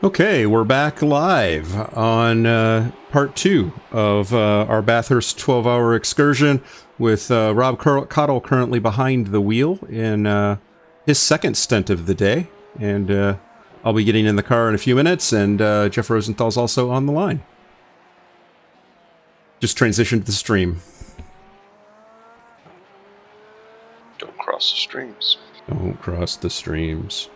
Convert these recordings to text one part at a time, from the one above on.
Okay, we're back live on part 2 of our Bathurst 12-hour excursion with Rob Cottle currently behind the wheel in his second stint of the day. And I'll be getting in the car in a few minutes, and Jeff Rosenthal's also on the line. Just transition to the stream. Don't cross the streams. Don't cross the streams.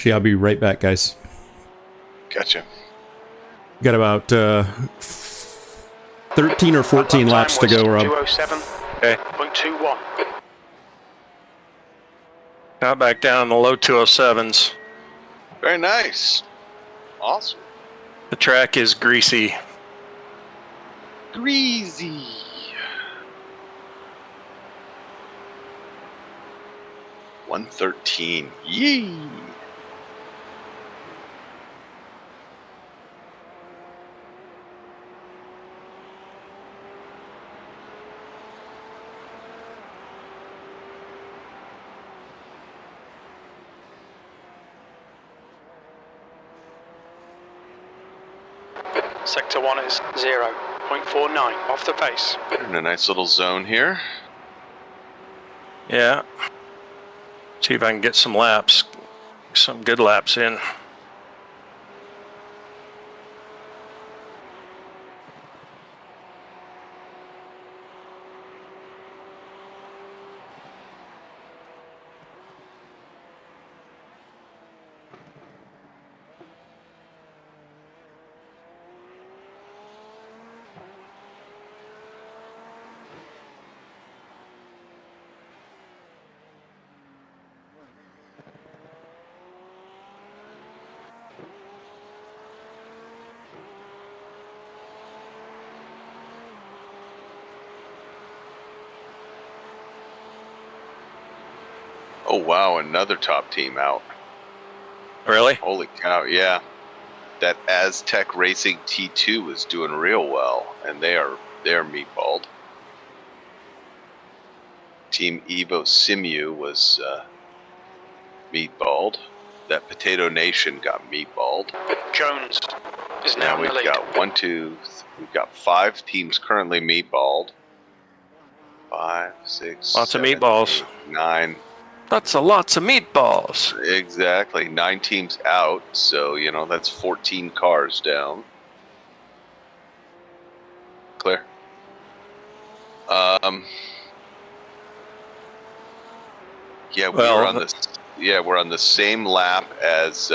I'll be right back, guys. Gotcha. Got about 13 or 14 laps to go, Rob. 207.21. Got back down in the low 207s. Very nice. Awesome. The track is greasy. Greasy. $113. Yee. Sector 1 is 0.49 off the pace. In a nice little zone here. Yeah. See if I can get some laps. Some good laps in. Oh wow, another top team out. Really? Holy cow, yeah. That Aztec Racing T2 is doing real well, and they're meatballed. Team Evo Simu was meatballed. That Potato Nation got meatballed. Jones is now in the lead. We've got 5 teams currently meatballed. 5, 6, Lots 7, of meatballs. 8, 9. That's lots of meatballs. Exactly. 9 teams out, so, you know, that's 14 cars down. Clear. Yeah, we're on the same lap as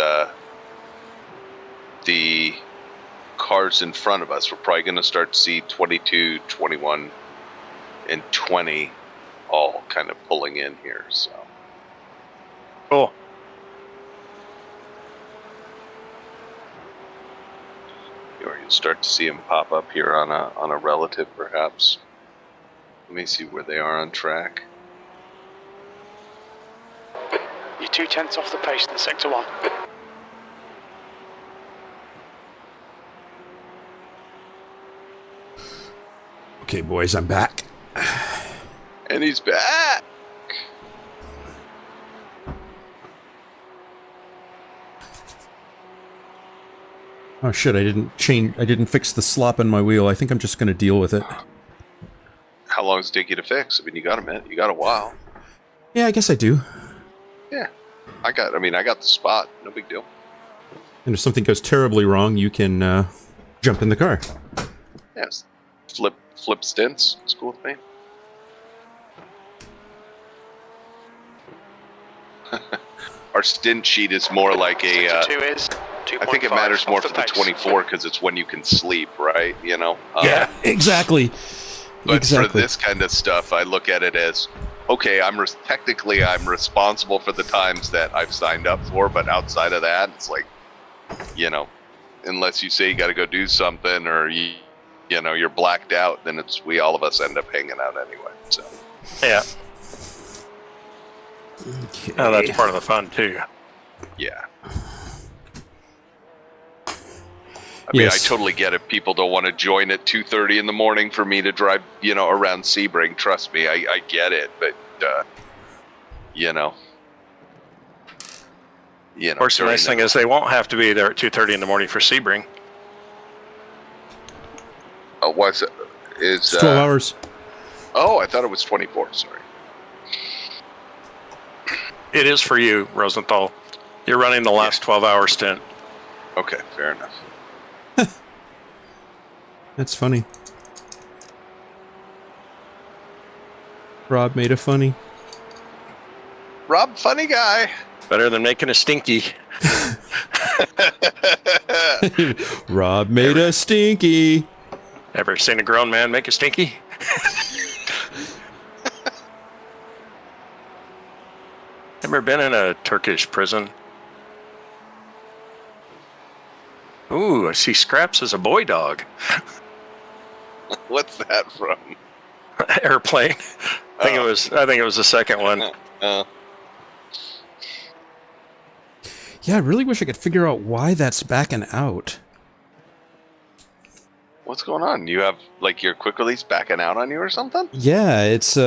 the cars in front of us. We're probably going to start to see 22, 21, and 20 all kind of pulling in here, so. Cool. Or you'll start to see them pop up here on a relative, perhaps. Let me see where they are on track. You're 0.2 off the pace in Sector 1. Okay, boys, I'm back. And he's back! Oh shit, I didn't fix the slop in my wheel. I think I'm just gonna deal with it. How long does it take you to fix? I mean, you got a minute. You got a while. Yeah, I guess I do. Yeah. I got the spot. No big deal. And if something goes terribly wrong, you can jump in the car. Yes. Flip stints. It's cool with me. Our stint sheet is more like a... Sector 2 is 2.5. I think it matters more for the pace. 24 because it's when you can sleep, right? You know? Yeah, exactly. But for this kind of stuff, I look at it as okay, technically I'm responsible for the times that I've signed up for, but outside of that, it's like, you know, unless you say you got to go do something or you're blacked out, then all of us end up hanging out anyway. So Yeah. Okay. Oh, that's part of the fun too. yeah. I mean, Yes. I totally get it. People don't want to join at 2:30 in the morning for me to drive, around Sebring. Trust me, I get it. But, Of course, the nice thing is they won't have to be there at 2:30 in the morning for Sebring. What's it? It's 12 hours. Oh, I thought it was 24. Sorry. It is for you, Rosenthal. You're running the last 12-hour stint. Okay, fair enough. That's funny. Rob made a funny. Rob, funny guy. Better than making a stinky. Rob made a stinky. Ever seen a grown man make a stinky? Ever been in a Turkish prison? Ooh, I see Scraps as a boy dog. What's that from? Airplane. I think it was the second one. Yeah, I really wish I could figure out why that's backing out. What's going on? You have your quick release backing out on you or something? Yeah, it's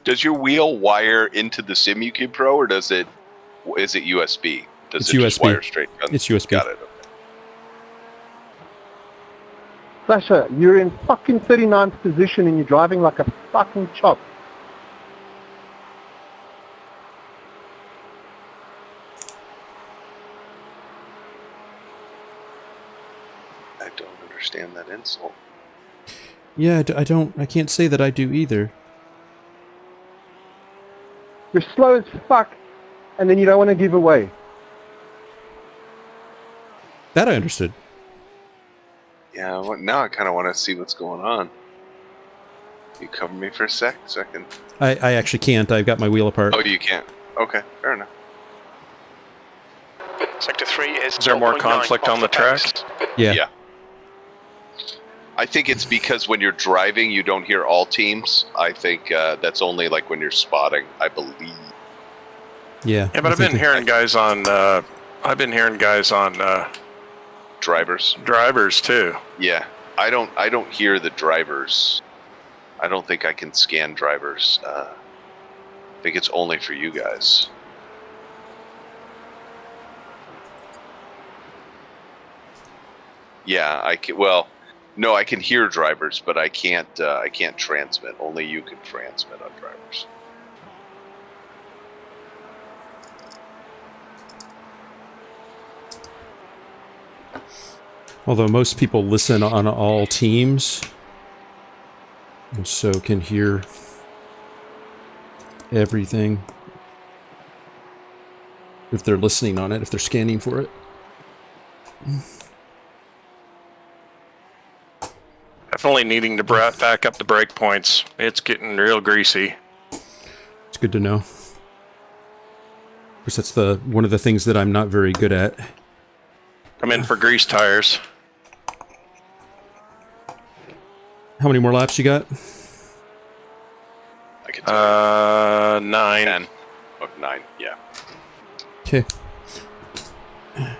Does your wheel wire into the SimuCube Pro, or is it USB? Does It's it just USB. wire straight? It's USB. Got it. Sasha, you're in fucking 39th position and you're driving like a fucking chop. I don't understand that insult. yeah. I can't say that I do either. You're slow as fuck and then you don't want to give away. That I understood. Yeah, now I kind of want to see what's going on. You cover me for a second. I actually can't. I've got my wheel apart. Oh, you can't. Okay, fair enough. Sector 3 is... Is there more 0.9 conflict off on the track? pace. Yeah. I think it's because when you're driving, you don't hear all teams. I think that's only when you're spotting, I believe. Yeah. Yeah, but I've been hearing guys on. Drivers too. Yeah, I don't hear the drivers. I don't think I can scan drivers. I think it's only for you guys. Yeah, I can. Well, no, I can hear drivers, but I can't. I can't transmit. Only you can transmit on drivers. Although most people listen on all teams, and so can hear everything if they're listening on it, if they're scanning for it. Definitely needing to back up the brake points. It's getting real greasy. It's good to know. Of course, that's one of the things that I'm not very good at. I'm in for grease tires. How many more laps you got? I can tell 9. 10. Oh, 9, yeah. Okay. Uh,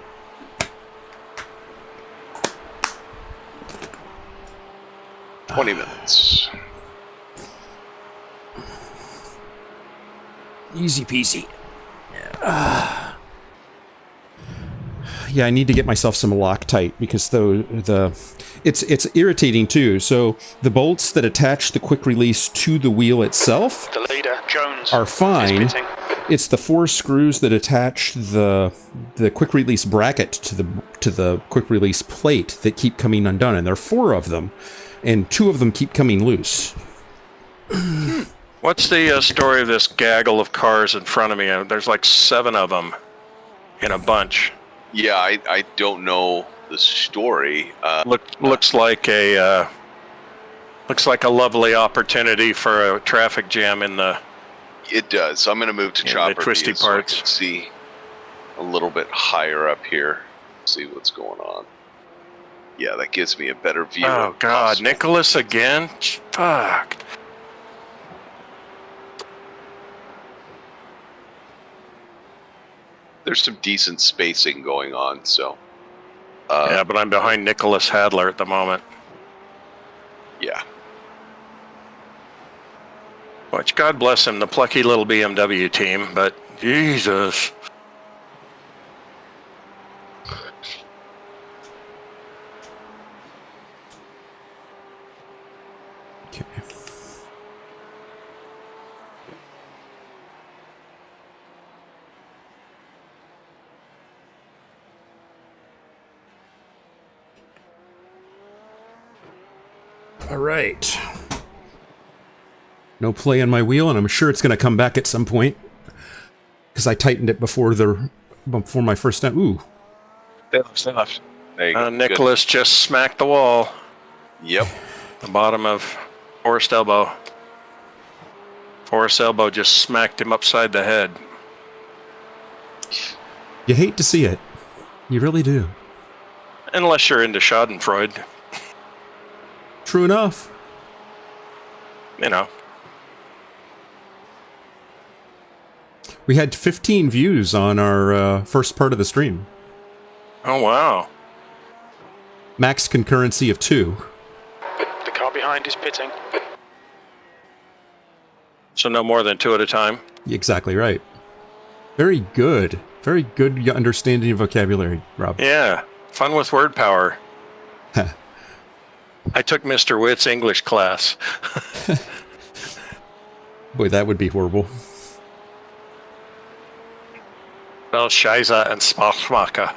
20 minutes. Easy peasy. Yeah, I need to get myself some Loctite because it's irritating too. So the bolts that attach the quick release to the wheel itself The leader, Jones, are fine. is pitting. It's the 4 screws that attach the quick release bracket to the quick release plate that keep coming undone, and there are 4 of them, and 2 of them keep coming loose. What's the story of this gaggle of cars in front of me? There's 7 of them in a bunch. Yeah, I don't know the story. Looks like a lovely opportunity for a traffic jam in the. It does. So I'm going to move to In the chopper twisty view so I parts. can see a little bit higher up here. See what's going on. Yeah, that gives me a better view. Oh of God, possible- Nicholas again? Fuck. There's some decent spacing going on, so. Yeah, but I'm behind Nicholas Hadler at the moment. Yeah. Which, God bless him, the plucky little BMW team, but Jesus. Okay. All right. No play on my wheel, and I'm sure it's going to come back at some point because I tightened it before my first time. Ooh. There you go. Nicholas just smacked the wall. Good. Yep. The bottom of Forrest Elbow. Forrest Elbow just smacked him upside the head. You hate to see it. You really do. Unless you're into Schadenfreude, True enough. you know. We had 15 views on our first part of the stream. Oh, wow. Max concurrency of 2. The car behind is pitting. So no more than 2 at a time. Exactly right. Very good. Very good understanding of vocabulary, Rob. Yeah. Fun with word power. I took Mr. Witt's English class. Boy, that would be horrible. Well, Scheiße and Spachmacher.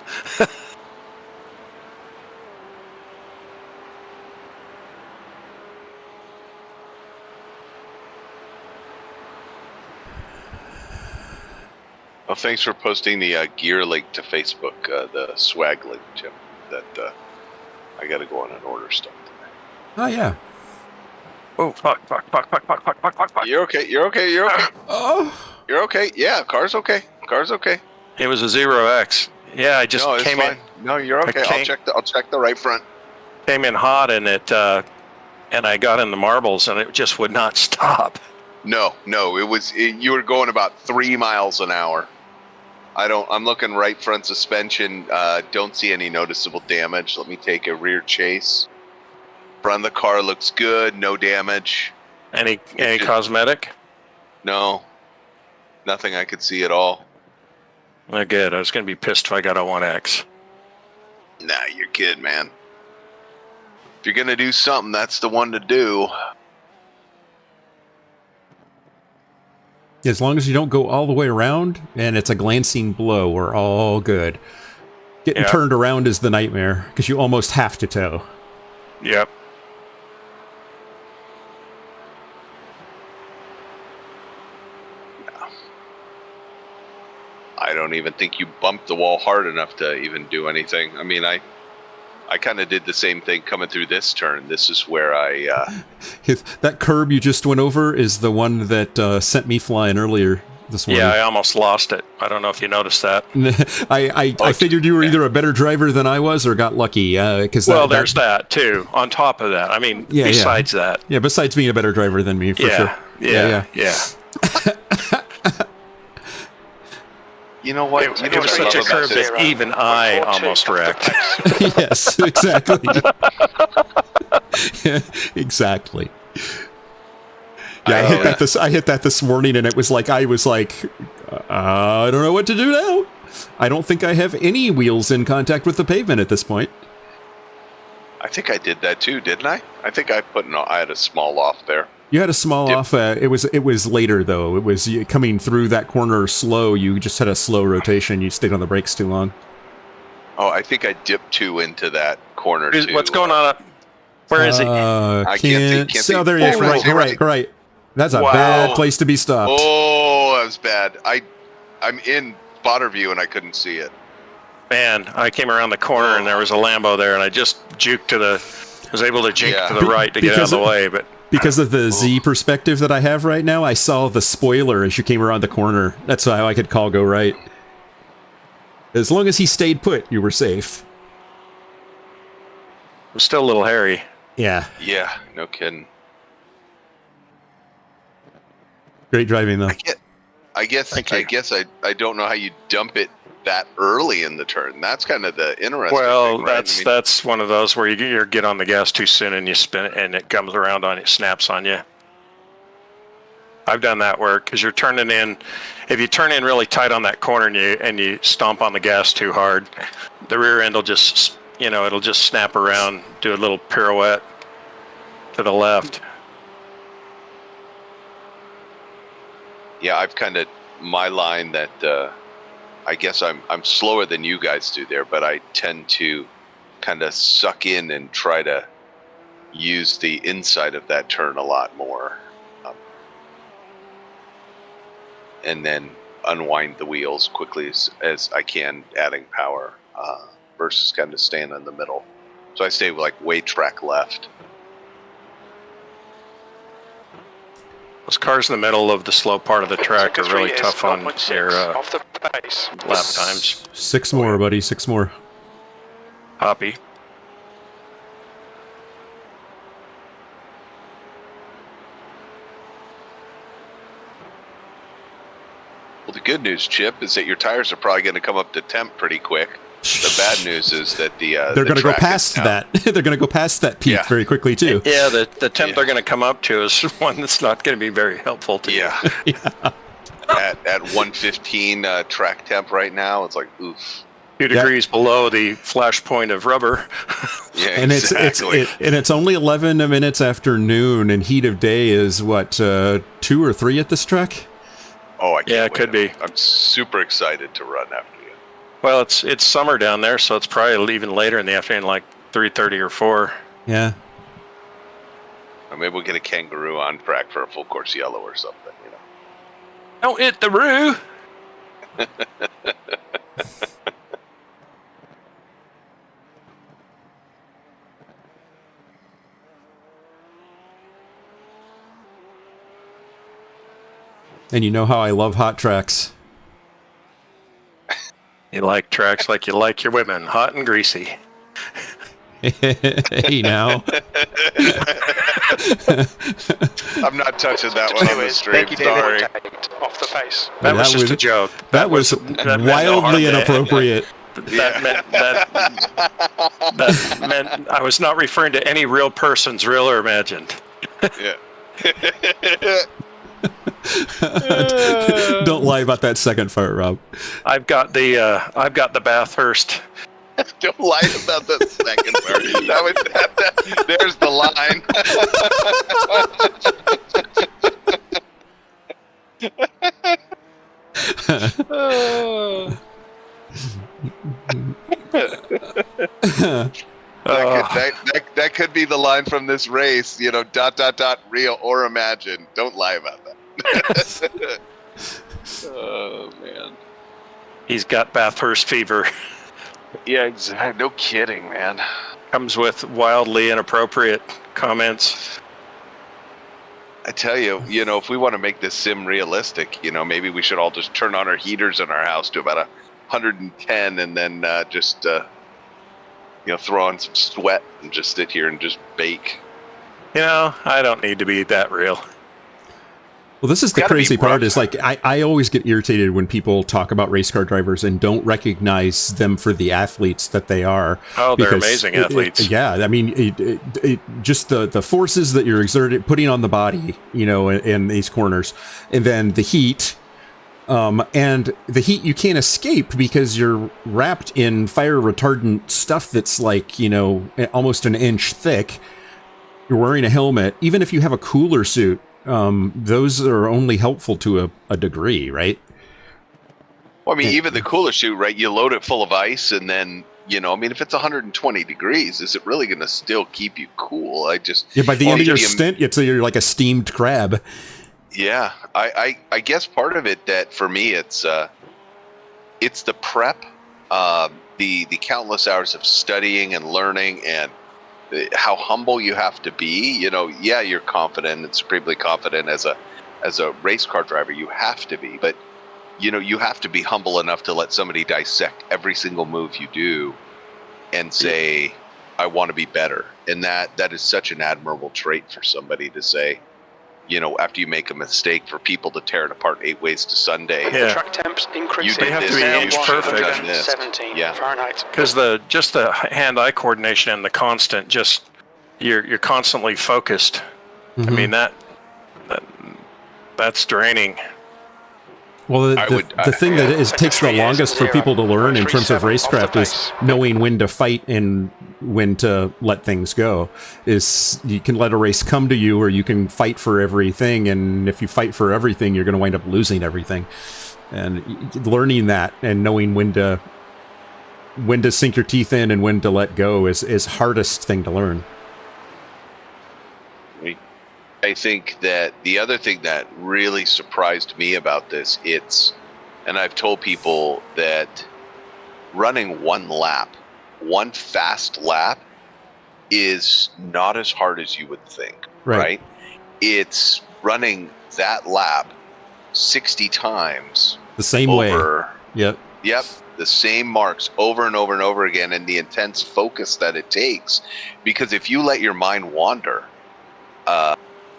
Well, thanks for posting the gear link to Facebook, the swag link, Jim. That I got to go on and order stuff today. Oh, yeah. Oh, fuck. You're okay. You're okay. You're okay. Oh. You're okay. Yeah, car's okay. Car's okay. It was a 0X. Yeah, I just No, it's came fine. No, you're okay. I I'll check the right front. came in hot and and I got in the marbles and it just would not stop. No, you were going about 3 miles an hour. I'm looking right front suspension. Don't see any noticeable damage. Let me take a rear chase. Front of the car looks good. No damage. Any cosmetic? No. Nothing I could see at all. Well, good. I was going to be pissed if I got a 1X. Nah, you're good, man. If you're going to do something, that's the one to do. As long as you don't go all the way around and it's a glancing blow, we're all good. Getting turned around is the nightmare because you almost have to tow. Yep. I don't even think you bumped the wall hard enough to even do anything. I mean, I kind of did the same thing coming through this turn. This is where That curb you just went over is the one that sent me flying earlier this morning. Yeah, I almost lost it. I don't know if you noticed that. I figured you were either a better driver than I was or got lucky. There's that too. On top of that, I mean, besides that. Yeah, besides being a better driver than me, for sure. Yeah. You know what? It was such a curve that even I almost wrecked. Yes, exactly. Yeah, exactly. Yeah, I hit that this morning, and it was like I don't know what to do now. I don't think I have any wheels in contact with the pavement at this point. I think I did that too, didn't I? I think I had a small off there. You had a small off. It was later though. It was coming through that corner slow. You just had a slow rotation. You stayed on the brakes too long. Oh, I think I dipped 2 into that corner too. What's going on up? Where is he? I can't see. Oh, there he is. Right. That's a bad place to be stopped. Oh, that was bad. I'm in spotter view and I couldn't see it. Man, I came around the corner and there was a Lambo there, and I just was able to juke to the right to get out of the way, but... Because of the Z perspective that I have right now, I saw the spoiler as you came around the corner. That's how I could call go right. As long as he stayed put, you were safe. It was still a little hairy. Yeah. Yeah, no kidding. Great driving, though. I guess I don't know how you dump it that early in the turn. That's kind of the interesting thing, right? That's one of those where you get on the gas too soon and you spin it and it comes around on it, snaps on you. I've done that work because you're turning in. If you turn in really tight on that corner and you stomp on the gas too hard, the rear end will just it'll just snap around, do a little pirouette to the left. Yeah, I've kind of my line that I guess I'm slower than you guys do there, but I tend to kind of suck in and try to use the inside of that turn a lot more, and then unwind the wheels quickly as I can, adding power versus kind of staying in the middle. So I stay like way track left. Those cars in the middle of the slow part of the track are really tough on their off the pace. lap times. 6 more, buddy. 6 more. Hoppy. Well, the good news, Chip, is that your tires are probably going to come up to temp pretty quick. The bad news is that they're going to go past that. They're going to go past that peak very quickly too. Yeah, the temp they're going to come up to is one that's not going to be very helpful to you. Yeah. At 115 track temp right now, it's like oof. 2 degrees below the flash point of rubber. Yeah, and exactly. it's only 11 minutes after noon, and heat of day is what 2 or 3 at this track. Oh, I can't wait. It could be. I'm super excited to run after you. Well, it's summer down there, so it's probably even later in the afternoon, like 3:30 or 4. Yeah. Or maybe we'll get a kangaroo on track for a full course yellow or something, Don't hit the roo. And you know how I love hot tracks. You like tracks like you like your women, hot and greasy. Hey, now. I'm not touching that one on the stream. Sorry. Off the pace. That was just a joke. That was wildly inappropriate. That meant I was not referring to any real persons, real or imagined. Yeah. Don't lie about that second part, Rob. I've got the Bathurst. Don't lie about the second part. There's the line. That could be the line from this race, real or imagined. Don't lie about that. Oh, man. He's got Bathurst fever. Yeah, exactly. No kidding, man. Comes with wildly inappropriate comments. I tell you, if we want to make this sim realistic, maybe we should all just turn on our heaters in our house to about 110 and then just throw on some sweat and just sit here and just bake. I don't need to be that real. Well, this is the crazy part is like, I always get irritated when people talk about race car drivers and don't recognize them for the athletes that they are. Oh, they're amazing athletes. I mean, just the forces that you're putting on the body, in these corners, and then the heat, and the heat you can't escape because you're wrapped in fire retardant stuff that's like, almost an inch thick. You're wearing a helmet. Even if you have a cooler suit, those are only helpful to a degree, right? Well, I mean, even the cooler suit, right? You load it full of ice, and then, if it's 120 degrees, is it really going to still keep you cool? By the end of your stint, you're like a steamed crab. Yeah, I guess part of it that for me it's the prep, the countless hours of studying and learning, and how humble you have to be. You know, yeah, you're confident and supremely confident as a race car driver. You have to be, but you know, you have to be humble enough to let somebody dissect every single move you do and say, I want to be better. And that is such an admirable trait for somebody to say, you know, after you make a mistake, for people to tear it apart 8 ways to Sunday. With the track temps increasing. You have to be now inch perfect. 117 Fahrenheit. Because the hand-eye coordination and the constant, just you're constantly focused. I mean that's draining. Well, the thing that takes the longest for people to learn in terms of racecraft is knowing when to fight and when to let things go. Is you can let a race come to you, or you can fight for everything, and if you fight for everything, you're going to wind up losing everything. And learning that and knowing when to sink your teeth in and when to let go is hardest thing to learn. I think that the other thing that really surprised me about this, and I've told people that running one fast lap is not as hard as you would think, right? It's running that lap 60 times. The same way. Yep. The same marks over and over and over again, and the intense focus that it takes. Because if you let your mind wander,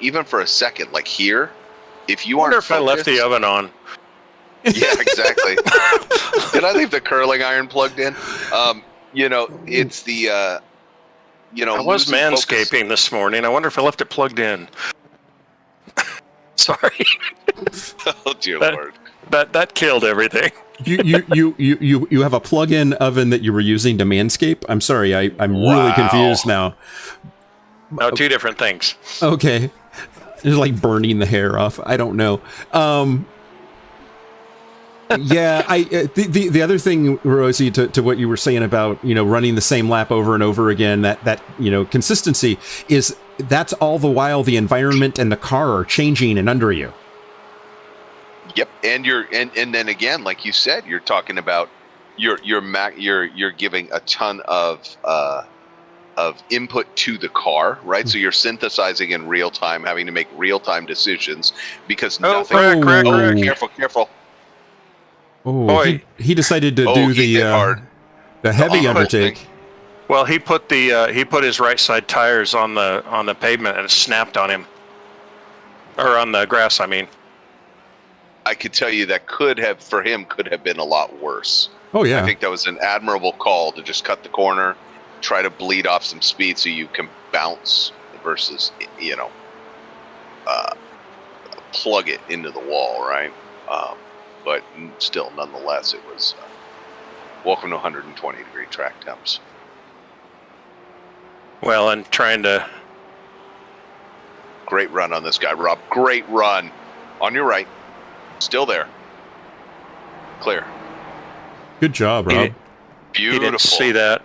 even for a second, like here, if you aren't focused, I left the oven on. Yeah, exactly. Did I leave the curling iron plugged in? You know, it's the, you know, I was manscaping this morning. I wonder if I left it plugged in. Sorry. Oh dear Lord. That killed everything. You have a plug-in oven that you were using to manscape? I'm sorry, I'm really confused now. No, two different things. Okay. It's like burning the hair off. I don't know. Yeah, the other thing, Rosie, to what you were saying about, you know, running the same lap over and over again, that you know, consistency is, that's all the while the environment and the car are changing and under you. Yep, and and then again, like you said, you're talking about you're giving a ton of input to the car, right? So you're synthesizing in real time, having to make real time decisions because nothing. Careful. Oh, boy, he decided to do the heavy undertake. Well, he put his right side tires on the pavement and it snapped on him, or on the grass. I mean, I could tell you that could have been a lot worse. Oh yeah, I think that was an admirable call to just cut the corner, try to bleed off some speed so you can bounce versus, you know, plug it into the wall, right? But still, nonetheless, it was welcome to 120-degree track temps. Well, and trying to... Great run on this guy, Rob. Great run. On your right. Still there. Clear. Good job, Rob. Beautiful. He didn't see that.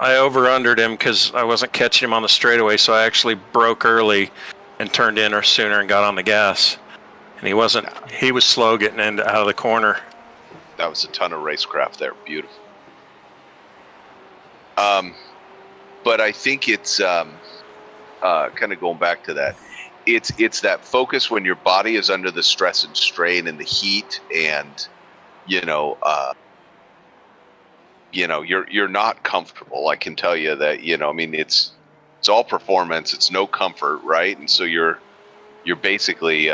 I over-undered him because I wasn't catching him on the straightaway, so I actually broke early and turned in sooner and got on the gas. And he was slow getting out of the corner. That was a ton of racecraft there. Beautiful. But I think it's kind of going back to that. It's that focus when your body is under the stress and strain and the heat, and you're not comfortable. I can tell you that. I mean, it's all performance. It's no comfort, right? And so you're basically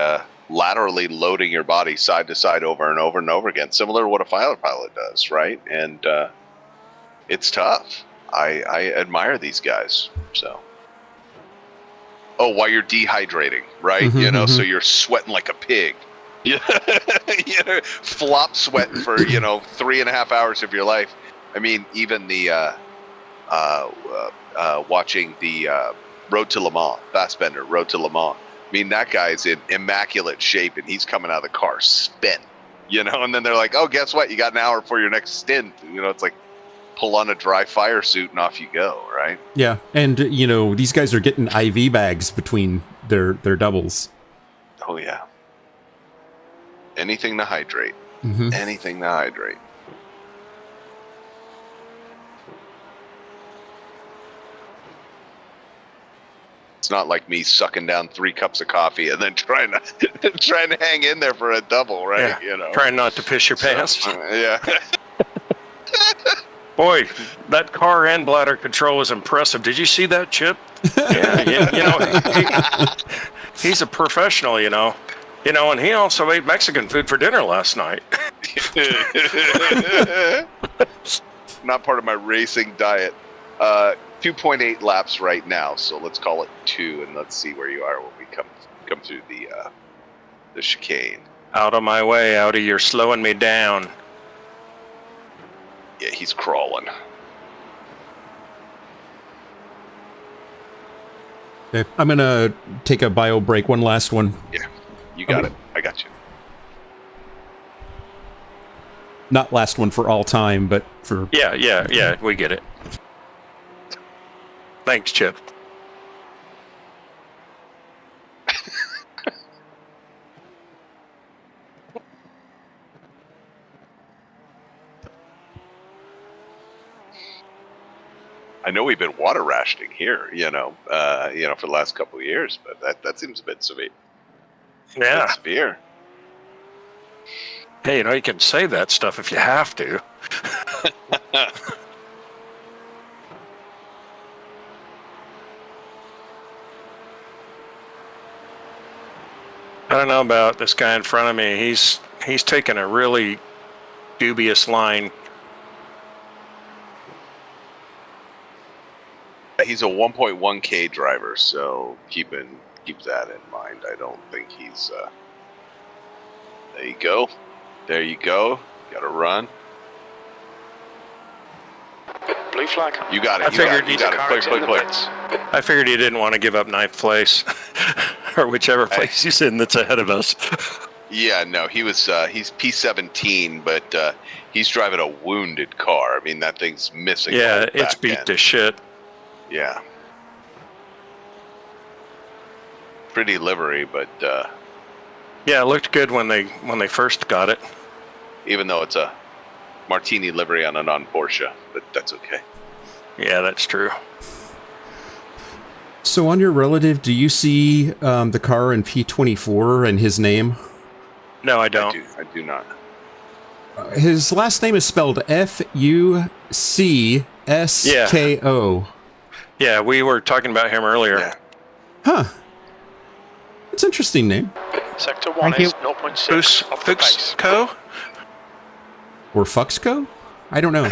laterally loading your body side to side over and over and over again, similar to what a fighter pilot does, right? And it's tough. I admire these guys. So, while you're dehydrating, right? So you're sweating like a pig. Flop sweating for 3.5 hours of your life. I mean, even the watching the Road to Le Mans, Fassbender, Road to Le Mans. I mean, that guy's in immaculate shape, and he's coming out of the car spent, and then they're like, oh, guess what? You got an hour for your next stint. It's like pull on a dry fire suit and off you go, right? Yeah, and, these guys are getting IV bags between their doubles. Oh, yeah. Anything to hydrate. Anything to hydrate. not like me sucking down 3 cups of coffee and then trying to hang in there for a double, right? Yeah. Trying not to piss your pants. Yeah. Boy, that car and bladder control was impressive. Did you see that, Chip? Yeah, he's a professional, and he also ate Mexican food for dinner last night. Not part of my racing diet. 2.8 laps right now, so let's call it 2, and let's see where you are when we come through the chicane. Out of my way, Audi, you're slowing me down. Yeah, he's crawling. Okay, I'm gonna take a bio break. One last one. Yeah, you got it. I got you. Not last one for all time, but for... Yeah, we get it. Thanks, Chip. I know we've been water rationing here, for the last couple of years, but that seems a bit severe. Yeah. Severe. Hey, you can say that stuff if you have to. I don't know about this guy in front of me. He's taken a really dubious line. He's a 1.1K driver, so keep that in mind. I don't think he's... There you go. Got to run. Blue flag. You got it. I figured you got it. Clear. I figured he didn't want to give up 9th place, or whichever place he's in that's ahead of us. Yeah, no, he's P17, but he's driving a wounded car. I mean, that thing's missing. Yeah, it's beat to shit. Yeah. Pretty livery, but yeah, it looked good when they first got it. Even though it's a Martini livery on a non-Porsche, but that's okay. Yeah, that's true. So on your relative, do you see the car in P24 and his name? No, I don't. I do not. His last name is spelled Fucsko. Yeah, we were talking about him earlier. Yeah. Huh. That's an interesting name. Sector 1 is 0.6 off the pace. Fucsko? Or Fuxco? I don't know.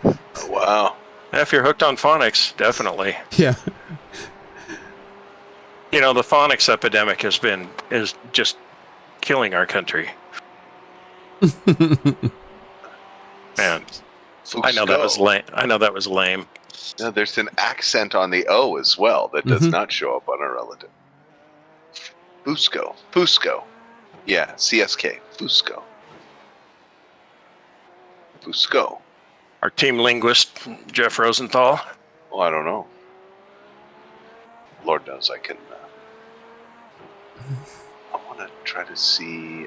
Oh, wow. If you're hooked on phonics, definitely. Yeah. The phonics epidemic is just killing our country. Man, I know that was lame. No, there's an accent on the O as well that does not show up on a relative. Fusco. Yeah, CSK. Fusco. Our team linguist, Jeff Rosenthal. Well, I don't know. Lord knows I can. I want to try to see.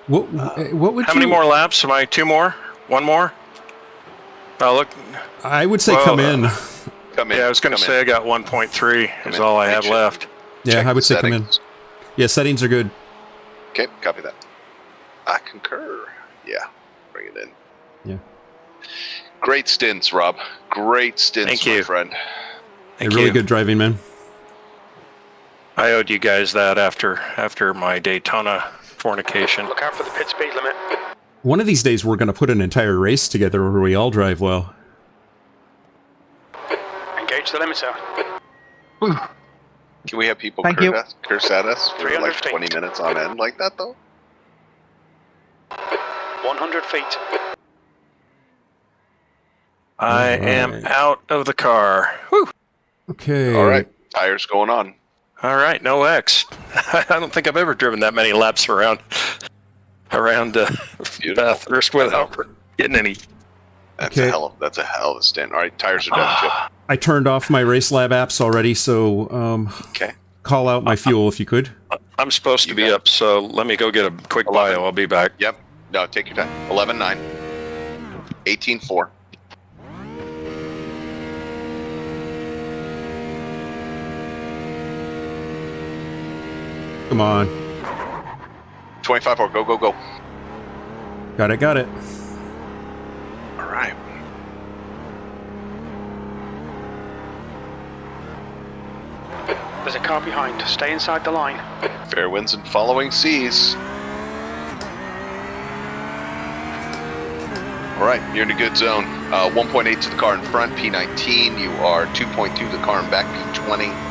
What would How many more laps? Am I 2 more? 1 more? Oh, look. I would say come in. Come in. Yeah, I was going to say I got 1.3 is all I have left. Yeah, I would say come in. Yeah, settings are good. Okay, copy that. I concur. Yeah, bring it in. Yeah. Great stints, Rob. Great stints, Thank you. my friend. You're really good driving, man. I owed you guys that after my Daytona fornication. Look out for the pit speed limit. One of these days, we're going to put an entire race together where we all drive well. Engage the limiter. Can we have people curse at us for 300 like feet. 20 minutes on end like that, though? 100 feet. I am out of the car. Whew. Okay. All right, tires going on. All right, no X. I don't think I've ever driven that many laps around Bathurst without getting any. That's a hell of a stint. All right, tires are done, Chip. I turned off my Race Lab apps already, so Okay. call out my fuel if you could. I'm supposed to be up, so let me go get a quick bio. I'll be back. Yep. No, take your time. 11.9. 18.4. Come on. 25-4, go, go, go. Got it, got it. All right. There's a car behind. Stay inside the line. Fair winds and following seas. All right, you're in a good zone. 1.8 to the car in front, P19. You are 2.2 to the car in back, P20.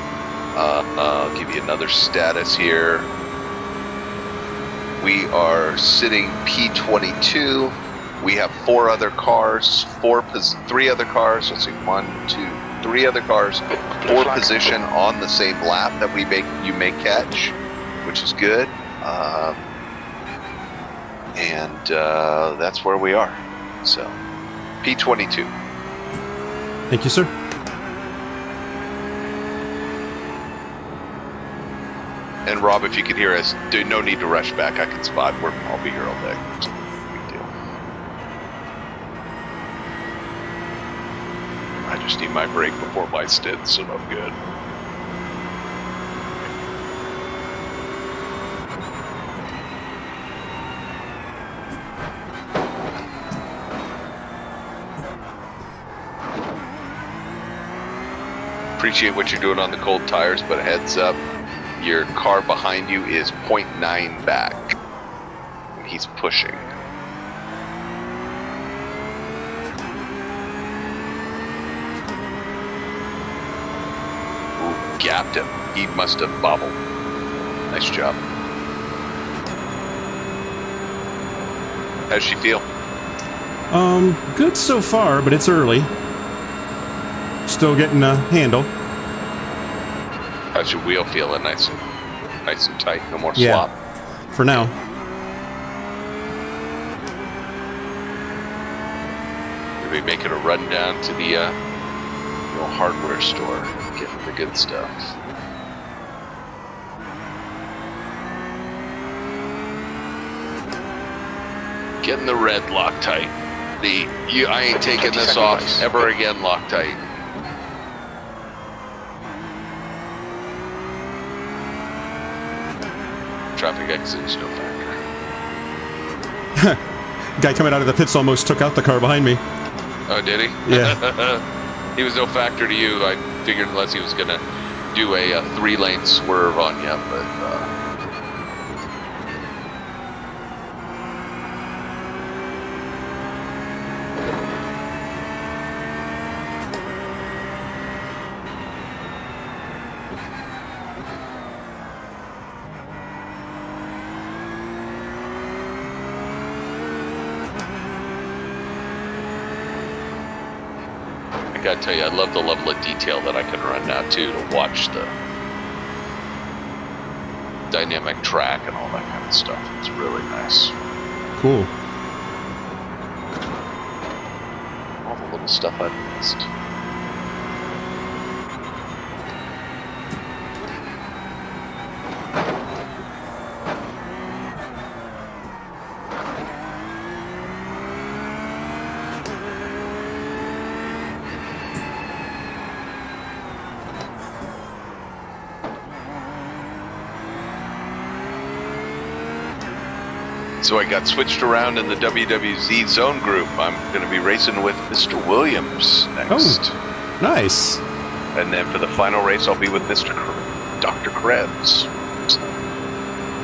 I'll give you another status here. We are sitting P22. We have 4 other cars, 3 other cars. Let's see, 1, 2, 3 other cars, 4 position on the same lap that you may catch, which is good. And that's where we are. So, P22. Thank you, sir. And Rob, if you could hear us, no need to rush back. I can spot. I'll be here all day. So, big deal. I just need my break before my stint, so I'm good. Appreciate what you're doing on the cold tires, but heads up, your car behind you is 0.9 back. And he's pushing. Ooh, gapped him. He must have bobbled. Nice job. How's she feel? Good so far, but it's early. Still getting a handle. How's your wheel feeling? Nice and tight. No more Yeah. slop. For now. Maybe making a run down to the little hardware store, getting the good stuff. Getting the red Loctite. I ain't taking this off ever again, Loctite. Traffic exit is no factor. Guy coming out of the pits almost took out the car behind me. Oh, did he? Yeah. He was no factor to you. I figured unless he was going to do a 3-lane swerve on you, but... I gotta tell you, I love the level of detail that I can run now too, to watch the dynamic track and all that kind of stuff. It's really nice. Cool. All the little stuff I've missed. So I got switched around in the WWZ zone group. I'm going to be racing with Mr. Williams next. Oh, nice. And then for the final race, I'll be with Dr. Krebs.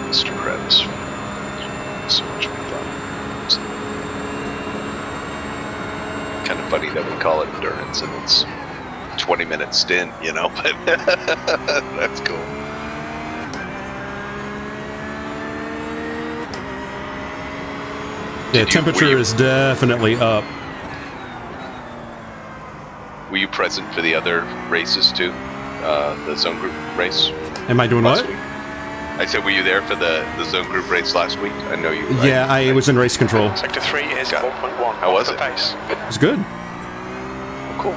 Mr. Krebs. So much fun. Kind of funny that we call it endurance and it's 20-minute stint, you know, but that's cool. Yeah, temperature is definitely up. Were you present for the other races too? The zone group race? Am I doing what? Week? I said, were you there for the zone group race last week? I know you. Yeah, I was in race control. Sector 3 is 4.1. How was it? Pace. It was good. Oh, cool.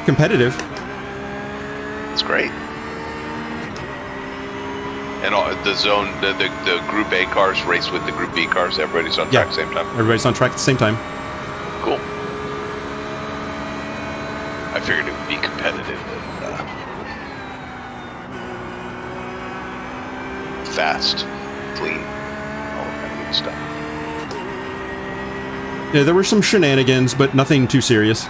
Competitive. It's great. And all, the zone, the Group A cars race with the Group B cars. Everybody's on track at the same time. Everybody's on track at the same time. Cool. I figured it would be competitive. fast, clean, all of that good stuff. Yeah, there were some shenanigans, but nothing too serious.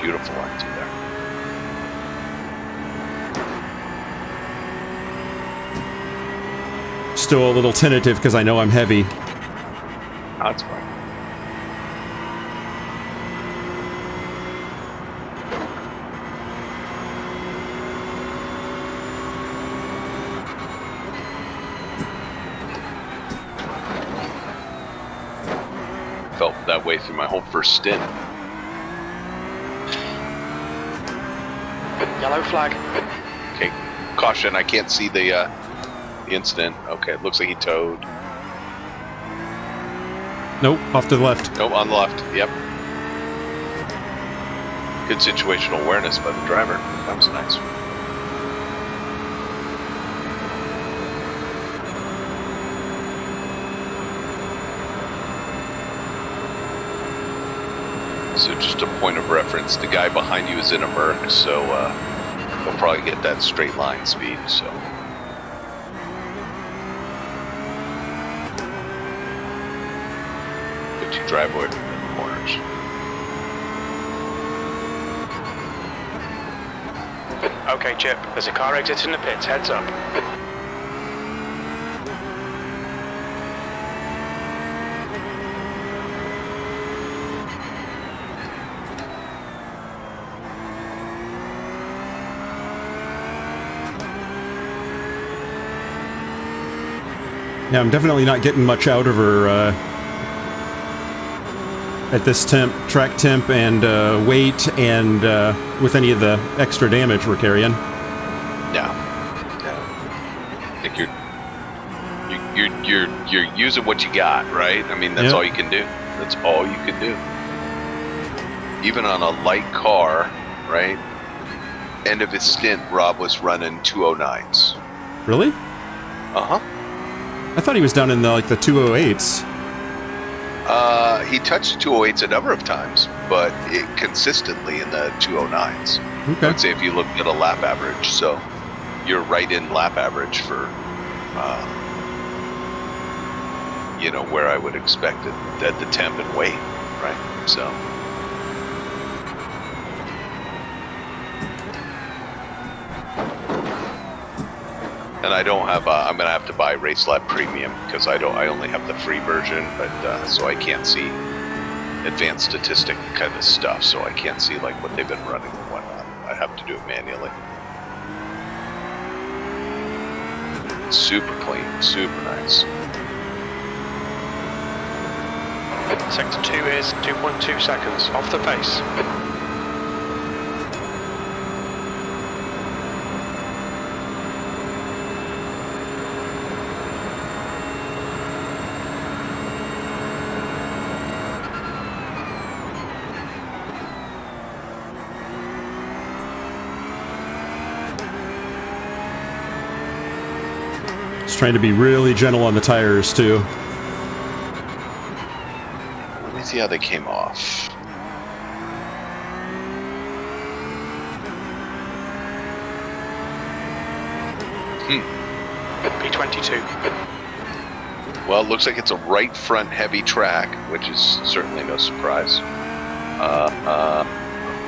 Beautiful line through there. Still a little tentative because I know I'm heavy. That's fine. Felt that way through my whole first stint. Yellow flag. Okay, caution, I can't see the incident. Okay, it looks like he towed. Nope, off to the left. Nope, on the left, yep. Good situational awareness by the driver. That was nice. So just a point of reference, the guy behind you is in a Merc, so he'll probably get that straight line speed, so. But you drive away from the corners. Okay, Chip, there's a car exiting the pits, heads up. Yeah, I'm definitely not getting much out of her at this temp, track temp, and weight, and with any of the extra damage we're carrying. No. I think you're using what you got, right? I mean, that's all you can do. That's all you can do. Even on a light car, right? End of his stint, Rob was running 209s. Really? Uh-huh. I thought he was down in the 208s. He touched 208s a number of times, but consistently in the 209s. Okay. I would say if you look at a lap average, so you're right in lap average for, where I would expect it at the temp and weight, right? So. And I don't have. I'm gonna have to buy Race Lab Premium because I only have the free version, but so I can't see advanced statistic kind of stuff. So I can't see like what they've been running and whatnot. I have to do it manually. Super clean, super nice. Sector 2 is 2.2 seconds off the pace. Trying to be really gentle on the tires too. Let me see how they came off. P22. Well, it looks like it's a right front heavy track, which is certainly no surprise.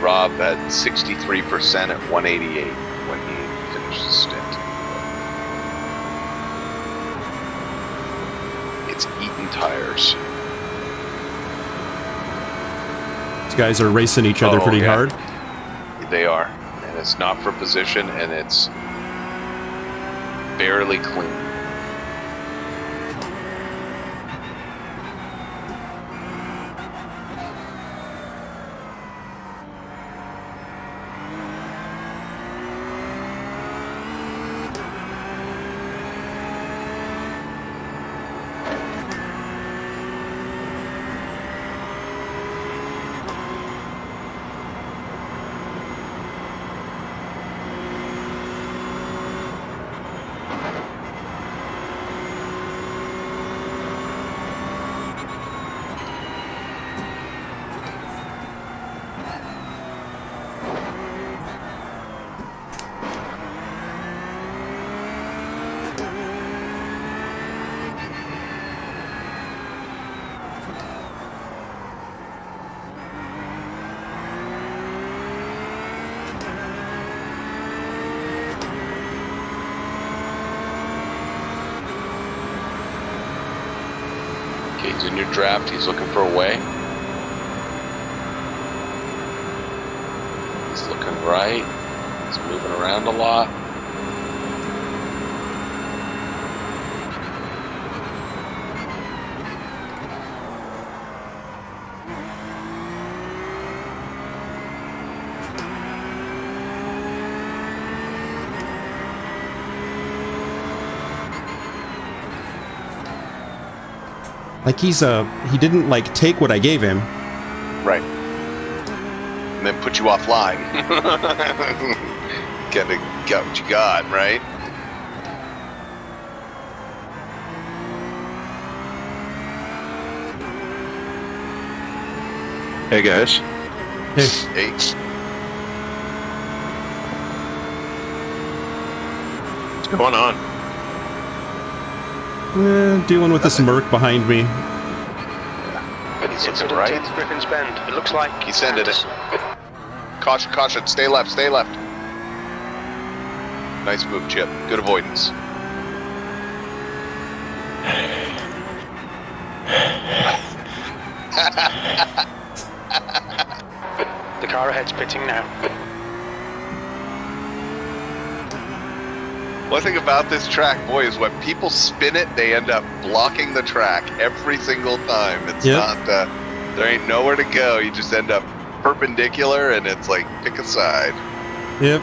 Rob had 63% at 188 when he finished the stint. It's eaten tires. These guys are racing each other pretty hard. They are. And it's not for position, and it's barely clean. Okay, he's in your draft. He's looking for a way. He's looking right. He's moving around a lot. Like he didn't like take what I gave him. Right. And then put you offline. Gotta get what you got, right? Hey guys. Hey, Hey. What's going on? dealing with this Merc behind me. He's looking Incident right. in Griffin's Bend. It looks like He's sending it. Caution, caution. Stay left, stay left. Nice move, Chip. Good avoidance. The car ahead's pitting now. One thing about this track, boy, is when people spin it, they end up blocking the track every single time. It's not, there ain't nowhere to go. You just end up perpendicular, and it's like, pick a side. Yep.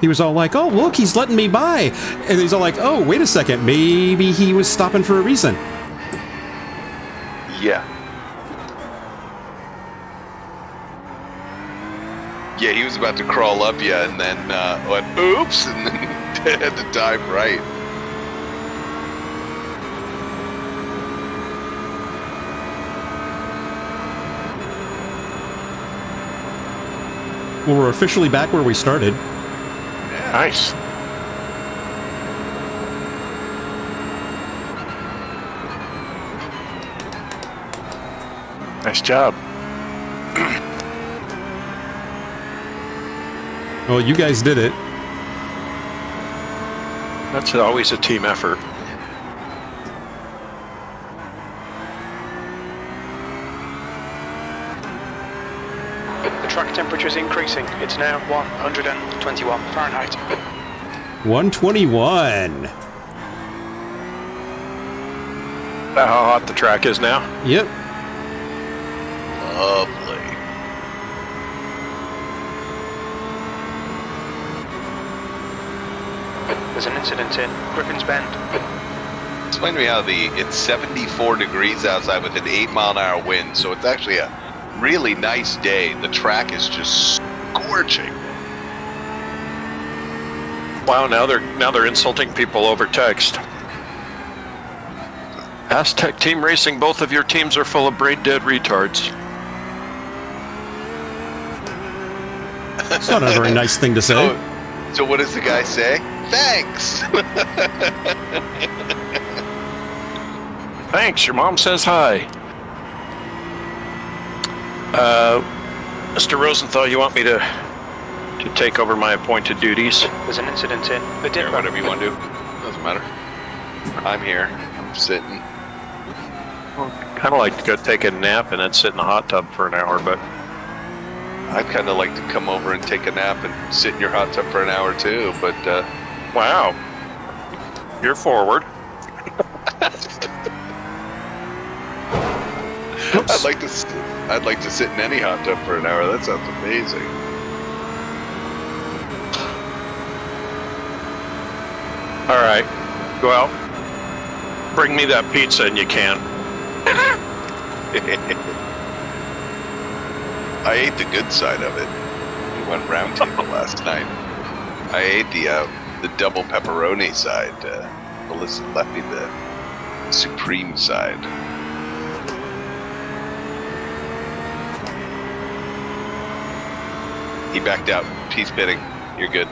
He was all like, oh, look, he's letting me by. And he's all like, oh, wait a second. Maybe he was stopping for a reason. Yeah. Yeah, he was about to crawl up you, and then went, oops, and then had to dive right. Well, we're officially back where we started. Nice. Nice job. Well, you guys did it. That's always a team effort. The track temperature is increasing. It's now 121 Fahrenheit. 121. How hot the track is now? Yep. Lovely. There's an incident in Griffin's Bend. Explain to me how it's 74 degrees outside with an 8-mile-an-hour wind, so it's actually a really nice day. The track is just scorching. Wow, now they're insulting people over text. Aztec Team Racing, both of your teams are full of brain-dead retards. It's not a very nice thing to say. So what does the guy say? Thanks! Thanks, your mom says hi. Mr. Rosenthal, you want me to take over my appointed duties? There's an incident in the Yeah, dip. whatever you want to do. Doesn't matter. I'm here. I'm sitting. Kind of like to go take a nap and then sit in the hot tub for an hour, but I'd kind of like to come over and take a nap and sit in your hot tub for an hour too, but wow, you're forward. I'd like to sit in any hot tub for an hour. That sounds amazing. All right, well, bring me that pizza and you can. I ate the good side of it. We went round table last night. I ate the double pepperoni side. Melissa left me the supreme side. He backed out. Peace bidding. You're good.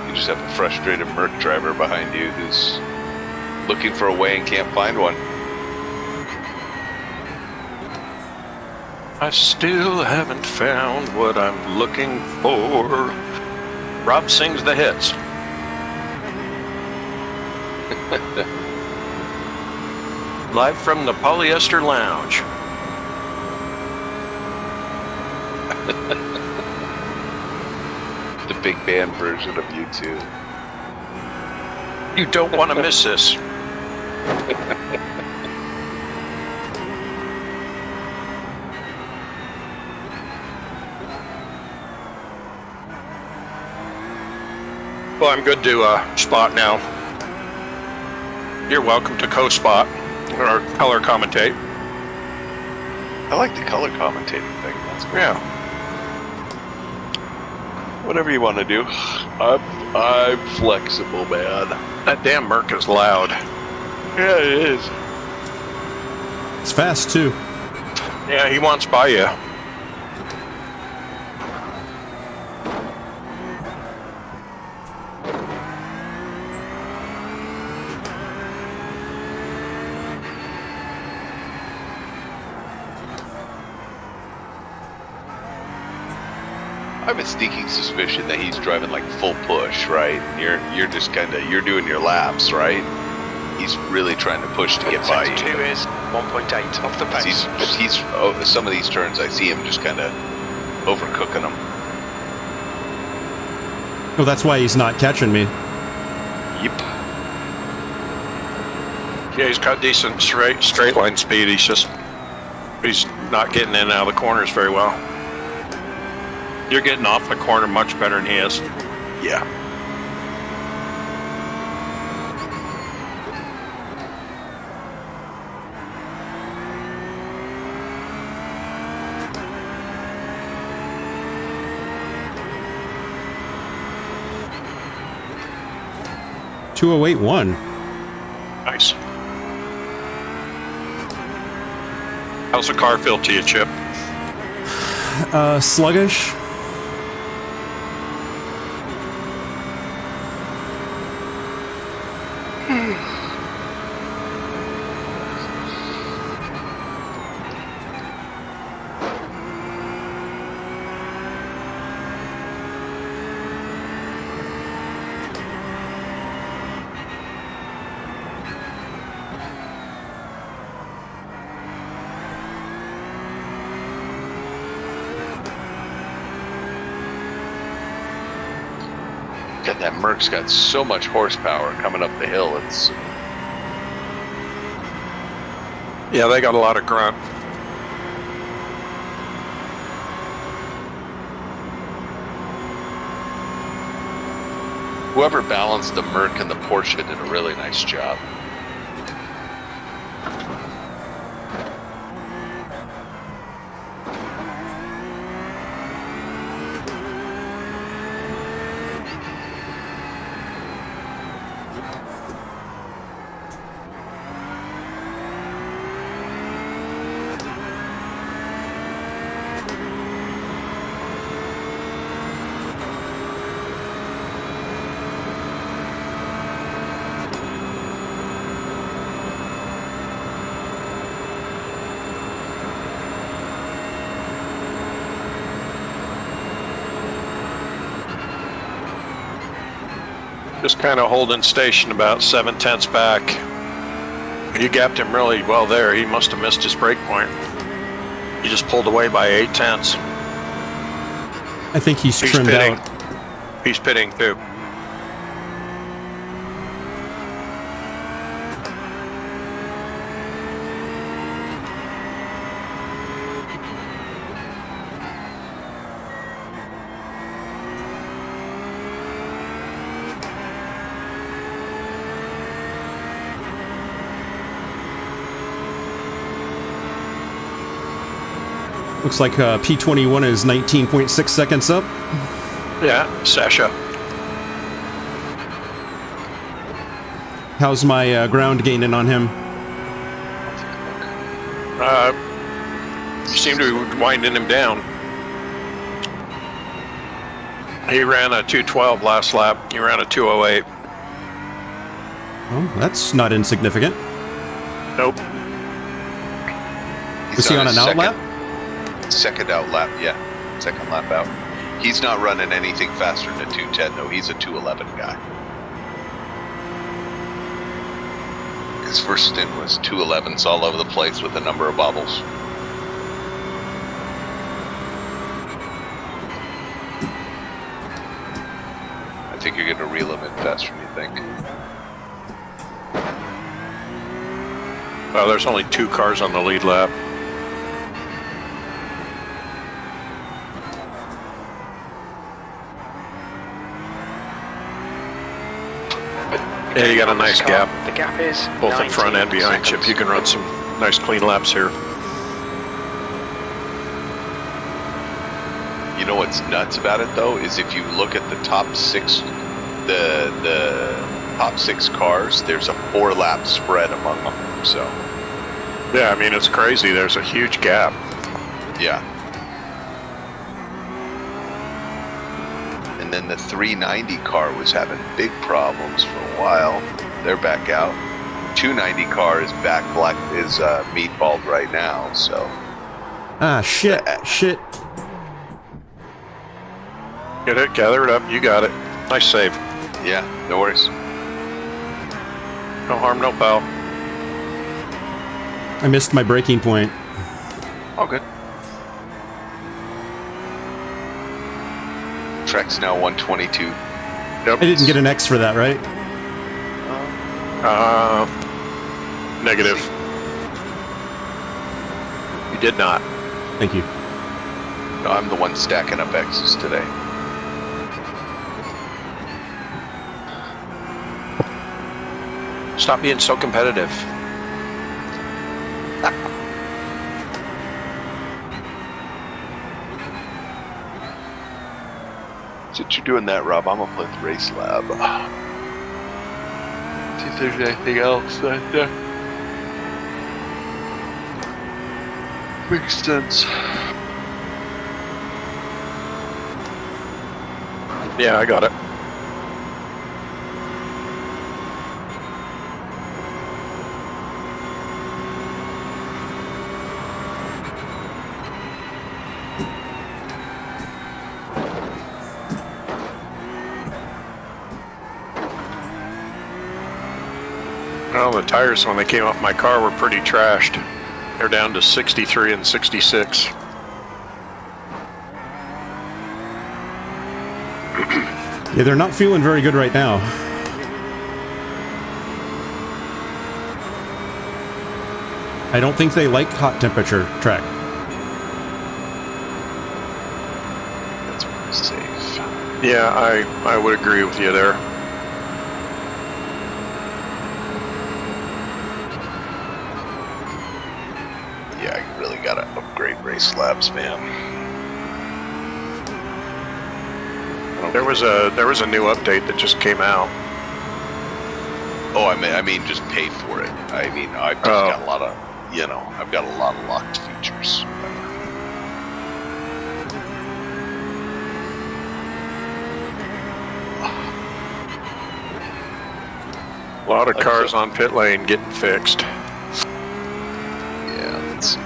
You just have a frustrated Merc driver behind you who's Looking for a way and can't find one. I still haven't found what I'm looking for. Rob sings the hits. Live from the Polyester Lounge. The big band version of U2. You don't want to miss this. Well, I'm good to spot now. You're welcome to co-spot or color commentate. I like the color commentating thing. That's cool. Yeah. Whatever you want to do. I'm flexible, man. That damn Merc is loud. Yeah, it is. It's fast too. Yeah, he wants by you. I have a sneaking suspicion that he's driving like full push, right? You're just you're doing your laps, right? He's really trying to push to get by you. 2 is 1.8 off the pace. He's some of these turns I see him just kind of overcooking them. Well, that's why he's not catching me. Yep. Yeah, he's got decent straight line speed. He's not getting in and out of the corners very well. You're getting off the corner much better than he is. Yeah. .208.1. Nice. How's the car feel to you, Chip? Sluggish. God, that Merc's got so much horsepower coming up the hill. It's Yeah, they got a lot of grunt. whoever balanced the Merc and the Porsche did a really nice job. Just kind of holding station about 7/10 back. You gapped him really well there. He must have missed his break point. He just pulled away by 8/10. I think he's trimmed pitting. out. He's pitting too. Looks like P21 is 19.6 seconds up. Yeah, Sasha. How's my ground gaining on him? You seem to be winding him down. He ran a 212 last lap. You ran a 208. Oh, that's not insignificant. Nope. Was he on an outlap? Second outlap, yeah. Second lap out. He's not running anything faster than a 210, though. He's a 211 guy. His first stint was 211s all over the place with a number of bobbles. I think you're going to reel him in faster than you think. Well, there's only 2 cars on the lead lap. Yeah, you got a nice gap. The gap is Both in front and behind, Chip. You can run some nice clean laps here. You know what's nuts about it, though, is if you look at the top 6, the top 6 cars, there's a 4-lap spread among them. So, Yeah, I mean, it's crazy. There's a huge gap. yeah. And then the 390 car was having big problems for a while. They're back out. 290 car is back black, is meatballed right now. So, Ah, shit, shit. Get it, gather it up. You got it. Nice save. yeah, no worries. No harm, no foul. I missed my breaking point. All good. Track's now 122. Yep. I didn't get an X for that, right? Negative. You did not. Thank you. No, I'm the one stacking up X's today. Stop being so competitive. Since you're doing that, Rob, I'm gonna play the race lab. See if there's anything else that makes sense. Yeah, I got it. Well, the tires when they came off my car were pretty trashed. They're down to 63 and 66. Yeah, they're not feeling very good right now. I don't think they like hot temperature track. That's pretty safe. Yeah, I would agree with you there. Yeah, you really gotta upgrade race labs, man. There was a new update that just came out. Oh, I mean, just pay for it. I mean, I've just got a lot of, I've got a lot of locked features. A lot of cars on pit lane getting fixed. Yeah, let's see.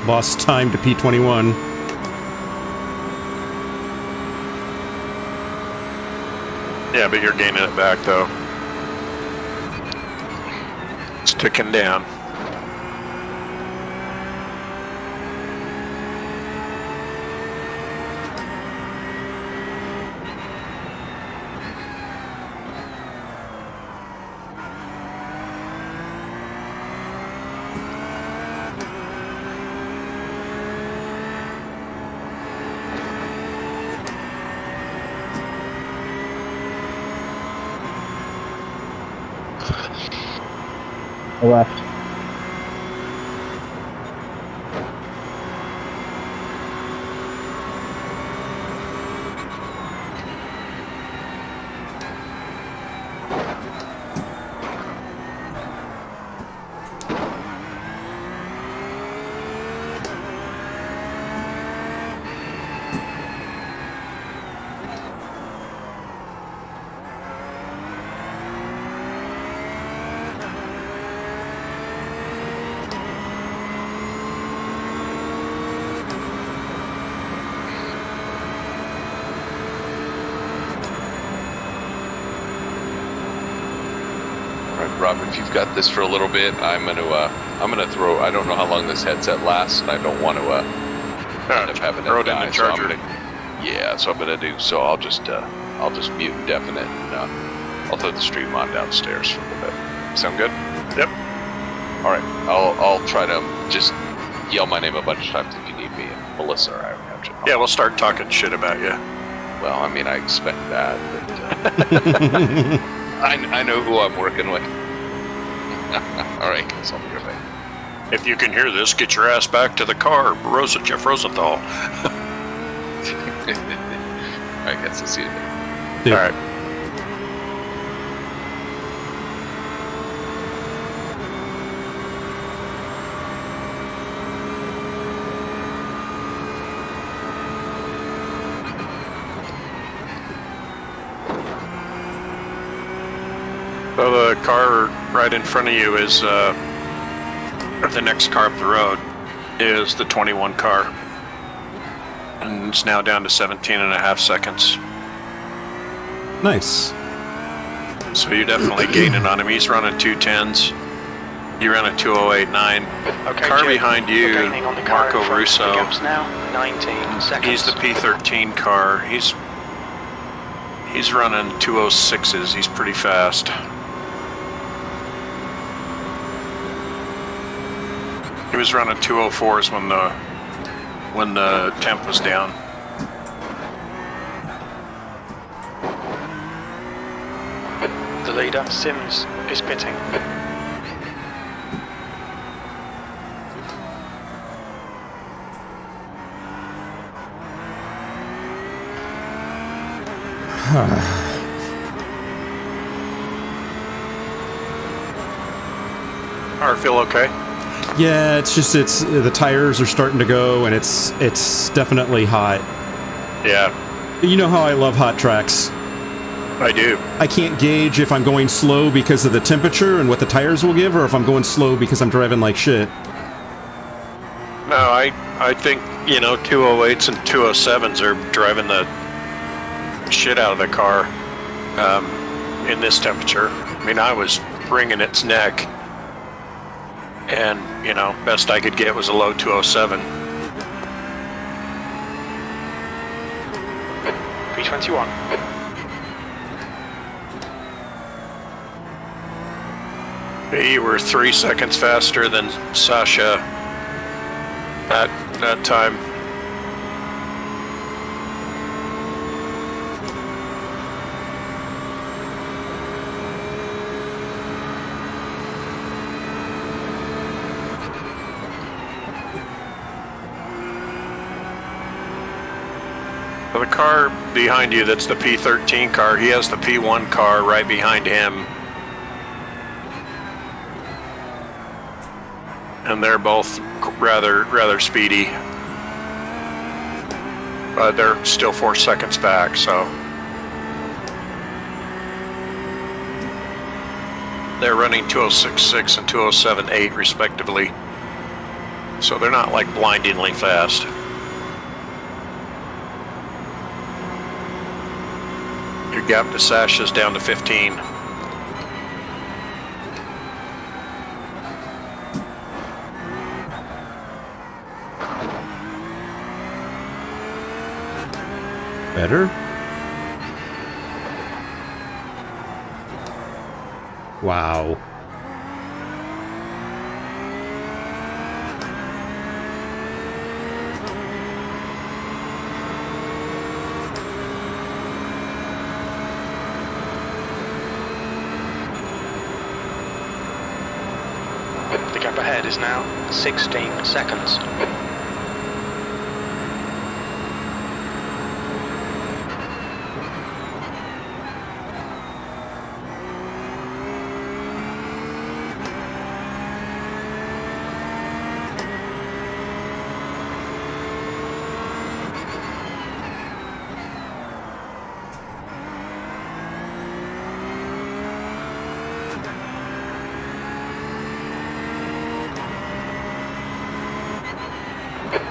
Lost time to P21. Yeah, but you're gaining it back though. It's ticking down. Left. Rob, if you've got this for a little bit, I'm gonna throw. I don't know how long this headset lasts, and I don't want to end up having throw it it in die. the charger. So I'm gonna do. So I'll just mute and deafen it, and I'll throw the stream on downstairs for a little bit. Sound good? Yep. All right. I'll try to just yell my name a bunch of times if you need me. And Melissa, or I would have to. Yeah, we'll start talking shit about you. Well, I mean, I expect that, but I know who I'm working with. All right, guys, I'll be right back. If you can hear this, get your ass back to the car, Jeff Rosenthal. All right, guys, I'll see you then. Yeah. All right. So the car right in front of you is, or the next car up the road is the 21 car. And it's now down to 17.5 seconds. Nice. So you're definitely gaining on him. He's running 210s. You ran a 2089. Okay, Car Jim, behind you, we're gaining on the car Marco in front. Russo. The gap's now 19 seconds. He's the P13 car. He's running 206s. He's pretty fast. He was running 204s when the temp was down. The leader, Sims, is pitting. Car feel okay? Yeah, it's the tires are starting to go, and it's definitely hot. Yeah, You know how I love hot tracks. I do. I can't gauge if I'm going slow because of the temperature and what the tires will give, or if I'm going slow because I'm driving like shit. No, I think, 208s and 207s are driving the shit out of the car in this temperature. I mean, I was wringing its neck, and, best I could get was a low 207. P21. You were 3 seconds faster than Sasha at that time. So the car behind you, that's the P13 car, he has the P1 car right behind him. And they're both rather speedy. But they're still 4 seconds back, so. They're running 206.6 and 207.8 respectively. So they're not like blindingly fast. Your gap to Sasha's down to 15. Better? Wow. The gap ahead is now 16 seconds.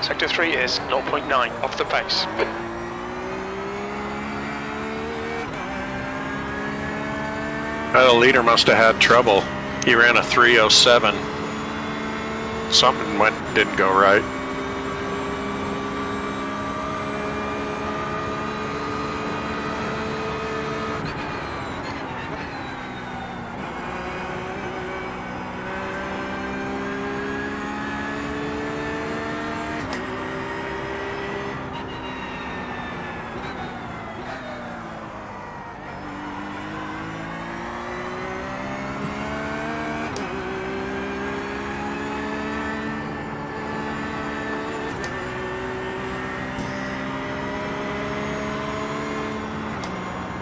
Sector 3 is 0.9 off the pace. The leader must have had trouble. He ran a 3:07. Something didn't go right.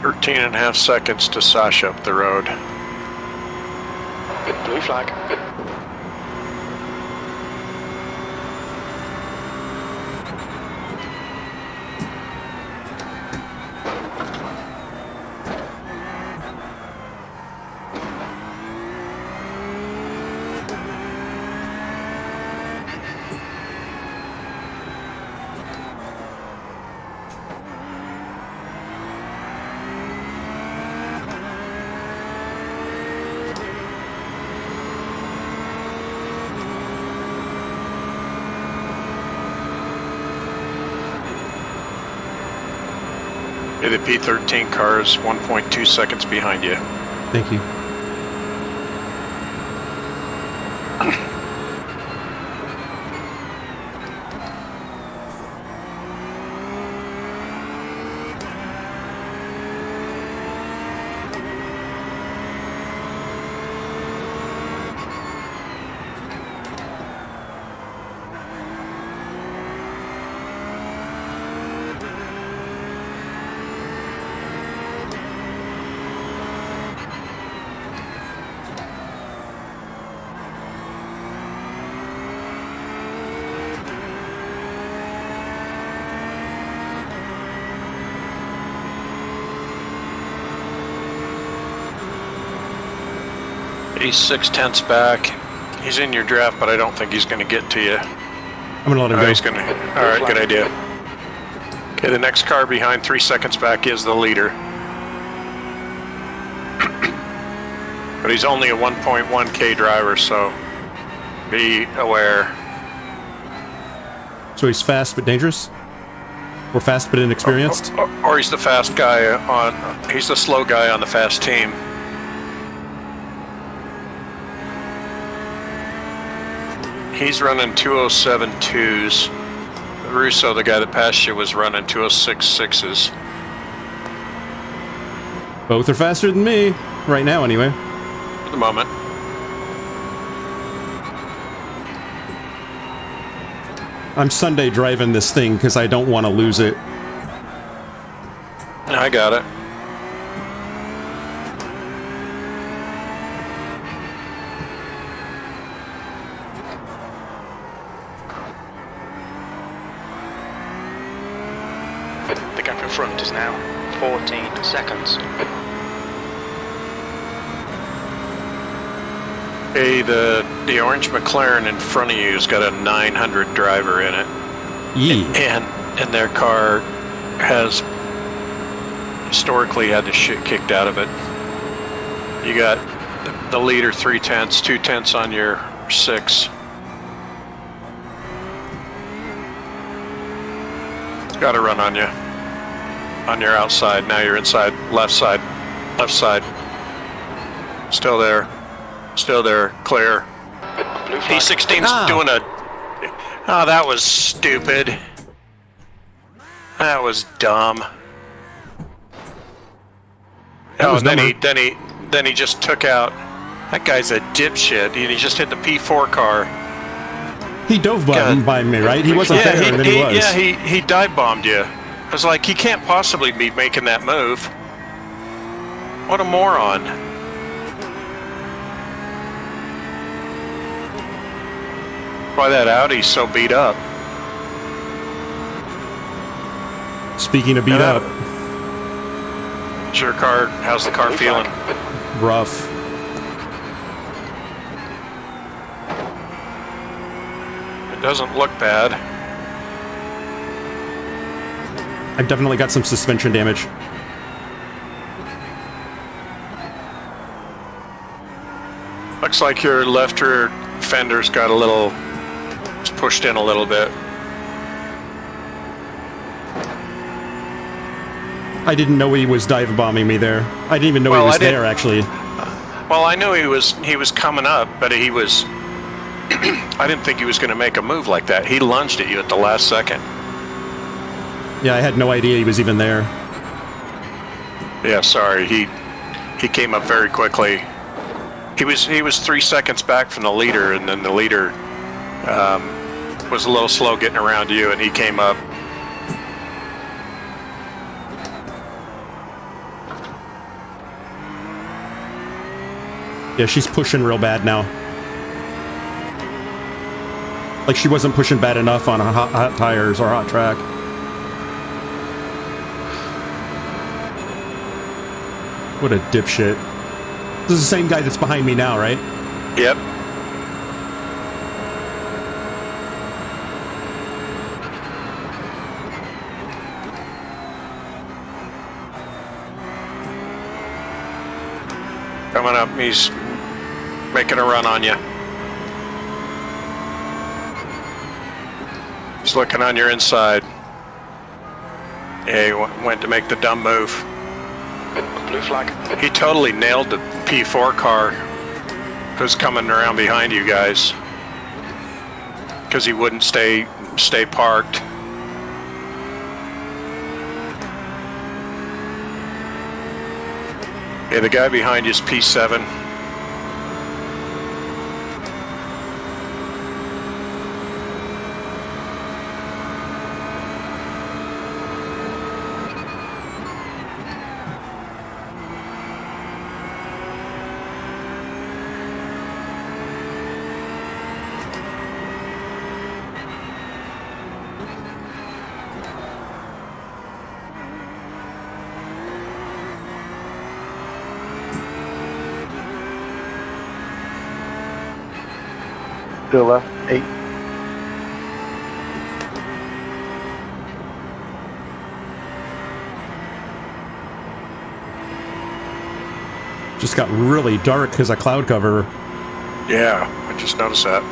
Thirteen and a half seconds to Sasha up the road. Blue flag. The P13 car is 1.2 seconds behind you. Thank you. He's 6/10 back. He's in your draft, but I don't think he's going to get to you. I'm going to let him Oh, go. he's going to. All right, good idea. Okay, the next car behind 3 seconds back is the leader. But he's only a 1.1K driver, so be aware. So he's fast but dangerous? Or fast but inexperienced? Or he's the fast guy on. He's the slow guy on the fast team. He's running 2:07.2s. Russo, the guy that passed you, was running 2:06.6s. Both are faster than me. Right now, anyway. For the moment. I'm Sunday driving this thing because I don't want to lose it. I got it. The gap in front is now 14 seconds. Hey, the orange McLaren in front of you has got a 900 driver in it. Yee. And their car has historically had the shit kicked out of it. You got the leader 3/10, 2/10 on your 6. It's got to run on you. On your outside. Now you're inside. Left side. Left side. Still there. Still there. Clear. Blue flag. P16's doing a... Oh, that was stupid. That was dumb. Oh, was and dumber. then he just took out. That guy's a dipshit. He just hit the P4 car. He dove God. by me, right? He wasn't there, and then he was. Yeah, he dive bombed you. I was like, he can't possibly be making that move. What a moron. Why that Audi's so beat up. Speaking of beat Yeah. up, How's your car? How's the car feeling? rough. It doesn't look bad. I've definitely got some suspension damage. looks like your left rear fender's got a little, it's pushed in a little bit. I didn't know he was dive bombing me there. I didn't even know he was there, actually. Well, I knew he was coming up, but he was. I didn't think he was going to make a move like that. He lunged at you at the last second. Yeah, I had no idea he was even there. Yeah, sorry. He came up very quickly. He was 3 seconds back from the leader, and then the leader was a little slow getting around you, and he came up. Yeah, she's pushing real bad now. Like she wasn't pushing bad enough on hot tires or hot track. What a dipshit. This is the same guy that's behind me now, right? Yep. Coming up, he's making a run on you. He's looking on your inside. Yeah, he went to make the dumb move. Blue flag. He totally nailed the P4 car who's coming around behind you guys because he wouldn't stay parked. Yeah, the guy behind you is P7. Still left, 8. Just got really dark because of cloud cover. Yeah, I just noticed that.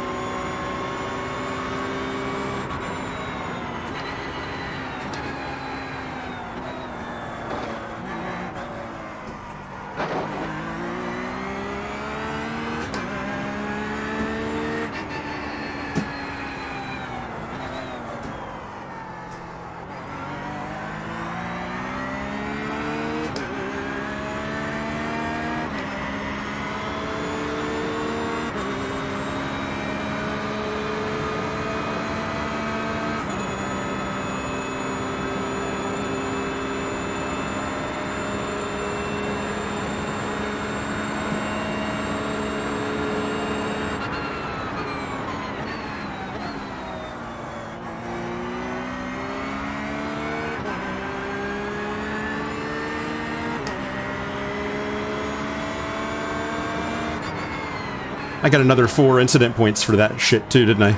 I got another 4 incident points for that shit too, didn't I?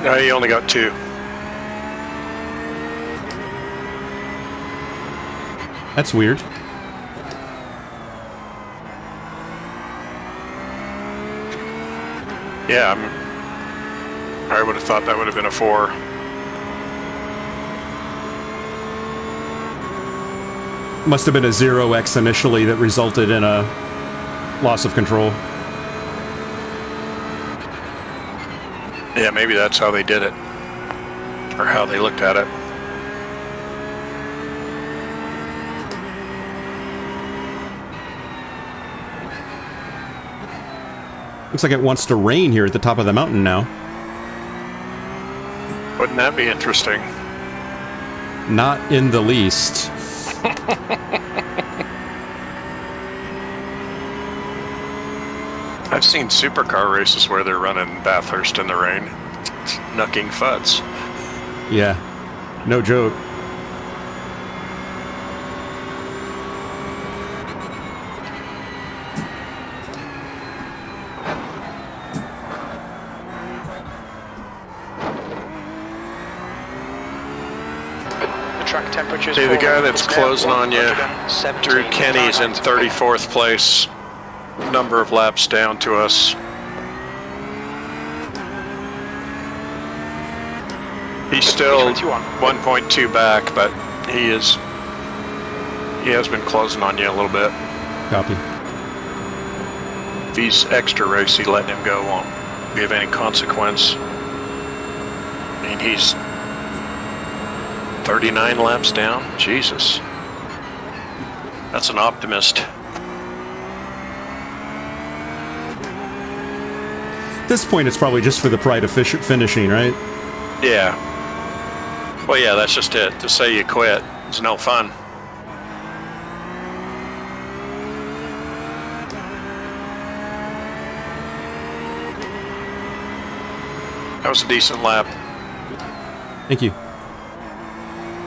No, you only got 2. That's weird. Yeah, I would have thought that would have been a 4. Must have been a 0x initially that resulted in a loss of control. Yeah, maybe that's how they did it, or how they looked at it. Looks like it wants to rain here at the top of the mountain now. Wouldn't that be interesting? Not in the least. I've seen supercar races where they're running Bathurst in the rain. It's knucking futs. Yeah, no joke. Track temperatures. See, the guy that's closing on you, 117. Drew Kenny's in 34th place. number of laps down to us. He's still 1.2 back, but he has been closing on you a little bit. Copy. If he's extra racy, letting him go won't be of any consequence. I mean, he's 39 laps down. Jesus. That's an optimist. At this point, it's probably just for the pride of finishing, right? Yeah. Well, yeah, that's just it. To say you quit is no fun. That was a decent lap. Thank you.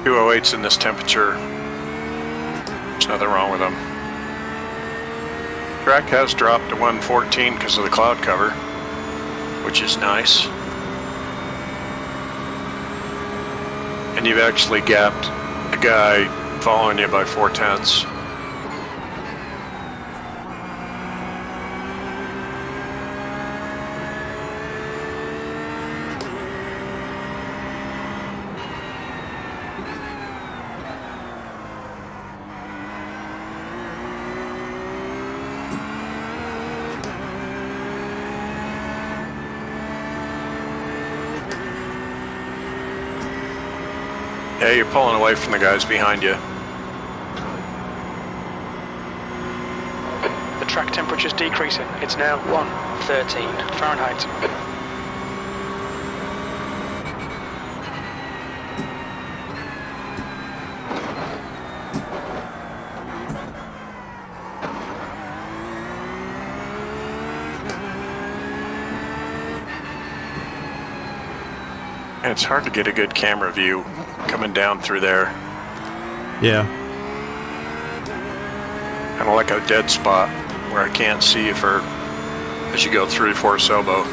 208's in this temperature. There's nothing wrong with them. Track has dropped to 114 because of the cloud cover, which is nice. And you've actually gapped the guy following you by 0.4. Yeah, you're pulling away from the guys behind you. The track temperature's decreasing. It's now 113 Fahrenheit. And it's hard to get a good camera view coming down through there. Yeah. Kind of like a dead spot where I can't see you as you go through Forest Elbow.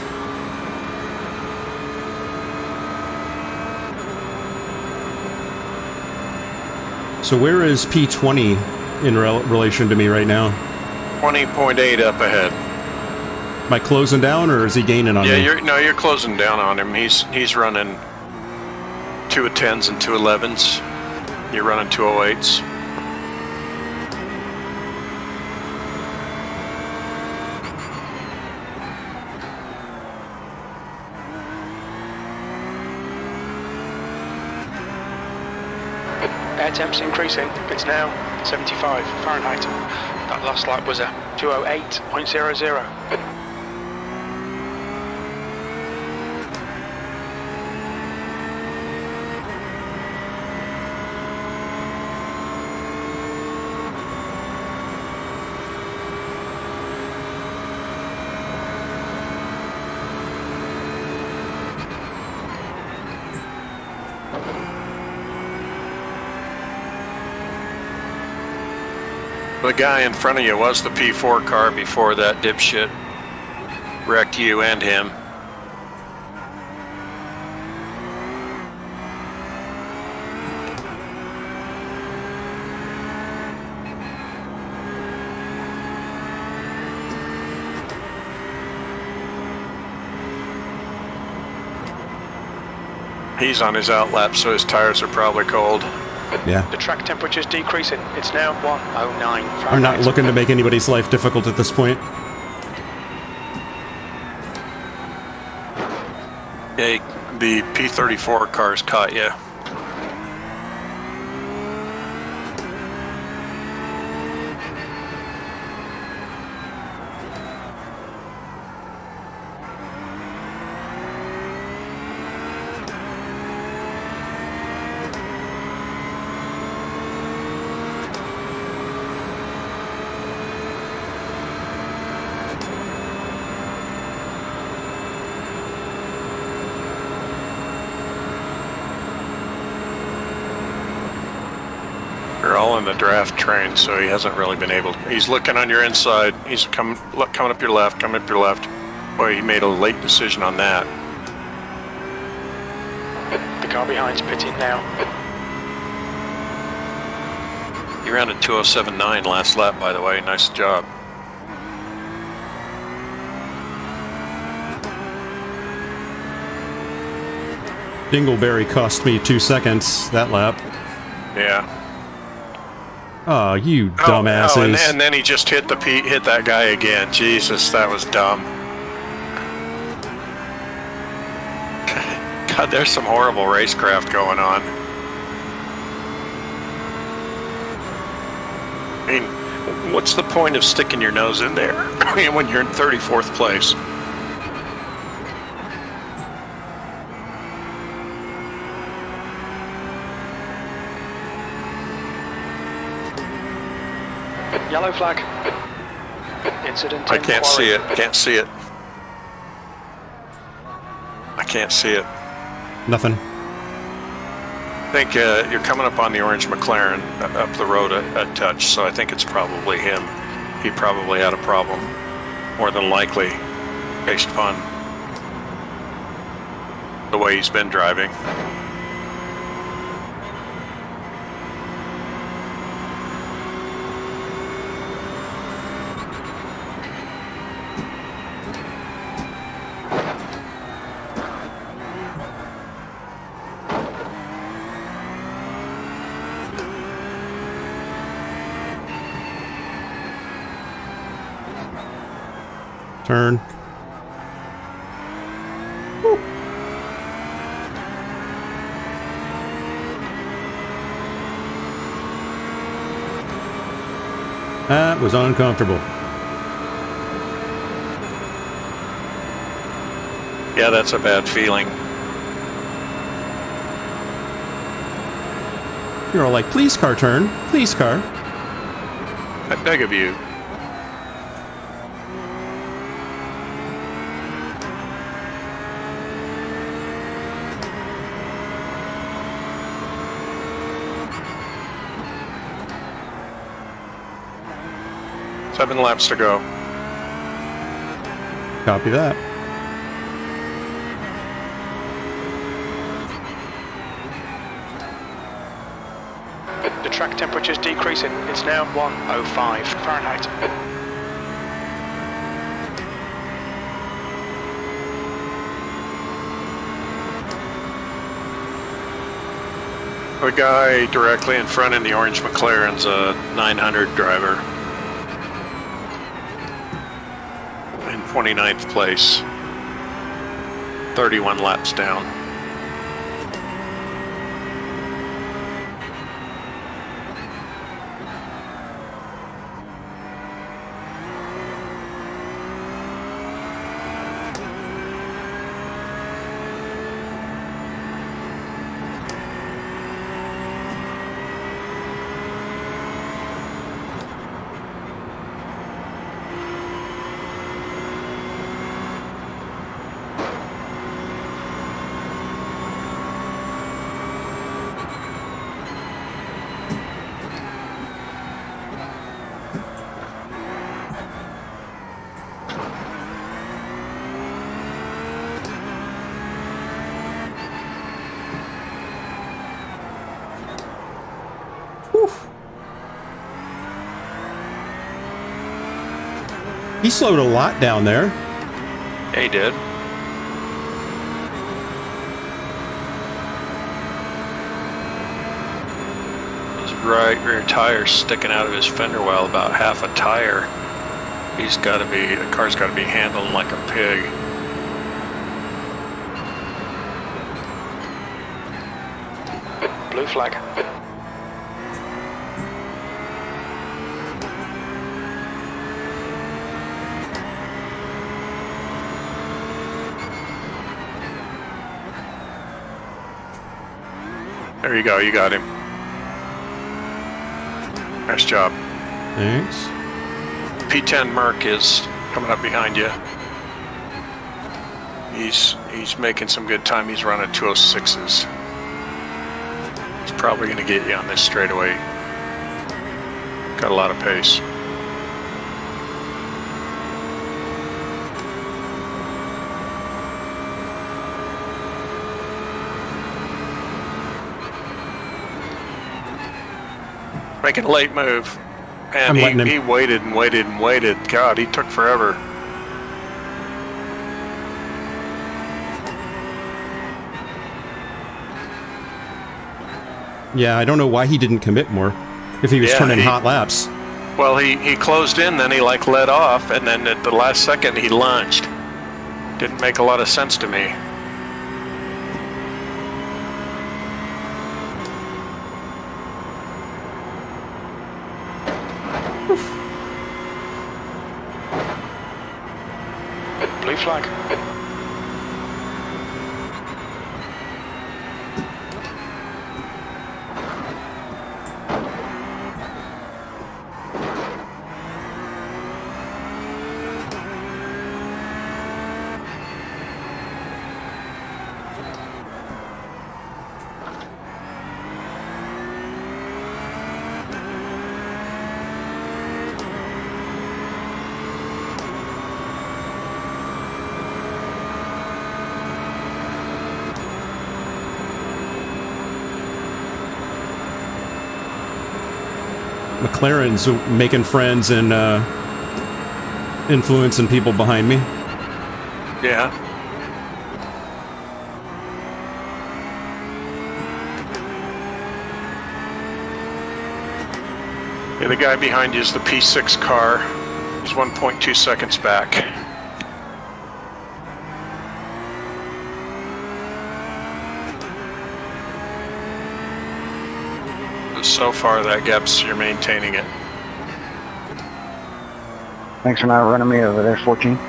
So where is P20 in relation to me right now? 20.8 up ahead. Am I closing down, or is he gaining on me? Yeah, you're closing down on him. He's running 210s and 211s. You're running 208s. Air temp's increasing. It's now 75 Fahrenheit. That last lap was a 208.00. The guy in front of you was the P4 car before that dipshit wrecked you and him. He's on his outlap, so his tires are probably cold. Yeah. The track temperature's decreasing. It's now 109 Fahrenheit. I'm not looking to make anybody's life difficult at this point. Yeah, the P34 cars caught you. You're all in the draft train, so he hasn't really been able to. He's looking on your inside. He's coming up your left, coming up your left. Boy, he made a late decision on that. The car behind's pitting now. You ran a 207.9 last lap, by the way. Nice job. Dingleberry cost me 2 seconds that lap. Yeah. Oh, you dumbasses. Oh, and then he just hit that guy again. Jesus, that was dumb. God, there's some horrible racecraft going on. I mean, what's the point of sticking your nose in there when you're in 34th place? Yellow flag. Incident. I can't see it. Can't see it. I can't see it. Nothing. I think you're coming up on the orange McLaren up the road a touch, so I think it's probably him. He probably had a problem, more than likely, based upon the way he's been driving. Turn. Woo. That was uncomfortable. Yeah, that's a bad feeling. You're all like, please car turn. Please car. I beg of you. Seven laps to go. Copy that. The track temperature's decreasing. It's now 105 Fahrenheit. The guy directly in front in the orange McLaren's a 900 driver. In 29th place. 31 laps down. He slowed a lot down there. Yeah, he did. His right rear tire sticking out of his fender well, about half a tire. The car's got to be handling like a pig. Blue flag. There you go, you got him. Nice job. Thanks. P10 Merc is coming up behind you. He's making some good time. He's running 206s. He's probably going to get you on this straightaway. Got a lot of pace. Making a late move. And he waited and waited and waited. God, he took forever. Yeah, I don't know why he didn't commit more if he was turning hot laps. Well, he closed in, then he like let off, and then at the last second he lunged. Didn't make a lot of sense to me. Blue flag. McLaren's making friends and influencing people behind me. Yeah. Yeah, the guy behind you is the P6 car. He's 1.2 seconds back. So far, that gap's, you're maintaining it. Thanks for not running me over there, 14.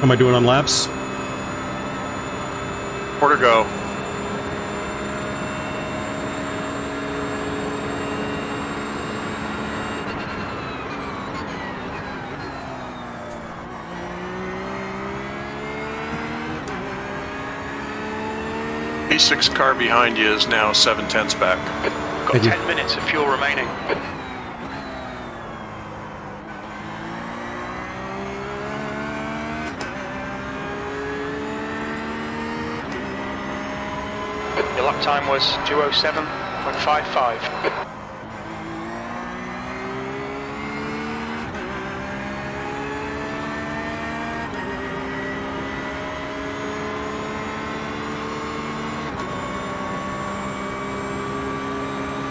How am I doing on laps? More to go. P6 car behind you is now 7/10 back. Got 10 minutes of fuel remaining. Your lap time was 2:07.55.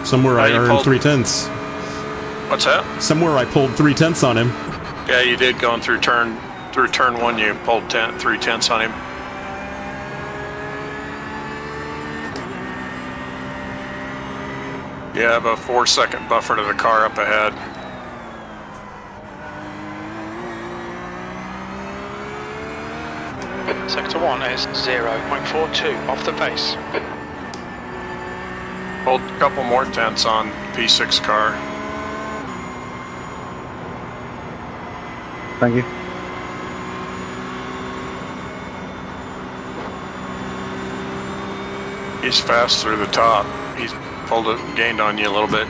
Somewhere I earned 3/10. What's that? Somewhere I pulled 3/10 on him. Yeah, you did going through turn one. You pulled 3/10 on him. You have a 4-second buffer to the car up ahead. Sector 1 is 0.42 off the pace. Hold a couple more tenths on P6 car. Thank you. He's fast through the top. He's pulled it, gained on you a little bit.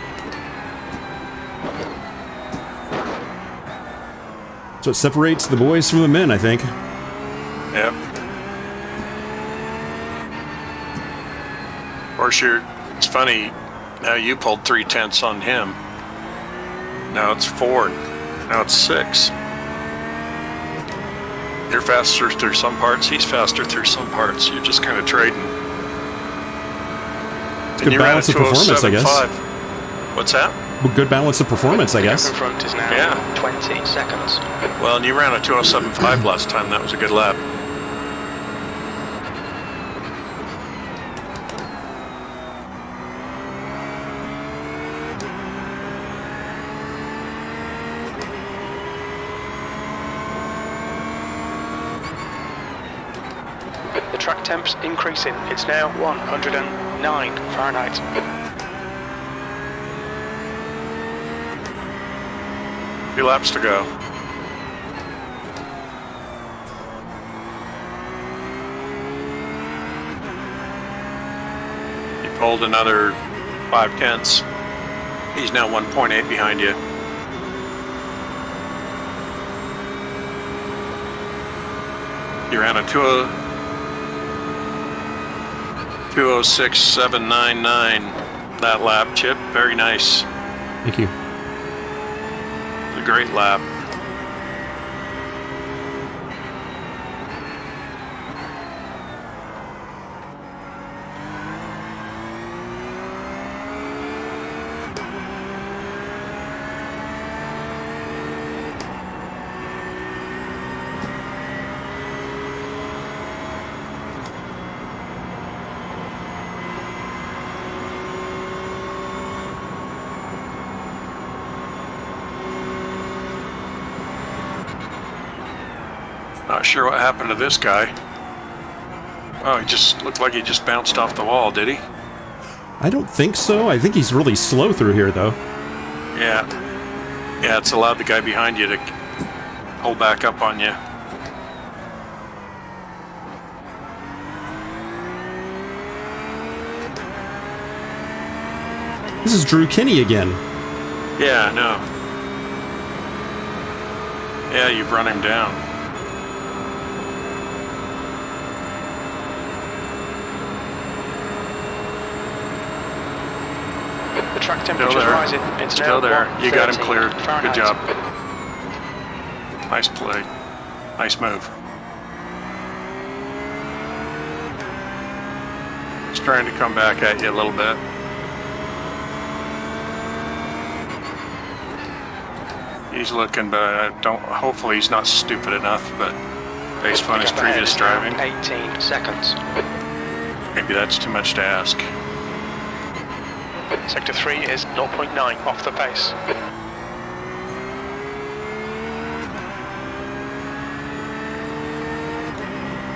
So it separates the boys from the men, I think. Yep. Of course, it's funny how you pulled 3/10 on him. Now it's 4. Now it's 6. You're faster through some parts. He's faster through some parts. You're just kind of trading. And Good balance of performance, I guess. 207.5. What's that? Good balance of performance, I guess. In front is now Yeah. 20 seconds. Well, and you ran a 207.5 last time. That was a good lap. The track temp's increasing. It's now 109 Fahrenheit. Few laps to go. You pulled another 0.5. He's now 1.8 behind you. You ran a 206.799 that lap, Chip. Very nice. Thank you. A great lap. Not sure what happened to this guy. Oh, he just looked like he just bounced off the wall, did he? I don't think so. I think he's really slow through here, though. Yeah. Yeah, it's allowed the guy behind you to pull back up on you. This is Drew Kinney again. Yeah, I know. Yeah, you've run him down. The track temperature's there. rising. It's Still now there. You got him 113 cleared. Fahrenheit. Good job. Nice play. Nice move. He's trying to come back at you a little bit. He's looking, but I don't. Hopefully, he's not stupid enough. But based on his Gap ahead previous is now driving, 18 seconds. maybe that's too much to ask. Sector 3 is 0.9 off the pace.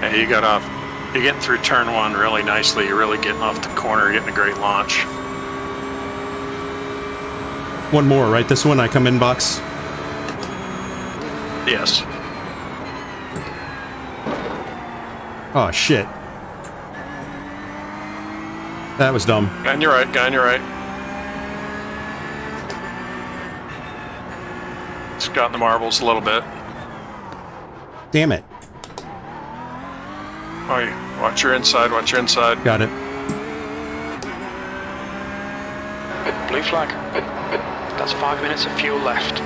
Yeah, you got off. You're getting through turn 1 really nicely. You're really getting off the corner. You're getting a great launch. One more, right? This one, I come in box. Yes. Oh, shit. That was dumb. Guy on your right. Guy on your right. It's got in the marbles a little bit. Damn it. Oh, watch your inside. Watch your inside. Got it. Blue flag. That's 5 minutes of fuel left.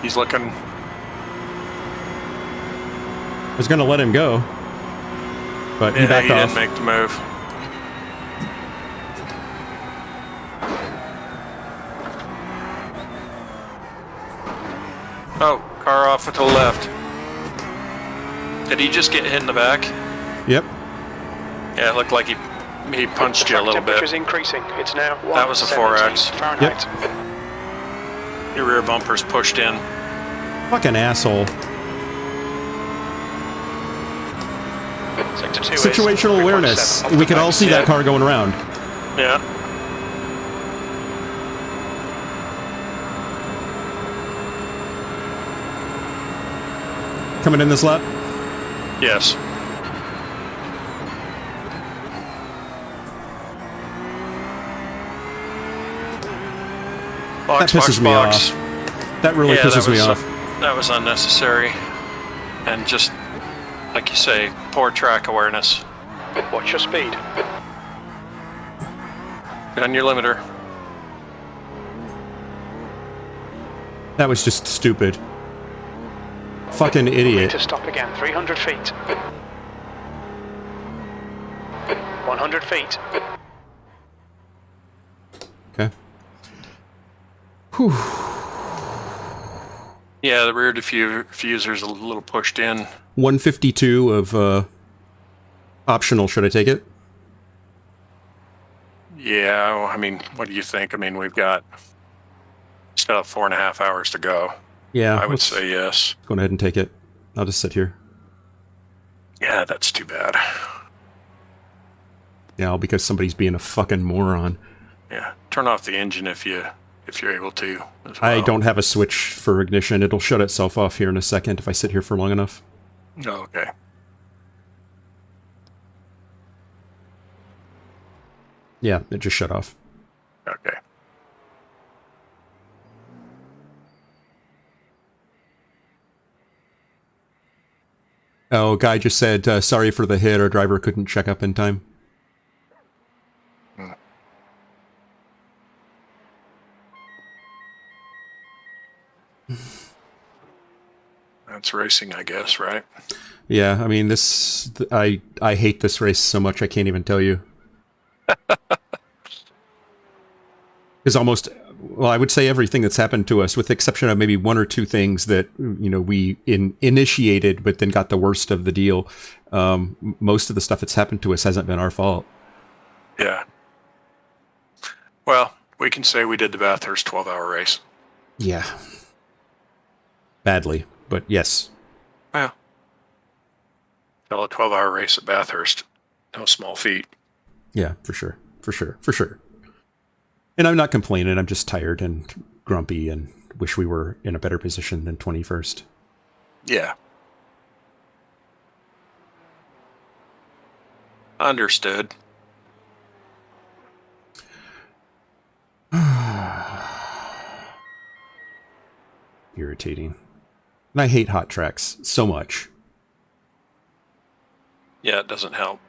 He's looking. I was going to let him go, but he backed off. Didn't make the move. Oh, car off to the left. Did he just get hit in the back? Yep. Yeah, it looked like he punched you a little Temperature's bit. increasing. It's now That was a 4X. Fahrenheit. Your rear bumper's pushed in. Fucking asshole. Sector 2 Situational is awareness. 3.7 off the We could all pace. see that car going around. Yeah. Coming in this lap. Yes. Box, That pisses me box. off. That really pisses me off. That was unnecessary. And just, like you say, poor track awareness. Watch your speed. On your limiter. That was just stupid. Fucking Need idiot. to stop again. 300 feet. 100 feet. Okay. Whew. Yeah, the rear diffuser's a little pushed in. 152 of optional. Should I take it? Yeah, well, I mean, what do you think? I mean, we've got still 4.5 hours to go. Yeah. I would say yes. Go ahead and take it. I'll just sit here. Yeah, that's too bad. Yeah, all because somebody's being a fucking moron. Yeah, turn off the engine if you're able to. As I well. don't have a switch for ignition. It'll shut itself off here in a second if I sit here for long enough. Oh, okay. Yeah, it just shut off. Okay. Oh, guy just said, sorry for the hit. Our driver couldn't check up in time. That's racing, I guess, right? Yeah, I mean, I hate this race so much I can't even tell you. Because almost, well, I would say everything that's happened to us, with the exception of maybe one or two things that, you know, we initiated but then got the worst of the deal. Most of the stuff that's happened to us hasn't been our fault. Yeah. Well, we can say we did the Bathurst 12-hour race. Yeah. Badly, but yes. Well, tell a 12-hour race at Bathurst. No small feat. Yeah, for sure. For sure. For sure. And I'm not complaining. I'm just tired and grumpy and wish we were in a better position than 21st. Yeah. Understood. Irritating. And I hate hot tracks so much. Yeah, it doesn't help.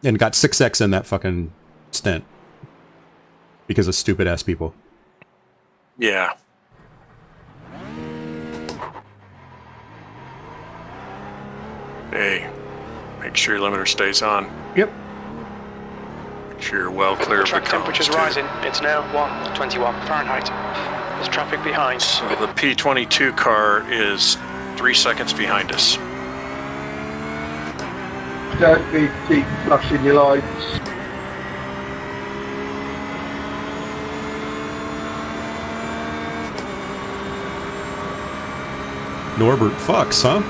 And got 6X in that fucking stint. Because of stupid ass people. Yeah. Hey, make sure your limiter stays on. Yep. Make sure you're well clear of the Track temperature's cones, too. rising. It's now 121 Fahrenheit. There's traffic behind. So the P22 car is 3 seconds behind us. Don't be keep flashing your lights. Norbert fucks, huh?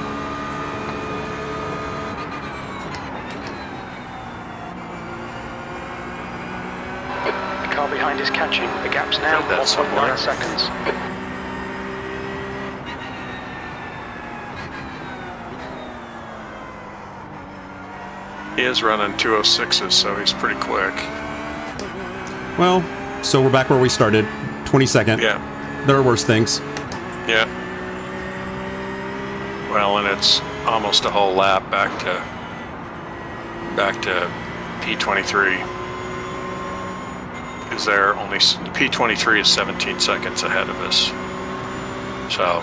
The car behind is catching. The gap's now Read that 1.9 somewhere. seconds. He is running 206s, so he's pretty quick. Well, so we're back where we started. 22nd. Yeah. There are worse things. Yeah. Well, and it's almost a whole lap back to P23. Because they're only P23 is 17 seconds ahead of us. So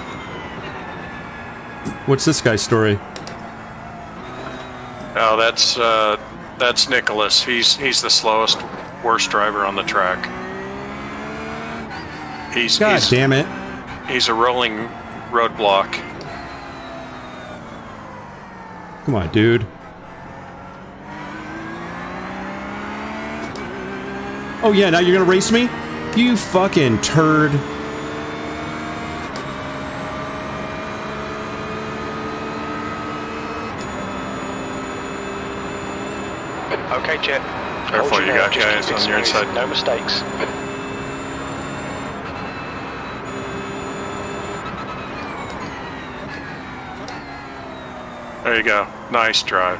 What's this guy's story? oh, that's Nicholas. He's the slowest, worst driver on the track. God damn it. He's a rolling roadblock. Come on, dude. Oh yeah, now you're gonna race me? You fucking turd. Okay, Jet. Careful, Hold you your got nerve, just guys keep it on your smooth. inside. No mistakes. There you go. Nice drive.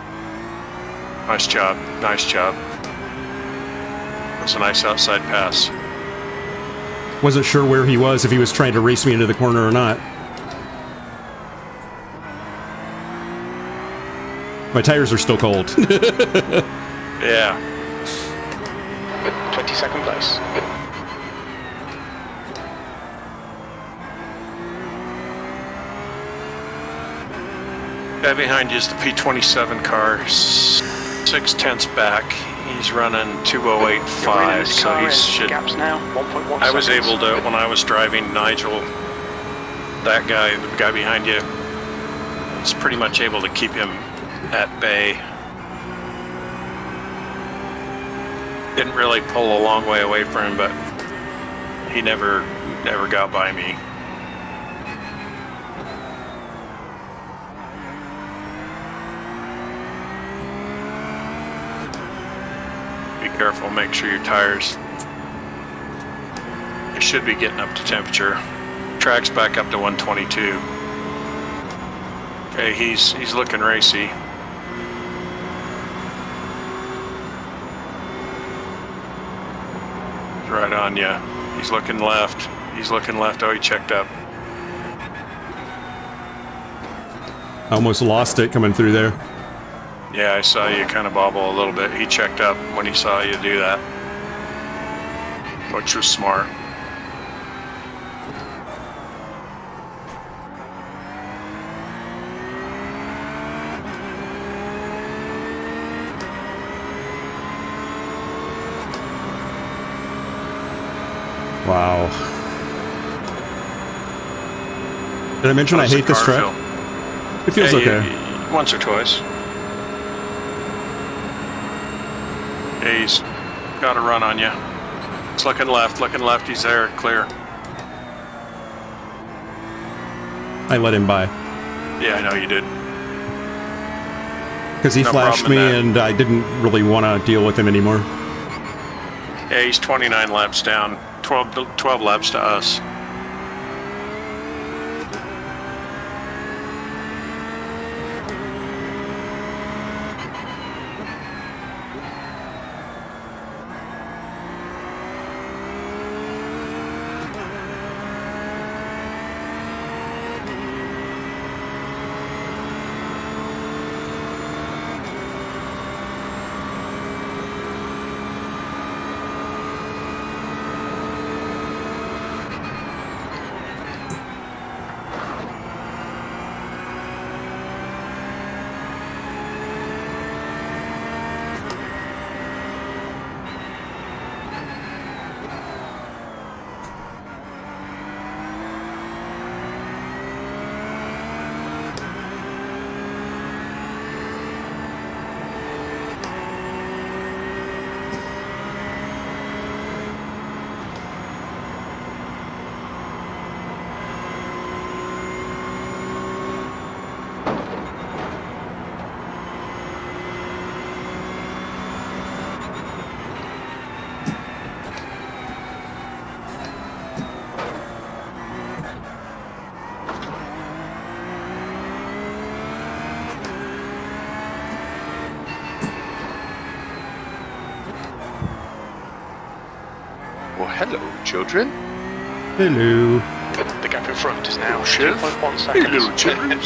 Nice job. Nice job. That's a nice outside pass. Wasn't sure where he was, if he was trying to race me into the corner or not. My tires are still cold. Yeah. 22nd place. Guy behind you is the P27 car, 6/10 back. He's running 2:08.5, so he should. Gaps now. 1.1. I was able to, when I was driving Nigel, that guy, the guy behind you, was pretty much able to keep him at bay. Didn't really pull a long way away from him, but he never got by me. Be careful, make sure your tires, it should be getting up to temperature. Track's back up to 122. Okay, he's looking racy. He's right on you. He's looking left. He's looking left. Oh, he checked up. I almost lost it coming through there. Yeah, I saw you kind of bobble a little bit. He checked up when he saw you do that, which was smart. Wow. Did I mention I How's the hate this car track? feel? It feels Yeah, okay. Once or twice. Yeah, he's got a run on you. He's looking left, he's there, clear. I let him by. Yeah, I know you did. Because he No flashed problem me in that. and I didn't really want to deal with him anymore. Yeah, he's 29 laps down, 12 laps to us. Well, hello, children. Hello. The gap in front is now Chef. 2.1 seconds. Hello, children.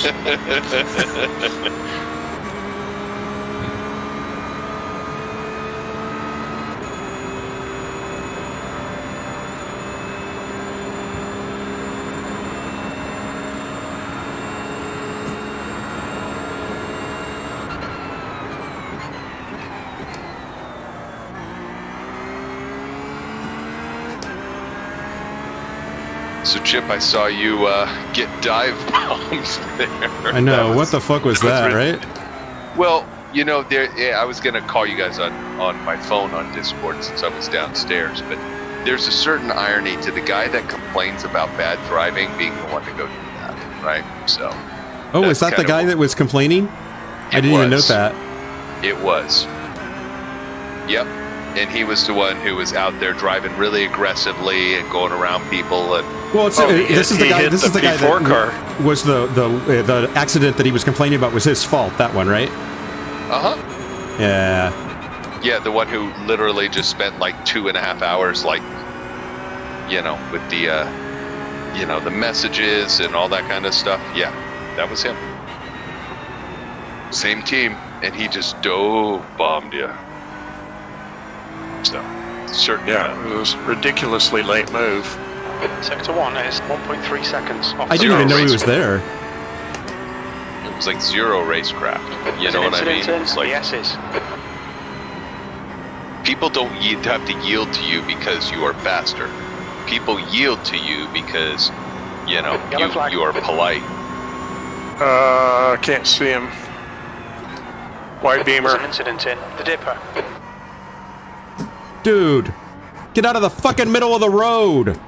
So, Chip, I saw you get dive bombs there. I know. What the fuck was that, right? Well, you know, I was going to call you guys on my phone on Discord since I was downstairs, but there's a certain irony to the guy that complains about bad driving being the one to go do that, right? So. Oh, that's is that the kind of guy what- that was complaining? I It didn't even was. note that. It was. Yep. And he was the one who was out there driving really aggressively and going around people. And Well, it's, Oh, this is the he guy. hit This the is the guy P4 that car. was the accident that he was complaining about was his fault. That one, right? Yeah. Yeah, the one who literally just spent like 2.5 hours, like, you know, with the, the messages and all that kind of stuff. Yeah, that was him. Same team, and he just bombed you. So, certainly. Yeah, it was a ridiculously late move. Sector 1 is 1.3 seconds off I the didn't even know he race. was there. It was like zero racecraft. You know what I mean? It's like Yeses. people don't have to yield to you because you are faster. People yield to you because, you know, Yellow flag. you are polite. Can't see him. White There's beamer. an incident in the Dipper. Dude, get out of the fucking middle of the road.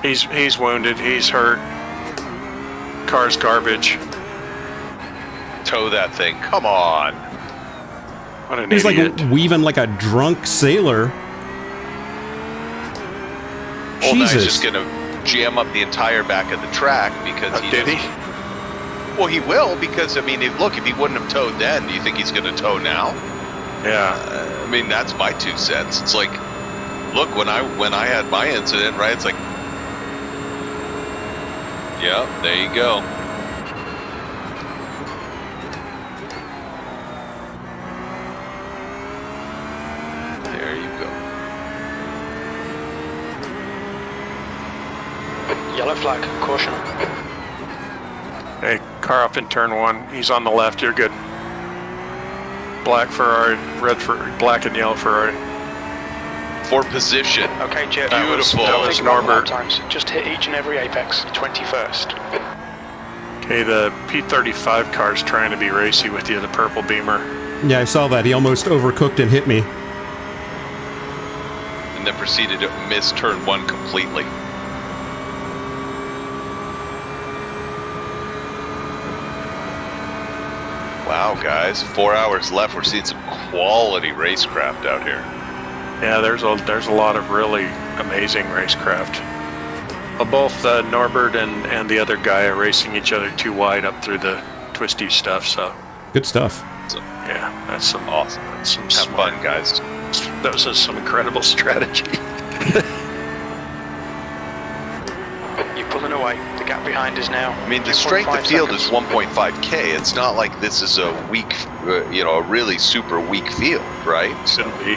He's wounded. He's hurt. Car's garbage. Tow that thing. Come on. What an He's idiot. like weaving like a drunk sailor. Well, now he's Jesus. just going to jam up the entire back of the track because he Did he? doesn't- Well, he will because, I mean, look, if he wouldn't have towed then, do you think he's going to tow now? Yeah. I mean, that's my 2 cents. It's like, look, when I had my incident, right? It's like, yeah, there you go. There you go. Yellow flag. Caution. Hey, car up in turn 1. He's on the left. You're good. Black Ferrari, red for black and yellow Ferrari. For position. Okay, Jet. Beautiful. That was Think about the lap Norbert. times. Just hit each and every apex. 21st. Okay, the P35 car's trying to be racy with you, the purple beamer. Yeah, I saw that. He almost overcooked and hit me. And then proceeded to miss turn 1 completely. Wow, guys, 4 hours left. We're seeing some quality racecraft out here. Yeah, there's a lot of really amazing racecraft. Both Norbert and the other guy are racing each other too wide up through the twisty stuff. So Good stuff. So, yeah, that's some awesome. That's some Have smart. fun, guys. That was some incredible strategy. You're pulling away. The gap behind is now. I mean, the strength of 2.5 field seconds. is 1.5K. It's not like this is a weak, a really super weak field, right? So, Shouldn't be.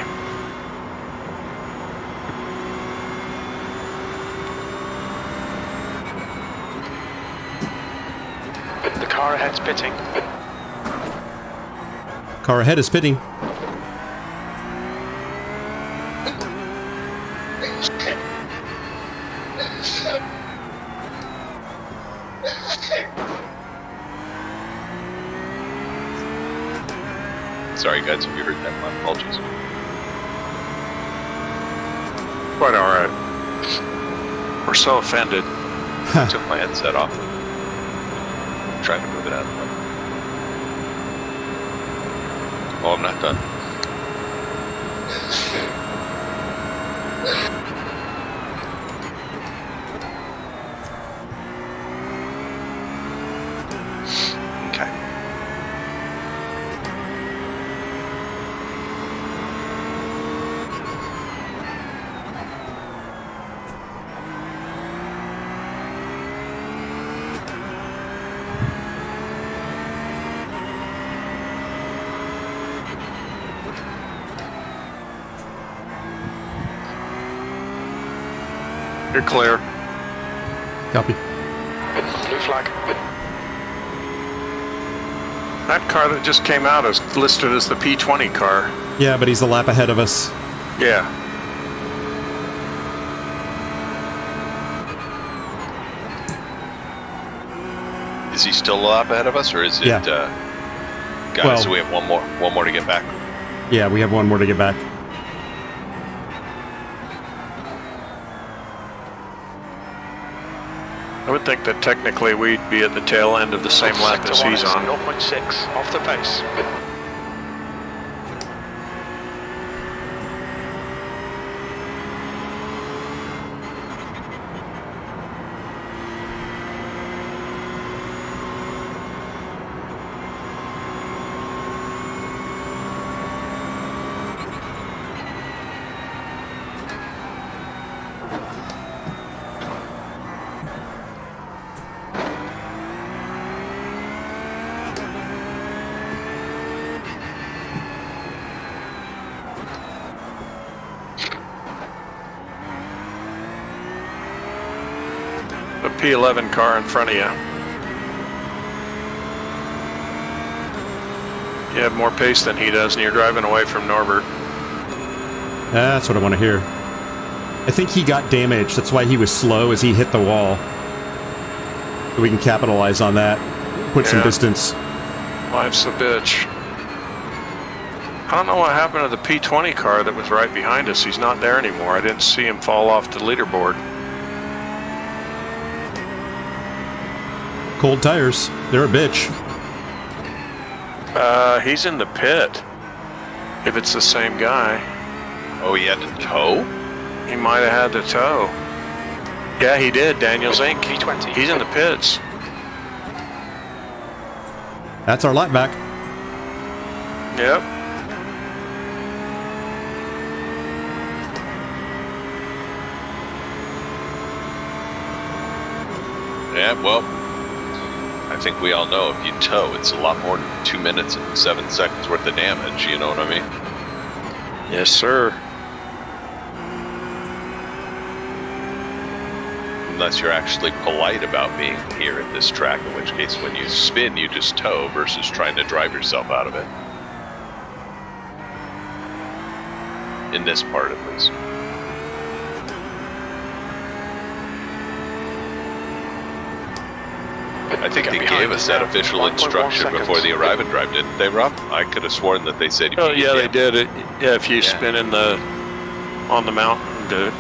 The car ahead's pitting. Car ahead is pitting. sorry, guys, if you heard that. My apologies. Quite all right. We're so offended. Took my headset off. Trying to move it out of the way. Oh, I'm not done. Okay. You're clear. Copy. Blue flag. That car that just came out is listed as the P20 car. Yeah, but he's a lap ahead of us. Yeah. Is he still a lap ahead of us, or is it? Yeah. Guys, Well- so we have one more to get back. Yeah, we have one more to get back. I would think that technically we'd be at the tail end of the same lap Sector as 1 he's is on. 0.6 off the pace. P11 car in front of you. You have more pace than he does, and you're driving away from Norbert. That's what I want to hear. I think he got damaged. That's why he was slow as he hit the wall. So we can capitalize on that. Put some distance. Life's a bitch. I don't know what happened to the P20 car that was right behind us. He's not there anymore. I didn't see him fall off the leaderboard. Cold tires. They're a bitch. He's in the pit. If it's the same guy. Oh, he had to tow? He might have had to tow. Yeah, he did. Daniels Inc. P20. He's in the pits. That's our lap back. Yep. Yeah, well, I think we all know if you tow, it's a lot more than 2 minutes and 7 seconds worth of damage, you know what I mean? Yes, sir. Unless you're actually polite about being here at this track, in which case when you spin, you just tow versus trying to drive yourself out of it. In this part, at least. I think they gave us that official instruction before the arrive and drive, didn't they, Rob? I could have sworn that they said. Oh yeah, they did it. Yeah, if you spin in on the mountain,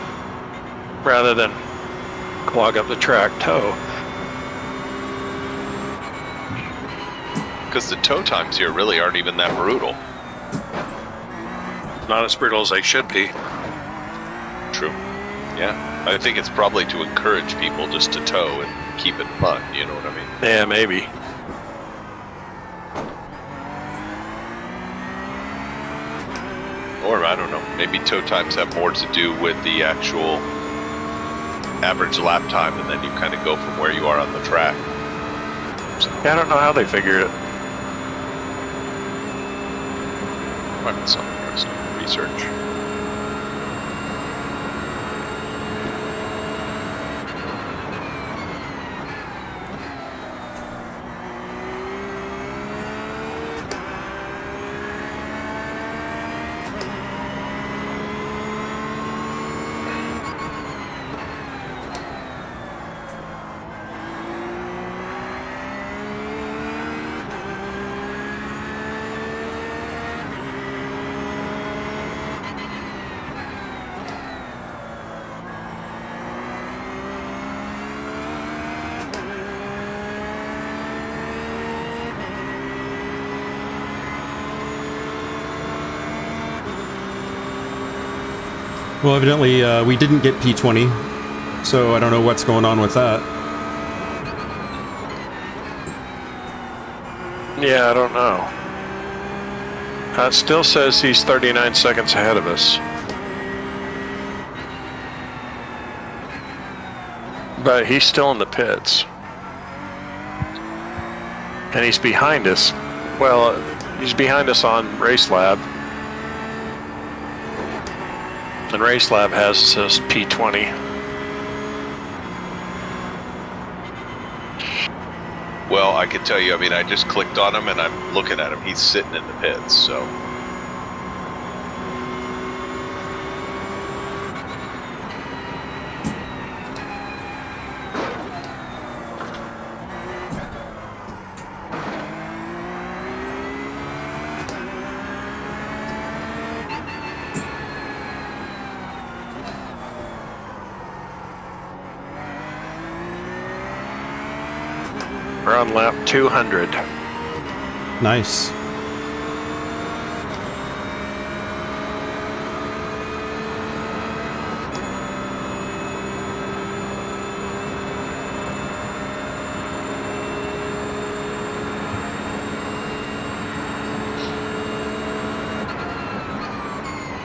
rather than clog up the track, tow. Because the tow times here really aren't even that brutal. Not as brutal as they should be. True. Yeah, I think it's probably to encourage people just to tow and keep it fun, you know what I mean? Yeah, maybe. Or, I don't know, maybe tow times have more to do with the actual average lap time, and then you kind of go from where you are on the track. Yeah, I don't know how they figure it. Might be some interesting research. Well, evidently we didn't get P20, so I don't know what's going on with that. Yeah, I don't know. It still says he's 39 seconds ahead of us. But he's still in the pits. And he's behind us. Well, he's behind us on Race Lab. And Race Lab has this P20. Well, I can tell you, I mean, I just clicked on him and I'm looking at him. He's sitting in the pits, so. We're on lap 200. Nice.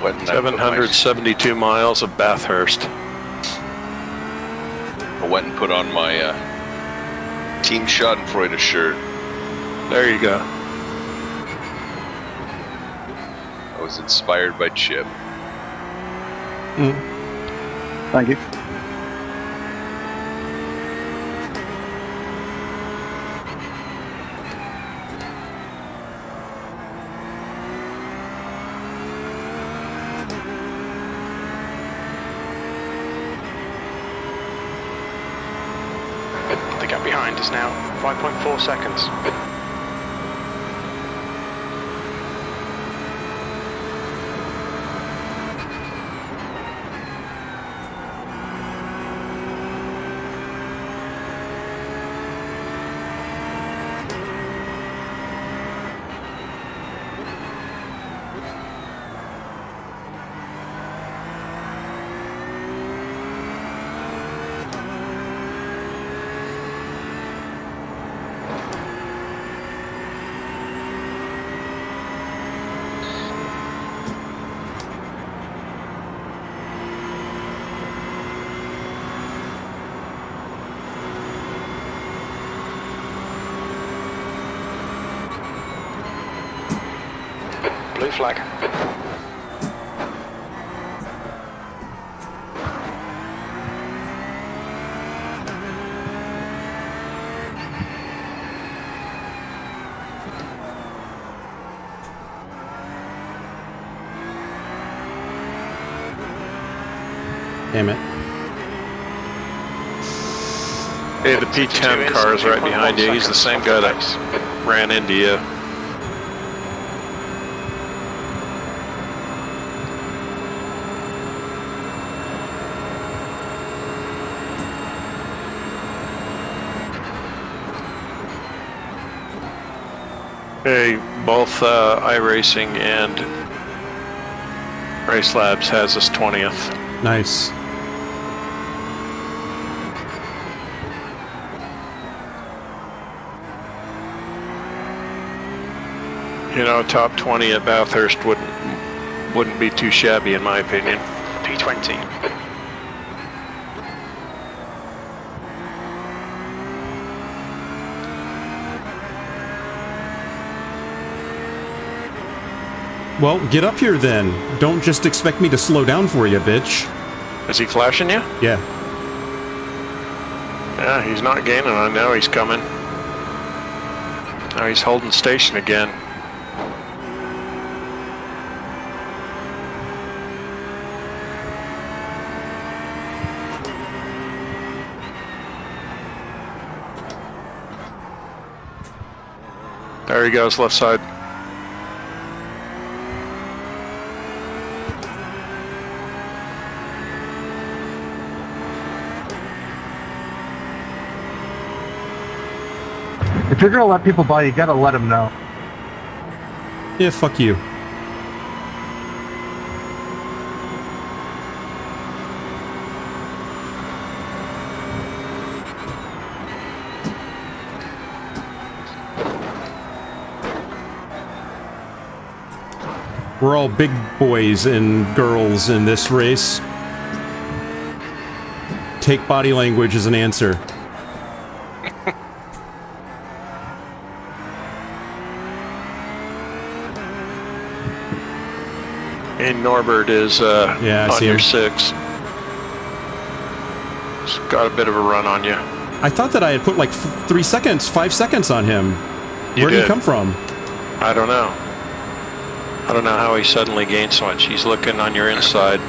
What, 772 miles of Bathurst. I went and put on my Team Schadenfreude shirt. There you go. I was inspired by Chip. Thank you. behind is now 5.4 seconds. Blue flag. Damn it. Hey, the P10 car is right behind you. He's the same guy that ran into you. Hey, both iRacing and Race Labs has us 20th. Nice. You know, top 20 at Bathurst wouldn't be too shabby in my opinion. P20. Well, get up here then. Don't just expect me to slow down for you, bitch. Is he flashing you? Yeah. Yeah, he's not gaining on now. He's coming. Now he's holding station again. There he goes, left side. If you're gonna let people by, you gotta let them know. Yeah, fuck you. We're all big boys and girls in this race. Take body language as an answer. And Norbert is Yeah, I on see your him. 6. He's got a bit of a run on you. I thought that I had put like 5 seconds on him. You Where did he did. come from? I don't know. I don't know how he suddenly gained so much. He's looking on your inside,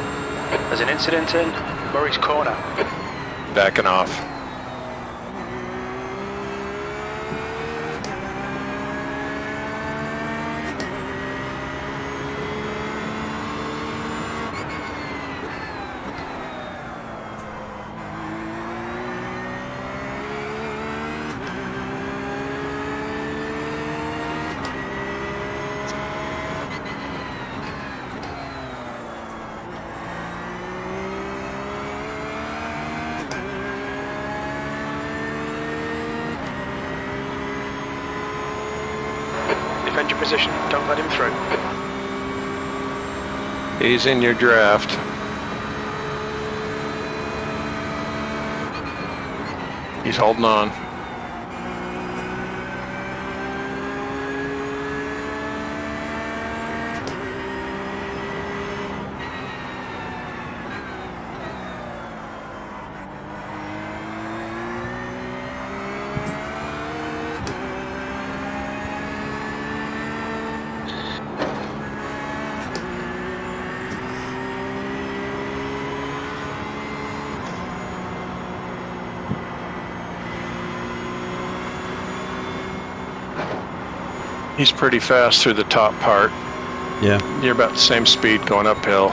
There's an incident in Murray's Corner. backing off. Defend your position, don't let him through. He's in your draft. He's holding on. He's pretty fast through the top part. Yeah. You're about the same speed going uphill.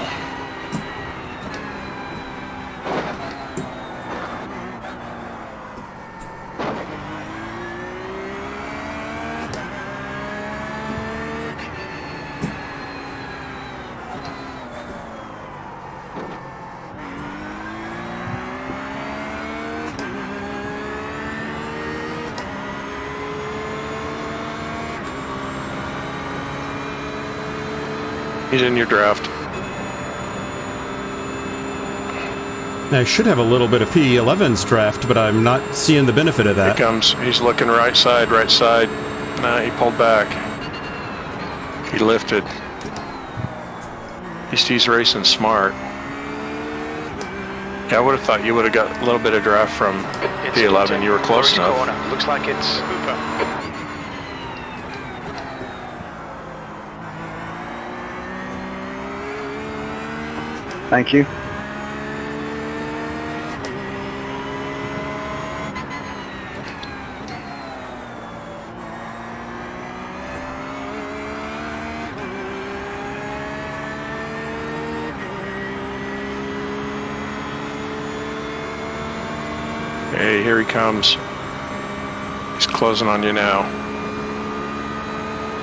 He's in your draft. I should have a little bit of P11's draft, but I'm not seeing the benefit of Here that. he comes. He's looking right side, right side. Nah, he pulled back. He lifted. He's racing smart. Yeah, I would have thought you would have got a little bit of draft from P11. You were close enough. Corner. Looks like it's Hooper. Thank you. Hey, here he comes. He's closing on you now.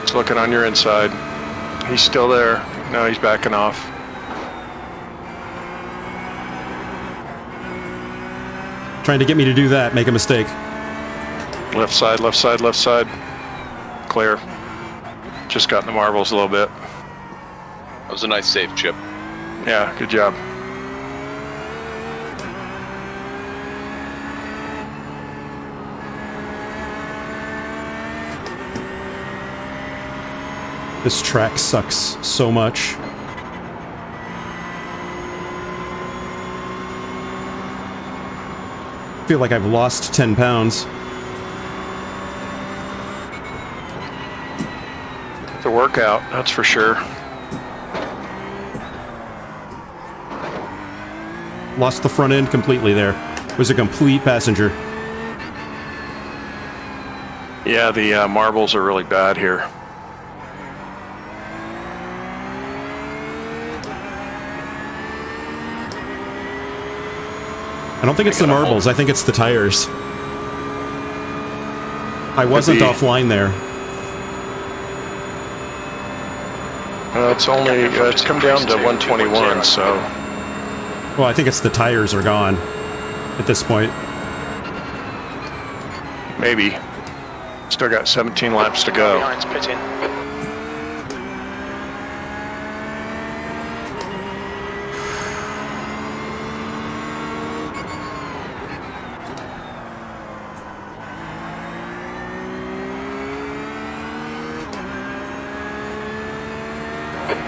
He's looking on your inside. He's still there. No, he's backing off. Trying to get me to do that, make a mistake. Left side, left side, left side. Clear. Just got in the marbles a little bit. That was a nice save, Chip. Yeah, good job. This track sucks so much. I feel like I've lost 10 pounds. It's a workout, that's for sure. Lost the front end completely there. Was a complete passenger. Yeah, the marbles are really bad here. I don't think it's the marbles, I think it's the tires. I wasn't offline there. It's only, it's come down to 121, so. Well, I think it's the tires are gone at this point. Maybe. Still got 17 laps to go. Behind's pitting.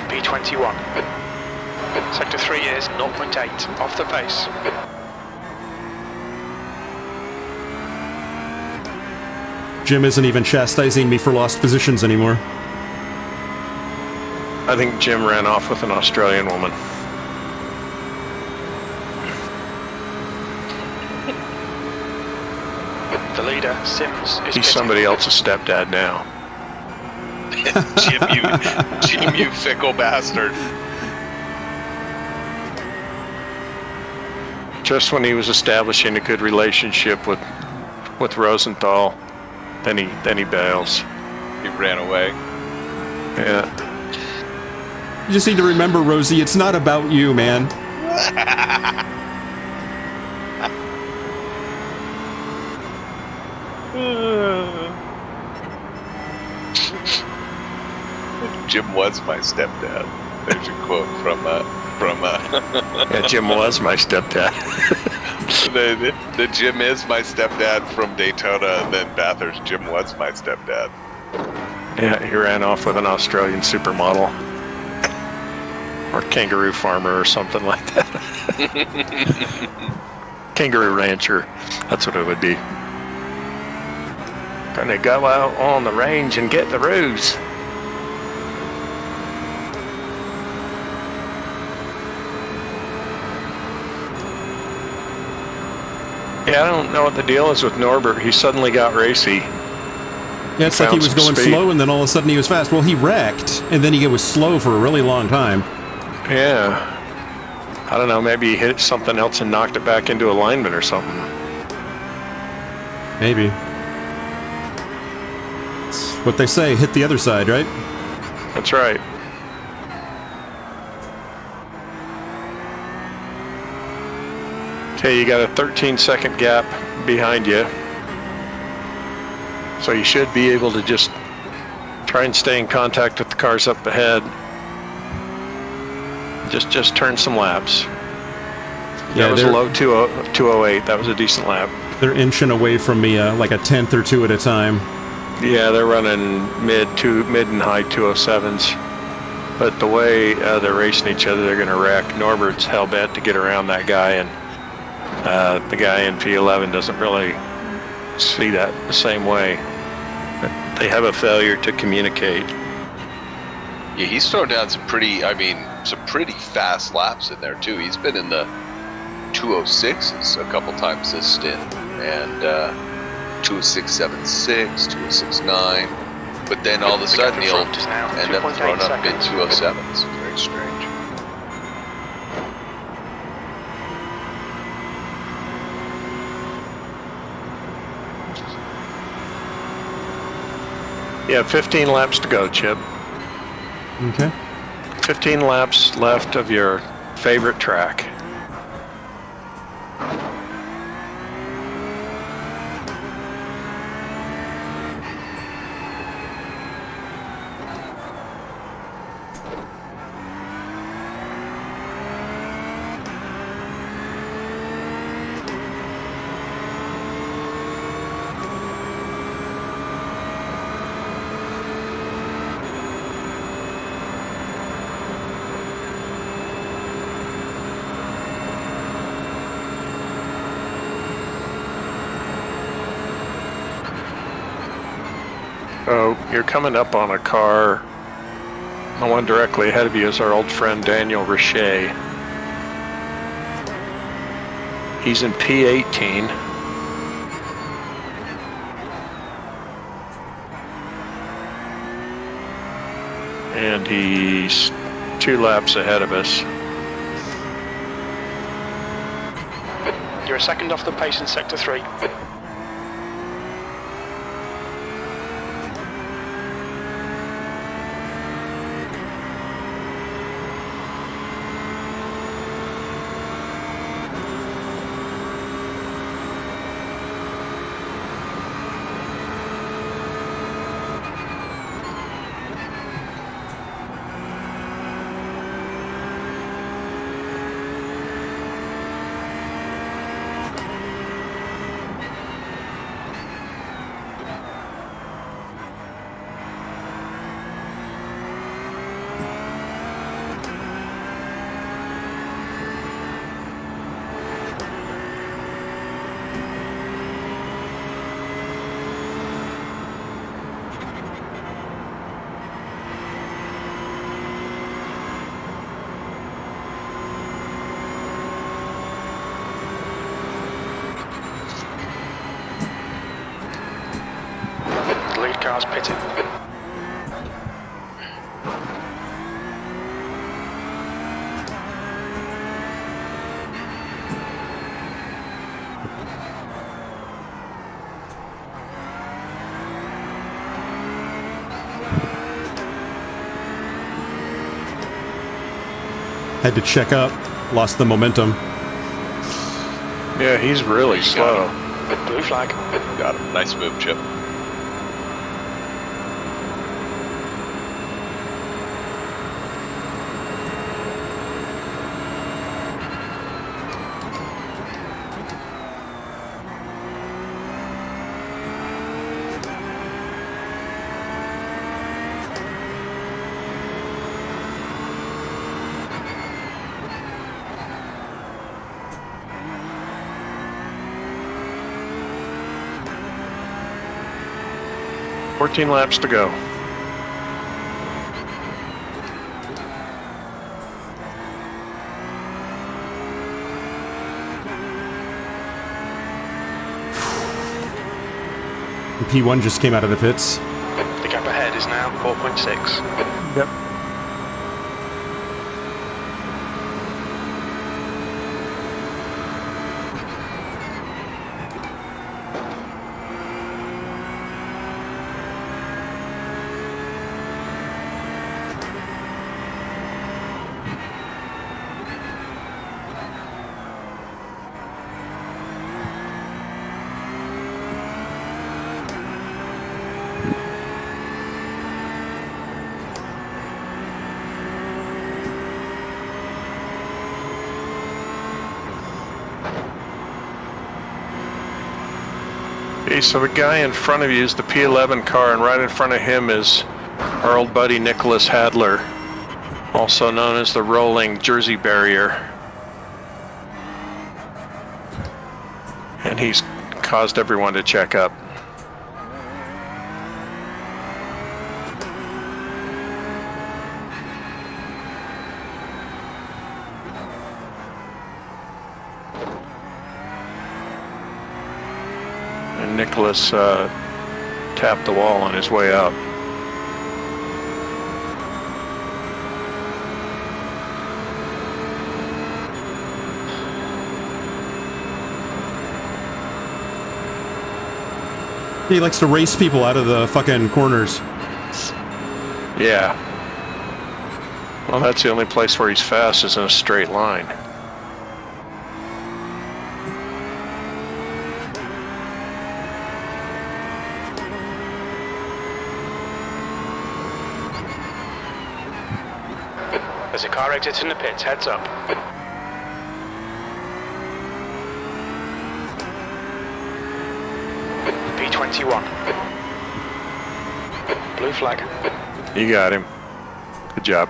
P21. Sector 3 is 0.8 off the pace. Jim isn't even chastising me for lost positions anymore. I think Jim ran off with an Australian woman. The leader, Sims, is He's somebody else's stepdad now. Jim, you fickle bastard. Just when he was establishing a good relationship with Rosenthal, then he bails. He ran away. Yeah. You just need to remember, Rosie, it's not about you, man. Jim was my stepdad. There's a quote from Yeah, Jim was my stepdad. the Jim is my stepdad from Daytona, and then Bathurst. Jim was my stepdad. Yeah, he ran off with an Australian supermodel. Or kangaroo farmer or something like that. Kangaroo rancher. That's what it would be. Gonna go out on the range and get the roos. Yeah, I don't know what the deal is with Norbert. He suddenly got racy. Yeah, it's like he found was some going speed. slow, and then all of a sudden he was fast. Well, he wrecked, and then he was slow for a really long time. Yeah. I don't know, maybe he hit something else and knocked it back into alignment or something. Maybe. It's what they say, hit the other side, right? That's right. Okay, you got a 13-second gap behind you. So you should be able to just try and stay in contact with the cars up ahead. Just turn some laps. Yeah, that was a low 208. That was a decent lap. They're inching away from me like a tenth or two at a time. Yeah, they're running mid and high 207s. But the way they're racing each other, they're going to wreck. Norbert's hell-bent to get around that guy, and the guy in P11 doesn't really see that the same way. They have a failure to communicate. Yeah, he's thrown down some pretty fast laps in there too. He's been in the 206s a couple times this stint, and 206.76, 206.9, but then all of a sudden he'll end up throwing up mid 207s. Very strange. You have 15 laps to go, Chip. Okay. 15 laps left of your favorite track. So you're coming up on a car. The one directly ahead of you is our old friend Daniel Richet. He's in P18. And he's 2 laps ahead of us. You're a second off the pace in Sector 3. The lead car's pitted. Had to check up. Lost the momentum. Yeah, he's really slow. Blue flag. Got him. Nice move, Chip. Fourteen laps to go. P1 just came out of the pits. is now 4.6. Yep. Okay, so the guy in front of you is the P11 car, and right in front of him is our old buddy Nicholas Hadler, also known as the Rolling Jersey Barrier. And he's caused everyone to check up. And Nicholas tapped the wall on his way out. He likes to race people out of the fucking corners. Yeah. Well, that's the only place where he's fast is in a straight line. There's a car exiting the pits, heads up. P21. Blue flag. You got him. Good job.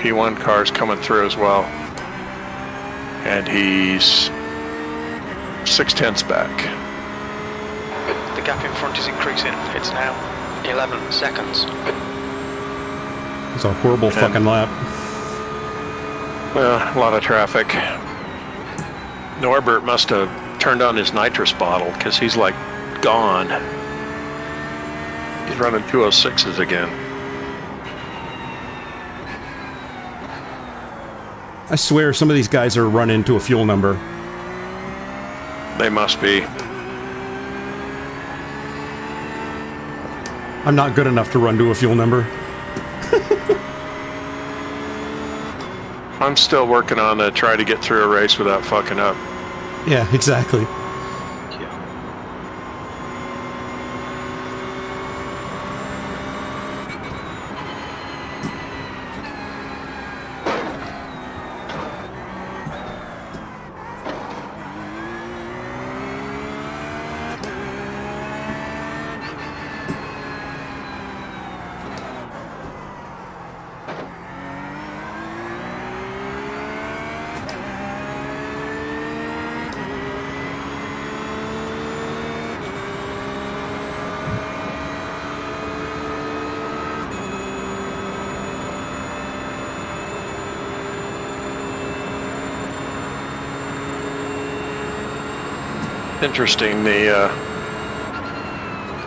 P1 car's coming through as well. And he's 0.6 back. The gap in front is increasing. It's now 11 seconds. It's a horrible fucking lap. Well, a lot of traffic. Norbert must have turned on his nitrous bottle because he's like gone. He's running 206s again. I swear some of these guys are run into a fuel number. They must be. I'm not good enough to run to a fuel number. I'm still working on to try to get through a race without fucking up. Yeah, exactly. Interesting, the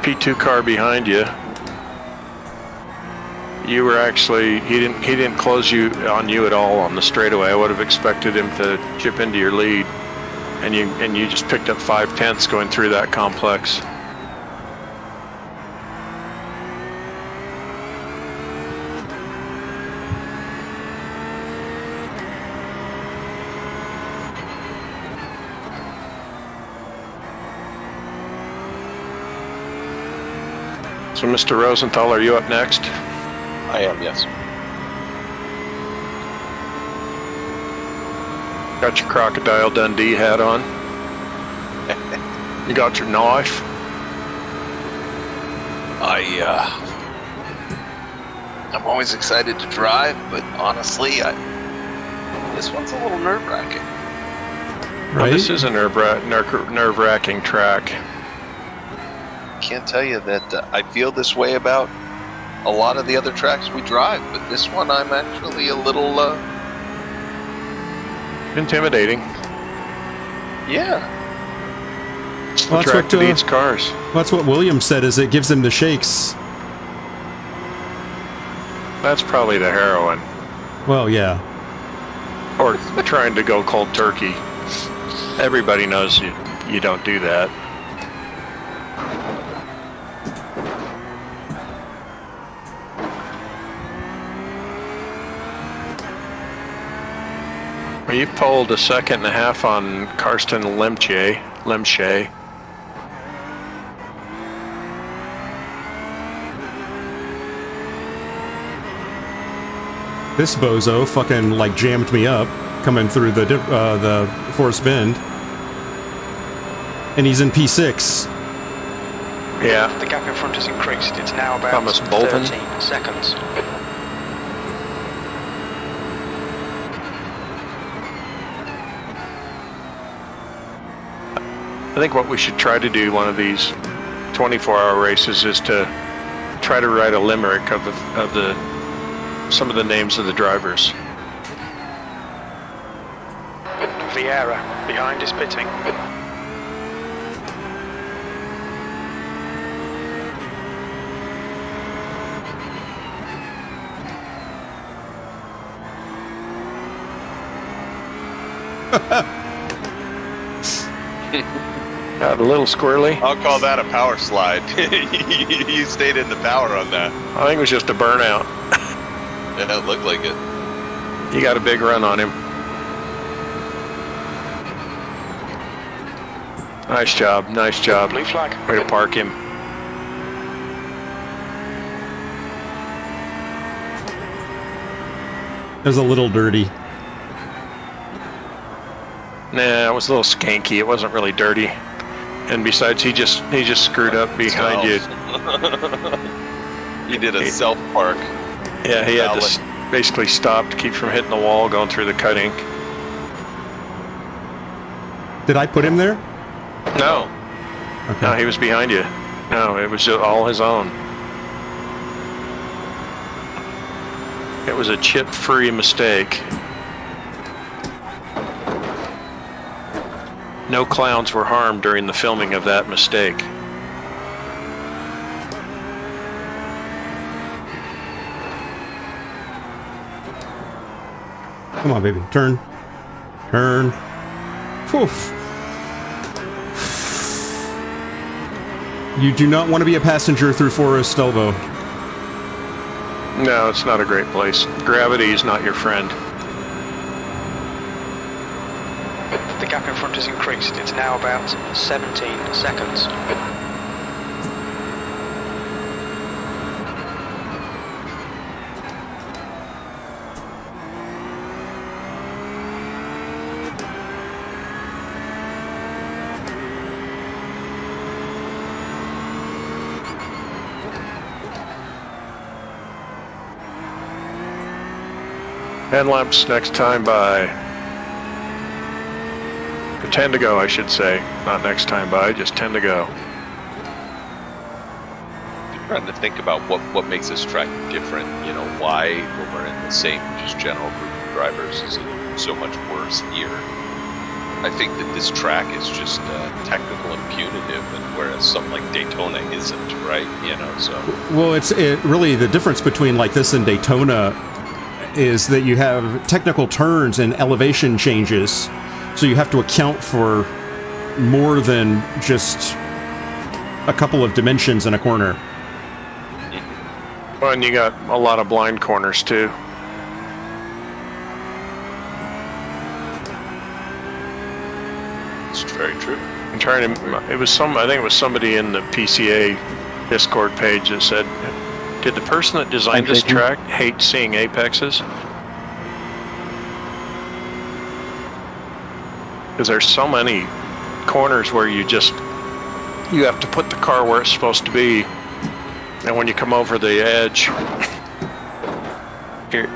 P2 car behind you. You were actually he didn't close on you at all on the straightaway. I would have expected him to chip into your lead, and you just picked up 0.5 going through that complex. So, Mr. Rosenthal, are you up next? I am, yes. Got your Crocodile Dundee hat on? You got your knife? I'm always excited to drive, but honestly, this one's a little nerve-wracking. Right? Well, this is a nerve-wracking track. Can't tell you that I feel this way about a lot of the other tracks we drive, but this one I'm actually a little Intimidating. yeah. It's the Well, that's track what, that eats cars. That's what William said, is it gives him the shakes. That's probably the heroin. Well, yeah. Or trying to go cold turkey. Everybody knows you don't do that. Well, you pulled a 2.5 on Karsten Lemche. This bozo fucking like jammed me up coming through the Forest Bend, and he's in P6. Yeah. The gap in front has increased. It's now about Thomas Bolton. 13 seconds. I think what we should try to do one of these 24-hour races is to try to write a limerick of some of the names of the drivers. Vieira behind is pitting. Got a little squirrely. I'll call that a power slide. You stayed in the power on that. I think it was just a burnout. Yeah, it looked like it. You got a big run on him. Nice job, nice job. Blue flag. Way to park him. It was a little dirty. Nah, it was a little skanky. It wasn't really dirty. And besides, he just screwed up behind you. You did a self park. Yeah, he had to basically stop to keep from hitting the wall going through the cut ink. Did I put him there? No. Okay. No, he was behind you. No, it was just all his own. It was a chip-free mistake. No clowns were harmed during the filming of that mistake. Come on, baby. Turn. Turn. Poof. You do not want to be a passenger through Forest Elbow. No, it's not a great place. Gravity is not your friend. The gap in front has increased. It's now about 17 seconds. Headlamps next time by. 10 to go, I should say. Not next time by, just 10 to go. I'm trying to think about what makes this track different. You know, why when we're in the same just general group of drivers is it so much worse here? I think that this track is just technical and punitive, and whereas something like Daytona isn't, right? You know, so. Well, it really the difference between like this and Daytona is that you have technical turns and elevation changes, so you have to account for more than just a couple of dimensions in a corner. Well, and you got a lot of blind corners too. It's very true. I'm trying to. I think it was somebody in the PCA Discord page that said, "Did the person that designed this track hate seeing apexes?" Because there's so many corners where you have to put the car where it's supposed to be, and when you come over the edge,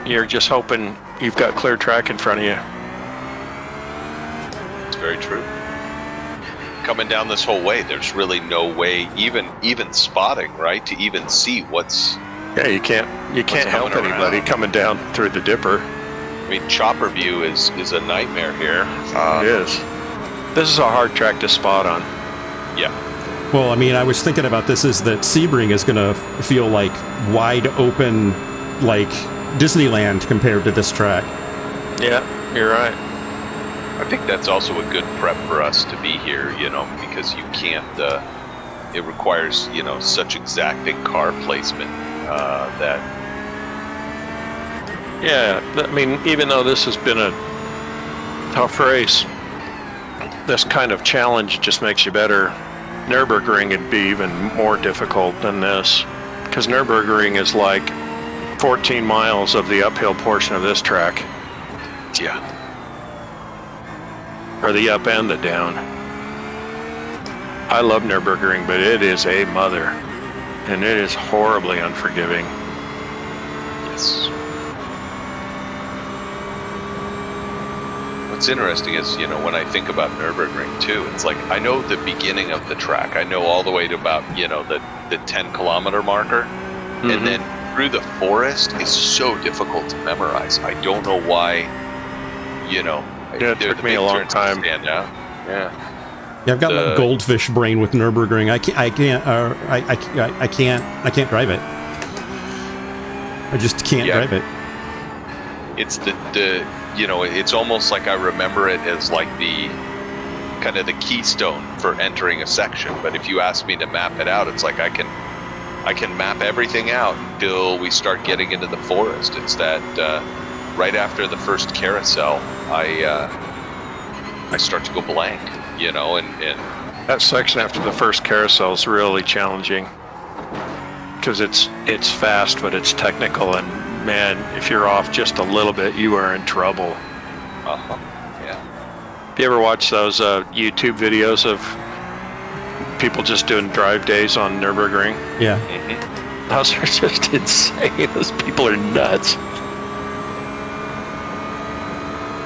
you're just hoping you've got clear track in front of you. It's very true. Coming down this whole way, there's really no way, even spotting, right, to even see what's. Yeah, you can't help anybody coming down through the dipper. I mean, chopper view is a nightmare here. It is. This is a hard track to spot on. Yeah. Well, I mean, I was thinking about this is that Sebring is going to feel like wide open like Disneyland compared to this track. Yeah, you're right. I think that's also a good prep for us to be here, you know, because you can't, it requires, you know, such exacting car placement that... Yeah, I mean, even though this has been a tough race, this kind of challenge just makes you better. Nürburgring would be even more difficult than this, because Nürburgring is like 14 miles of the uphill portion of this track. Yeah. Or the up and the down. I love Nürburgring, but it is a mother, and it is horribly unforgiving. Yes. What's interesting is, you know, when I think about Nürburgring too, it's like I know the beginning of the track. I know all the way to about, you know, the 10-kilometer marker, and then through the forest is so difficult to memorize. I don't know why. You know, yeah, it took me a long time. Yeah. Yeah, I've got like goldfish brain with Nürburgring. I can't drive it. I just can't drive it. It's the you know, it's almost like I remember it as like the kind of the keystone for entering a section. But if you ask me to map it out, it's like I can map everything out until we start getting into the forest. It's that right after the first carousel, I start to go blank, you know, and that section after the first carousel is really challenging because it's fast, but it's technical, and man, if you're off just a little bit, you are in trouble. Yeah. You ever watch those YouTube videos of people just doing drive days on Nürburgring? Yeah. Those are just insane. Those people are nuts.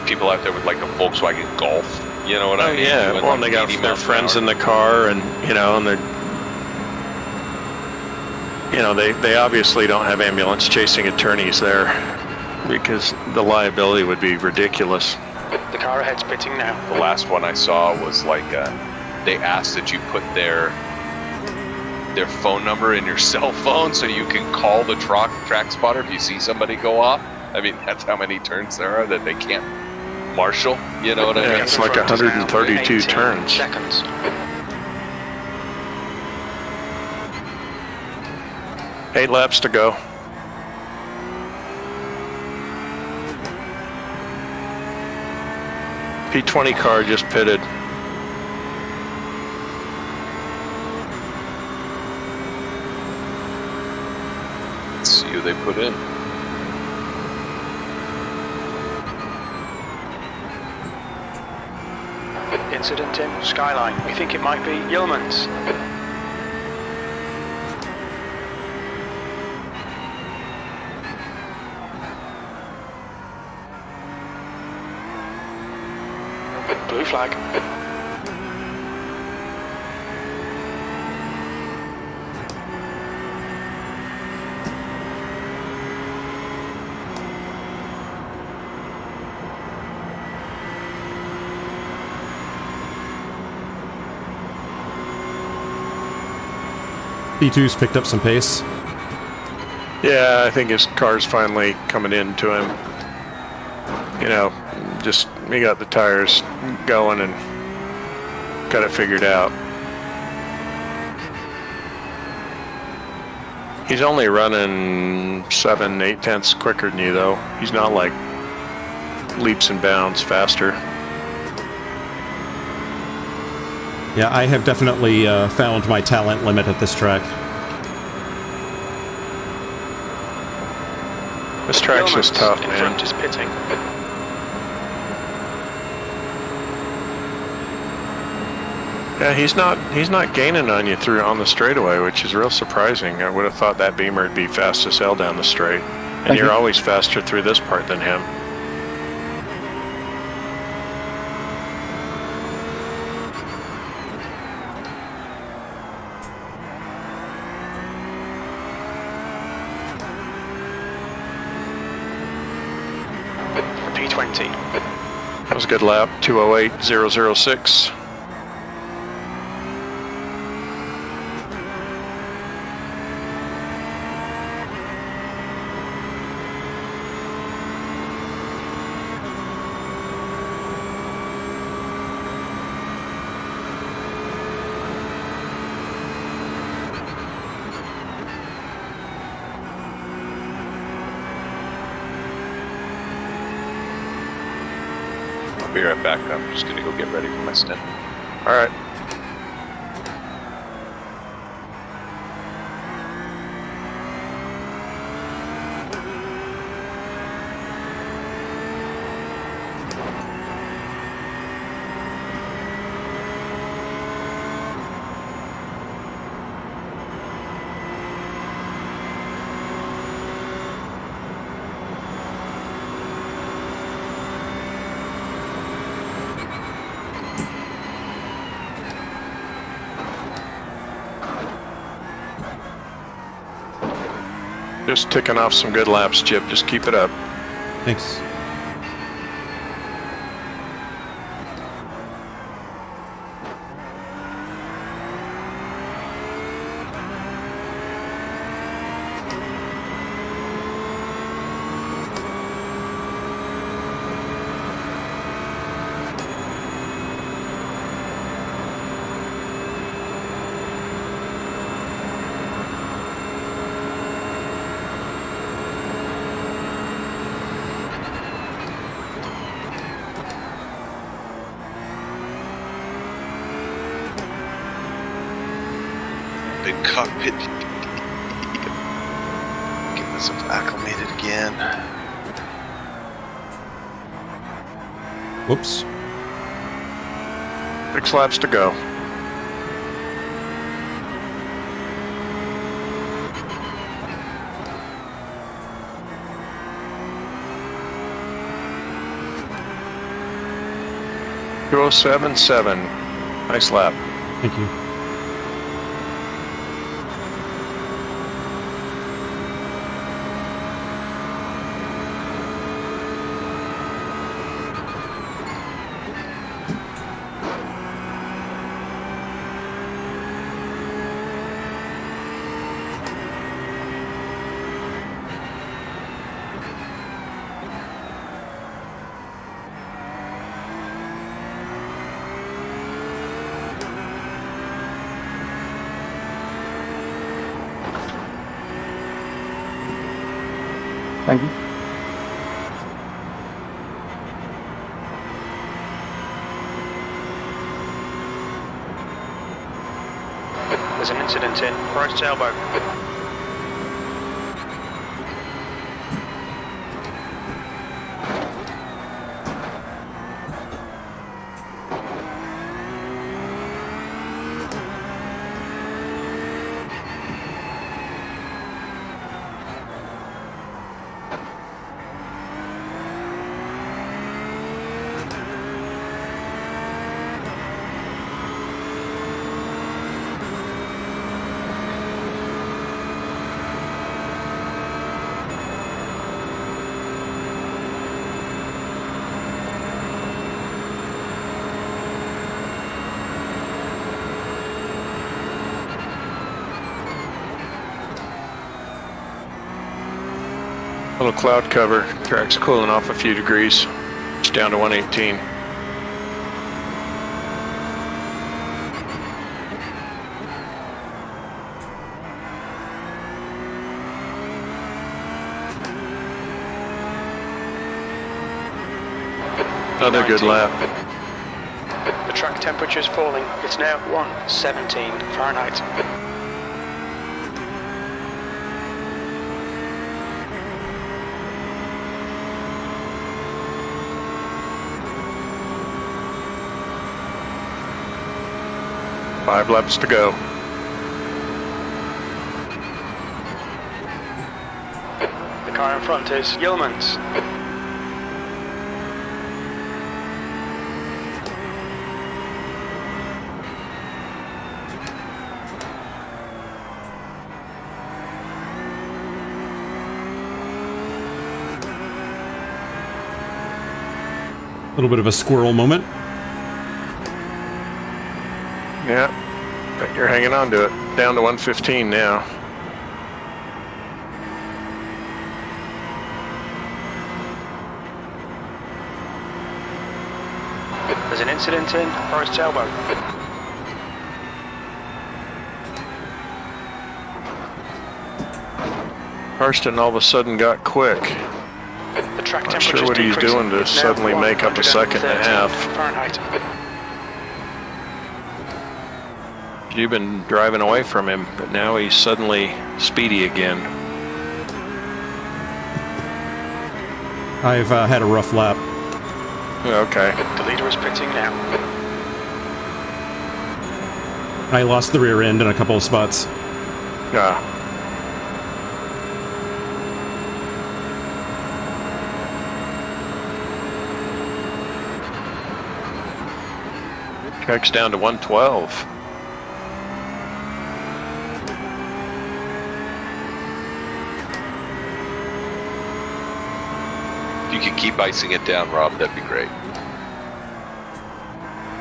People out there with like a Volkswagen Golf, you know what I mean? Yeah, well, and they got their friends in the car, and you know, and they're, you know, they obviously don't have ambulance chasing attorneys there because the liability would be ridiculous. The car ahead's pitting now. The last one I saw was like they asked that you put their phone number in your cell phone so you can call the track spotter if you see somebody go off. I mean, that's how many turns there are that they can't marshal, you know what I mean? It's like 132 turns. Seconds. Eight laps to go. P20 car just pitted. Let's see who they put in. Incident in Skyline. We think it might be Yeomans. Blue flag. P2's picked up some pace. Yeah, I think his car's finally coming into him. You know, just he got the tires going and got it figured out. He's only running 7-8 tenths quicker than you, though. He's not like leaps and bounds faster. Yeah, I have definitely found my talent limit at this track. This track's just tough, in man. front is pitting. Yeah, he's not gaining on you on the straightaway, which is real surprising. I would have thought that Beamer would be fast as hell down the straight, and you're always faster through this part than him. P20. That was a good lap. 2:08.006. I'll be right back. I'm just gonna go get ready for my stint. All right. Just ticking off some good laps, Chip. Just keep it up. Thanks. Big cockpit. Get myself acclimated again. Whoops. 6 laps to go. .207.7. Nice lap. Thank you. Thank you. There's an incident in right sailboat. Little cloud cover. Track's cooling off a few degrees. It's down to 118. Another good lap. The track temperature's falling. It's now 117 Fahrenheit. Five laps to go. The car in front is Yeoman's. A little bit of a squirrel moment. Yeah, you're hanging on to it. Down to 115 now. There's an incident in right sailboat. Harston all of a sudden got quick. The track Not temperature sure what he's decreasing. doing to It's now suddenly make up a second and a 113 half. Fahrenheit. You've been driving away from him, but now he's suddenly speedy again. I've had a rough lap. Okay. The leader is pitting now. I lost the rear end in a couple of spots. Yeah. Track's down to 112. If you could keep icing it down, Rob, that'd be great.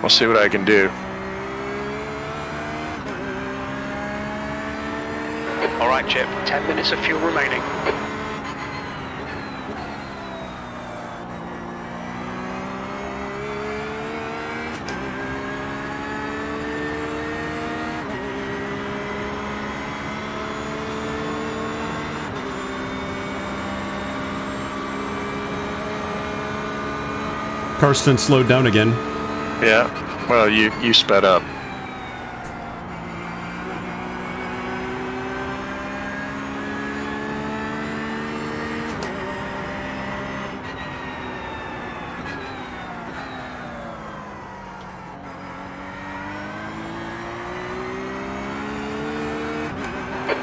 I'll see what I can do. All right, Chip. 10 minutes of fuel remaining. Karsten slowed down again. Yeah. Well, you sped up.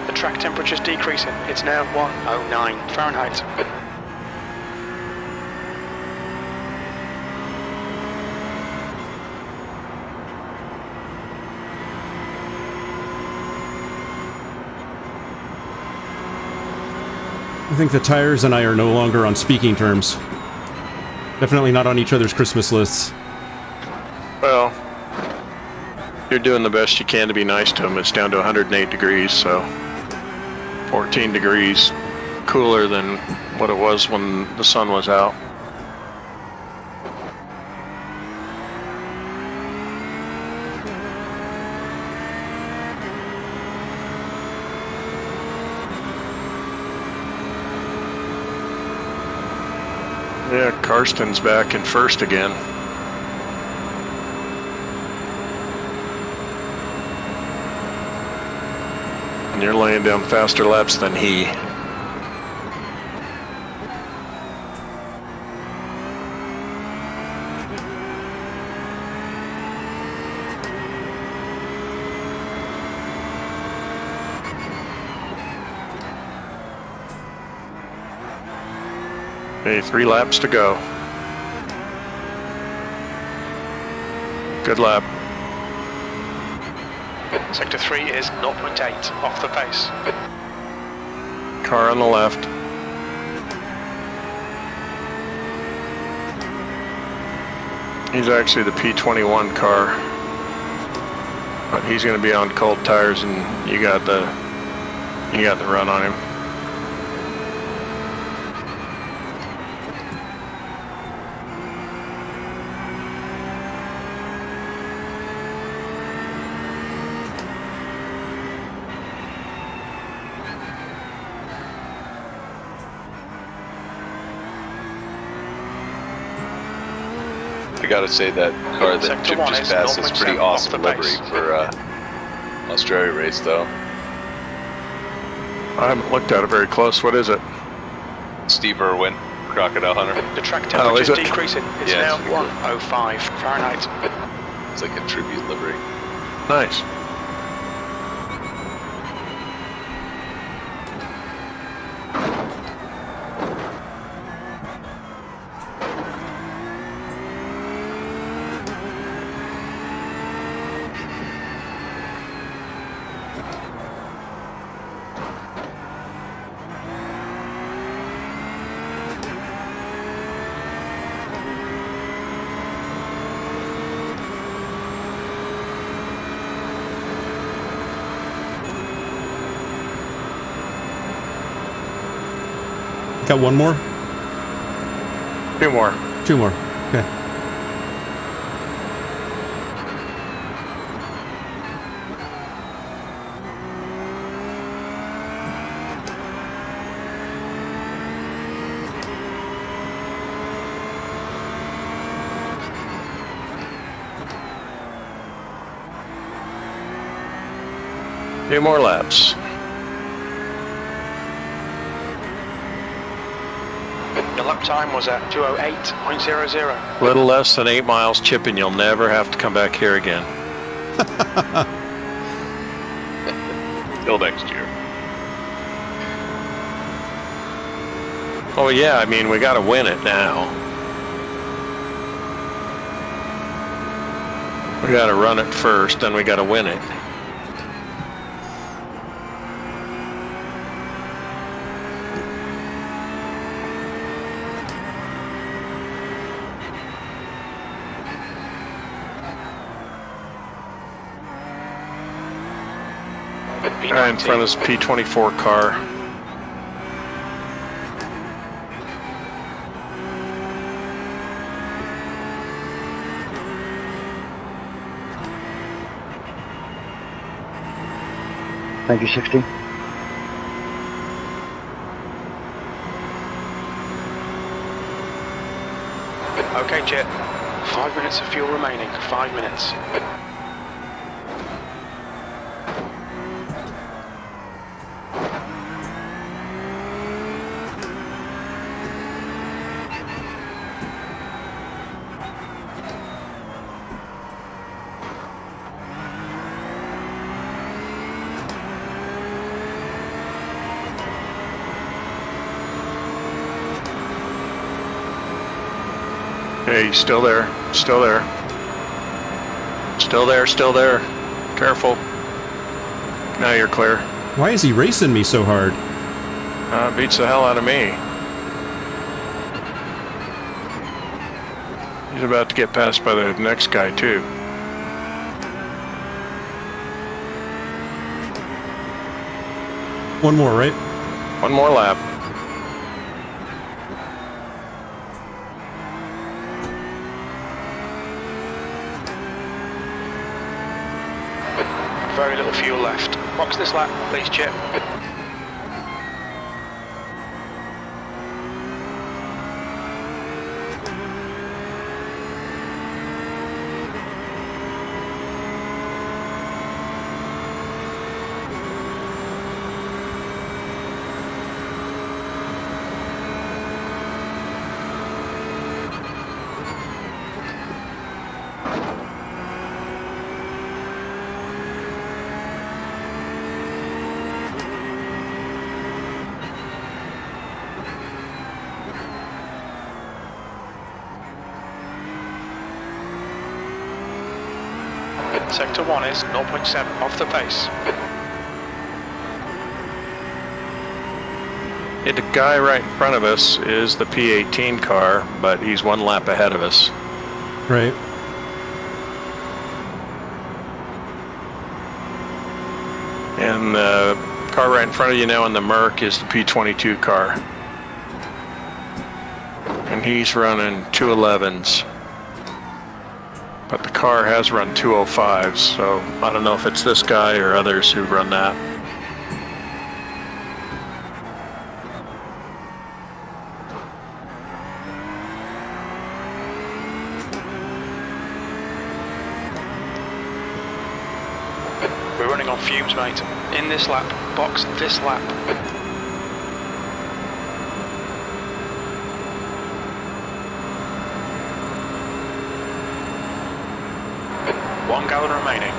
The track temperature's decreasing. It's now 109 Fahrenheit. I think the tires and I are no longer on speaking terms. Definitely not on each other's Christmas lists. Well, you're doing the best you can to be nice to him. It's down to 108 degrees, so 14 degrees cooler than what it was when the sun was out. Yeah, Karsten's back in first again. And you're laying down faster laps than he. Okay, 3 laps to go. Good lap. Sector 3 is 0.8 off the pace. Car on the left. He's actually the P21 car, but he's going to be on cold tires, and you got the run on him. I gotta say that car that Sector Chip 1 just is passed is 0.7 pretty off awesome the livery pace. for Australia race, though. I haven't looked at it very close. What is it? Steve Irwin, Crocodile Hunter. The track Oh, temperature is is it? decreasing. It's Yeah, now it's pretty good. 105 Fahrenheit. It's like a tribute livery. Nice. Got one more? 2 more. 2 more. Okay. 2 more laps. Your lap time was at 2:08.00. Little less than 8 miles, Chip, and you'll never have to come back here again. Till next year. Oh yeah, I mean, we got to win it now. We got to run it first, then we got to win it. Right in front of this P24 car. Thank you, 60. Okay, Chip. 5 minutes of fuel remaining. 5 minutes. Hey, still there, still there. Still there, still there. Careful. Now you're clear. Why is he racing me so hard? Beats the hell out of me. He's about to get passed by the next guy, too. One more, right? One more lap. Very little fuel left. Box this lap, please, Chip. Sector 1 is 0.7 off the pace. Yeah, the guy right in front of us is the P18 car, but he's 1 lap ahead of us. Right. And the car right in front of you now in the Merc is the P22 car. And he's running 211s. But the car has run 205s, so I don't know if it's this guy or others who run that. We're running on fumes, mate. In this lap. Box this lap. One gallon remaining.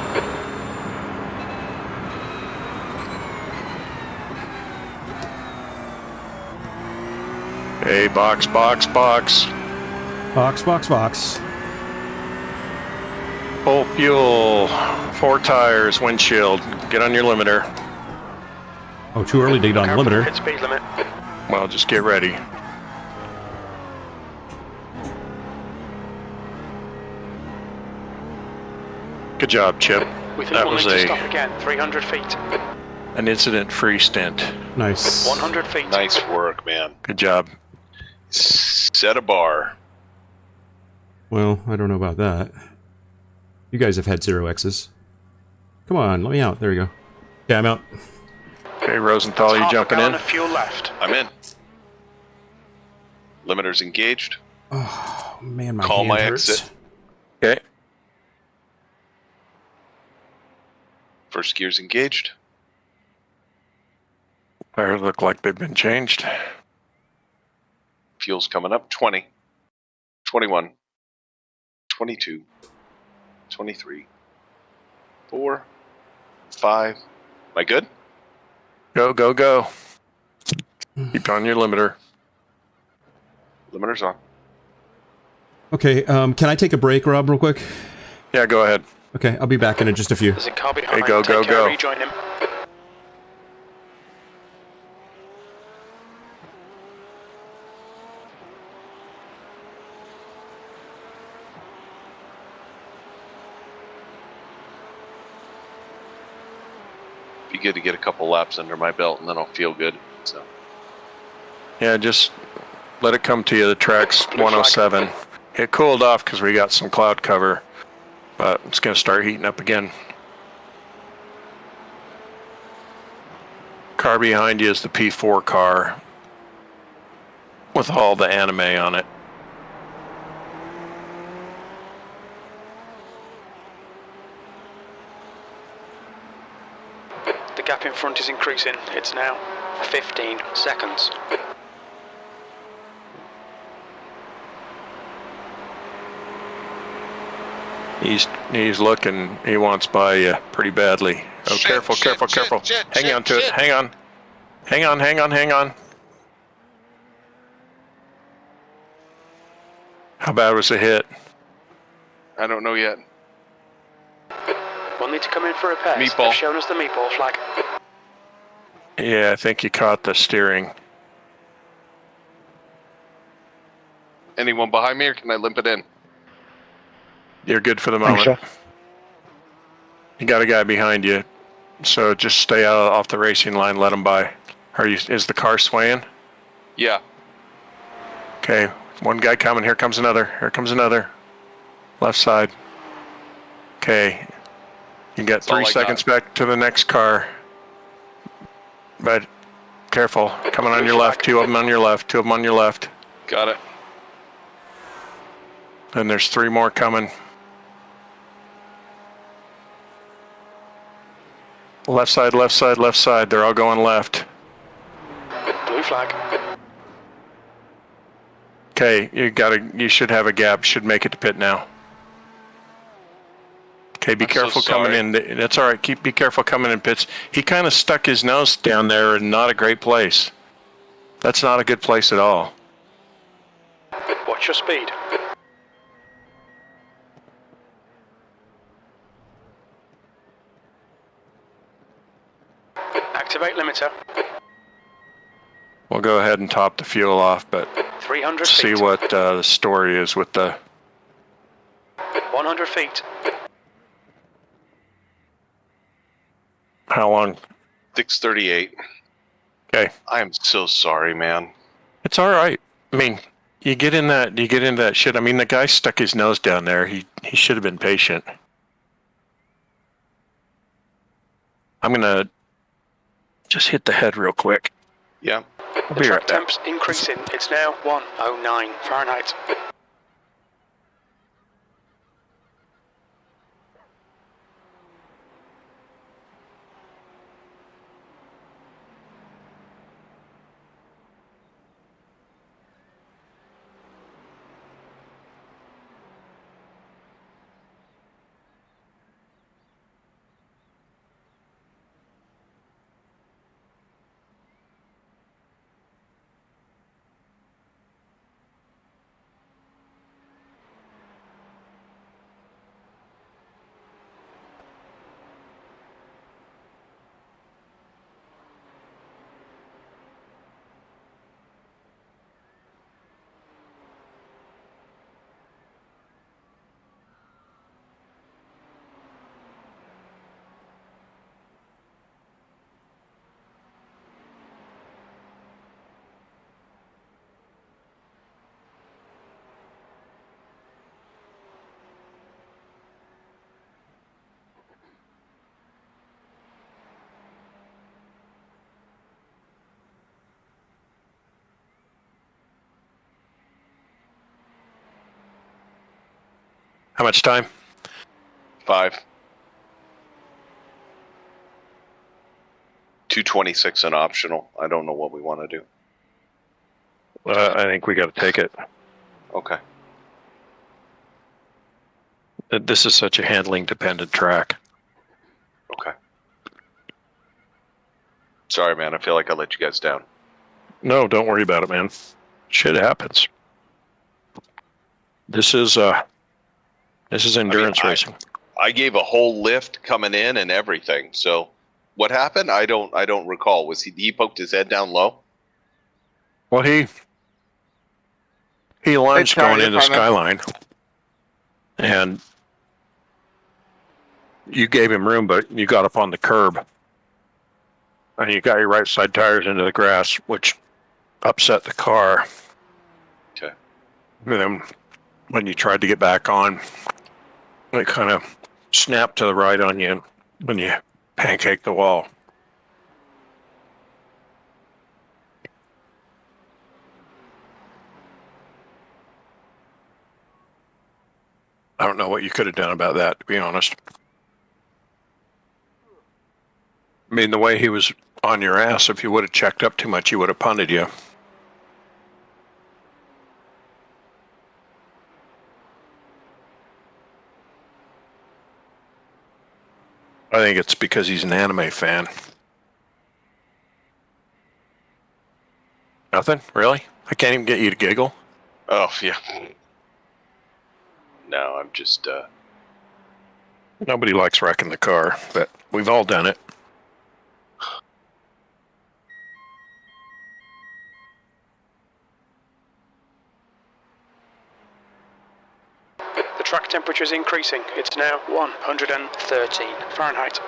Hey, box, box, box. Box, box, box. Full fuel, 4 tires, windshield. Get on your limiter. Oh, too early to get on the limiter. Hit speed limit. Well, just get ready. Good job, Chip. We think That we'll was need to stop again. 300 feet. an incident-free stint. Nice. 100 feet. Nice work, man. Good job. Set a bar. Well, I don't know about that. You guys have had 0Xs. Come on, let me out. There we go. Yeah, I'm out. Okay, Rosenthal, you Half a jumping gallon in? of fuel left. I'm in. Limiters engaged. Oh, man, my Call hand my hurts. exit. Okay. First gear's engaged. Tires look like they've been changed. Fuel's coming up. 20, 21, 22, 23, 4, 5. Am I good? Go, go, go. Keep on your limiter. Limiter's on. Okay, can I take a break, Rob, real quick? Yeah, go ahead. Okay, I'll be back in just a few. There's a car behind. Go, Take go, care, go. rejoin him. Be good to get a couple laps under my belt, and then I'll feel good. So Yeah, just let it come to you. The track's 107. It cooled off because we got some cloud cover, but it's going to start heating up again. Car behind you is the P4 car with all the anime on it. The gap in front is increasing. It's now 15 seconds. He's looking. He wants by you pretty badly. Oh, Shit, careful, shit, careful, shit, careful. shit, Hang shit, on to it. shit. Hang on. Hang on, hang on, hang on. How bad was the hit? I don't know yet. We'll need to come in for repairs. Meatball. They've shown us the meatball flag. Yeah, I think you caught the steering. Anyone behind me, or can I limp it in? You're good for the Thanks, moment. Chef. You got a guy behind you, so just stay out off the racing line. Let him by. Is the car swaying? Yeah. Okay, one guy coming. Here comes another. Here comes another. Left side. Okay, you got That's all 3 I seconds got. back to the next car. But careful, coming on your left. 2 of them on your left. 2 of them on your left. Got it. And there's 3 more coming. Left side, left side, left side. They're all going left. Blue flag. Okay, you should have a gap. Should make it to pit now. Okay, be I'm so careful coming sorry. in. That's all right. Be careful coming in pits. He kind of stuck his nose down there in not a great place. That's not a good place at all. Watch your speed. Activate limiter. We'll go ahead and top the fuel off, but 300 see feet. what the story is with the... 100 feet. How long? 6:38. Okay. I am so sorry, man. It's all right. I mean, you get into that shit. I mean, the guy stuck his nose down there. He should have been patient. I'm gonna just hit the head real quick. Yeah. I'll The be track right back. temp's increasing. It's now 109 Fahrenheit. How much time? 5. 226 and optional. I don't know what we want to do. I think we got to take it. Okay. This is such a handling dependent track. Okay. Sorry, man. I feel like I let you guys down. No, don't worry about it, man. Shit happens. This is endurance racing. I gave a whole lift coming in and everything. So what happened? I don't recall. Was he poked his head down low? Well, he lunged going into Skyline, and you gave him room, but you got up on the curb, and you got your right side tires into the grass, which upset the car. Okay. And then when you tried to get back on, it kind of snapped to the right on you when you pancaked the wall. I don't know what you could have done about that, to be honest. I mean, the way he was on your ass, if you would have checked up too much, he would have punted you. I think it's because he's an anime fan. Nothing? Really? I can't even get you to giggle? Oh, yeah. No, I'm just... Nobody likes wrecking the car, but we've all done it. The track temperature is increasing. It's now 113 Fahrenheit.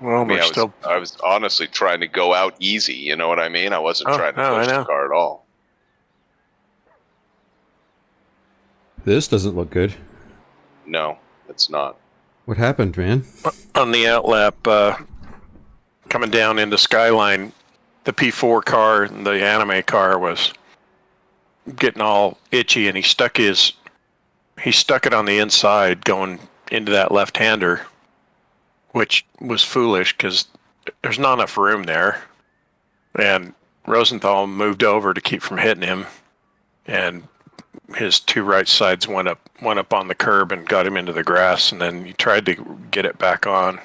Well, I was honestly trying to go out easy, you know what I mean? I wasn't trying to push the car at all. This doesn't look good. No, it's not. What happened, man? On the outlap, coming down into Skyline, the P4 car, the anime car, was getting all itchy, and he stuck it on the inside going into that left-hander, which was foolish because there's not enough room there. And Rosenthal moved over to keep from hitting him, and his two right sides went up on the curb and got him into the grass, and then he tried to get it back on,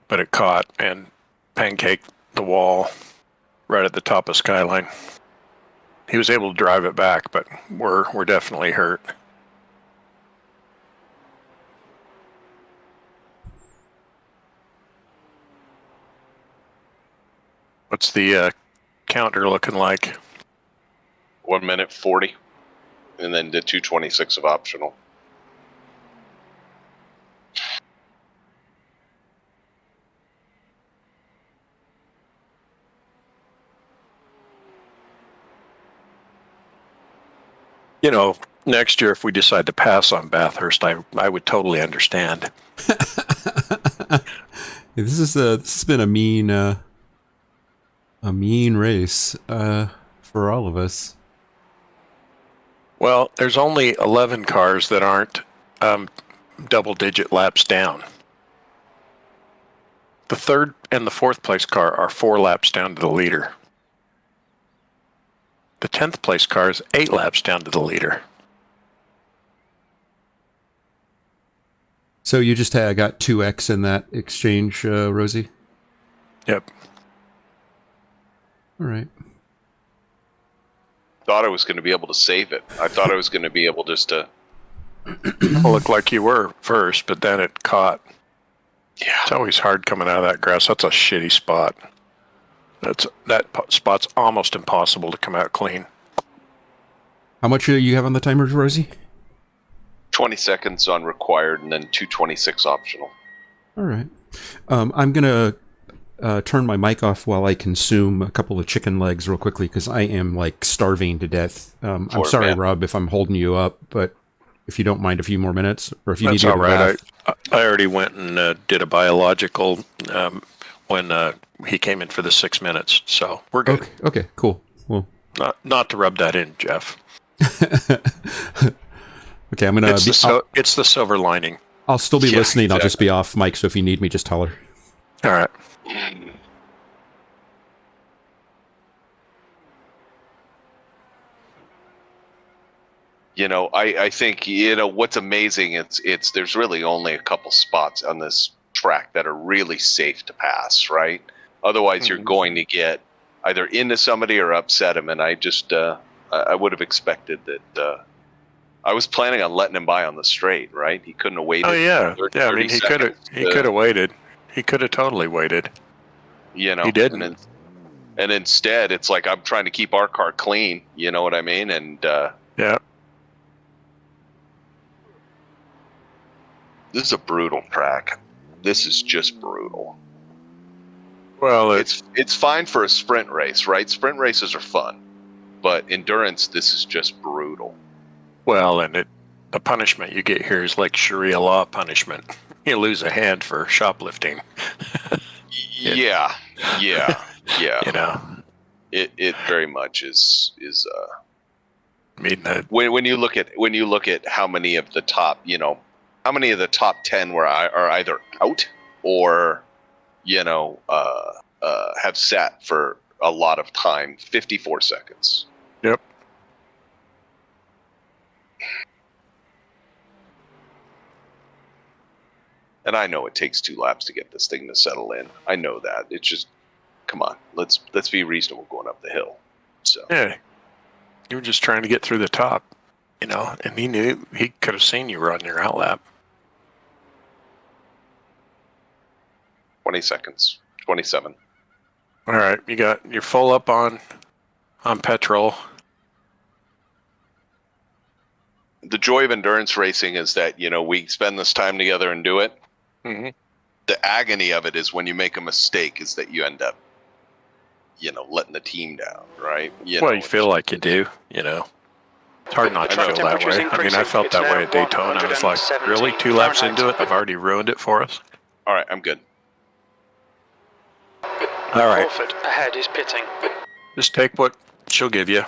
but it caught and pancaked the wall right at the top of Skyline. He was able to drive it back, but we're definitely hurt. What's the counter looking like? 1 minute 40, and then the 226 of optional. You know, next year if we decide to pass on Bathurst, I would totally understand. This has been a mean race for all of us. Well, there's only 11 cars that aren't double-digit laps down. The third and the fourth place car are 4 laps down to the leader. The 10th place car is 8 laps down to the leader. So you just got 2x in that exchange, Rosie? Yep. All right. Thought I was going to be able to save it. I thought I was going to be able just to... Looked like you were first, but then it caught. Yeah. It's always hard coming out of that grass. That's a shitty spot. That spot's almost impossible to come out clean. How much do you have on the timers, Rosie? 20 seconds on required, and then 226 optional. All right. I'm going to turn my mic off while I consume a couple of chicken legs real quickly, because I am, like, starving to death. I'm sorry, man. Rob, if I'm holding you up, but if you don't mind a few more minutes, or if you need to all right. I already went and did a biological when he came in for the 6 minutes, so we're good. Okay, cool. Well, Not to rub that in, Jeff. Okay, I'm gonna. It's the silver lining. I'll still be Yeah, listening. exactly. I'll just be off mic. So if you need me, just holler. All right. You know, I think, you know, what's amazing, it's there's really only a couple spots on this track that are really safe to pass, right? Otherwise, you're going to get either into somebody or upset him. And I just, I would have expected that. I was planning on letting him by on the straight, right? He couldn't have waited. Oh yeah, yeah. I 30 mean, he could have. seconds He could have waited. He could have totally waited. You know, He didn't. And instead, it's like I'm trying to keep our car clean. You know what I mean? And Yeah. this is a brutal track. This is just brutal. Well, It's fine for a sprint race, right? Sprint races are fun, but endurance, this is just brutal. well, and the punishment you get here is like Sharia law punishment. You lose a hand for shoplifting. Yeah. You know. It very much is. I mean, When you look at how many of the top, you know, how many of the top 10 are either out or, you know, have sat for a lot of time, 54 seconds. Yep. And I know it takes 2 laps to get this thing to settle in. I know that. It's just, come on, let's be reasonable going up the hill. So yeah, you were just trying to get through the top, you know, and he knew he could have seen you run your outlap. 20 seconds, 27. All right, you're full up on petrol. The joy of endurance racing is that, you know, we spend this time together and do it. Mm-hmm. The agony of it is when you make a mistake, is that you end up, you know, letting the team down, right? You You feel like you do, you know. It's hard not to I know. feel that way. I mean, I felt that way at Daytona. I was like, really? 2 laps into it? I've already ruined it for us? All right, I'm good. All right. Crawford ahead is pitting. Just take what she'll give you.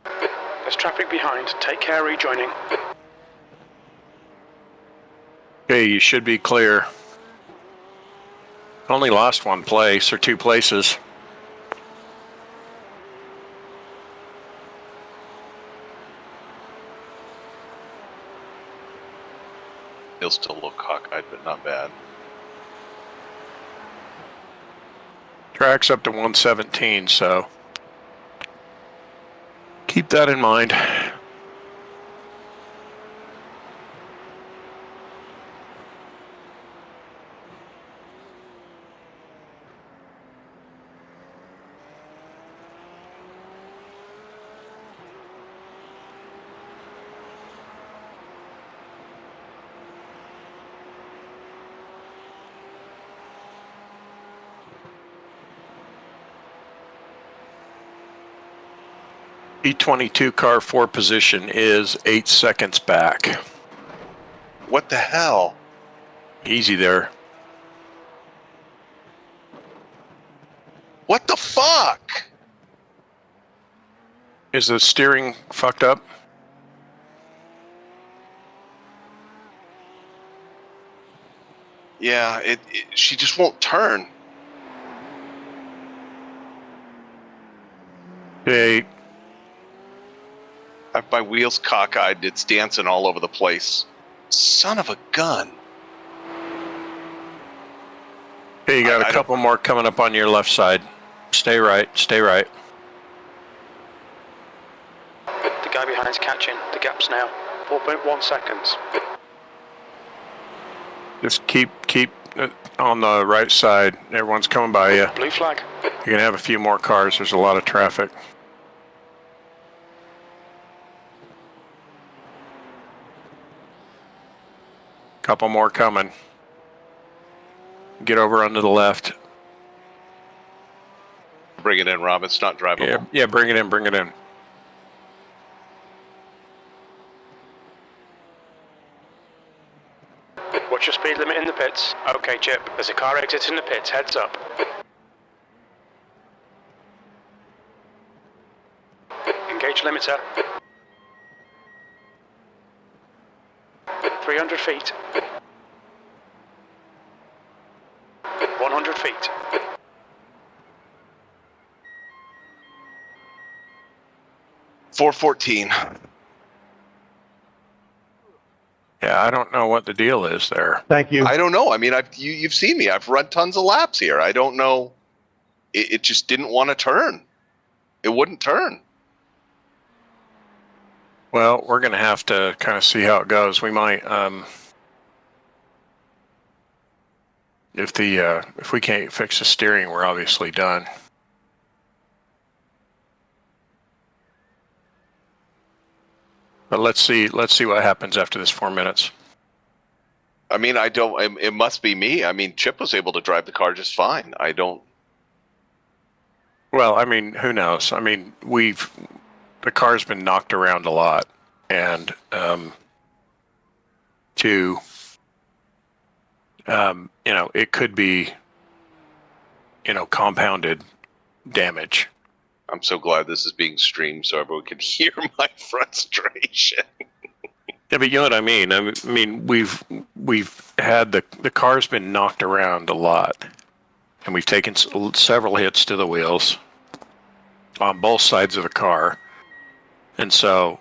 There's traffic behind. Take care rejoining. Okay, you should be clear. Only lost 1 place or 2 places. He'll still look cockeyed, but not bad. Track's up to 117, so keep that in mind. E22 car 4 position is 8 seconds back. What the hell? Easy there. What the fuck? Is the steering fucked up? Yeah, she just won't turn. Okay. I have my wheels cockeyed. It's dancing all over the place. Son of a gun. Okay, you got I a couple more coming up on your left side. Stay right, stay right. The guy behind's catching. The gap's now 4.1 seconds. Just keep on the right side. Everyone's coming by you. Blue flag. You're going to have a few more cars. There's a lot of traffic. Couple more coming. Get over onto the left. Bring it in, Rob. It's not drivable. Yeah, bring it in, bring it in. What's your speed limit in the pits? Okay, Chip. There's a car exiting the pits. Heads up. limiter. 300 feet. 100 feet. .414. Yeah, I don't know what the deal is there. Thank you. I don't know. I mean, you've seen me. I've run tons of laps here. I don't know. It just didn't want to turn. It wouldn't turn. Well, we're going to have to kind of see how it goes. We might, if we can't fix the steering, we're obviously done. But let's see what happens after this 4 minutes. I mean, it must be me. I mean, Chip was able to drive the car just fine. I don't. Well, I mean, who knows? I mean, the car's been knocked around a lot, and it could be, compounded damage. I'm so glad this is being streamed so everyone can hear my frustration. Yeah, but you know what I mean. I mean, we've had the car's been knocked around a lot, and we've taken several hits to the wheels on both sides of the car, and so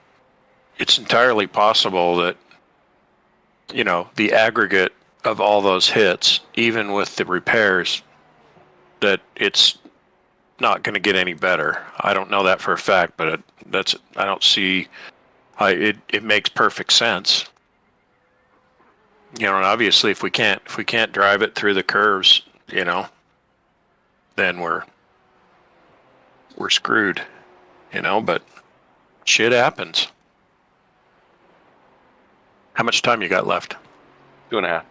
it's entirely possible that the aggregate of all those hits, even with the repairs, that it's not going to get any better. I don't know that for a fact, but I don't see. It makes perfect sense. And obviously, if we can't drive it through the curves, then we're screwed. But shit happens. How much time you got left? 2.5.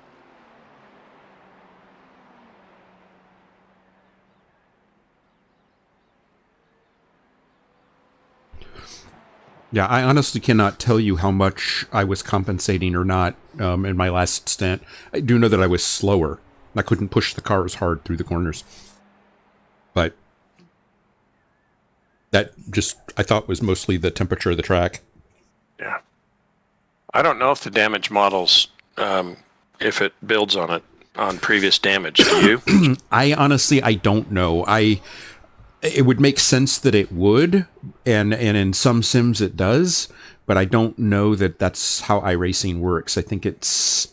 Yeah, I honestly cannot tell you how much I was compensating or not in my last stint. I do know that I was slower. I couldn't push the car as hard through the corners. But that I thought was mostly the temperature of the track. Yeah. I don't know if the damage models, if it builds on previous damage. Do you? I don't know. It would make sense that it would, and in some sims it does, but I don't know that that's how iRacing works. I think it's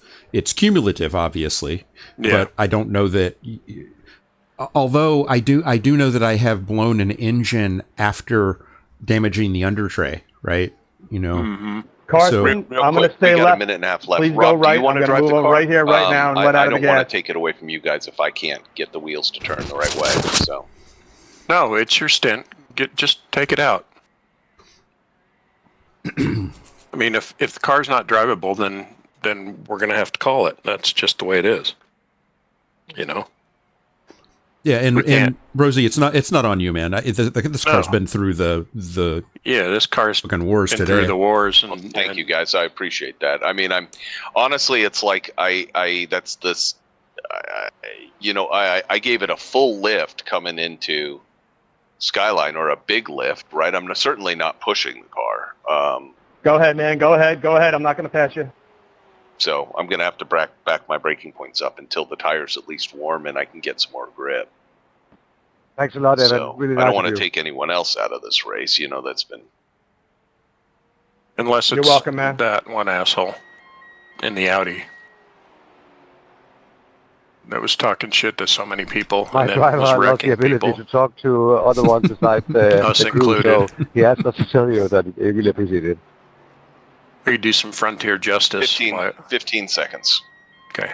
cumulative, obviously, but I don't know that. Although I do know that I have blown an engine after damaging the under tray, right? Mm-hmm. Carson, I'm going to stay we got left. a minute and a half left. Please Rob, go right. Do you want I'm to going drive to the move car? right here, right now, and let out I of the don't want gas. to take it away from you guys if I can't get the wheels to turn the right way. So. No, it's your stint. Just take it out. I mean, if the car's not drivable, then we're going to have to call it. That's just the way it is. Yeah, and Rosie, it's not on you, man. This car's been through the this car's fucking wars been today. through the wars. Well, thank you guys. I appreciate that. I mean, I'm honestly, it's like I gave it a full lift coming into Skyline, or a big lift, right? I'm certainly not pushing the car. Go ahead, man. Go ahead. I'm not going to pass you. So I'm going to have to back my braking points up until the tire's at least warm and I can get some more grip. Thanks a lot, Evan. So really I don't nice want of to you. take anyone else out of this race. That's been. Unless You're it's welcome, man. that one asshole in the Audi that was talking shit to so many people. My and then driver was has the wrecking ability people. to talk to other ones besides Us the crew, included. so he asked us to tell you that he really appreciated it. We do some frontier justice. 15 seconds. Okay.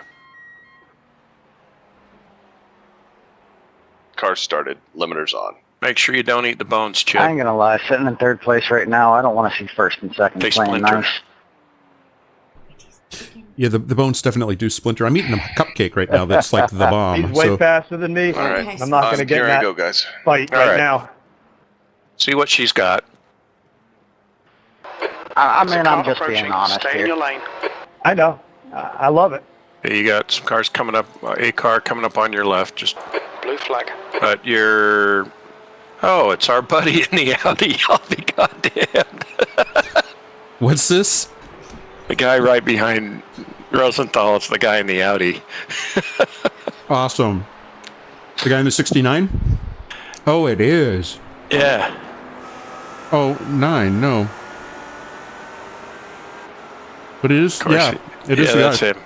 Car started. Limiters on. Make sure you don't eat the bones, Chip. I ain't gonna lie, sitting in third place right now, I don't want to see first and second They playing splinter. nice. Yeah, the bones definitely do splinter. I'm eating a cupcake right now that's like the bomb. He's way faster than me. All right. I'm not going to get here in I that go, guys. fight All right right. now. See what she's got. I There's a mean, car I'm just approaching. being honest Stay in here. your lane. I know. I love it. You got some cars coming up, a car coming up on your left, Blue flag. but you're... Oh, it's our buddy in the Audi. I'll be goddamn. What's this? The guy right behind Rosenthal is the guy in the Audi. Awesome. The guy in the 69? Oh, it is. Yeah. Oh, 9, no. But it is, yeah. It is yeah, the that's guy. him.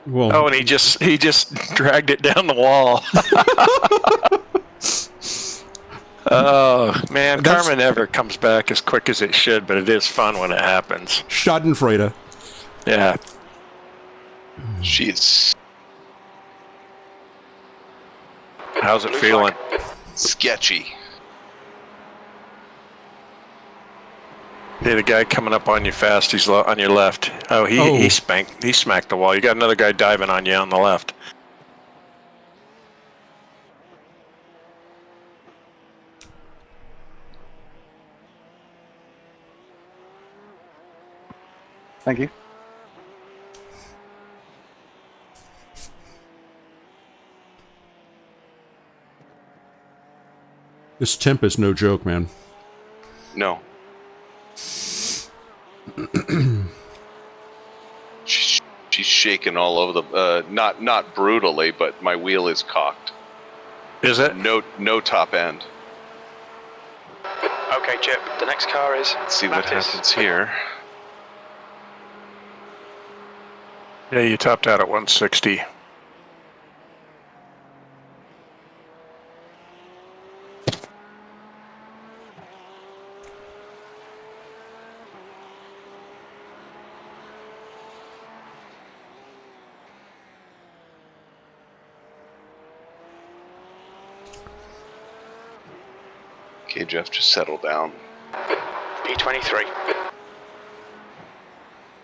Well, Oh, and he just dragged it down the wall. Oh, man, karma never comes back as quick as it should, but it is fun when it happens. Schadenfreude. Yeah. She's How's it feeling? sketchy. Yeah, the guy coming up on you fast, he's on your left. Oh, he smacked the wall. You got another guy diving on you on the left. Thank you. This temp is no joke, man. No. She's shaking all over the not brutally, but my wheel is cocked. Is it? No top end. Okay, Chip. The next car is. Let's see what Bathurst. happens here. Yeah, you topped out at 160. Okay, Jeff, just settle down. P23.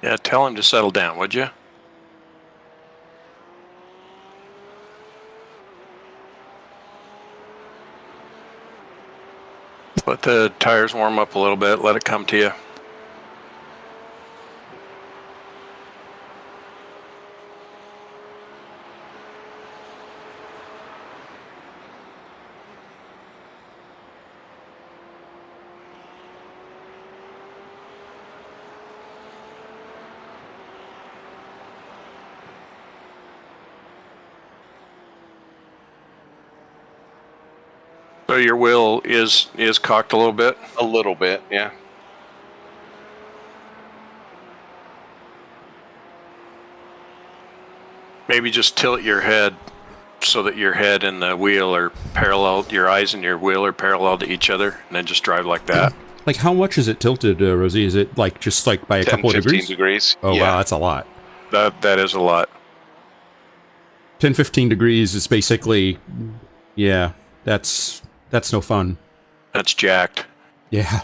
Yeah, tell him to settle down, would you? Let the tires warm up a little bit. Let it come to you. So your wheel is cocked a little bit? A little bit, yeah. Maybe just tilt your head so that your head and the wheel are parallel, your eyes and your wheel are parallel to each other, and then just drive like that. Like, how much is it tilted, Rosie? Is it like just like by a 10, couple of 15 degrees? degrees. Oh, yeah. wow, that's a lot. That is a lot. 10, 15 degrees is basically, yeah, that's no fun. That's jacked. Yeah.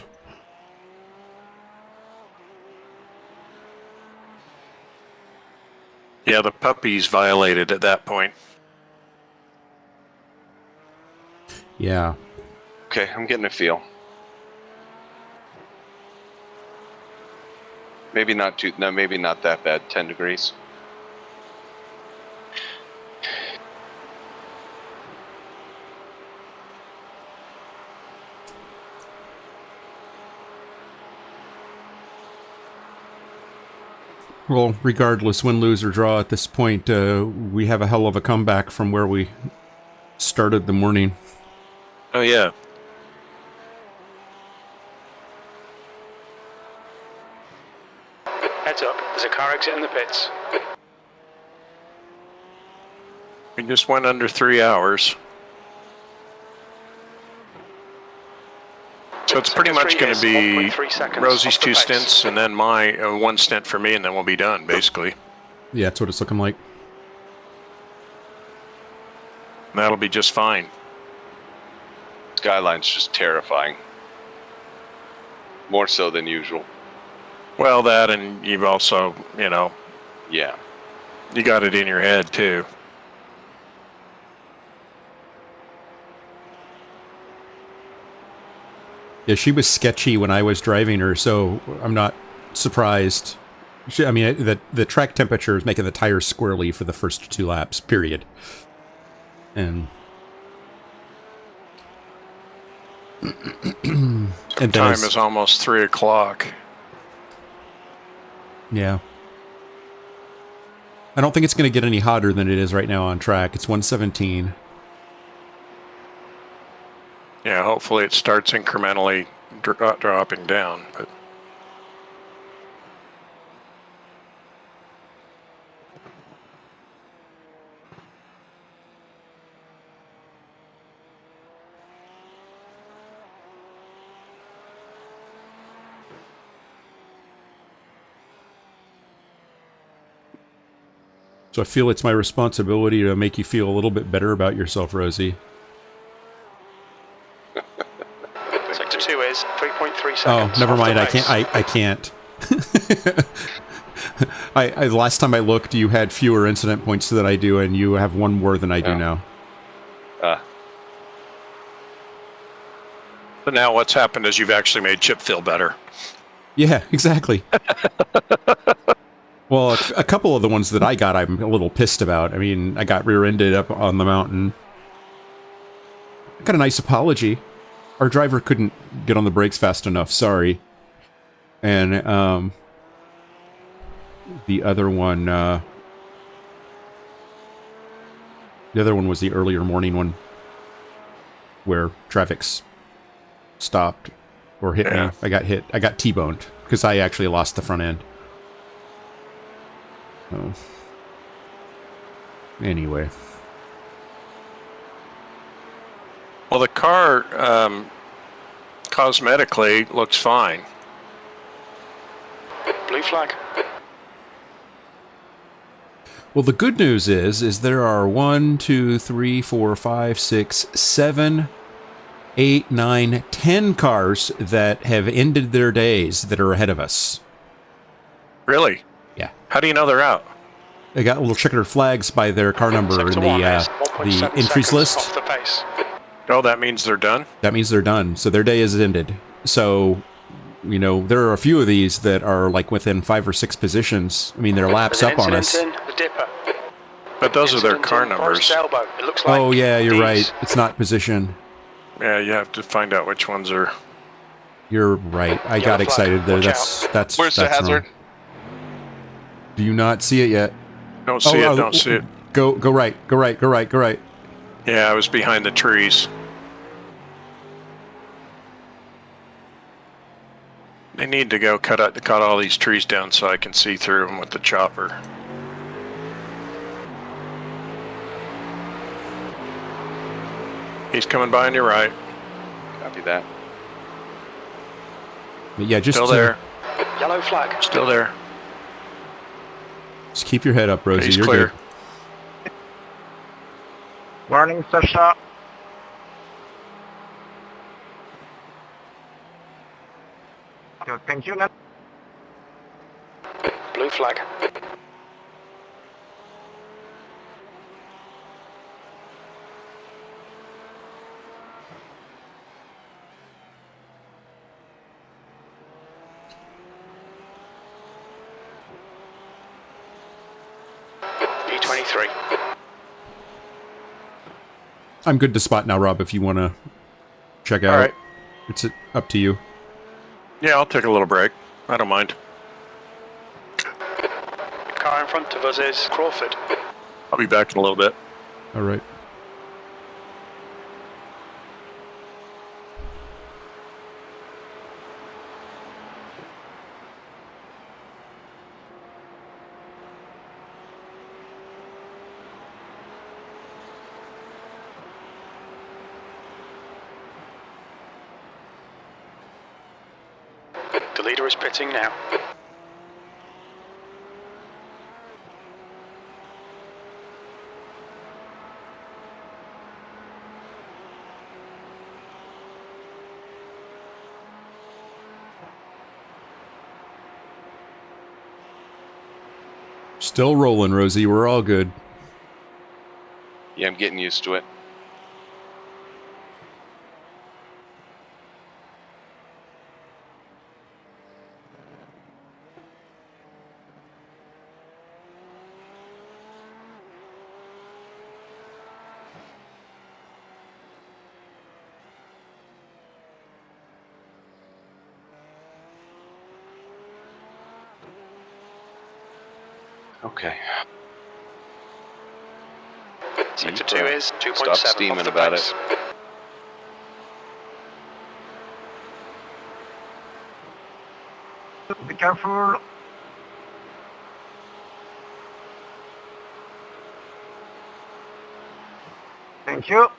Yeah, the puppy's violated at that point. Yeah. Okay, I'm getting a feel. Maybe not too. No, maybe not that bad. 10 degrees. Well, regardless, win, lose, or draw at this point, we have a hell of a comeback from where we started the morning. Oh, yeah. Heads up. There's a car exit in the pits. We just went under 3 hours. So it's pretty much going to be 1.3 seconds Rosie's off the 2 pace. stints and then my 1 stint for me, and then we'll be done, basically. Yeah, that's what it's looking like. And that'll be just fine. Skyline's just terrifying. More so than usual. Well, that, and you've also, you know, Yeah. you got it in your head, too. Yeah, she was sketchy when I was driving her, so I'm not surprised. I mean, the track temperature is making the tires squirrely for the first 2 laps, period. And And then Time as- is almost 3 o'clock. Yeah. I don't think it's going to get any hotter than it is right now on track. It's 117. Yeah, hopefully it starts incrementally dropping down. But So I feel it's my responsibility to make you feel a little bit better about yourself, Rosie. Sector 2 is 3.3 seconds. Oh, never off the mind. I pace. can't. I last time I looked, you had fewer incident points than I do, and you have one more than I do now. But now what's happened is you've actually made Chip feel better. Yeah, exactly. Well, a couple of the ones that I got, I'm a little pissed about. I mean, I got rear-ended up on the mountain. I got a nice apology. Our driver couldn't get on the brakes fast enough, sorry. And, the other one was the earlier morning one, where traffic's stopped or hit me. I got T-boned, because I actually lost the front end. Oh. Anyway. Well, the car cosmetically looks fine. Blue flag. Well, the good news is there are 1, 2, 3, 4, 5, 6, 7, 8, 9, 10 cars that have ended their days that are ahead of us. Really? Yeah. How do you know they're out? They got little checkered flags by their car number in Sector 1 is the 1.7 entries seconds list. off the pace. Oh, that means they're done? That means they're done. So their day is ended. So, you know, there are a few of these that are like within 5 or 6 positions. I mean, they're laps There's an up on us. incident in the Dipper. But those are their Incident car in numbers. Forest Elbow. It looks like Oh, yeah, you're these. right. It's not position. Yeah, you have to find out which ones are. You're right. I got flag. excited there. Watch That's Where's the that's hazard? wrong. Do you not see it yet? Don't see it, don't see it. Go right. Go right. Go right. Go right. Yeah, I was behind the trees. They need to go cut all these trees down so I can see through them with the chopper. He's coming by on your right. Copy that. But yeah, just Still there. Yellow flag. Still there. Just keep your head up, Rosie. He's You're clear. good. Warning, start stop. Good, thank you. Blue flag. B23. I'm good to spot now, Rob, if you want to check out. All right. It's up to you. Yeah, I'll take a little break. I don't mind. The car in front of us is Crawford. I'll be back in a little bit. All right. The leader is pitting now. Still rolling, Rosie. We're all good. Yeah, I'm getting used to it. Okay. Sector 2 is 2.7 Stop off steaming the about pace. it. Be careful. Thank you.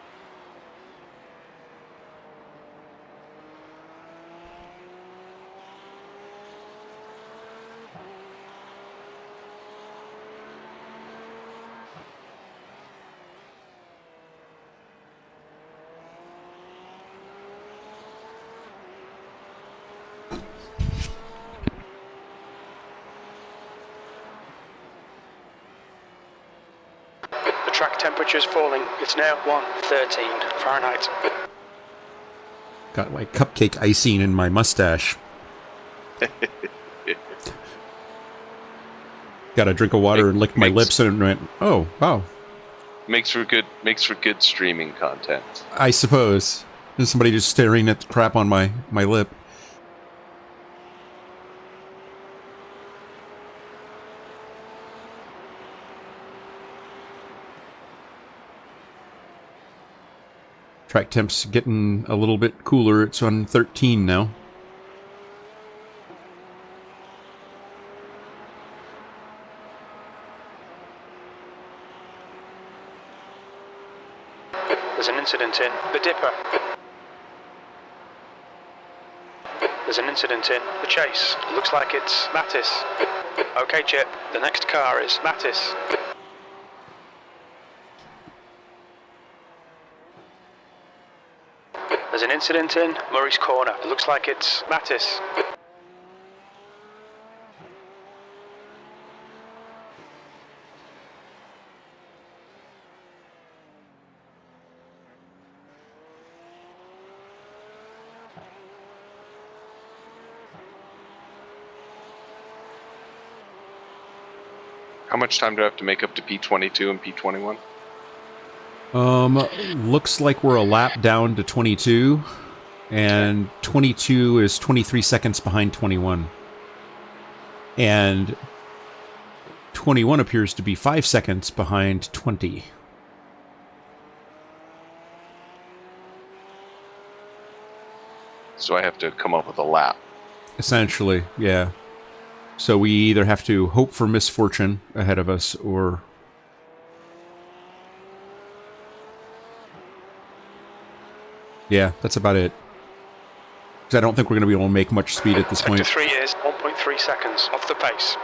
The track temperature is falling. It's now 113 Fahrenheit. Got like cupcake icing in my mustache. Got a drink of water and licked my lips and went, oh, wow. Makes for good streaming content. I suppose. There's somebody just staring at the crap on my lip. Track temp's getting a little bit cooler. It's on 13 now. There's an incident in the Dipper. There's an incident in the Chase. It looks like it's Mattis. Okay, Chip. The next car is Mattis. There's an incident in Murray's Corner. It looks like it's Mattis. How much time do I have to make up to P22 and P21? Looks like we're a lap down to 22, and 22 is 23 seconds behind 21. And 21 appears to be 5 seconds behind 20. So I have to come up with a lap. Essentially, yeah. So we either have to hope for misfortune ahead of us, or... yeah, that's about it. Because I don't think we're going to be able to make much speed at this point. Sector 3 is 1.3 seconds off the pace.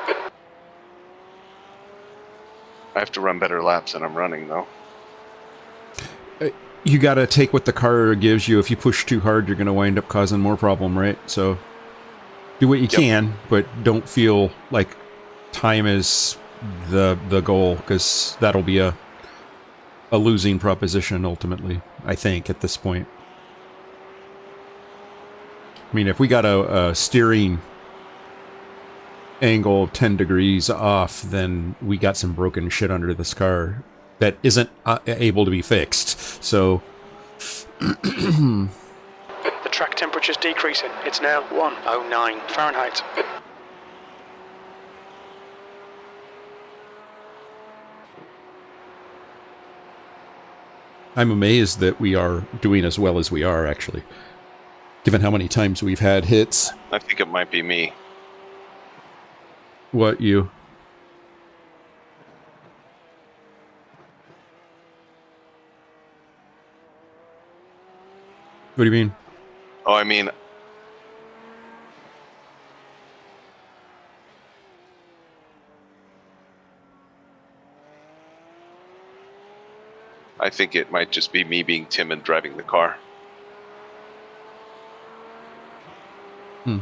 I have to run better laps than I'm running, though. You got to take what the car gives you. If you push too hard, you're going to wind up causing more problem, right? So do what you can, but don't feel like time is the goal, because that'll be a losing proposition ultimately, I think, at this point. I mean, if we got a steering angle 10 degrees off, then we got some broken shit under this car that isn't able to be fixed. So The track temperature is decreasing. It's now 109 Fahrenheit. I'm amazed that we are doing as well as we are, actually, given how many times we've had hits. I think it might be me. What, you? What do you mean? Oh, I mean... I think it might just be me being timid driving the car. Hmm.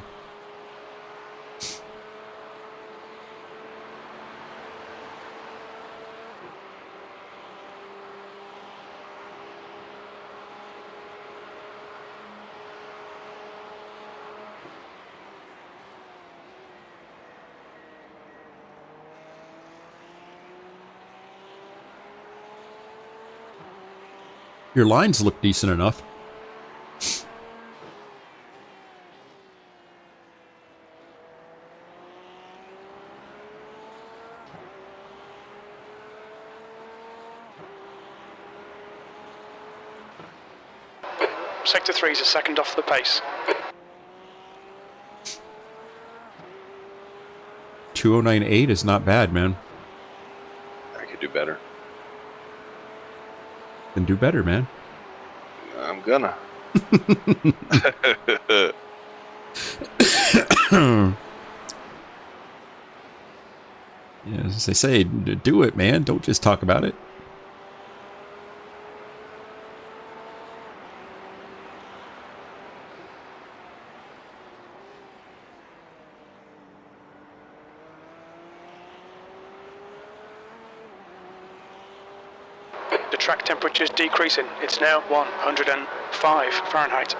Your lines look decent enough. Sector 3 is a second off the pace. 2098 is not bad, man. I could do better. Then do better, man. I'm gonna. Yeah, as they say, do it, man. Don't just talk about it. The track temperature is decreasing. It's now 105 Fahrenheit.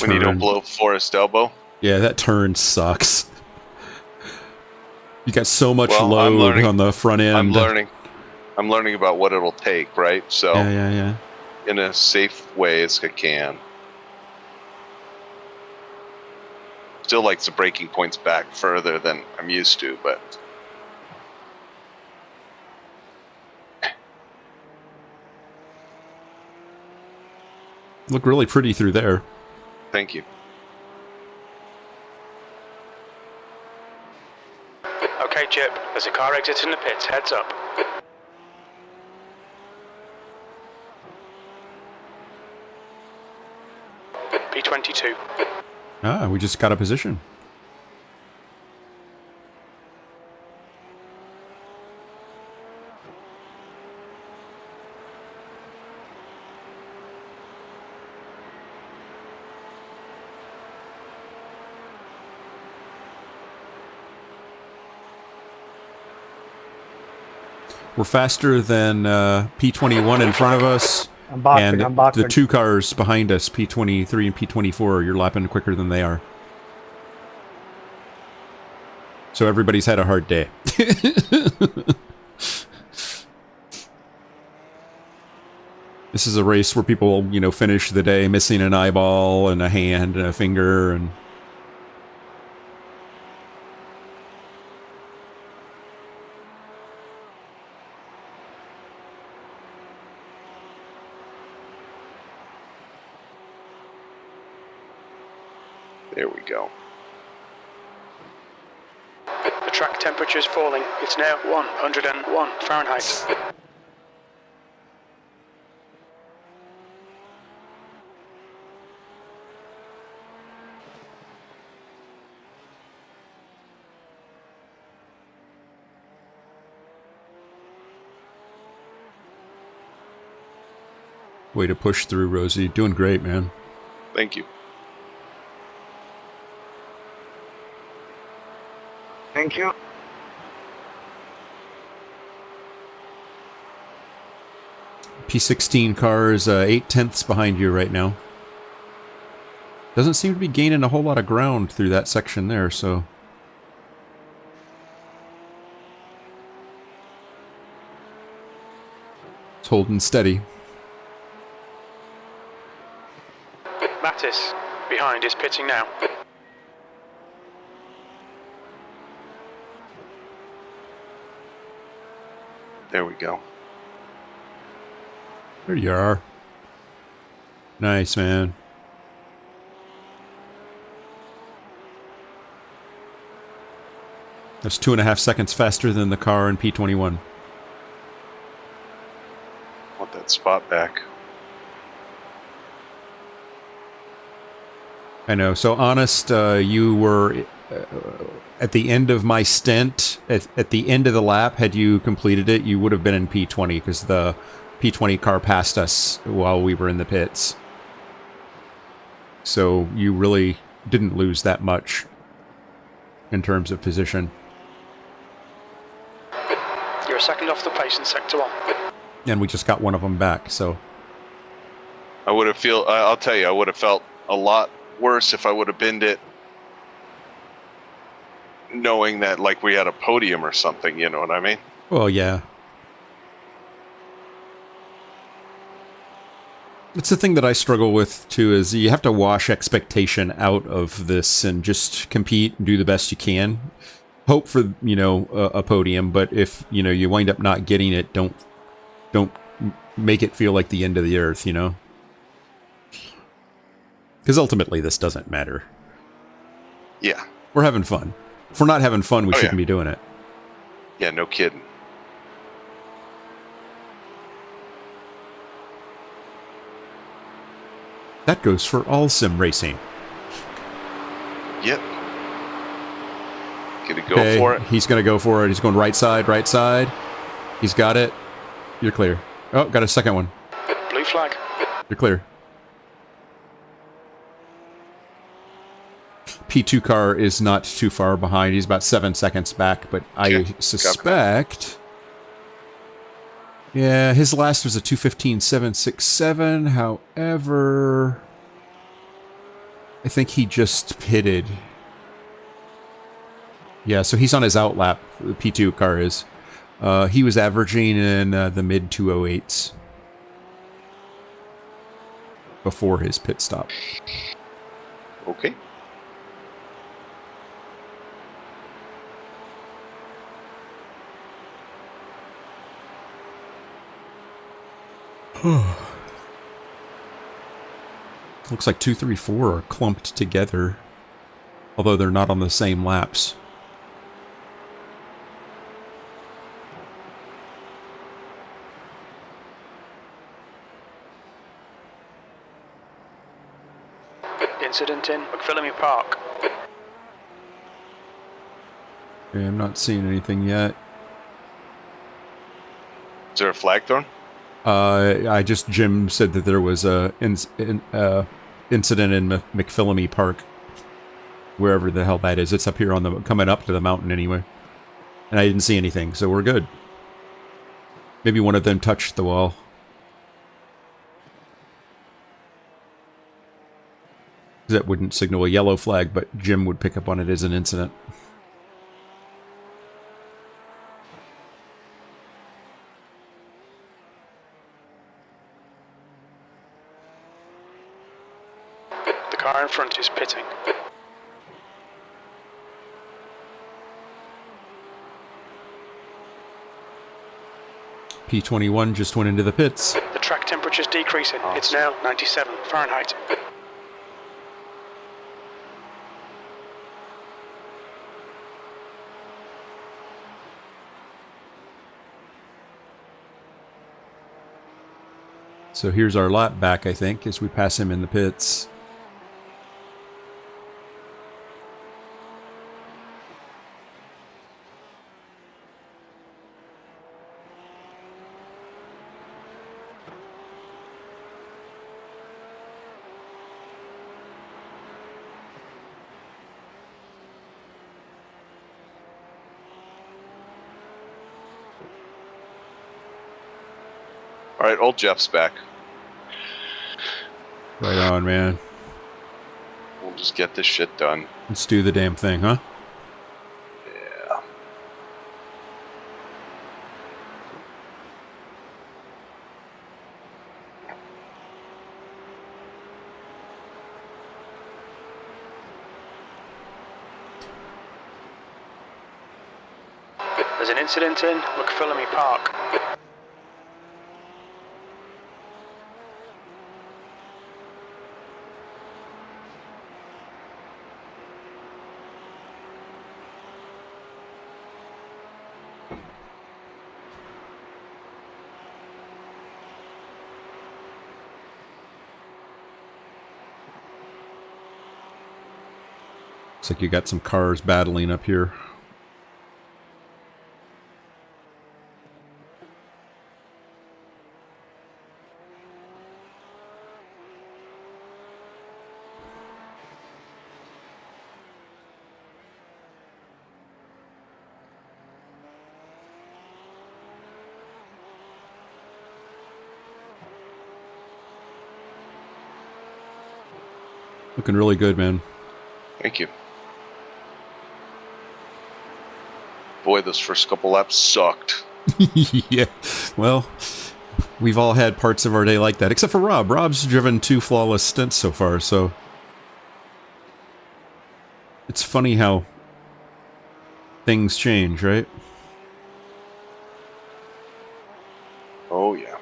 When you don't blow Forest Elbow. Yeah, that turn sucks. You got so much Well, load on the front end. I'm learning about what it'll take, right? So Yeah. in a safe way as I can. Still likes the breaking points back further than I'm used to, but Look really pretty through there. thank you. Okay, Chip, there's a car exiting the pits. Heads up. P22. Ah, we just got a position. We're faster than P21 in front of us, I'm boxing, and I'm boxing. the two cars behind us, P23 and P24, you're lapping quicker than they are. So everybody's had a hard day. This is a race where people, you know, finish the day missing an eyeball and a hand and a finger and... There we go. The track temperature is falling. It's now 101 Fahrenheit. Way to push through, Rosie. Doing great, man. Thank you. Thank you. P16 car is 8/10 behind you right now. Doesn't seem to be gaining a whole lot of ground through that section there, so... It's holding steady. Mattis, behind, is pitting now. There we go. There you are. Nice, man. That's 2.5 seconds faster than the car in P21. Want that spot back. I know. So, Honest, you were at the end of my stint, at the end of the lap, had you completed it, you would have been in P20 because the P20 car passed us while we were in the pits. So you really didn't lose that much in terms of position. You're a second off the pace in Sector 1. And we just got one of them back, so... I would have I'll tell you, I would have felt a lot worse if I would have binned it knowing that, like, we had a podium or something, you know what I mean? Well, yeah. It's the thing that I struggle with, too, is you have to wash expectation out of this and just compete and do the best you can. Hope for, you know, a podium, but if, you know, you wind up not getting it, don't make it feel like the end of the earth, you know? Because ultimately, this doesn't matter. Yeah. We're having fun. If we're not having fun, we shouldn't be doing it. Yeah, no kidding. That goes for all sim racing. Yep. Gonna go for it. He's going to go for it. He's going right side, right side. He's got it. You're clear. Oh, got a second one. Blue flag. You're clear. P2 car is not too far behind. He's about 7 seconds back, but I suspect... Yeah, his last was a 2:15.767. However, I think he just pitted. Yeah, so he's on his outlap. The P2 car is. He was averaging in the mid 208s before his pit stop. Okay. Looks like 2, 3, 4 are clumped together, although they're not on the same laps. Incident in McPhillamy Park. Okay, I'm not seeing anything yet. Is there a flag thrown? Jim said that there was a incident in McPhillamy Park, wherever the hell that is. It's up here on the, coming up to the mountain anyway. And I didn't see anything, so we're good. Maybe one of them touched the wall. That wouldn't signal a yellow flag, but Jim would pick up on it as an incident. The car in front is pitting. P21 just went into the pits. The track temperature's decreasing. It's now 97 Fahrenheit. So here's our lap back, I think, as we pass him in the pits. All right, old Jeff's back. Right on, man. We'll just get this shit done. Let's do the damn thing, huh? Yeah. There's an incident in McPhillamy Park. Looks like you got some cars battling up here. Looking really good, man. Thank you. Boy, those first couple laps sucked. Yeah. Well, we've all had parts of our day like that, except for Rob. Rob's driven 2 flawless stints so far, so... It's funny how things change, right? Oh, yeah.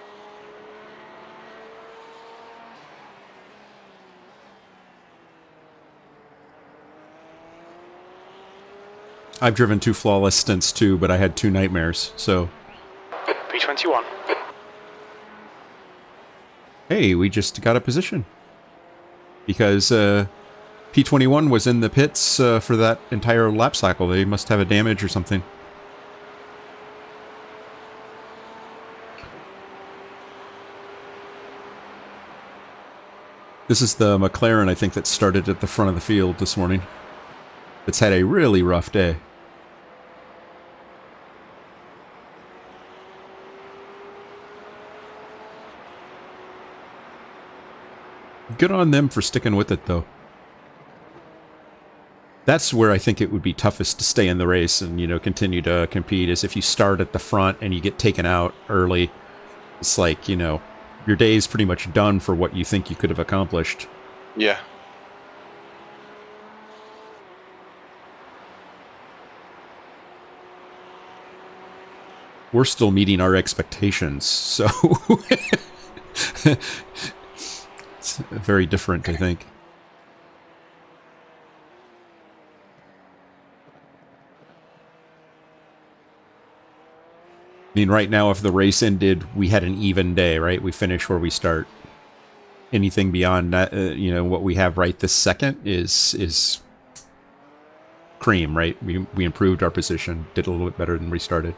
I've driven 2 flawless stints too, but I had 2 nightmares, so... P21. Hey, we just got a position. Because P21 was in the pits for that entire lap cycle. They must have a damage or something. This is the McLaren, I think, that started at the front of the field this morning. It's had a really rough day. Good on them for sticking with it, though. That's where I think it would be toughest to stay in the race and, you know, continue to compete, is if you start at the front and you get taken out early. It's like, you know, your day is pretty much done for what you think you could have accomplished. Yeah. We're still meeting our expectations, so... It's very different, I think. I mean, right now, if the race ended, we had an even day, right? We finish where we start. Anything beyond that, you know, what we have right this second is cream, right? We improved our position, did a little bit better than we started.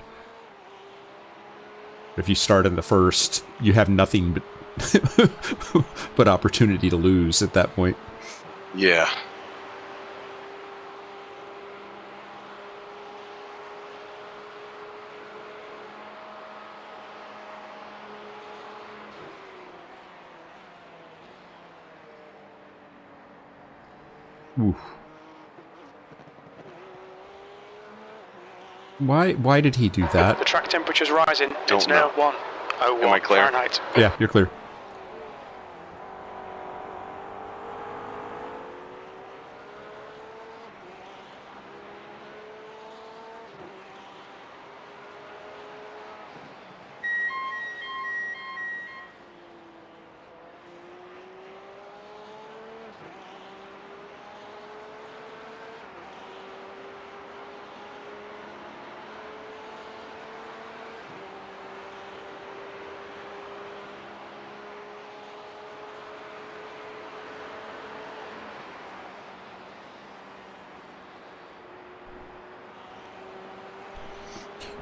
If you start in the first, you have nothing but opportunity to lose at that point. Yeah. Oof. Why did he do that? The track temperature's rising. Don't It's now know. 101 Am I clear? Fahrenheit. Yeah, you're clear.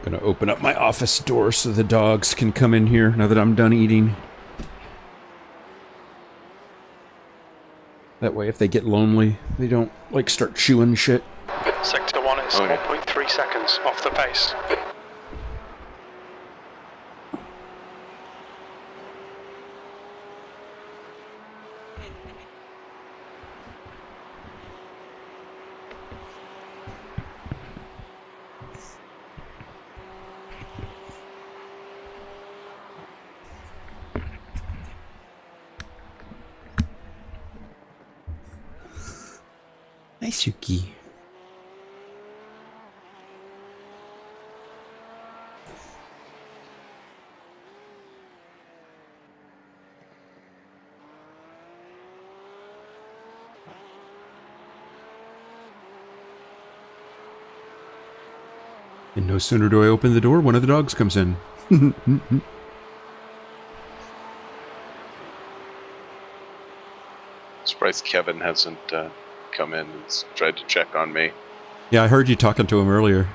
Gonna open up my office door so the dogs can come in here now that I'm done eating. That way, if they get lonely, they don't, like, start chewing shit. Sector 1 is Okay. 1.3 seconds off the pace. Nice, Yuki. And no sooner do I open the door, one of the dogs comes in. Surprised Kevin hasn't come in and tried to check on me. Yeah, I heard you talking to him earlier.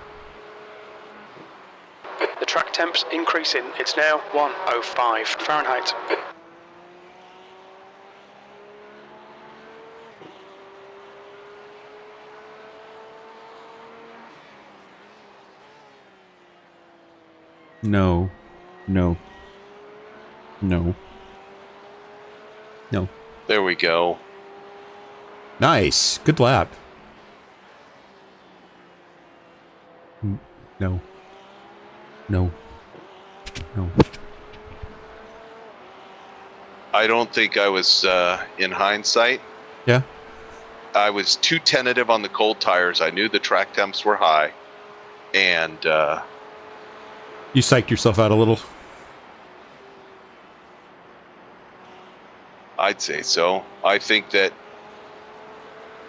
The track temp's increasing. It's now 105 Fahrenheit. No. No. No. No. There we go. Nice. Good lap. No. No. No. I don't think I was, in hindsight, Yeah. I was too tentative on the cold tires. I knew the track temps were high. And, You psyched yourself out a little. I'd say so. I think that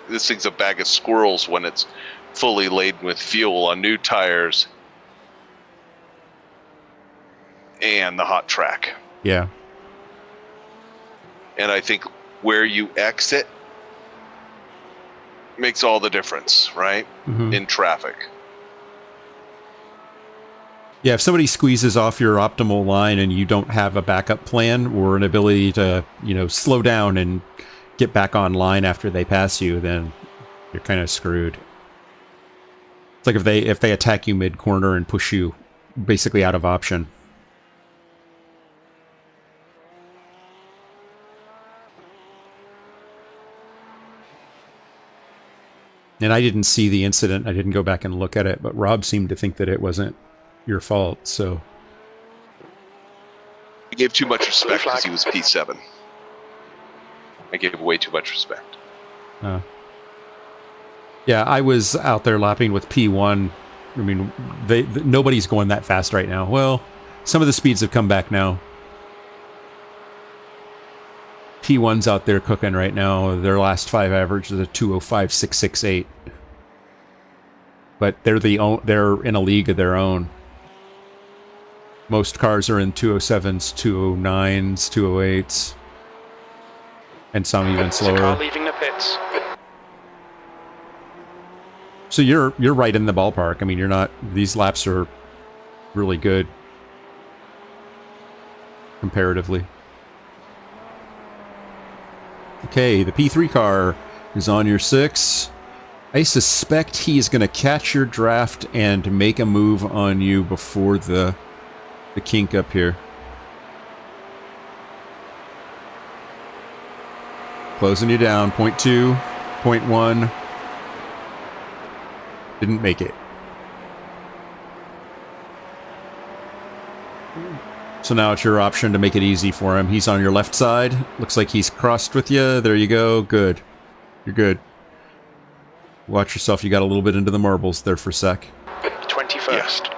this thing's a bag of squirrels when it's fully laden with fuel on new tires and the hot track. Yeah. And I think where you exit makes all the difference, right? Mhm. In traffic. Yeah, if somebody squeezes off your optimal line and you don't have a backup plan or an ability to, slow down and get back on line after they pass you, then you're kind of screwed. It's like if they attack you mid-corner and push you basically out of option. And I didn't see the incident. I didn't go back and look at it, but Rob seemed to think that it wasn't your fault, so... I gave too much respect because he was P7. I gave way too much respect. Yeah, I was out there lapping with P1. I mean, nobody's going that fast right now. Well, some of the speeds have come back now. P1's out there cooking right now. Their last 5 average is a 205.668. But they're in a league of their own. Most cars are in 207s, 209s, 208s, and some even slower. Car leaving the pits. So you're right in the ballpark. I mean, you're not. These laps are really good comparatively. Okay, the P3 car is on your 6. I suspect he is going to catch your draft and make a move on you before the kink up here. Closing you down. 0.2, 0.1. Didn't make it. So now it's your option to make it easy for him. He's on your left side. Looks like he's crossed with you. There you go. Good. You're good. Watch yourself. You got a little bit into the marbles there for a sec. 21st.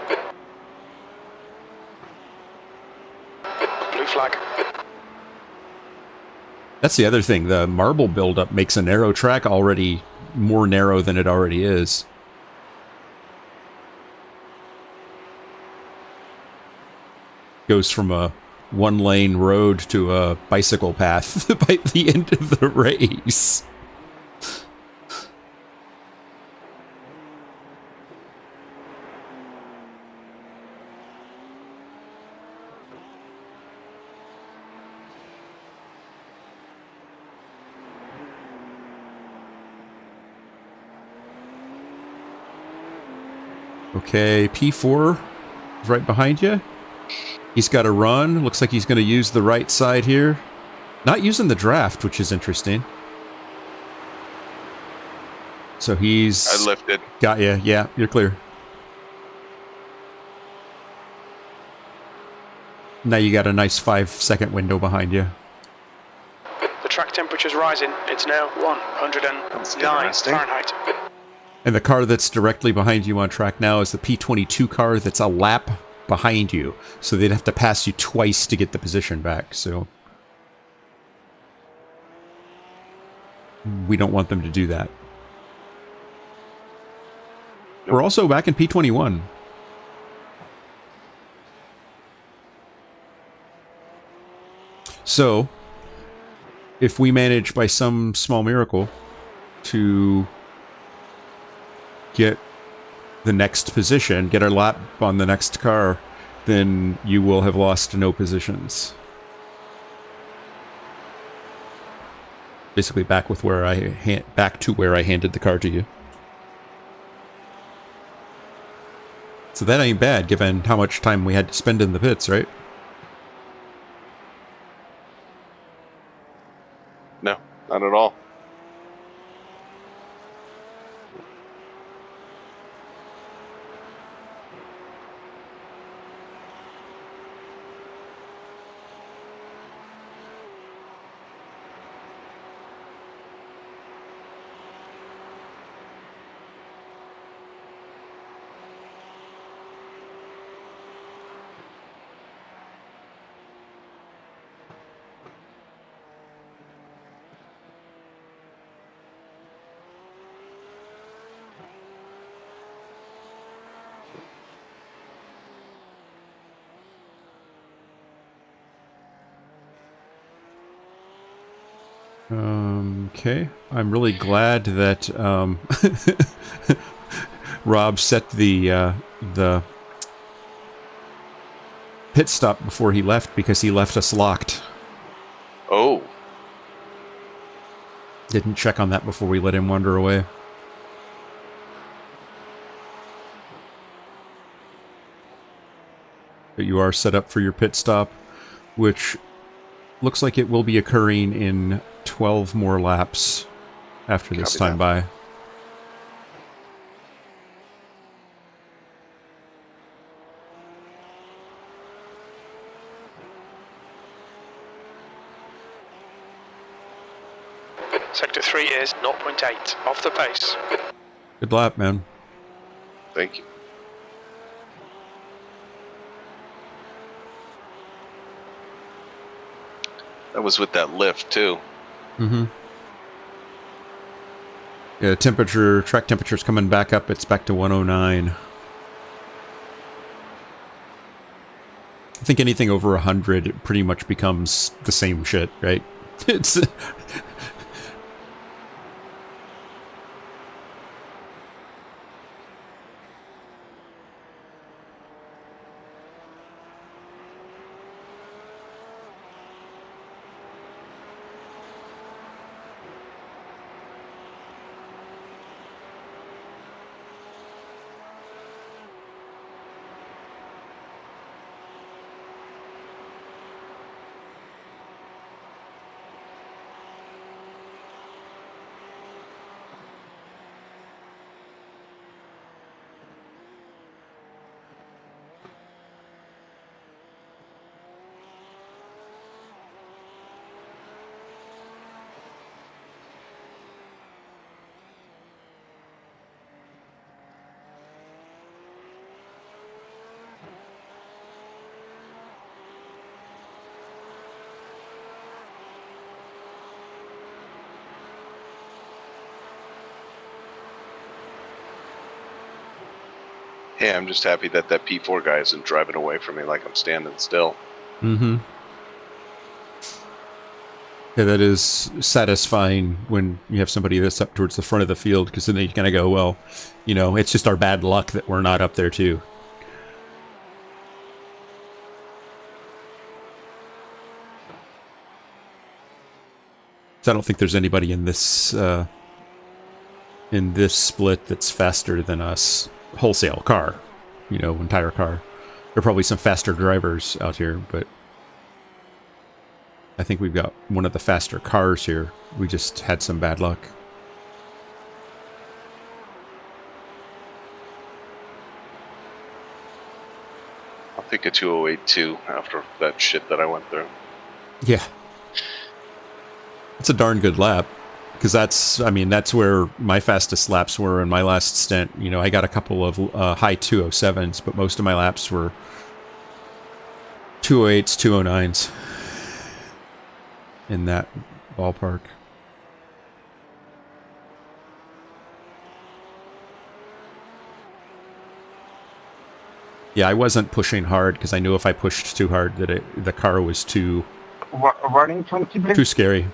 Blue flag. That's the other thing. The marble buildup makes a narrow track already more narrow than it already is. Goes from a one-lane road to a bicycle path by the end of the race. Okay, P4 is right behind you. He's got a run. Looks like he's going to use the right side here. Not using the draft, which is interesting. So he's... I lifted. Got you. Yeah, you're clear. Now you got a nice 5-second window behind you. The track temperature's rising. It's now 109 Fahrenheit. And the car that's directly behind you on track now is the P22 car that's a lap behind you. So they'd have to pass you twice to get the position back. So we don't want them to do that. Nope. We're also back in P21. So if we manage by some small miracle to get the next position, get our lap on the next car, then you will have lost no positions. Basically back with where back to where I handed the car to you. So that ain't bad given how much time we had to spend in the pits, right? No, not at all. Okay. I'm really glad that Rob set the pit stop before he left, because he left us locked. Oh, Didn't check on that before we let him wander away. But you are set up for your pit stop, which looks like it will be occurring in 12 more laps after this Copy time that. by. Sector 3 is 0.8 off the pace. Good lap, man. thank you. That was with that lift too. Mm-hmm. Yeah, track temperature's coming back up. It's back to 109. I think anything over 100 pretty much becomes the same shit, right? It's Hey, I'm just happy that that P4 guy isn't driving away from me like I'm standing still. mm-hmm. Yeah, that is satisfying when you have somebody that's up towards the front of the field, because then you kind of go, well, you know, it's just our bad luck that we're not up there too. So I don't think there's anybody in this split that's faster than us. Wholesale car, you know, entire car. There are probably some faster drivers out here, but I think we've got one of the faster cars here. We just had some bad luck. I'll take a 208 too after that shit that I went through. Yeah. It's a darn good lap. Because that's where my fastest laps were in my last stint. You know, I got a couple of high 207s, but most of my laps were 208s, 209s in that ballpark. Yeah, I wasn't pushing hard because I knew if I pushed too hard that the car was too Running 20 minutes. too scary.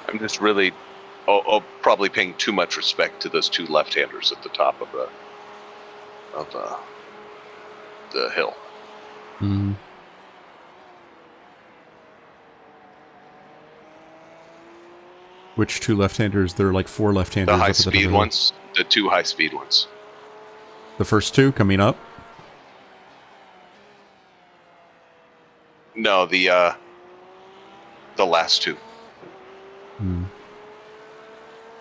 I'm just really, probably paying too much respect to those two left-handers at the top of the hill. Mm. Which two left-handers? There are like four left-handers. The up at the top of high-speed the hill. ones, the two high-speed ones. The first two coming up. No, the last two. Hmm.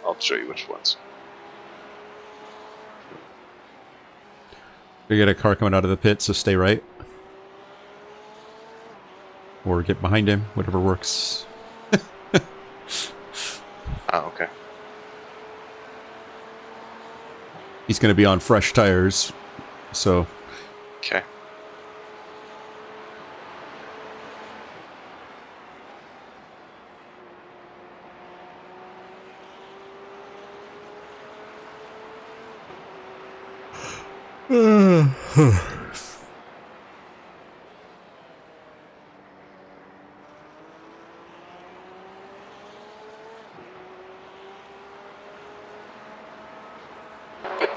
I'll show you which ones. We got a car coming out of the pit, so stay right. Or get behind him, whatever works. Oh, okay. He's going to be on fresh tires, so... Okay.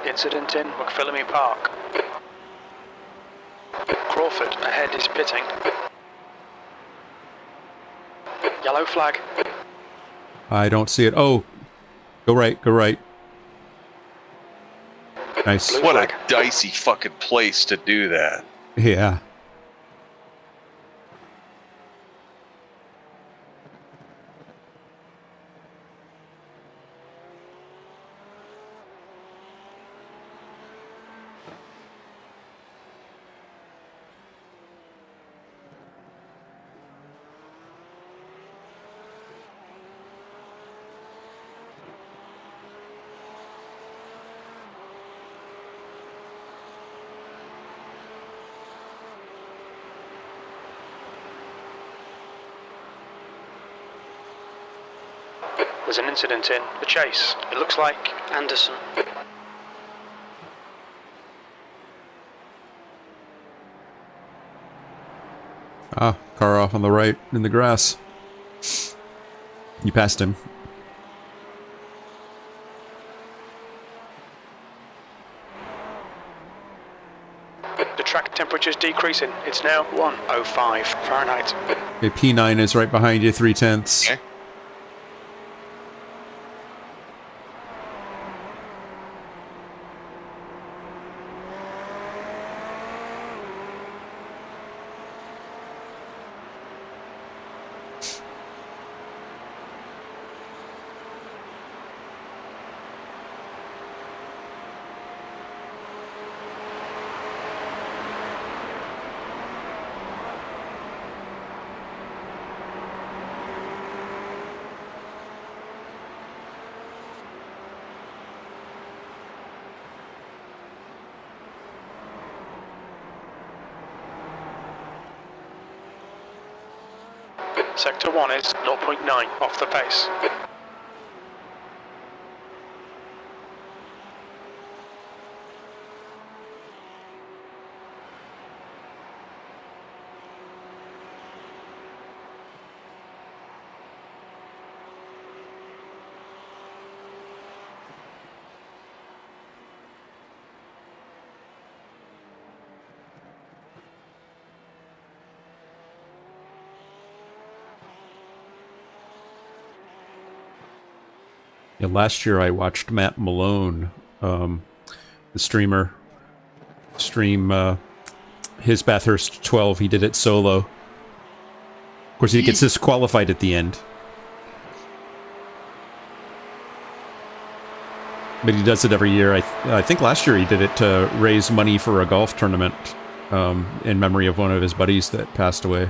Incident in McPhillamy Park. Crawford ahead is pitting. Yellow flag. I don't see it. Oh! Go right, go right. Nice. Blue What flag. a dicey fucking place to do that. Yeah. There's an incident in the chase. It looks like Anderson. Ah, car off on the right in the grass. You passed him. The track temperature's decreasing. It's now 105 Fahrenheit. Okay, P9 is right behind you, 3/10. Okay. Sector 1 is 0.9 off the pace. Yeah, last year I watched Matt Malone, the streamer, stream his Bathurst 12. He did it solo. Of course, he gets disqualified at the end. But he does it every year. I think last year he did it to raise money for a golf tournament in memory of one of his buddies that passed away.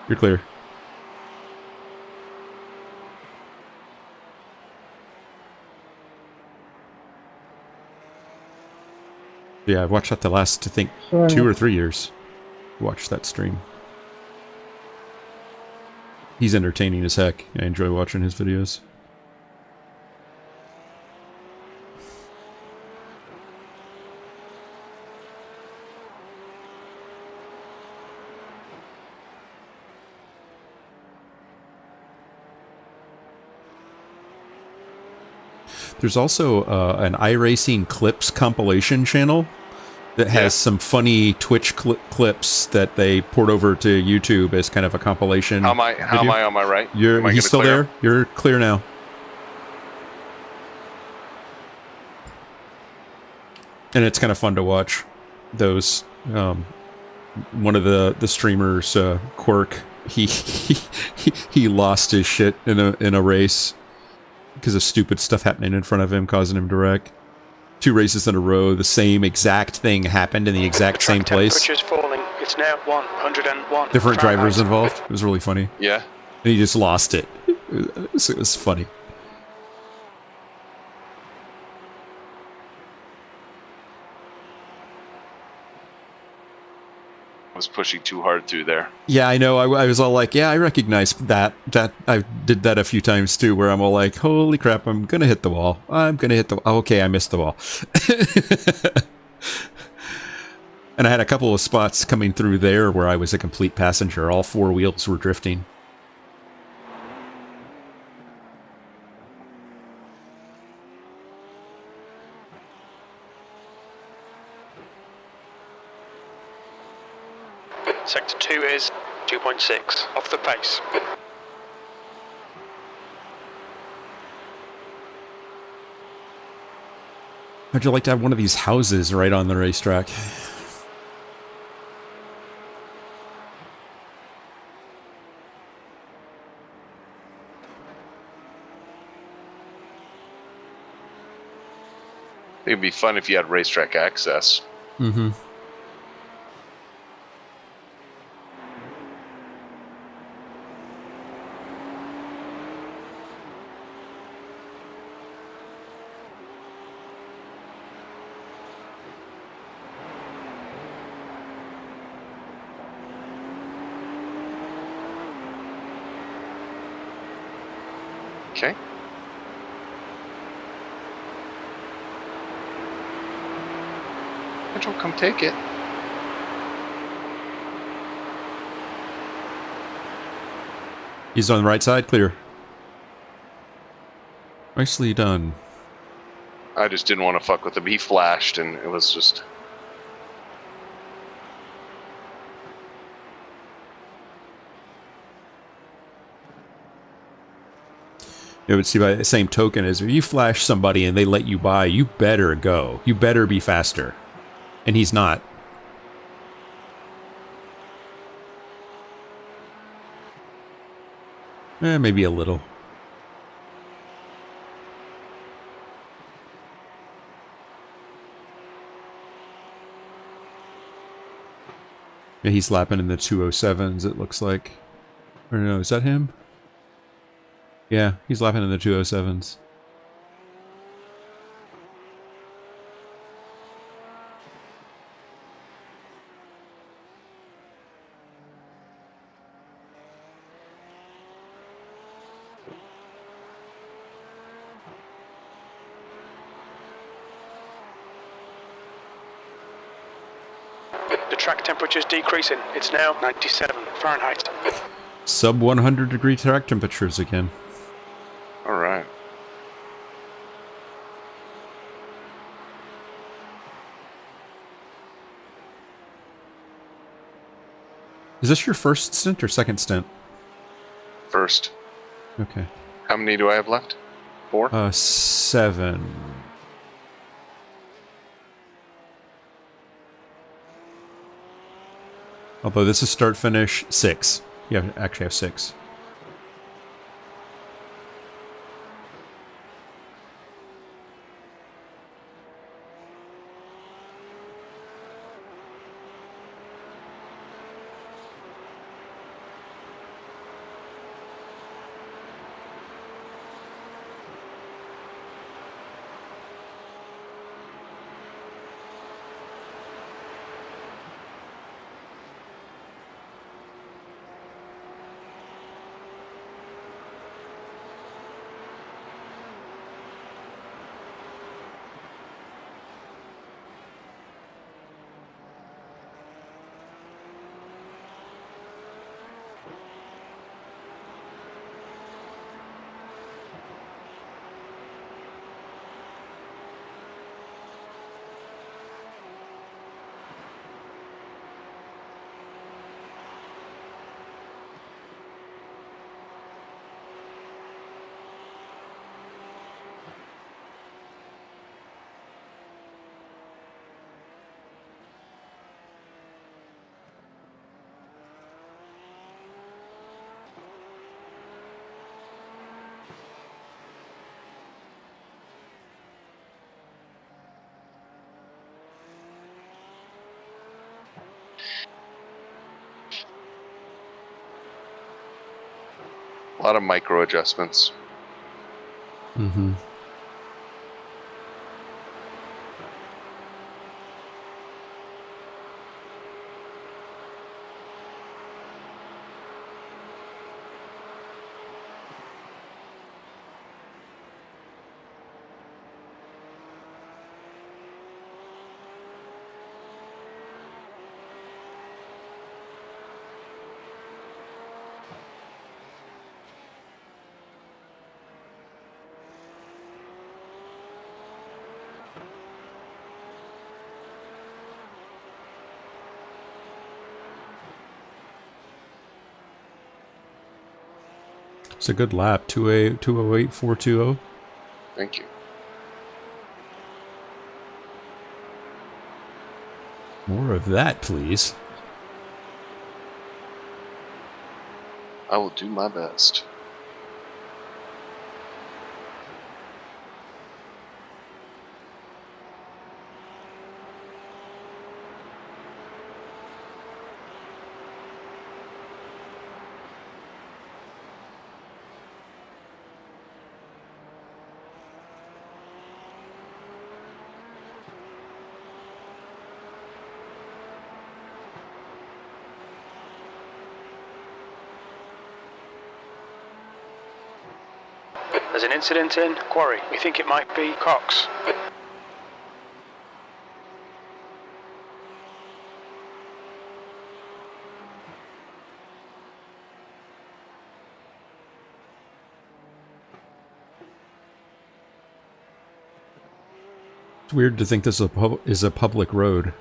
You're clear. Yeah, I've watched that the last, I think, 2 or 3 years. Watched that stream. He's entertaining as heck. I enjoy watching his videos. There's also an iRacing clips compilation channel that has some funny Twitch clips that they port over to YouTube as kind of a compilation. How am I on my right? He's still there? You're clear now. And it's kind of fun to watch those. One of the streamers, Quirk, he lost his shit in a race. because of stupid stuff happening in front of him, causing him to wreck. 2 races in a row, the same exact thing happened in the exact same place. Temperature's falling. It's now 101. Different drivers involved. It was really funny. Yeah. And he just lost it. It was funny. Was pushing too hard through there. Yeah, I know. I was all like, yeah, I recognize that. I did that a few times too, where I'm all like, holy crap, I'm gonna hit the wall. I'm gonna hit the. Oh, okay, I missed the wall. And I had a couple of spots coming through there where I was a complete passenger. All 4 wheels were drifting. Sector 2 is 2.6, off the pace. How'd you like to have one of these houses right on the racetrack? It'd be fun if you had racetrack access. Mm-hmm. Okay. Metro, come take it. He's on the right side, clear. Nicely done. I just didn't want to fuck with him. He flashed, and it was just... Yeah, but see, by the same token, is if you flash somebody and they let you by, you better go. You better be faster. And he's not. Maybe a little. Yeah, he's lapping in the 207s, it looks like. Or no, is that him? Yeah, he's lapping in the 207s. The track temperature is decreasing. It's now 97 Fahrenheit. Sub 100 degree track temperatures again. All right. Is this your first stint or second stint? First. Okay. How many do I have left? 4? 7. Although this is start finish 6. You actually have 6. A lot of micro adjustments. Mm-hmm. It's a good lap. 208.420. Thank you. More of that, please. I will do my best. There's an incident in Quarry. We think it might be Cox. It's weird to think this is a public road.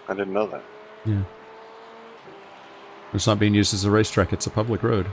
I didn't know that. Yeah. It's not being used as a racetrack, it's a public road.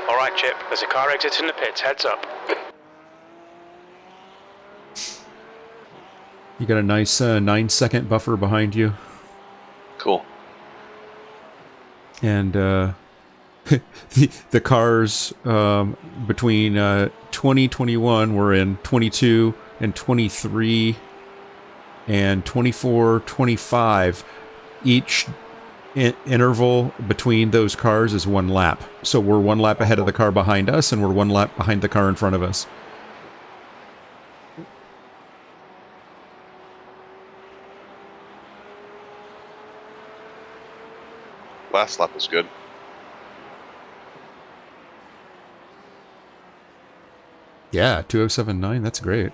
Alright, Chip, there's a car exiting the pits, heads up. You got a nice 9-second buffer behind you. Cool. And the cars between 2021 were in 22 and 23 and 24, 25. Each interval between those cars is 1 lap. So we're 1 lap ahead of the car behind us, and we're 1 lap behind the car in front of us. Last lap was good. Yeah, 2:07.9, that's great.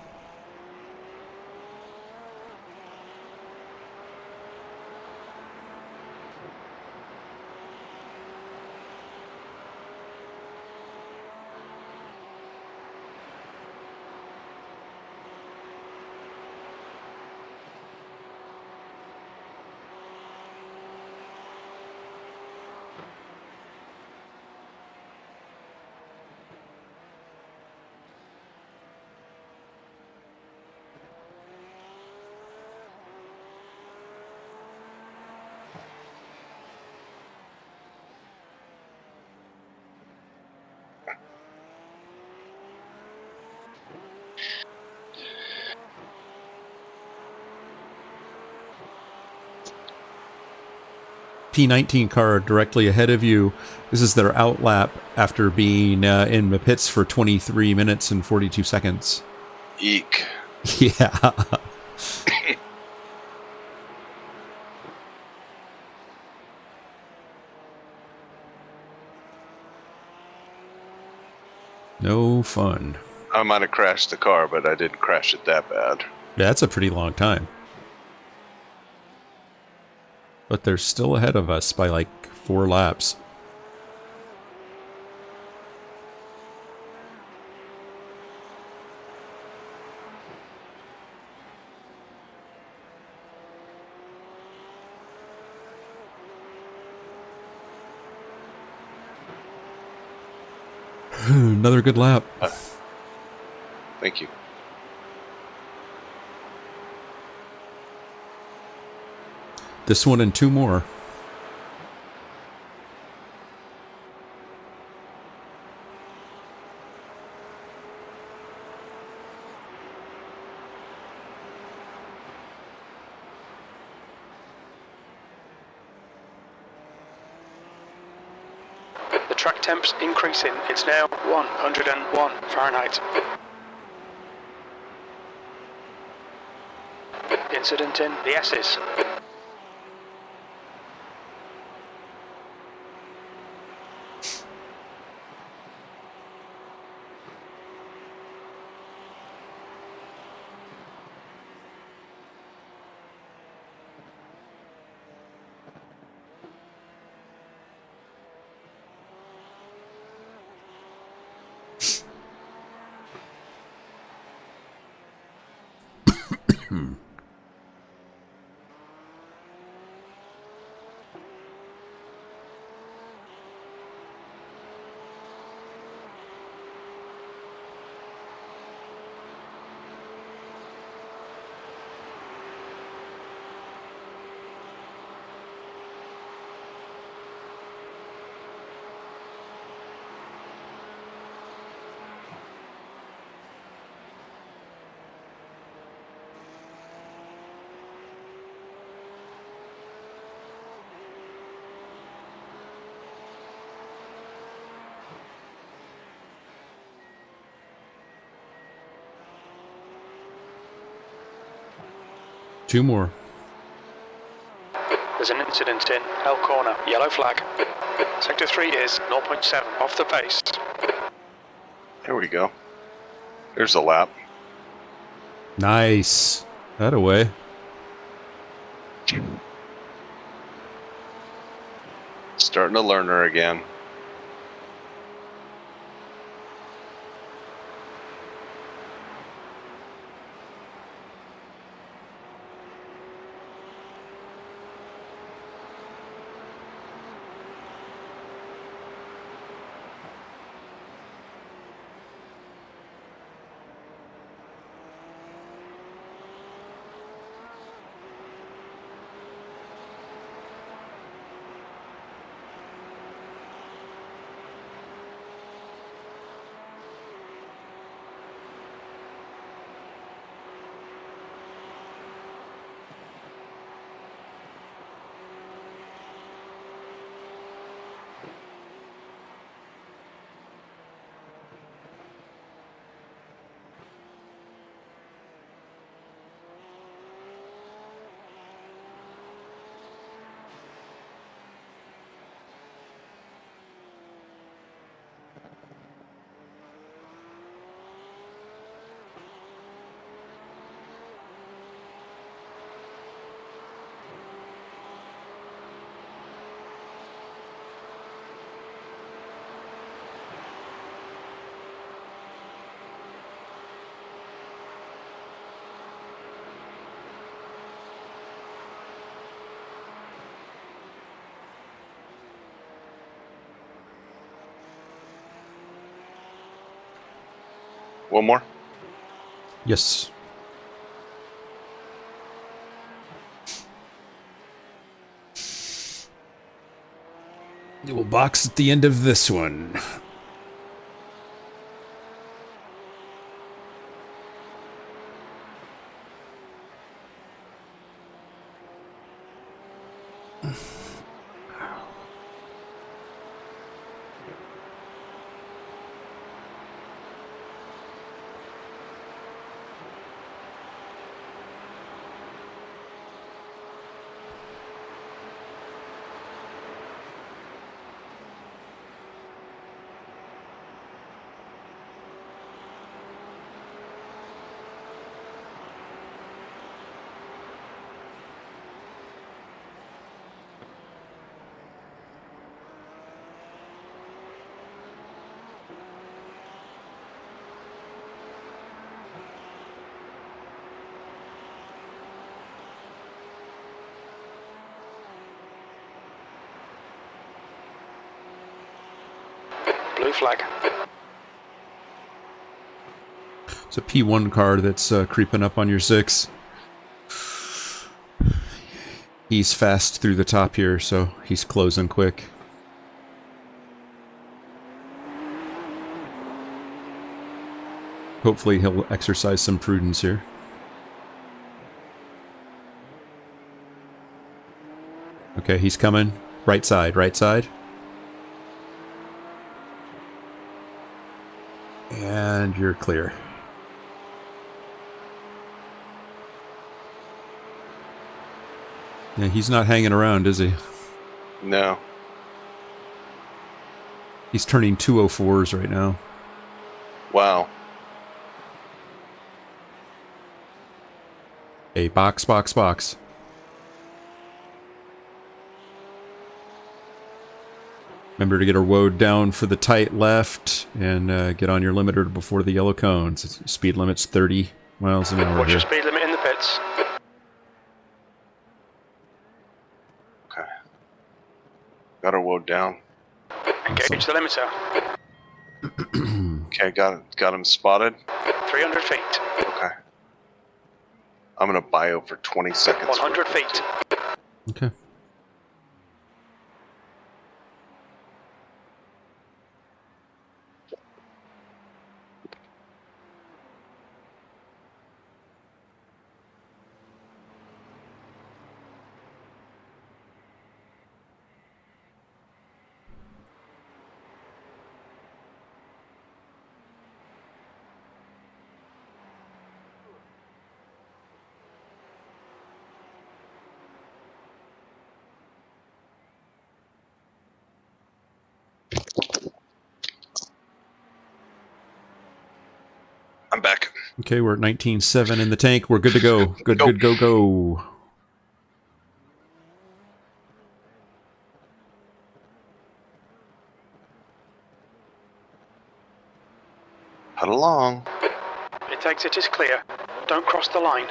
P19 car directly ahead of you. This is their out lap after being in the pits for 23 minutes and 42 seconds. Eek. Yeah. No fun. I might have crashed the car, but I didn't crash it that bad. That's a pretty long time. But they're still ahead of us by like 4 laps. Another good lap. Thank you. This one and 2 more. The track temp's increasing. It's now 101 Fahrenheit. Incident in the S's. Two more. There's an incident in L corner. Yellow flag. Sector 3 is 0.7 off the pace. There we go. There's a lap. Nice. That away. Starting to learn her again. One more? Yes. We'll box at the end of this one. Blue flag. It's a P1 car that's creeping up on your 6. He's fast through the top here, so he's closing quick. Hopefully he'll exercise some prudence here. Okay, he's coming. Right side, right side. And you're clear. Yeah, he's not hanging around, is he? No. He's turning 204s right now. Wow. Hey, box, box, box. Remember to get her woed down for the tight left and get on your limiter before the yellow cones. Speed limit's 30 miles an hour. What's here. your speed limit in the pits? Okay. Got her woed down. Engage the limiter. Okay, got him spotted. 300 feet. Okay. I'm gonna bio for 20 seconds. 100 feet. Okay. I'm back. Okay, we're at 19.7 in the tank. We're good to go. Good, good, go, go. Head along. It exit is clear. Don't cross the line.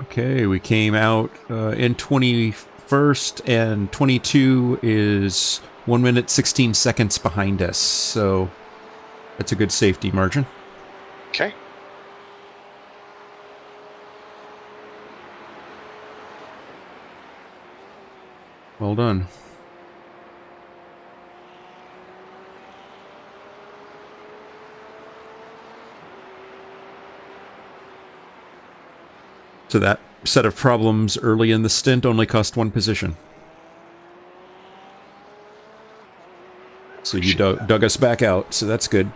Okay, we came out in 21st, and 22 is 1 minute 16 seconds behind us, so that's a good safety margin. Okay. Well done. So that set of problems early in the stint only cost 1 position. So you dug us back out, so that's good.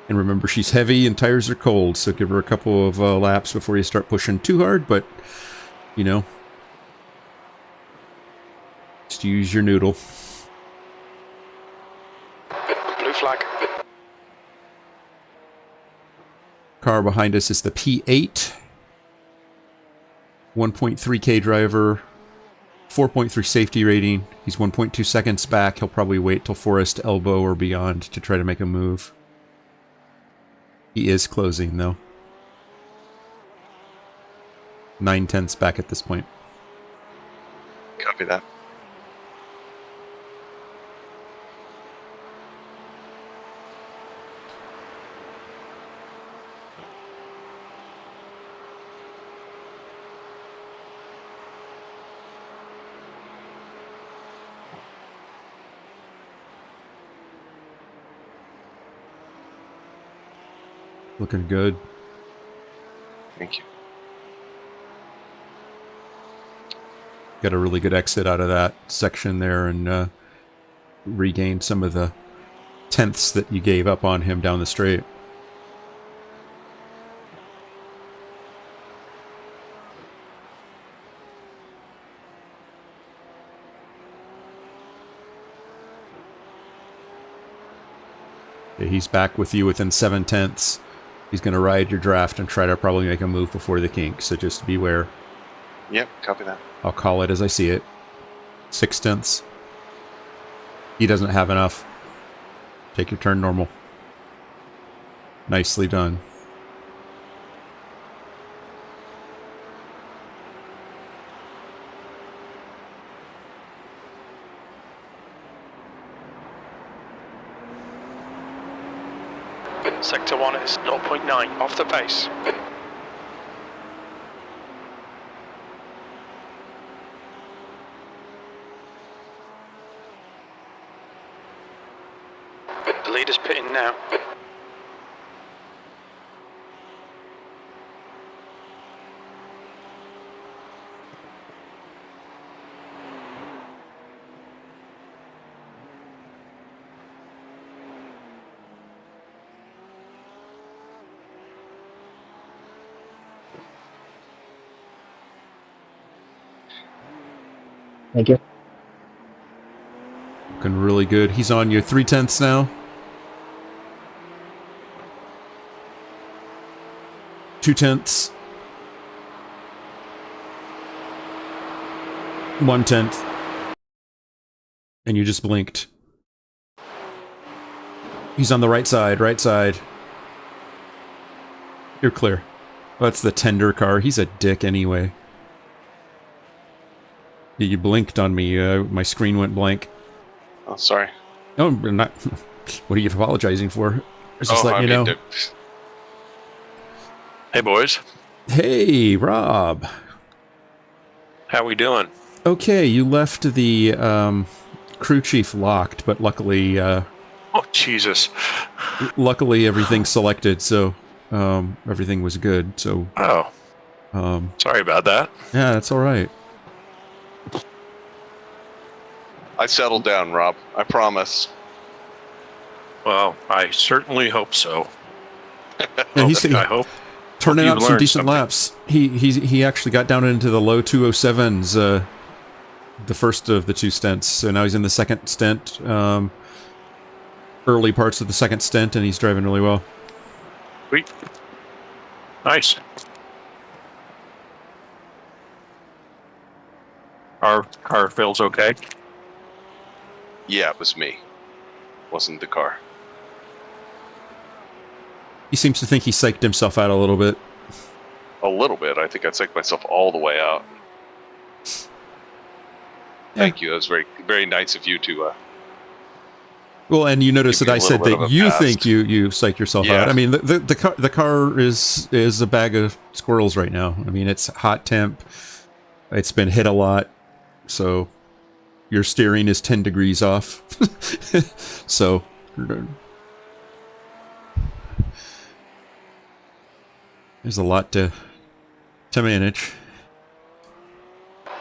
And remember, she's heavy and tires are cold, so give her a couple of laps before you start pushing too hard, but, you know, just use your noodle. Blue flag. Car behind us is the P8. 1.3K driver, 4.3 safety rating. He's 1.2 seconds back. He'll probably wait till Forest Elbow or beyond to try to make a move. He is closing, though. 9/10 back at this point. Copy that. Looking good. Thank you. Got a really good exit out of that section there and regained some of the tenths that you gave up on him down the straight. Okay, he's back with you within 7/10. He's going to ride your draft and try to probably make a move before the kink, so just beware. Yep, copy that. I'll call it as I see it. 6/10. He doesn't have enough. Take your turn normal. Nicely done. Sector 1 is 0.9 off the pace. The leader's pitting now. Thank you. Looking really good. He's on your 3/10 now. 2/10. 1/10. And you just blinked. He's on the right side, right side. You're clear. That's the tender car. He's a dick anyway. You blinked on me. My screen went blank. Oh, sorry. No, I'm not. What are you apologizing for? I was just letting you know. Hey, boys. Hey, Rob. How we doing? Okay, you left the crew chief locked, but luckily, Oh, Jesus. luckily everything's selected, so everything was good. So, Oh, sorry about that. yeah, that's all right. I settled down, Rob. I promise. Well, I certainly hope so. And he's I hope. turning you've out some learned decent something. laps. He actually got down into the low 207s the first of the two stints. So now he's in the second stint, early parts of the second stint, and he's driving really well. Sweet. Nice. Our car feels okay. Yeah, it was me. Wasn't the car. He seems to think he psyched himself out a little bit. A little bit. I think I psyched myself all the way out. Yeah. Thank you. That was very, very nice of you to. Well, and you notice Give that me I a said little bit that of a you pass. think you psyched yourself Yeah. out. I mean, the car is a bag of squirrels right now. I mean, it's hot temp. It's been hit a lot, so your steering is 10 degrees off. So there's a lot to manage.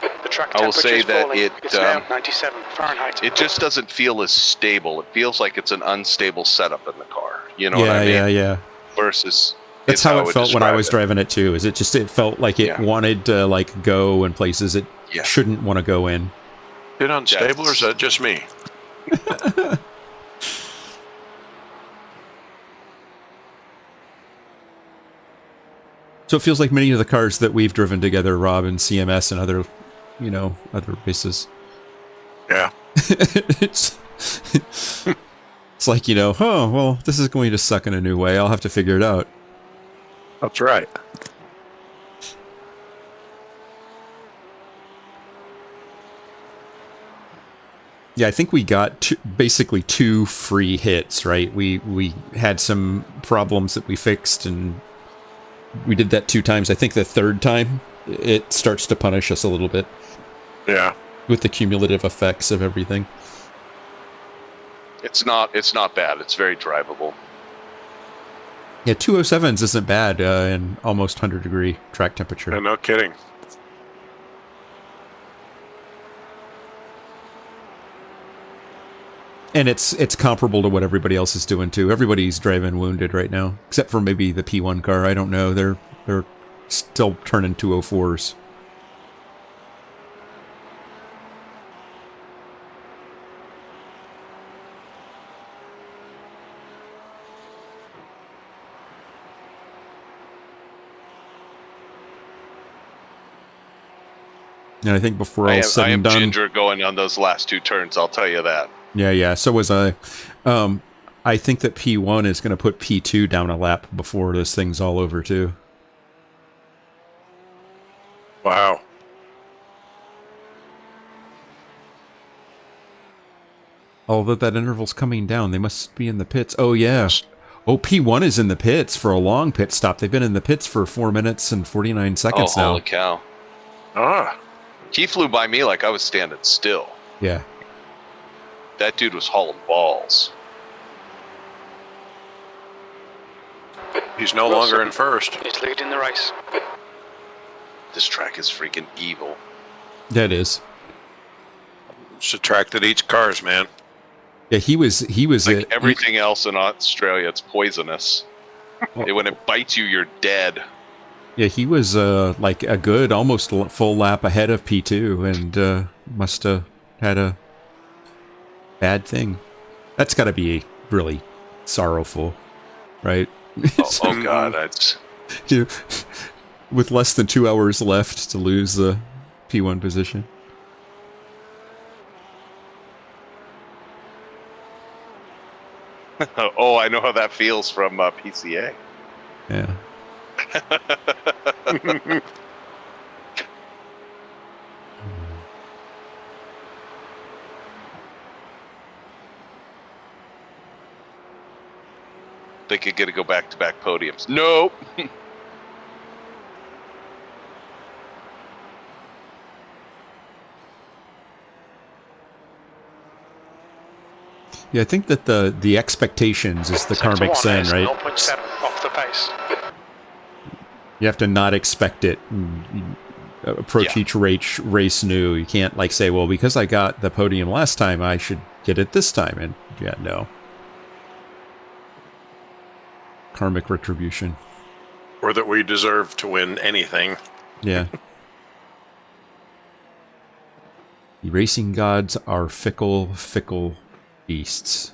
The track I will temperature say is that falling. it, It's now 97 Fahrenheit. It just doesn't feel as stable. It feels like it's an unstable setup in the car. You know what Yeah, I mean? yeah. Versus. That's is how I it would felt when I describe was it. driving it too. Is it felt like it Yeah. wanted to like go in places it Yeah. shouldn't want to go in. Is it unstable or is that just me? So it feels like many of the cars that we've driven together, Rob, and CMS and other, other races. Yeah. it's like, oh, well, this is going to suck in a new way. I'll have to figure it out. That's right. Yeah, I think we got basically 2 free hits, right? We had some problems that we fixed, and we did that 2 times. I think the third time, it starts to punish us a little bit Yeah. with the cumulative effects of everything. It's not bad. It's very drivable. Yeah, 207s isn't bad in almost 100-degree track temperature. Yeah, no kidding. And it's comparable to what everybody else is doing too. Everybody's driving wounded right now, except for maybe the P1 car. I don't know. They're still turning 204s. And I think before all said I am and done, ginger going on those last 2 turns. I'll tell you that. yeah. So was I. I think that P1 is going to put P2 down a lap before this thing's all over too. Wow. Although that interval's coming down, they must be in the pits. Oh yeah. Oh, P1 is in the pits for a long pit stop. They've been in the pits for 4 minutes and 49 seconds now. Holy cow. Ah. He flew by me like I was standing still. Yeah. That dude was hauling balls. He's no longer in first. He's leading the race. This track is freaking evil. That is. It's a track that eats cars, man. Yeah, he was Like everything else in Australia, it's poisonous. When it bites you, you're dead. Yeah, he was like a good almost full lap ahead of P2 and must have had a bad thing. That's got to be really sorrowful, right? Oh God, that's... Yeah. With less than 2 hours left to lose the P1 position. Oh, I know how that feels from PCA. Yeah. They could get to go back-to-back podiums. Nope. Yeah, I think that the expectations is the Sector karmic 1 sin, is right? 0.7 off the pace. You have to not expect it. And approach each race new. You can't like say, well, because I got the podium last time, I should get it this time. And yeah, no. Karmic retribution. Or that we deserve to win anything. Yeah. The racing gods are fickle, fickle beasts.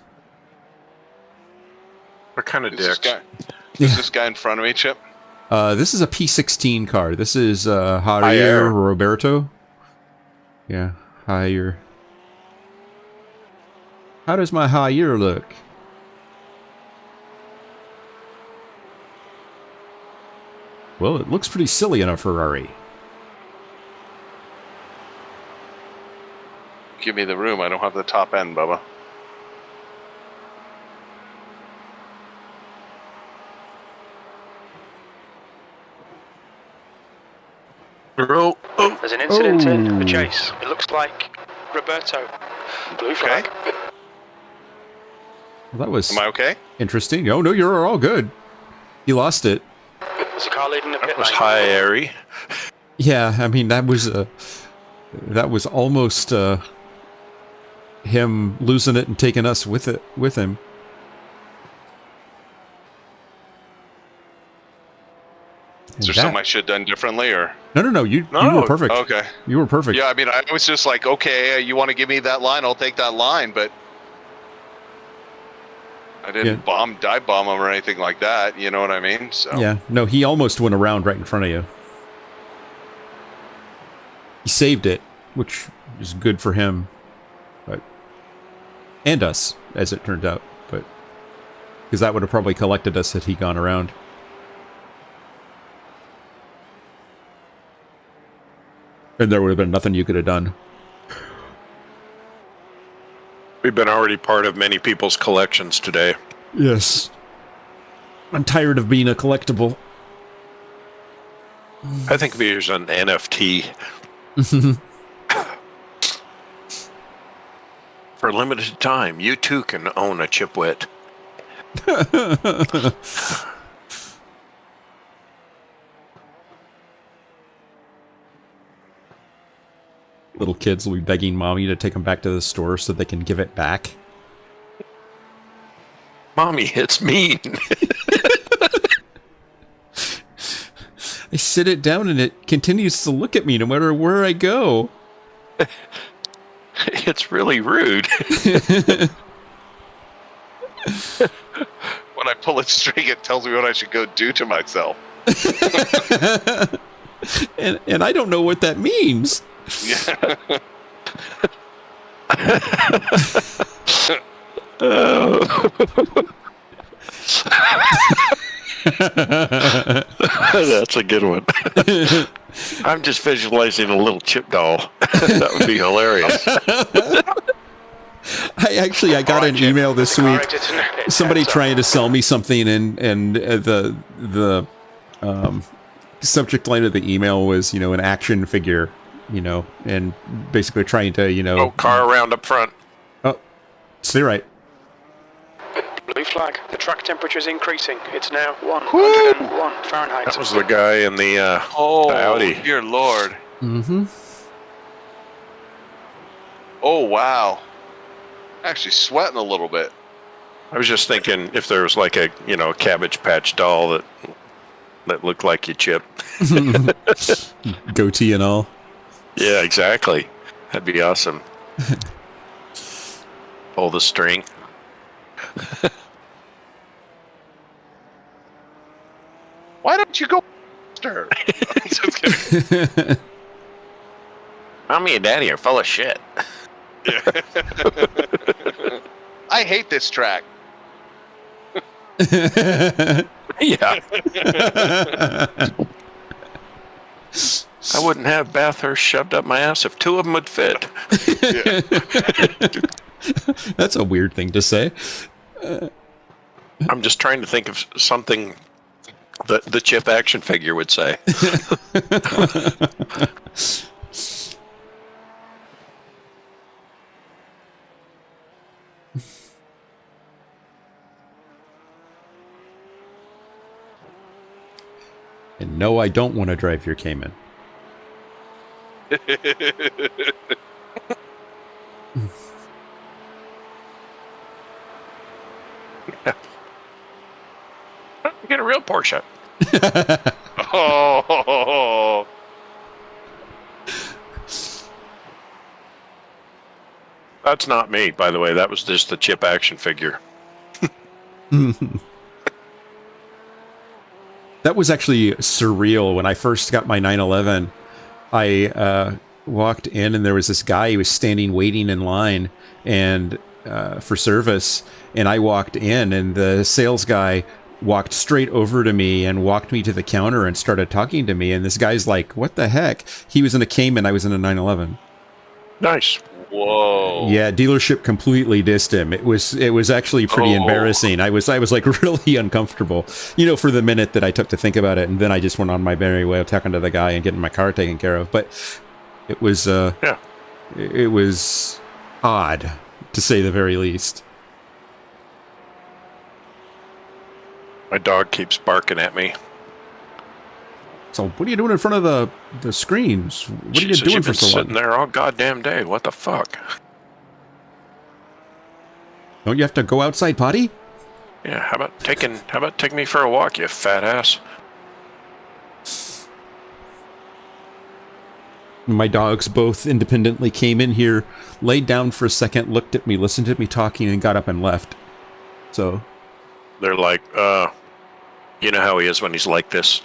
What kind of dicks? Is this guy in front of me, Chip? This is a P16 car. This is Javier Roberto. Yeah, Javier. How does my Javier look? Well, it looks pretty silly in a Ferrari. Give me the room. I don't have the top end, Bubba. Oh. There's an incident in the chase. It looks like Roberto. Blue flag. Well, that was Am I okay? interesting. Oh, no, you're all good. You lost it. There's a car leading the pit That was lane. high airy. Yeah, I mean, that was almost him losing it and taking us with him. Is there something I should have done differently, or? No, you were perfect. Okay. You were perfect. Yeah, I mean, I was just like, okay, you want to give me that line, I'll take that line, but I didn't dive bomb him or anything like that, you know what I mean? So. Yeah, no, he almost went around right in front of you. He saved it, which is good for him, but and us, as it turned out, but because that would have probably collected us had he gone around. And there would have been nothing you could have done. We've been already part of many people's collections today. Yes. I'm tired of being a collectible. I think of it as an NFT. For a limited time, you too can own a Chipwit. Little kids will be begging mommy to take them back to the store so they can give it back. Mommy, it's mean. I sit it down and it continues to look at me no matter where I go. It's really rude. When I pull it string, it tells me what I should go do to myself. and I don't know what that means. Yeah. That's a good one. I'm just visualizing a little chip doll. That would be hilarious. I got an email this The car week. exits in the pits. Somebody Heads up. trying to sell me something, and the subject line of the email was, an action figure, and basically trying to, car around up front. Oh, see right. Blue flag. The track temperature is increasing. It's now 101 Fahrenheit. That was the guy in the the Audi. Dear Lord. Mm-hmm. Oh, wow. Actually sweating a little bit. I was just thinking if there was like a Cabbage Patch doll that looked like you, Chip. Goatee and all. Yeah, exactly. That'd be awesome. Pull the string. Why don't you go faster? Just kidding. Mommy and Daddy are full of shit. I hate this track. Yeah. I wouldn't have Bathurst shoved up my ass if two of them would fit. That's a weird thing to say. I'm just trying to think of something that the Chip action figure would say. And no, I don't want to drive your Cayman. Get a real Porsche. Oh. That's not me, by the way. That was just the Chip action figure. That was actually surreal. When I first got my 911, I walked in and there was this guy who was standing waiting in line and for service. And I walked in and the sales guy walked straight over to me and walked me to the counter and started talking to me. And this guy's like, what the heck? He was in a Cayman. I was in a 911. Nice. Whoa. Yeah, dealership completely dissed him. It was actually pretty embarrassing. I was like really uncomfortable, for the minute that I took to think about it, and then I just went on my merry way of talking to the guy and getting my car taken care of. But it was it was odd, to say the very least. My dog keeps barking at me. So what are you doing in front of the screens? What are you Jesus, doing you've for been so long? sitting there all goddamn day. What the fuck? Don't you have to go outside potty? Yeah, how about taking me for a walk, you fat ass? My dogs both independently came in here, laid down for a second, looked at me, listened to me talking, and got up and left. So They're like, you know how he is when he's like this.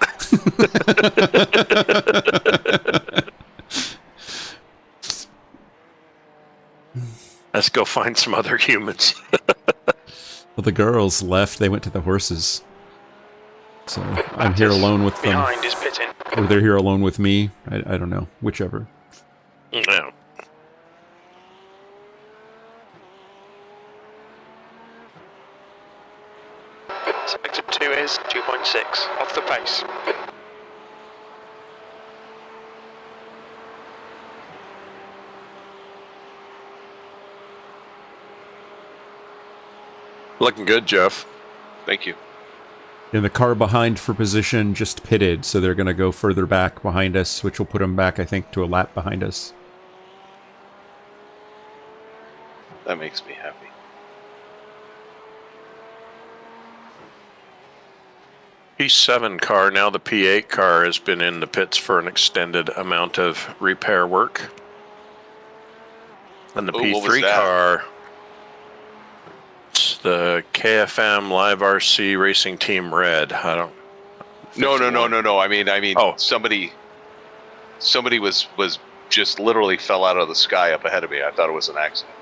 Let's go find some other humans. well, the girls left. They went to the horses. So I'm here alone with them. Behind is pitting. Or they're here alone with me. I don't know. Whichever. Yeah. Sector 2 is 2.6 off the pace. Looking good, Jeff. Thank you. And the car behind for position just pitted, so they're going to go further back behind us, which will put them back, I think, to a lap behind us. That makes me happy. P7 car, now the P8 car, has been in the pits for an extended amount of repair work. And the Ooh, what was P3 that? car, it's the KFM Live RC Racing Team Red. I don't... No. I mean, Oh. somebody was just literally fell out of the sky up ahead of me. I thought it was an accident.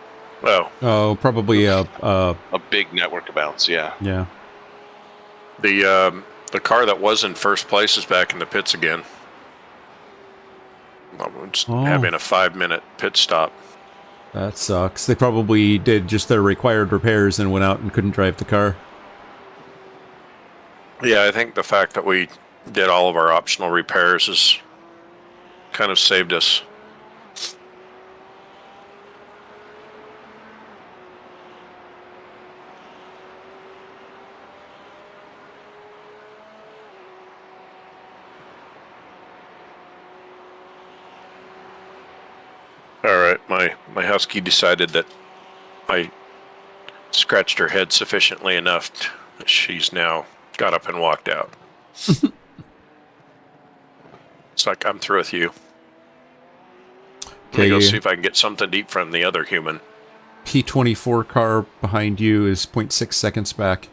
Oh, probably A big network bounce, yeah. yeah. The car that was in first place is back in the pits again. It's having a 5-minute pit stop. That sucks. They probably did just their required repairs and went out and couldn't drive the car. Yeah, I think the fact that we did all of our optional repairs has kind of saved us. Alright, my husky decided that I scratched her head sufficiently enough. She's now got up and walked out. It's like, I'm through with you. Let me go see if I can get something to eat from the other human. P24 car behind you is 0.6 seconds back.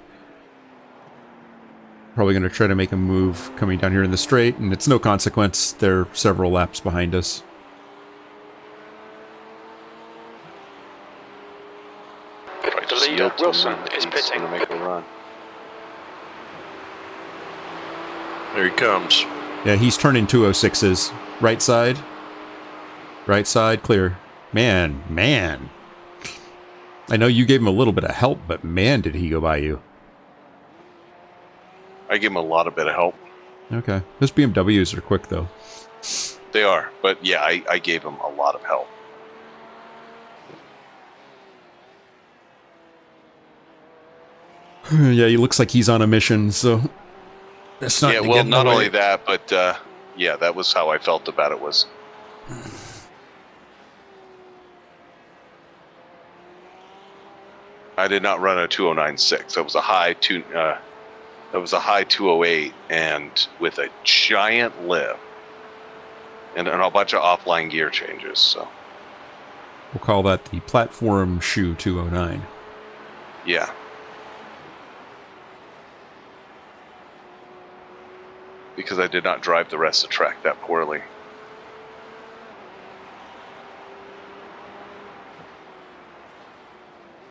Probably going to try to make a move coming down here in the straight, and it's no consequence. They're several laps behind us. The leader, Wilson, is pitting. Make a run. There he comes. Yeah, he's turning 206s. Right side. Right side, clear. Man. I know you gave him a little bit of help, but man, did he go by you. I give him a lot of bit of help. Okay. Those BMWs are quick, though. They are, but yeah, I gave him a lot of help. Yeah, he looks like he's on a mission, so... That's not Yeah, well, not only that, but yeah, that was how I felt about it. Was I did not run a 2096. That was a high 208, and with a giant lift and a bunch of offline gear changes. So we'll call that the platform shoe 209. Yeah. Because I did not drive the rest of the track that poorly.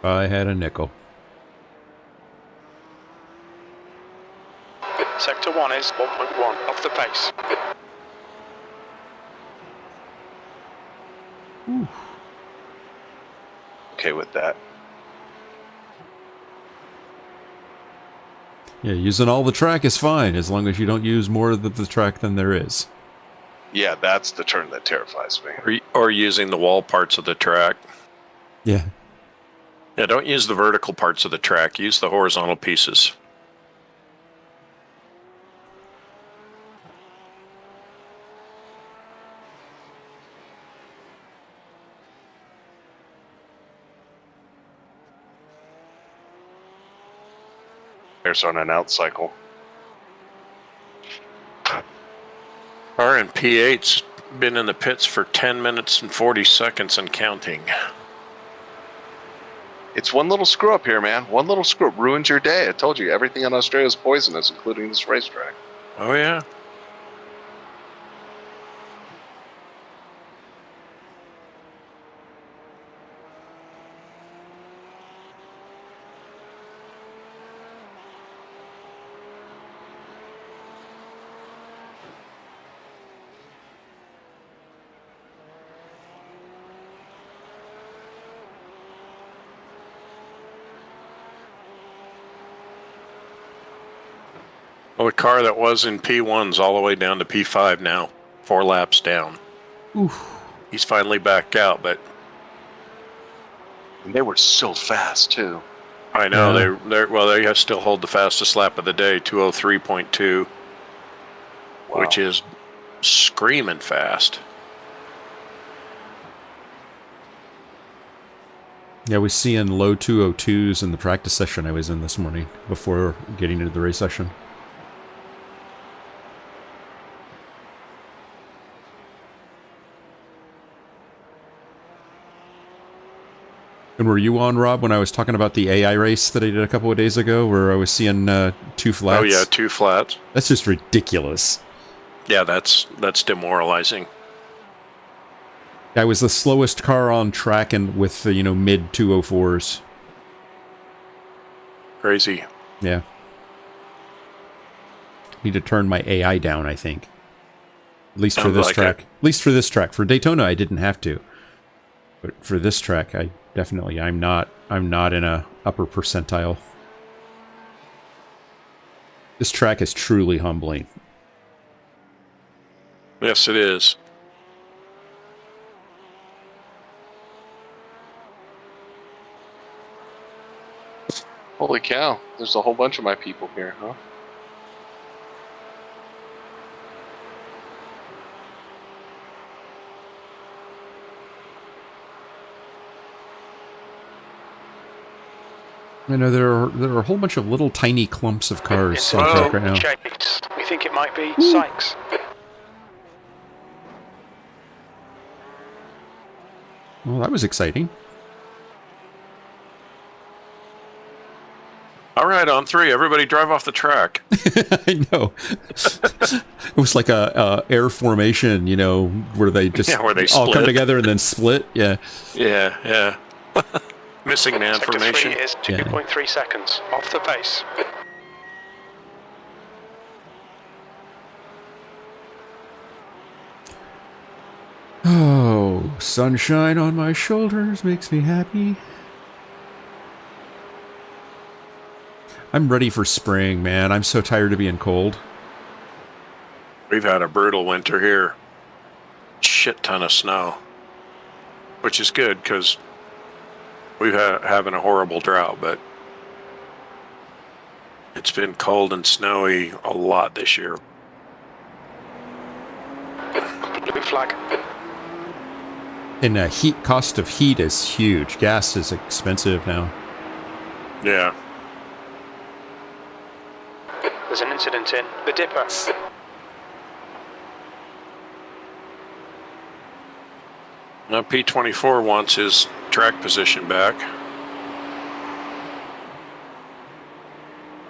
I had a nickel. Sector 1 is 1.1 off the pace. Okay with that. Yeah, using all the track is fine, as long as you don't use more of the track than there is. Yeah, that's the turn that terrifies me. Or using the wall parts of the track. Yeah. Yeah, don't use the vertical parts of the track. Use the horizontal pieces. There's on an out cycle. Our P8's been in the pits for 10 minutes and 40 seconds and counting. It's one little screw up here, man. One little screw up ruins your day. I told you, everything in Australia is poisonous, including this racetrack. Oh, yeah. Well, the car that was in P1's all the way down to P5 now. 4 laps down. Oof. He's finally back out, but... And they were so fast, too. I know, Yeah. they still hold the fastest lap of the day, 203.2. Wow. Which is screaming fast. Yeah, I was seeing low 202s in the practice session I was in this morning, before getting into the race session. And were you on, Rob, when I was talking about the AI race that I did a couple of days ago, where I was seeing 2 flats? Oh yeah, 2 flats. That's just ridiculous. Yeah, that's demoralizing. I was the slowest car on track, and with the, mid 204s. Crazy. Yeah. Need to turn my AI down, I think. At least for Sounds this like track. it. At least for this track. For Daytona, I didn't have to. But for this track, I'm not in a upper percentile. This track is truly humbling. Yes, it is. Holy cow! There's a whole bunch of my people here, huh? I know there are a whole bunch of little tiny clumps of cars on track right now. Chase. We think it might be Sykes. Well, that was exciting. All right, on 3, everybody drive off the track. I know. It was like a air formation, you know, where they just Yeah, where they all come split. together and then split. Yeah. Yeah. Missing man Sector formation. 3 is 2.3 seconds off the pace. Oh, sunshine on my shoulders makes me happy. I'm ready for spring, man. I'm so tired of being cold. We've had a brutal winter here. Shit ton of snow. Which is good, because we've having a horrible drought, but it's been cold and snowy a lot this year. Blue flag. And cost of heat is huge. Gas is expensive now. Yeah. There's an incident in the Dipper. Now P24 wants his track position back.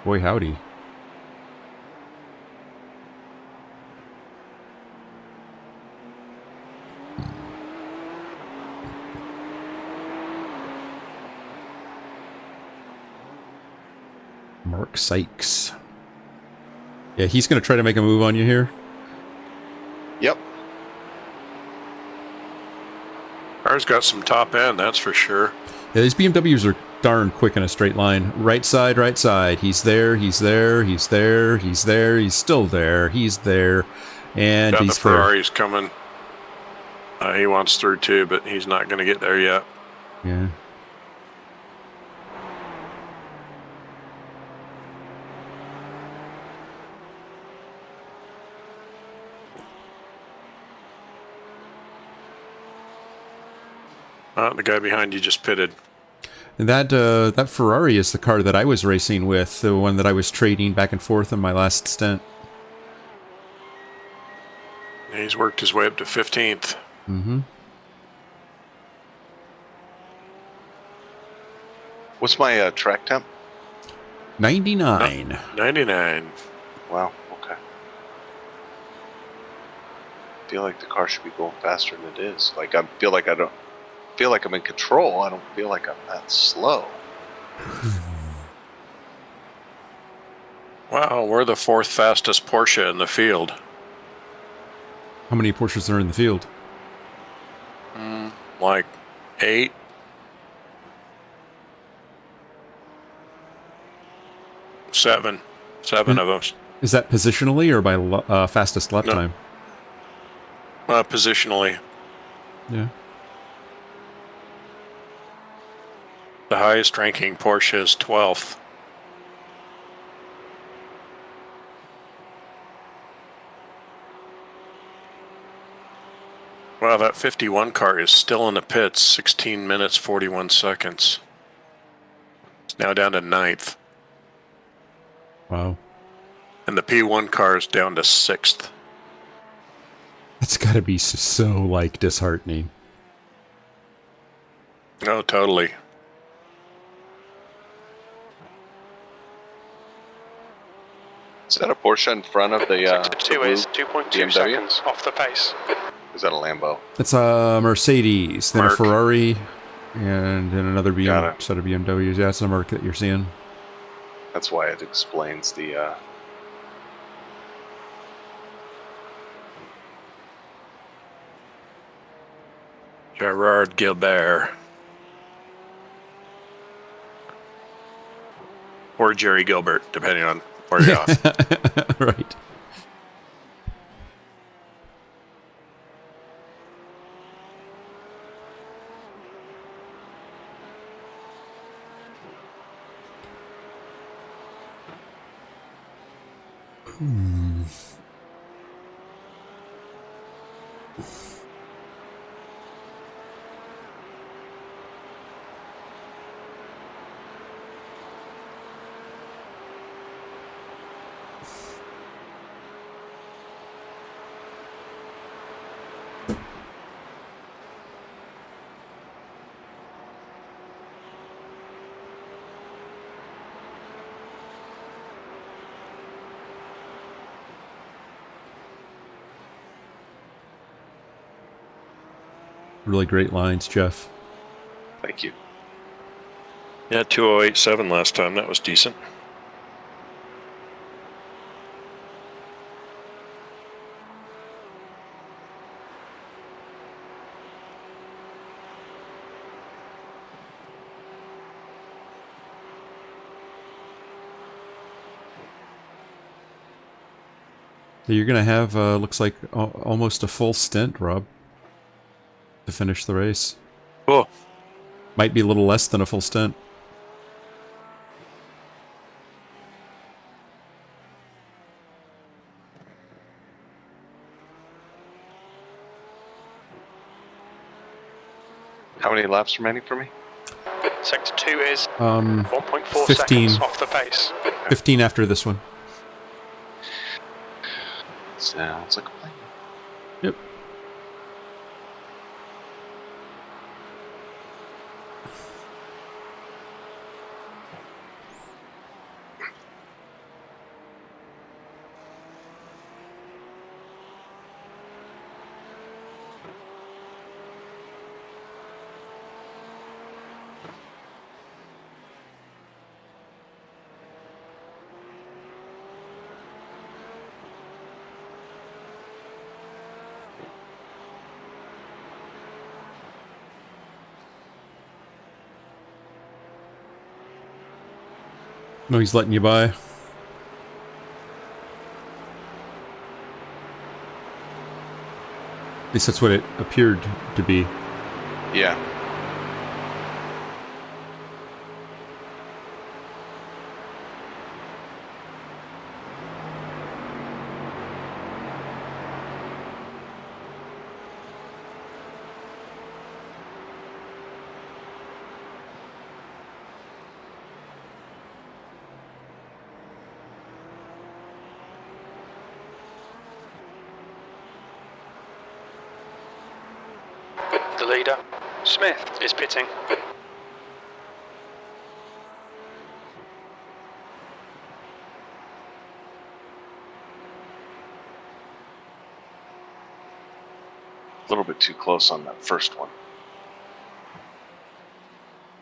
Boy, howdy. Mark Sykes. Yeah, he's going to try to make a move on you here. Yep. Car's got some top end, that's for sure. Yeah, these BMWs are darn quick in a straight line. Right side, right side. He's there, he's there, he's there, he's there, he's still there, he's there, and Got he's the Ferrari's coming. He wants through too, but he's not going to get there yet. there. Yeah. The guy behind you just pitted. And that Ferrari is the car that I was racing with, the one that I was trading back and forth in my last stint. He's worked his way up to 15th. Mm-hmm. What's my track temp? 99. 99. Wow. Okay. I feel like the car should be going faster than it is. Like I feel like I'm in control. I don't feel like I'm that slow. Wow, we're the 4th fastest Porsche in the field. How many Porsches are in the field? Like 8. Seven of us. Is that positionally or by fastest lap No. time? Positionally. Yeah. The highest ranking Porsche is 12th. Wow, that 51 car is still in the pits, 16 minutes, 41 seconds. It's now down to 9th. Wow. And the P1 car is down to 6th. That's got to be so, like, disheartening. Oh, totally. Is that a Porsche in front of the Sector 2 is blue 2.2 BMW? seconds off the pace. Is that a Lambo? It's a Mercedes, then Mark. a Ferrari, and then another Got it. set of BMWs. Yeah, it's the mark that you're seeing. That's why it explains the. Gerard Gilbert. Or Jerry Gilbert, depending on where you're off. Right. Really great lines, Jeff. Thank you. Yeah, 2087 last time. That was decent. So you're going to have, looks like, almost a full stint, Rob, to finish the race. Cool. Might be a little less than a full stint. How many laps remaining for me? Sector 2 is 1.4 1.4 seconds off the pace. 15 after this one. Sounds like a plan. Yep. No, he's letting you by. At least that's what it appeared to be. Yeah. The leader, Smith, is pitting. A little bit too close on that first one.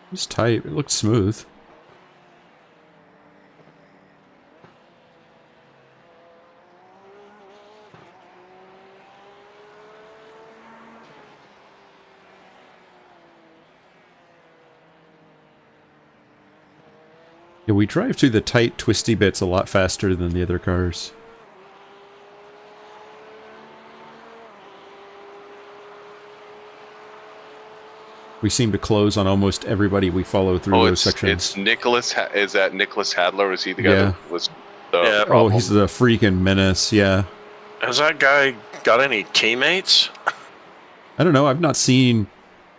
It was tight. It looked smooth. Yeah, we drive through the tight, twisty bits a lot faster than the other cars. We seem to close on almost everybody we follow through those sections. It's Nicholas. Is that Nicholas Hadler? Was he the guy Yeah. that was the Yeah. problem? Oh, he's the freaking menace, yeah. Has that guy got any teammates? I don't know, I've seen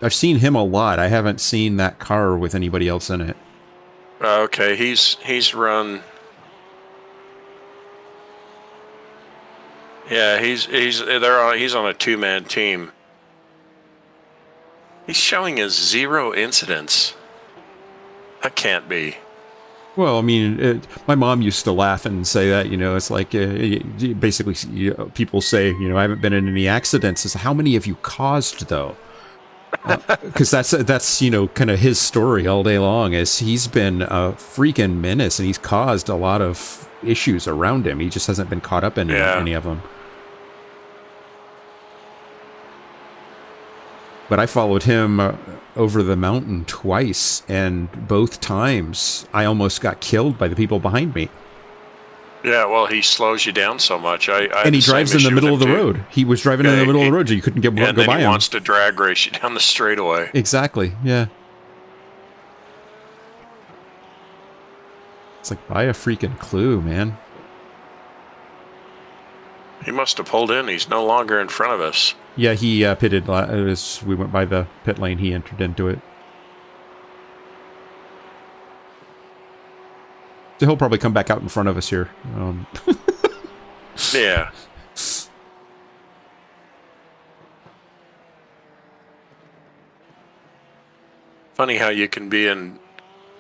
him a lot. I haven't seen that car with anybody else in it. Okay, he's run. Yeah, he's on a two-man team. He's showing us 0 incidents. That can't be. Well, I mean, my mom used to laugh and say that, you know, it's like, basically, people say, you know, I haven't been in any accidents. It's how many have you caused, though? Because that's, you know, kind of his story all day long, is he's been a freaking menace, and he's caused a lot of issues around him. He just hasn't been caught up in any of them. But I followed him over the mountain twice, and both times I almost got killed by the people behind me. Yeah, well, he slows you down so much. I And he drives in the middle of the road. He was driving in the middle of the road, so you couldn't go by him. And then he wants to drag race you down the straightaway. Exactly, yeah. It's like, buy a freaking clue, man. He must have pulled in. He's no longer in front of us. Yeah, he pitted as we went by the pit lane. He entered into it. So he'll probably come back out in front of us here. Yeah. Funny how you can be in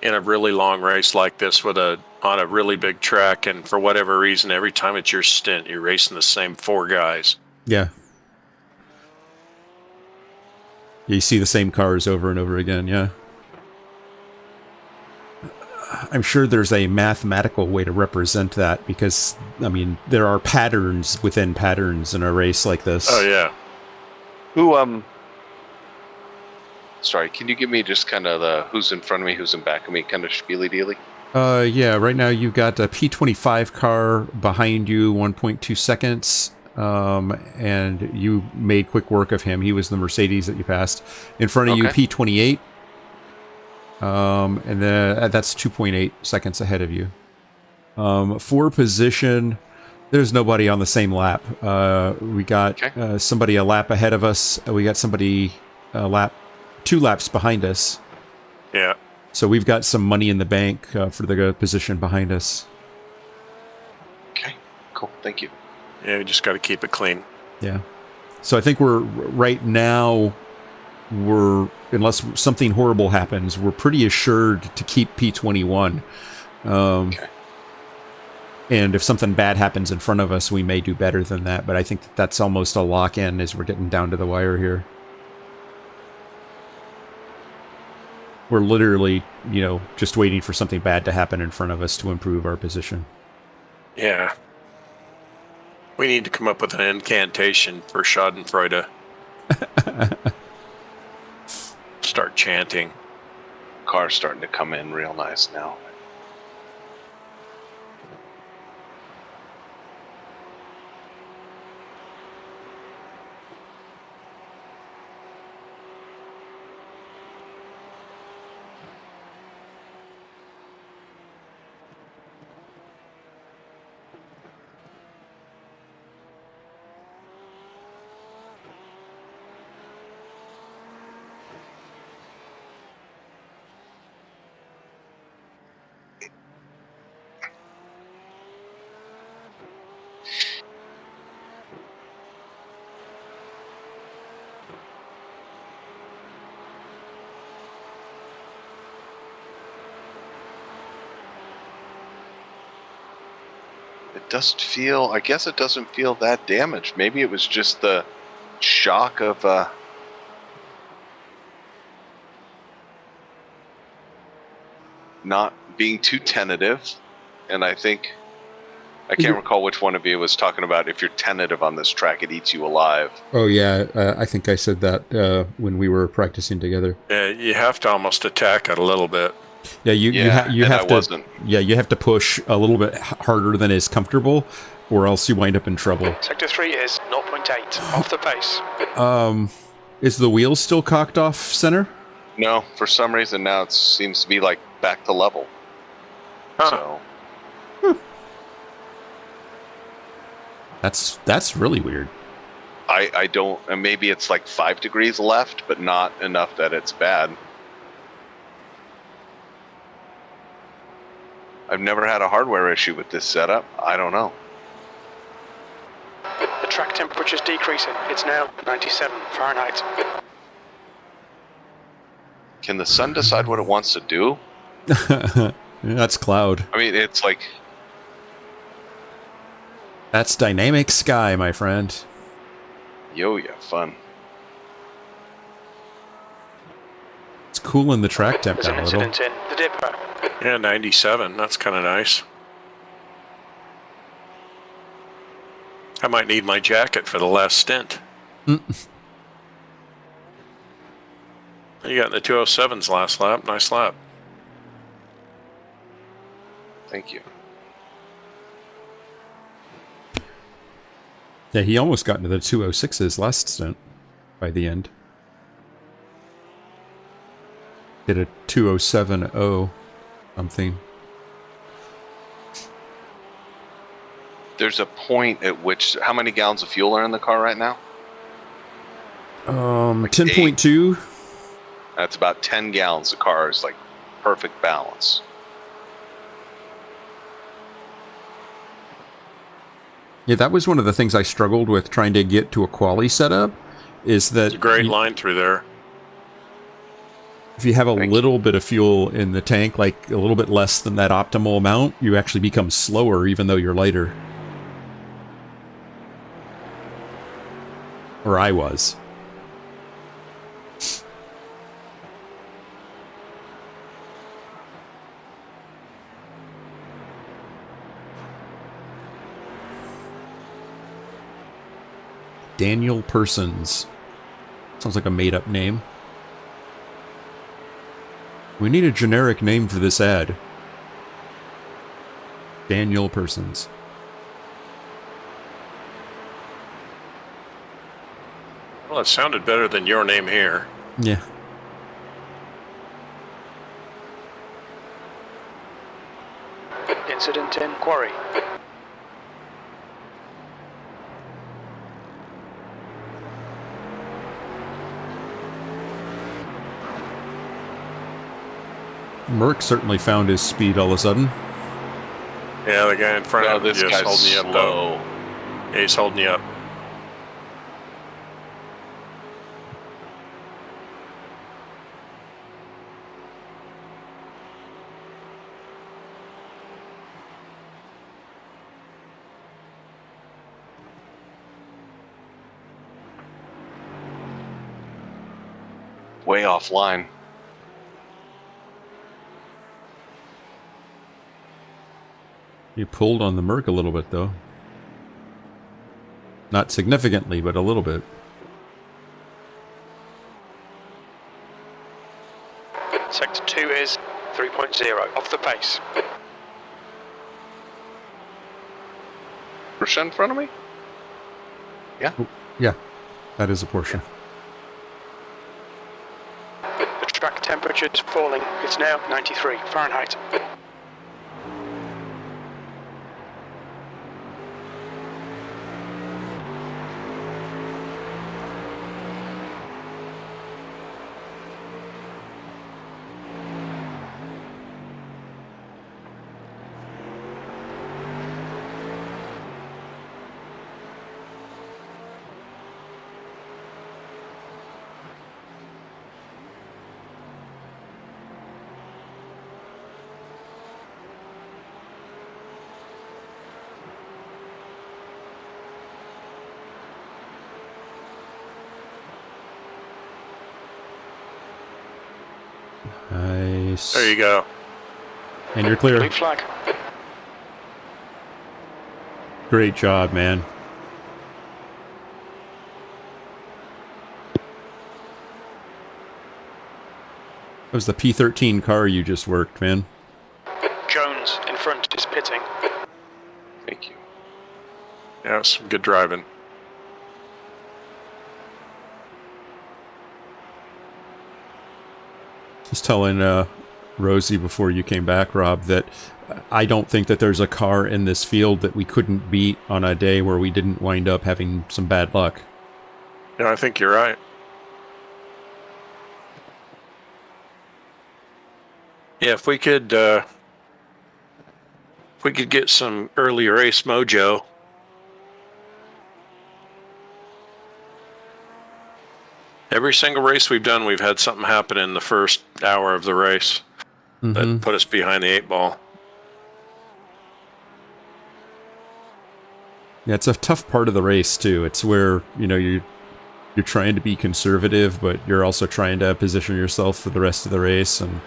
a really long race like this with on a really big track, and for whatever reason, every time it's your stint, you're racing the same 4 guys. Yeah. You see the same cars over and over again, yeah. I'm sure there's a mathematical way to represent that because, I mean, there are patterns within patterns in a race like this. Oh, yeah. Who, sorry, can you give me just kind of the who's in front of me, who's in back of me kind of spiely-dealy? Yeah, right now you've got a P25 car behind you, 1.2 seconds. And you made quick work of him. He was the Mercedes that you passed. In front of you, P28. And then that's 2.8 seconds ahead of you. For position, there's nobody on the same lap. We got somebody a lap ahead of us. We got somebody 2 laps behind us. Yeah. So we've got some money in the bank for the position behind us. Okay, cool. Thank you. Yeah, you just got to keep it clean. Yeah. So I think right now, unless something horrible happens, we're pretty assured to keep P21. And if something bad happens in front of us, we may do better than that. But I think that's almost a lock-in as we're getting down to the wire here. We're literally, just waiting for something bad to happen in front of us to improve our position. Yeah. We need to come up with an incantation for Schadenfreude. Start chanting. Car's starting to come in real nice now. I guess it doesn't feel that damaged. Maybe it was just the shock of not being too tentative. And I can't recall which one of you was talking about if you're tentative on this track, it eats you alive. Oh, yeah. I think I said that when we were practicing together. Yeah, you have to almost attack it a little bit. Yeah, you have to. Yeah, you have to push a little bit harder than is comfortable, or else you wind up in trouble. Sector 3 is 0.8 off the pace. Is the wheel still cocked off center? No, for some reason now it seems to be like back to level. Huh. So that's really weird. I don't. And maybe it's like 5 degrees left, but not enough that it's bad. I've never had a hardware issue with this setup. I don't know. The track temperature's decreasing. It's now 97 Fahrenheit. Can the sun decide what it wants to do? That's cloud. I mean, it's like... That's dynamic sky, my friend. Yo, yeah, fun. It's cooling the track temp There's an down a little. incident in the depot. Yeah, 97. That's kind of nice. I might need my jacket for the last stint. You got in the 207s last lap. Nice lap. Thank you. Yeah, he almost got into the 206s last stint by the end. Did a 207.0 something. There's a point at which, how many gallons of fuel are in the car right now? 10.2. That's about 10 gallons. The car is like perfect balance. Yeah, that was one of the things I struggled with trying to get to a quali setup, is that It's a great line through there. if you have a little bit of fuel in the tank, like a little bit less than that optimal amount, you actually become slower even though you're lighter. Or I was. Daniel Persons. Sounds like a made-up name. We need a generic name for this ad. Daniel Persons. Well, it sounded better than your name here. Yeah. Incident in quarry. Merck certainly found his speed all of a sudden. Yeah, the guy in front Oh, of him this just guy's holding you up, slow. though. Yeah, he's holding you up. Way offline. He pulled on the Merc a little bit, though. Not significantly, but a little bit. Sector 2 is 3.0 off the pace. Porsche in front of me? Yeah. Yeah, that is a Porsche. The track temperature is falling. It's now 93 Fahrenheit. Nice. There you go. And you're clear. Blue flag. Great job, man. That was the P13 car you just worked, man. Jones in front is pitting. Thank you. Yeah, some good driving. I was telling Rosie before you came back, Rob, that I don't think that there's a car in this field that we couldn't beat on a day where we didn't wind up having some bad luck. Yeah, I think you're right. Yeah, if we could get some early race mojo. Every single race we've done, we've had something happen in the first hour of the race that put us behind the 8-ball. Yeah, it's a tough part of the race too. It's where, you know, you're trying to be conservative, but you're also trying to position yourself for the rest of the race, and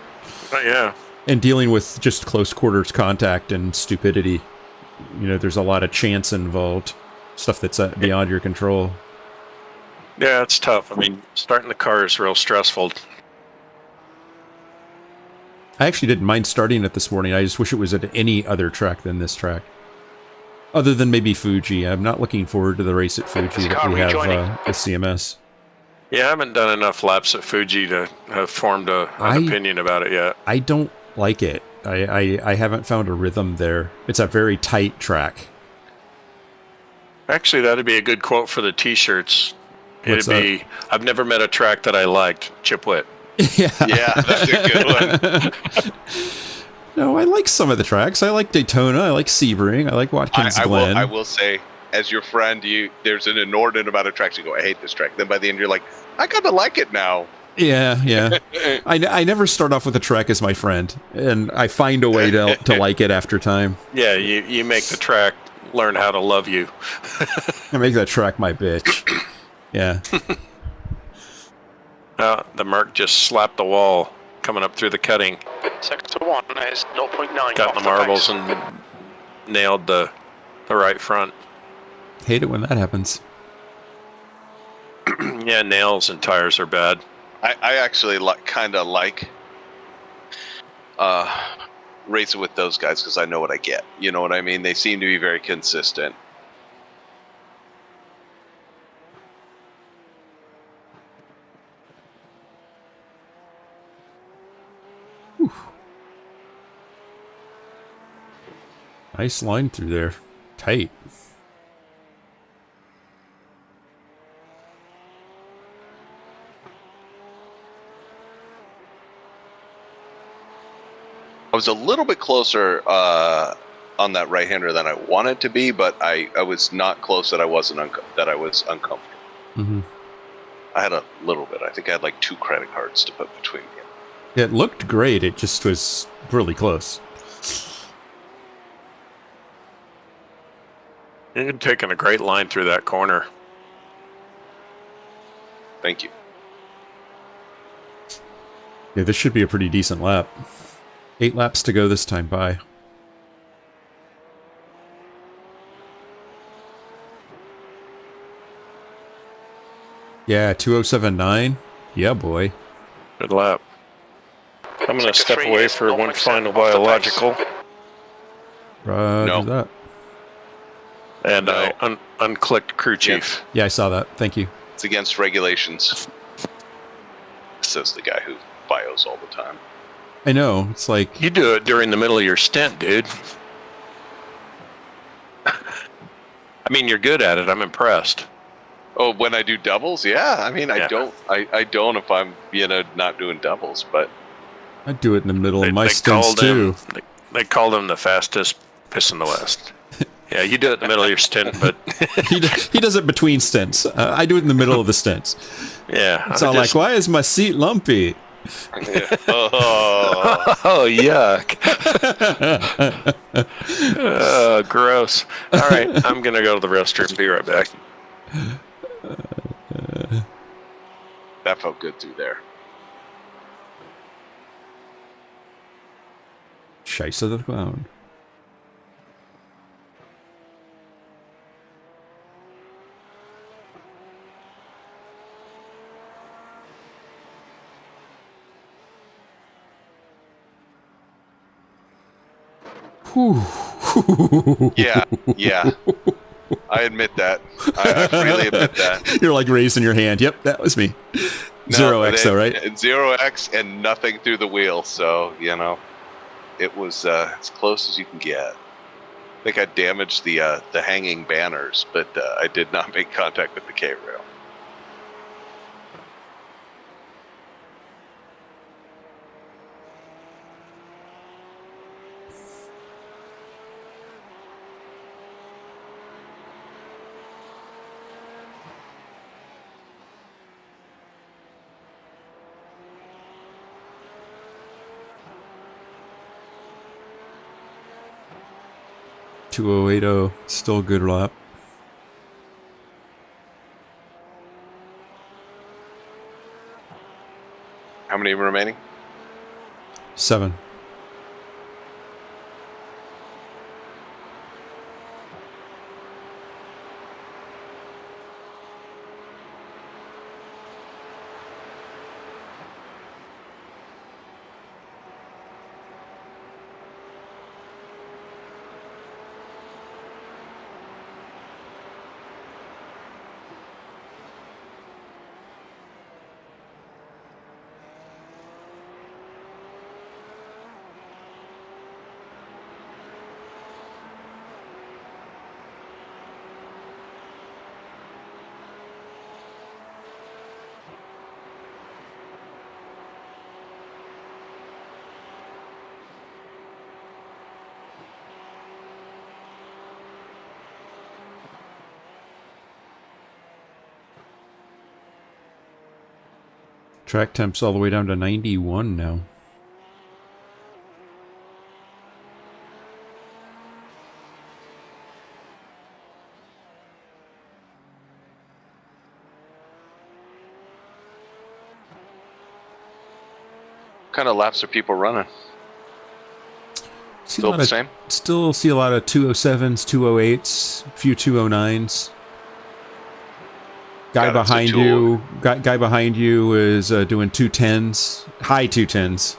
Yeah. and dealing with just close quarters contact and stupidity. You know, there's a lot of chance involved, stuff that's beyond your control. Yeah, it's tough. I mean, starting the car is real stressful. I actually didn't mind starting it this morning. I just wish it was at any other track than this track. Other than maybe Fuji. I'm not looking forward to the race at Fuji that we have at CMS. Yeah, I haven't done enough laps at Fuji to have formed an opinion about it yet. I don't like it. I haven't found a rhythm there. It's a very tight track. Actually, that'd be a good quote for the T-shirts. It'd be, I've never met a track that I liked, Chip Witt. Yeah. Yeah, that's a good one. No, I like some of the tracks. I like Daytona. I like Sebring. I like Watkins Glen. I will say, as your friend, there's an inordinate amount of tracks you go, I hate this track. Then by the end, you're like, I kind of like it now. Yeah. I never start off with a track as my friend, and I find a way to like it after time. Yeah, you make the track learn how to love you. I make that track my bitch. Yeah. The Merc just slapped the wall coming up through the cutting. Sector 1 is 0.9. Got the marbles and nailed the right front. Hate it when that happens. Yeah, nails and tires are bad. I actually kind of like racing with those guys because I know what I get. You know what I mean? They seem to be very consistent. Whew. Nice line through there. Tight. I was a little bit closer on that right-hander than I wanted to be, but I was not close that I was uncomfortable. Mm-hmm. I had a little bit. I think I had like 2 credit cards to put between me. It looked great. It just was really close. You're taking a great line through that corner. Thank you. Yeah, this should be a pretty decent lap. 8 laps to go this time. Bye. Yeah, 2079. Yeah, boy. Good lap. I'm going to step Sector 3 away is for one 0.7 final off the pace. biological. Roger that. And No. I unclicked crew chief. Yeah, I saw that. Thank you. It's against regulations. Says the guy who bios all the time. I know. It's like... You do it during the middle of your stint, dude. I mean, you're good at it. I'm impressed. Oh, when I do doubles? Yeah. I mean, Yeah. I don't if I'm, not doing doubles, but I do it in the middle of my stints, called too. him, they called him the fastest piss in the West. Yeah, you do it in the middle of your stint, but... he does it between stints. I do it in the middle of the stints. Yeah. It's all like, why is my seat lumpy? yeah. Oh. Oh, yuck. Oh, gross. All right, I'm going to go to the restroom. Be right back. That felt good through there. Scheisse the clown. Whew. Yeah. I admit that. I freely admit that. You're like raising your hand. Yep, that was me. No, 0x though, right? 0x and nothing through the wheel, so, it was as close as you can get. I think I damaged the hanging banners, but I did not make contact with the K-rail. .2080, still a good lap. How many remaining? 7. Track temp's all the way down to 91 now. What kind of laps are people running? See Still the same? Still see a lot of 207s, 208s, a few 209s. Guy behind you is doing 210s, high 210s.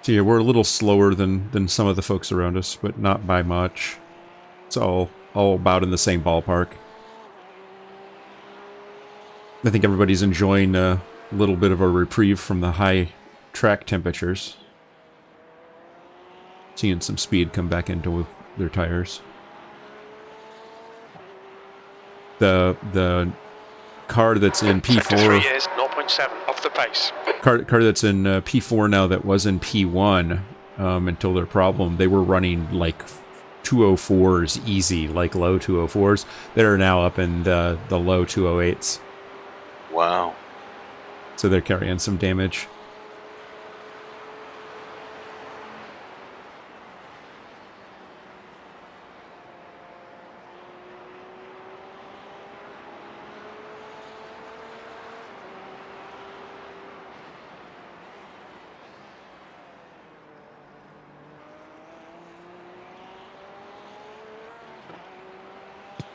So yeah, we're a little slower than some of the folks around us, but not by much. It's all about in the same ballpark. I think everybody's enjoying a little bit of a reprieve from the high track temperatures. Seeing some speed come back into their tires. The car that's in P4 is 0.7 off the pace. Car that's in P4 now that was in P1 until their problem. They were running like 204s easy, like low 204s that are now up in the low 208s. Wow. So they're carrying some damage.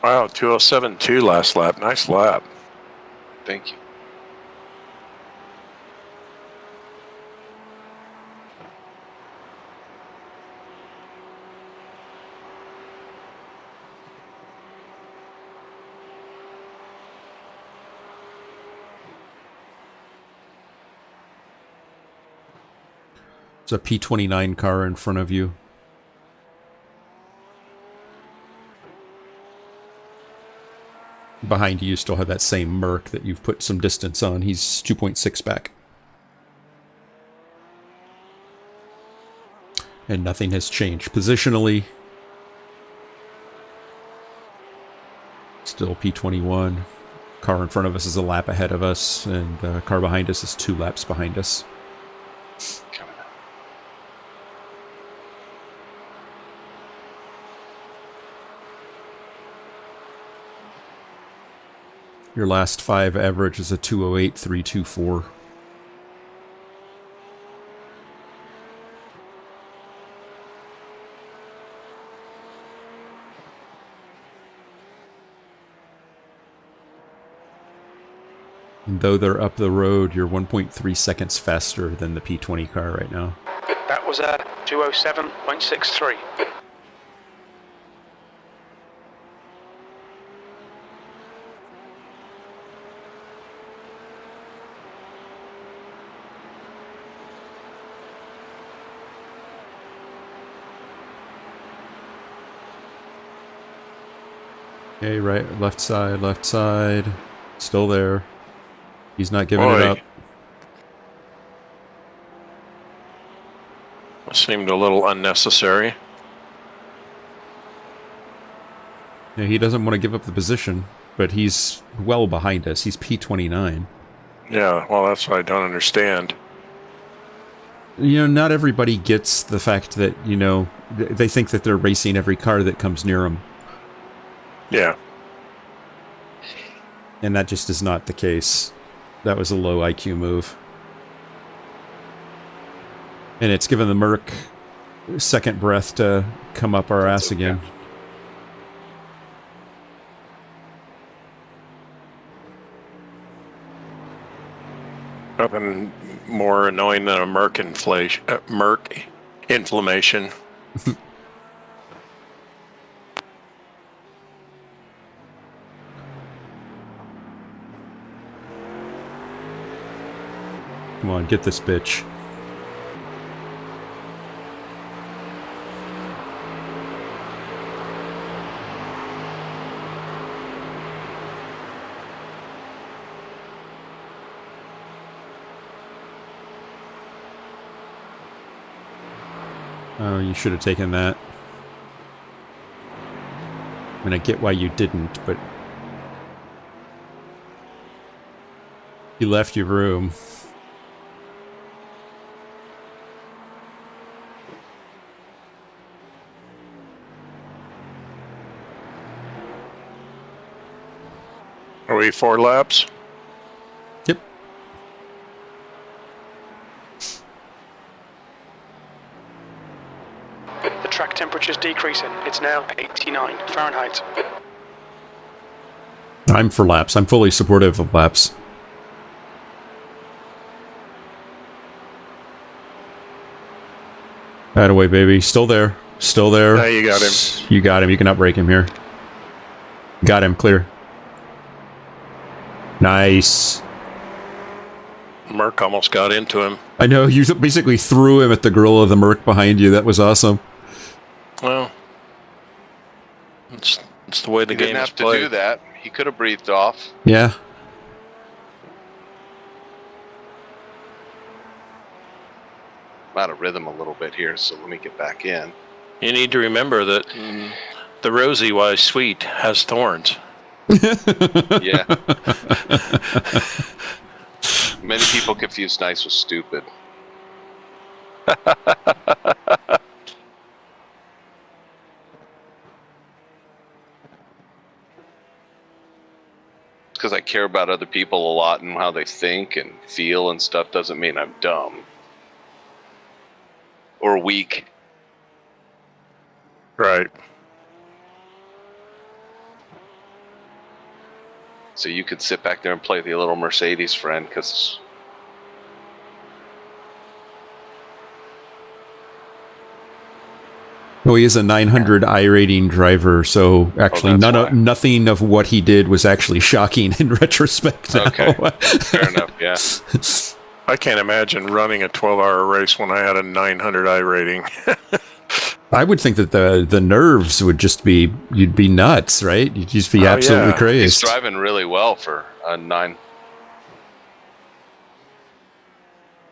Wow, 207.2 last lap. Nice lap. Thank you. It's a P29 car in front of you. Behind you still have that same Merc that you've put some distance on. He's 2.6 back. And nothing has changed. Positionally, still P21. Car in front of us is a lap ahead of us, and the car behind us is 2 laps behind us. Coming up. Your last 5 average is a 208.324. And though they're up the road, you're 1.3 seconds faster than the P20 car right now. That was a 207.63. Okay, right, left side. Still there. He's not giving it up. Seemed a little unnecessary. Yeah, he doesn't want to give up the position, but he's well behind us. He's P29. Yeah, well, that's what I don't understand. You know, not everybody gets the fact that, you know, they think that they're racing every car that comes near them. Yeah. And that just is not the case. That was a low IQ move. And it's given the Merc second breath to come up our ass again. Nothing more annoying than a Merc inflammation. Come on, get this bitch. Oh, you should have taken that. I mean, I get why you didn't, but He left you room. Are we 4 laps? Yep. The track temperature's decreasing. It's now 89 Fahrenheit. I'm for laps. I'm fully supportive of laps. Away, baby. Still there. Still there. Yeah, you got him. You got him. You cannot break him here. Got him. Clear. Nice. Merc almost got into him. I know. You basically threw him at the grill of the Merc behind you. That was awesome. Well, it's the way the He game didn't is have to played. do that. He could have breathed off. Yeah. I'm out of rhythm a little bit here, so let me get back in. You need to remember that the rosy wise sweet has thorns. Yeah. Many people confuse nice with stupid. Because I care about other people a lot and how they think and feel and stuff doesn't mean I'm dumb. Or weak. Right. So you could sit back there and play the little Mercedes friend, because Well, he is a 900 iRating driver, so actually nothing of what he did was actually shocking in retrospect now. Okay, fair enough, yeah. I can't imagine running a 12-hour race when I had a 900 I rating. I would think that the nerves would just be, you'd be nuts, right? You'd just be absolutely yeah. crazed. He's driving really well for a 9.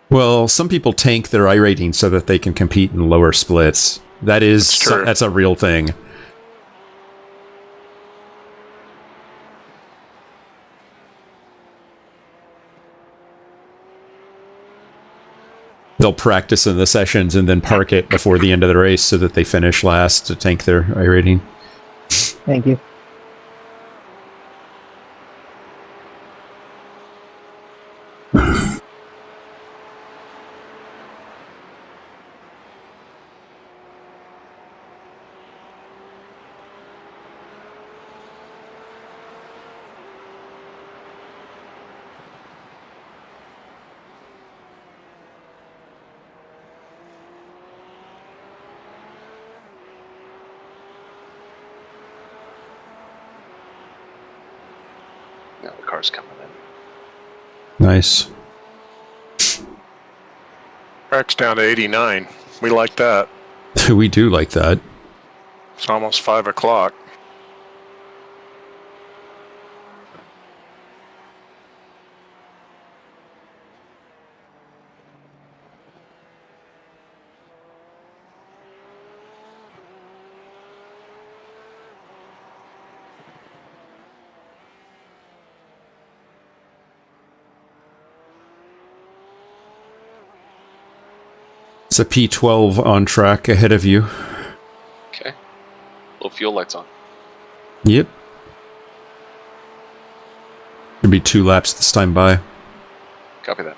Well, some people tank their iRating so that they can compete in lower splits. That's a real thing. They'll practice in the sessions and then park it before the end of the race so that they finish last to tank their iRating. Thank you. Now the car's coming in. Nice. Track's down to 89. We like that. We do like that. It's almost 5 o'clock. It's a P12 on track ahead of you. Okay. Little fuel lights on. Yep. Should be 2 laps this time by. Copy that.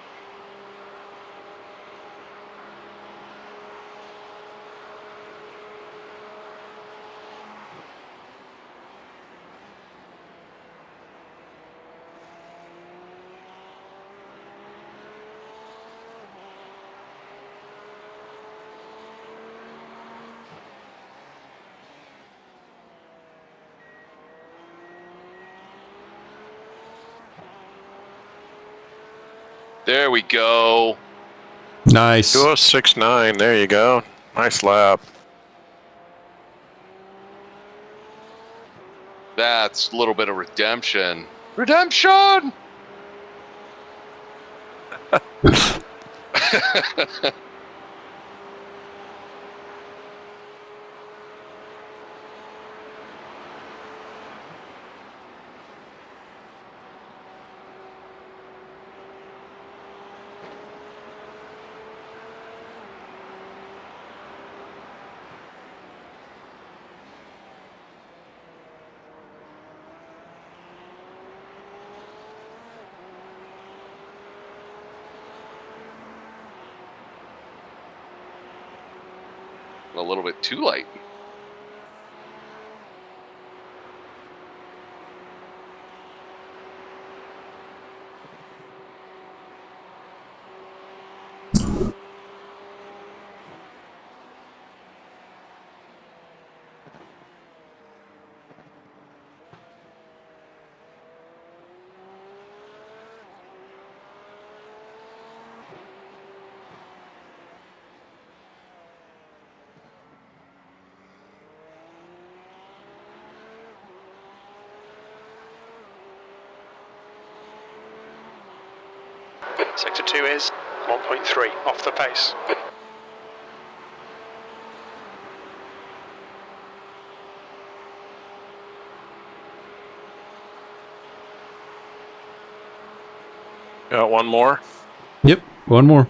There we go. Nice. 2:06.9. There you go. Nice lap. That's a little bit of redemption. Redemption! a little bit too light. Sector 2 is 1.3 off the pace. Got one more. Yep, one more.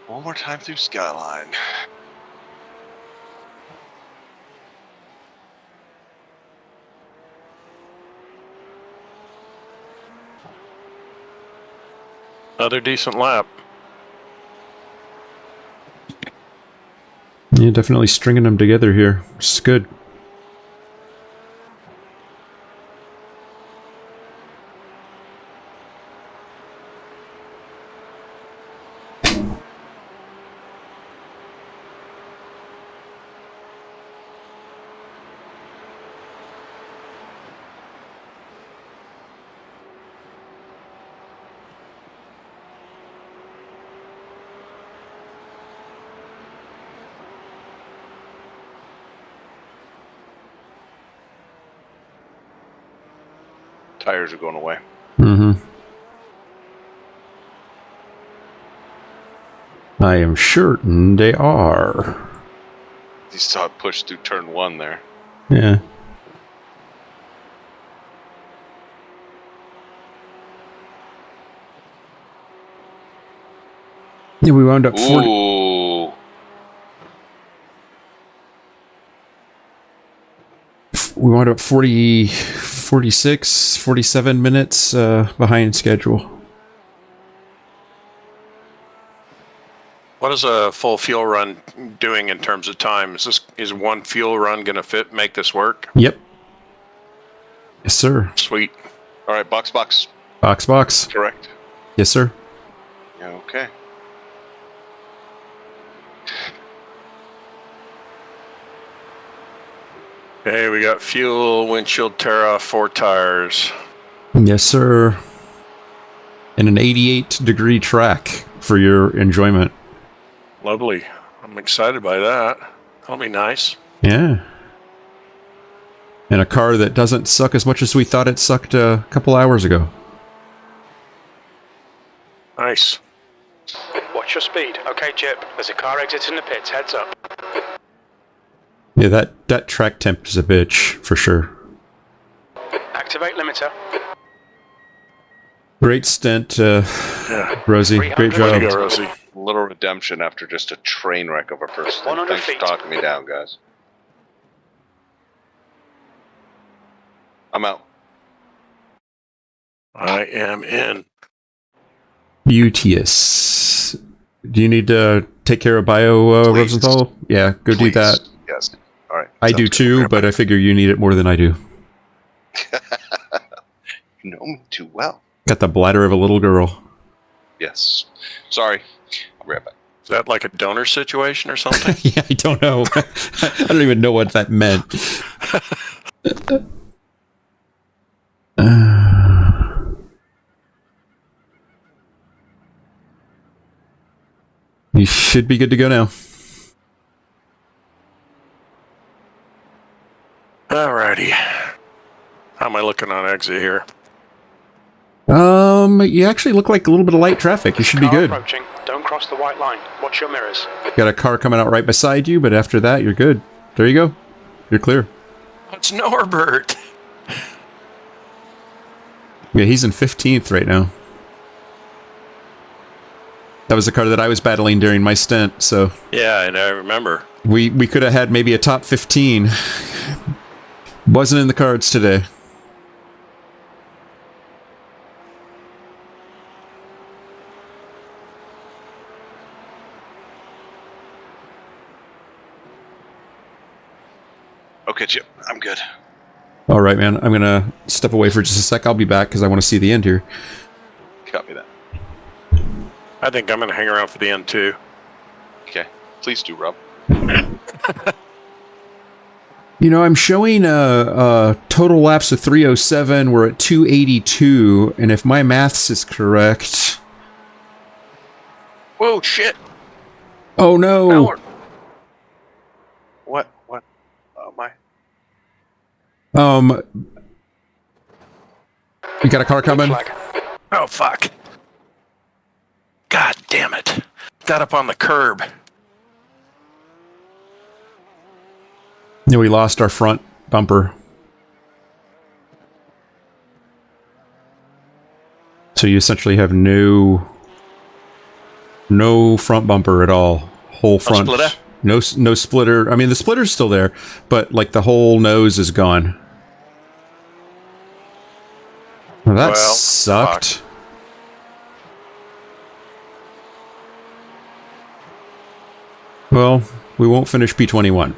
One more time through Skyline. Another decent lap. Yeah, definitely stringing them together here. It's good. Tires are going away. Mm-hmm. I am certain they are. You saw it push through turn 1 there. Yeah. Yeah, we wound up 40. Ooh. We wound up 47 minutes behind schedule. What is a full fuel run doing in terms of time? Is one fuel run going to make this work? Yep. Yes, sir. Sweet. All right, box. Box. Correct. Yes, sir. Yeah, okay. Okay, we got fuel, windshield tear off, 4 tires. Yes, sir. And an 88-degree track for your enjoyment. Lovely. I'm excited by that. That'll be nice. Yeah. And a car that doesn't suck as much as we thought it sucked a couple hours ago. Nice. Watch your speed. Okay, Chip. There's a car exiting the pits. Heads up. Yeah, that track temp is a bitch, for sure. Activate limiter. Great stint, Yeah. Rosie. Great 300 Way to job. go, Rosie. Little redemption after just a train wreck of a first stint. 100 Thanks for feet. talking me down, guys. I'm out. I am in. Beauteous. Do you need to take care of bio, Please. Rosenthal? Yeah, go do Please. that. Yes. All right. I Sounds do good. too, but I figure you need it more than I do. You know me too well. Got the bladder of a little girl. Yes. Sorry. I'll be right back. Is that like a donor situation or something? Yeah, I don't know. I don't even know what that meant. You should be good to go now. Alrighty. How am I looking on exit here? You actually look like a little bit of light traffic. You should be Car good. approaching. Don't cross the white line. Watch your mirrors. Got a car coming out right beside you, but after that, you're good. There you go. You're clear. It's Norbert. Yeah, he's in 15th right now. That was the car that I was battling during my stint, so Yeah, and I remember. we could have had maybe a top 15. Wasn't in the cards today. Okay, Chip. I'm good. All right, man. I'm gonna step away for just a sec. I'll be back because I want to see the end here. Copy that. I think I'm going to hang around for the end too. Okay. Please do, Rob. You know, I'm showing a total laps of 307. We're at 282, and if my maths is correct... Whoa, shit! Oh, no! Howard. What? Oh, my. You got a car coming? Flag. Oh, fuck. God damn it. Got up on the curb. No, we lost our front bumper. So you essentially have no front bumper at all. Whole front. splitter? No splitter. I mean, the splitter's still there, but like the whole nose is gone. Well, that Well, sucked. fuck. Well, we won't finish P21.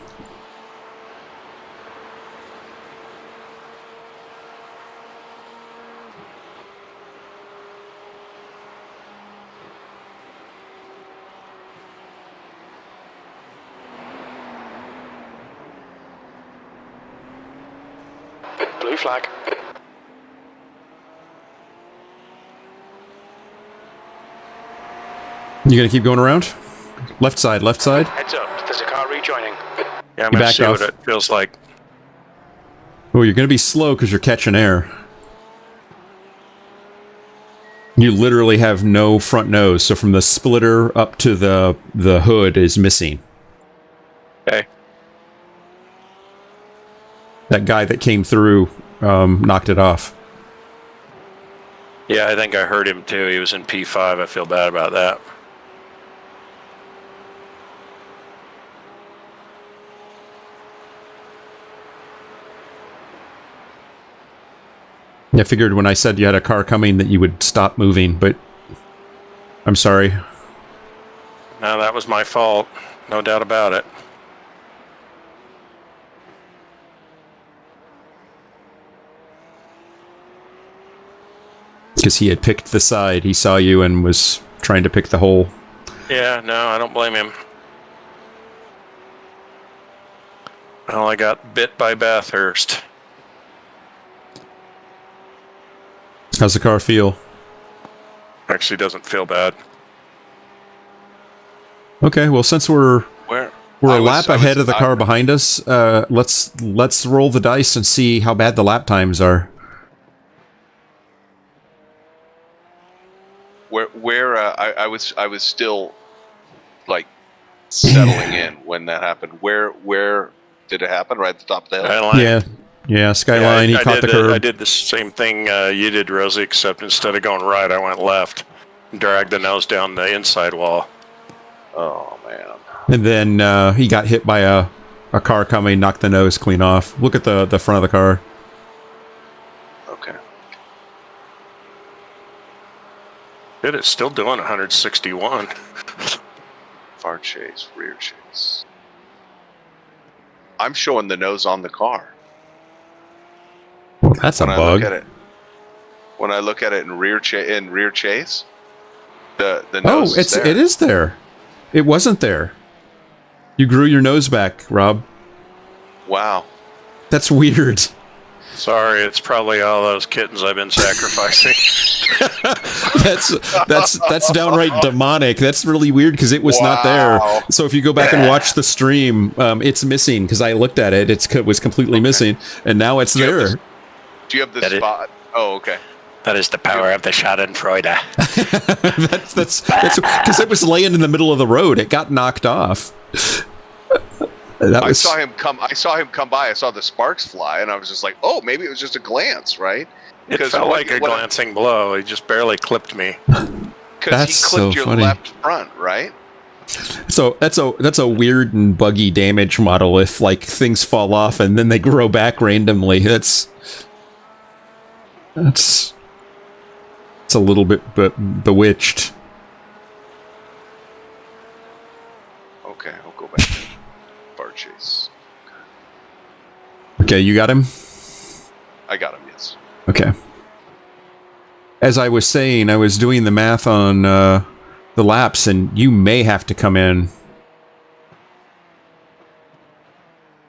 Blue flag. You gonna keep going around? Left side, left side. Heads up, there's a car rejoining. Yeah, I'm You going to back see off. what it feels like. Oh, you're gonna be slow because you're catching air. You literally have no front nose, so from the splitter up to the hood is missing. Okay. That guy that came through knocked it off. Yeah, I think I heard him too. He was in P5. I feel bad about that. I figured when I said you had a car coming that you would stop moving, but I'm sorry. No, that was my fault. No doubt about it. Because he had picked the side. He saw you and was trying to pick the hole. Yeah, no, I don't blame him. Well, I got bit by Bathurst. How's the car feel? Actually doesn't feel bad. Okay, well, since we're Where? a lap ahead of the car behind us, let's roll the dice and see how bad the lap times are. I was still like settling in when that happened. Where did it happen? Right at the top of the hill. Skyline. Yeah, Skyline. I he caught did the curb. I did the same thing you did, Rosie, except instead of going right, I went left. Dragged the nose down the inside wall. Oh man. And then he got hit by a car coming, knocked the nose clean off. Look at the front of the car. Okay. Dude, it's still doing 161. Far chase, rear chase. I'm showing the nose on the car. Well, that's a When I bug. look at it, when I look at it in rear chase, the Oh, nose is there. it is there. It wasn't there. You grew your nose back, Rob. Wow. That's weird. Sorry, it's probably all those kittens I've been sacrificing. That's downright demonic. That's really weird because it was not there. Wow. So if you go back and watch the stream, it's missing because I looked at it. It was completely missing, and now it's Do you have there. this- Do you have the That is- spot? Oh, okay. That is the power of the Schadenfreude. that's because it was laying in the middle of the road. It got knocked off. I saw him come by. I saw the sparks fly, and I was just like, "Oh, maybe it was just a glance, right?" It felt like a glancing blow. He just barely clipped me. Because That's he clipped so your funny. left front, right? So that's a weird and buggy damage model. If like things fall off and then they grow back randomly, it's a little bit bewitched. Okay, I'll go back. Bar chase. Okay, you got him? I got him, yes. Okay. As I was saying, I was doing the math on the laps, and you may have to come in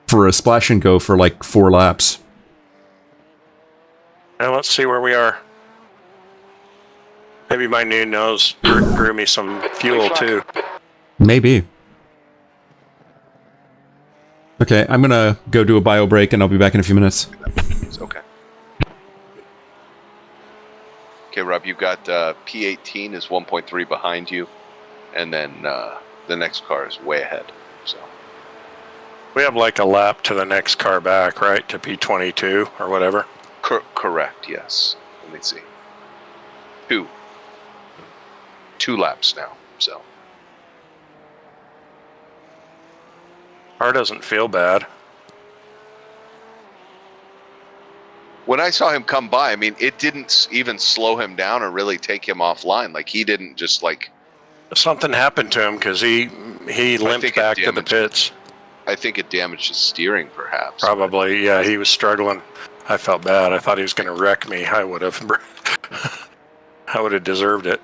for a splash and go for like 4 laps. Now let's see where we are. Maybe my new nose grew me some fuel too. Maybe. Okay, I'm gonna go do a bio break, and I'll be back in a few minutes. It's okay. Okay, Rob, you've got P18 is 1.3 behind you, and then the next car is way ahead. So We have like a lap to the next car back, right? To P22 or whatever. correct, yes. Let me see. 2 laps now. So Car doesn't feel bad. when I saw him come by, I mean, it didn't even slow him down or really take him offline. Like, he didn't just like. Something happened to him because he limped back to the pits. I think it damaged his steering, perhaps. Probably, yeah. He was struggling. I felt bad. I thought he was going to wreck me. I would have. I would have deserved it.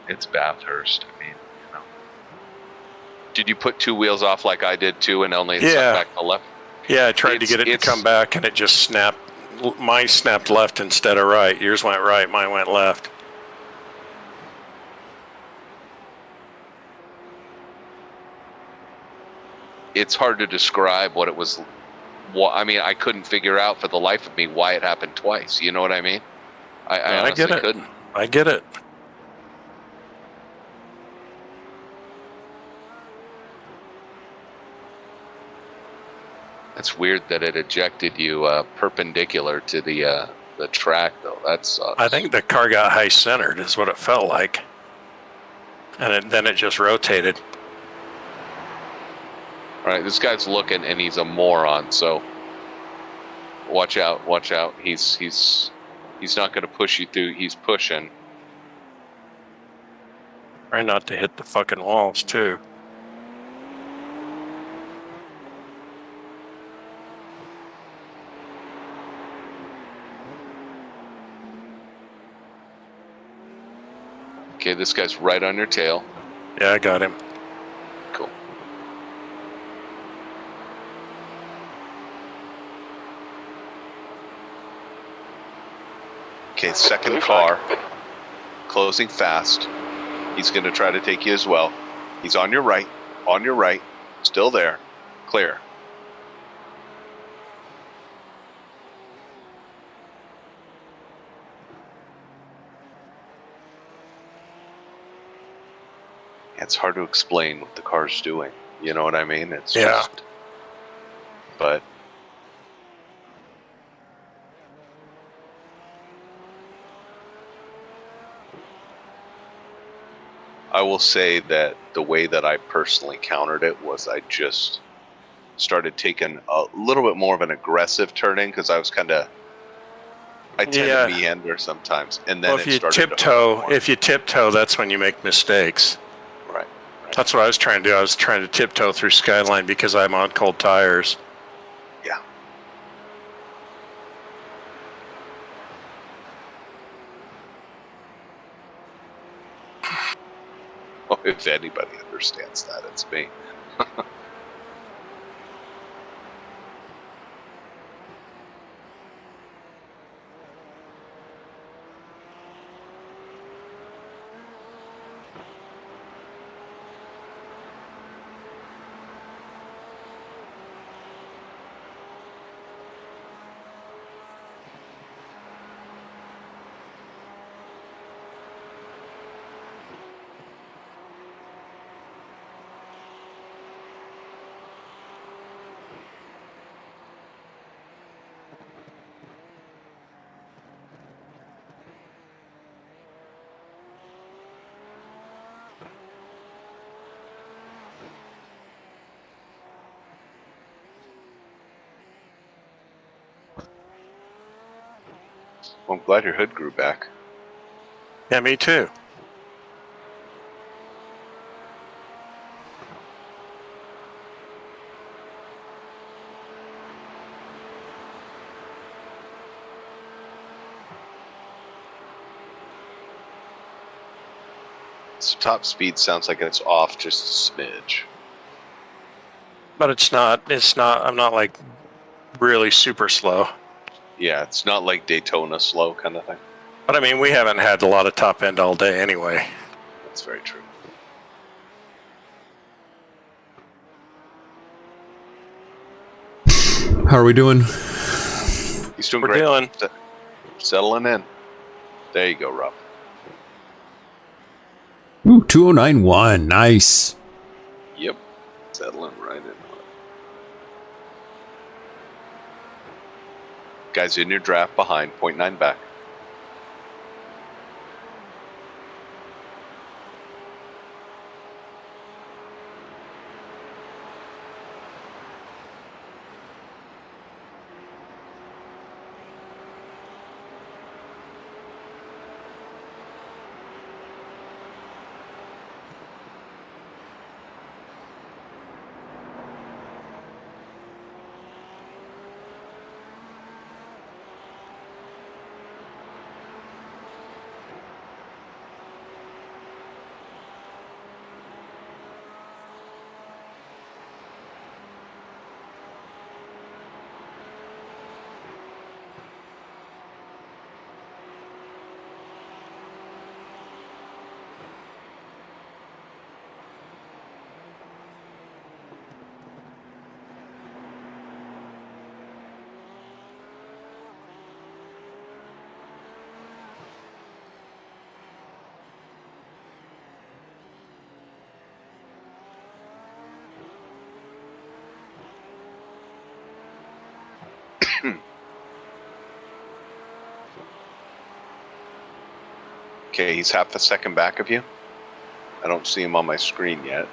It's Bathurst. I mean, you know. Did you put 2 wheels off like I did too, and only sucked back to left? Yeah, I tried to get it to come back, and it just snapped. Mine snapped left instead of right. Yours went right. Mine went left. It's hard to describe what it was. I mean, I couldn't figure out for the life of me why it happened twice. You know what I mean? I honestly get it. couldn't. I get it. It's weird that it ejected you perpendicular to the track, though. That sucks. I think the car got high centered, is what it felt like, and then it just rotated. All right, this guy's looking, and he's a moron. So watch out! Watch out! He's not going to push you through. He's pushing. Try not to hit the fucking walls too. Okay, this guy's right on your tail. Yeah, I got him. Cool. Okay, second car. Closing fast. He's going to try to take you as well. He's on your right. On your right. Still there. Clear. It's hard to explain what the car's doing. You know what I mean? It's just. But. I will say that the way that I personally countered it was I just started taking a little bit more of an aggressive turning because I was kind of. I tend to meander sometimes, and then if you tiptoe, that's when you make mistakes. Right. That's what I was trying to do. I was trying to tiptoe through Skyline because I'm on cold tires. Yeah. Well, if anybody understands that, it's me. Well, I'm glad your hood grew back. Yeah, me too. its top speed sounds like it's off just a smidge. But it's not. I'm not like really super slow. Yeah, it's not like Daytona slow kind of thing. But I mean, we haven't had a lot of top end all day anyway. That's very true. How are we doing? He's doing We're great. doing. Settling in. There you go, Rob. Ooh, 2091. Nice. Yep. Settling right in on it. Guys in your draft behind, 0.9 back. Okay, he's half a second back of you. I don't see him on my screen yet.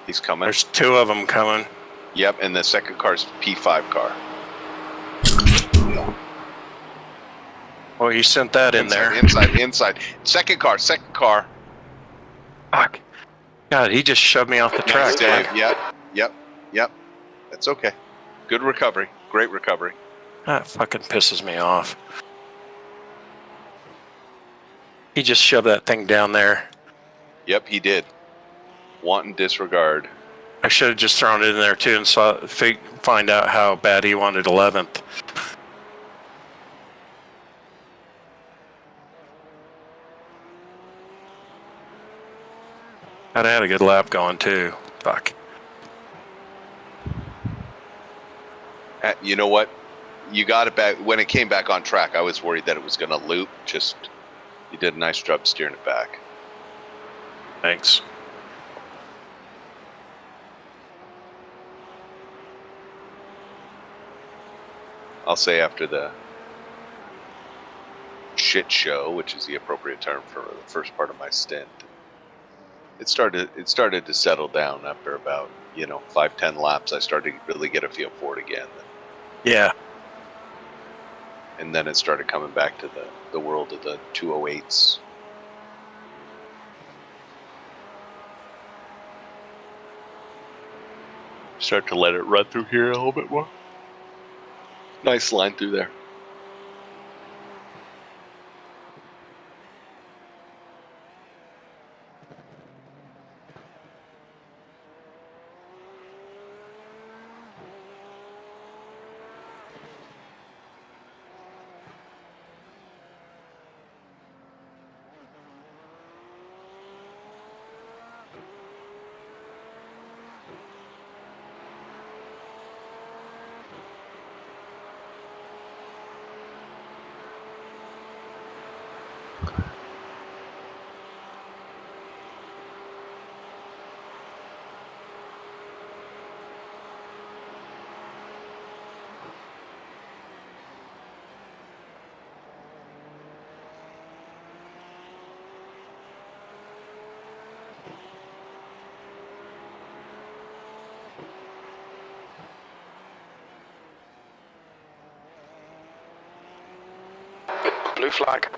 He's coming. There's two of them coming. Yep, and the second car's P5 car. Well, you sent that in there. Inside. Second car. Fuck. God, he just shoved me off the track. Dave. Yep. That's okay. Good recovery. Great recovery. That fucking pisses me off. He just shoved that thing down there. Yep, he did. Wanton disregard. I should have just thrown it in there too and find out how bad he wanted 11th. I'd had a good lap going too. Fuck. You know what? You got it back. When it came back on track, I was worried that it was going to loop. Just, you did a nice job steering it back. Thanks. I'll say after the shit show, which is the appropriate term for the first part of my stint, it started to settle down after about 5-10 laps. I started to really get a feel for it again. Yeah. And then it started coming back to the world of the 208s. Start to let it run through here a little bit more. Nice line through there. Blue flag.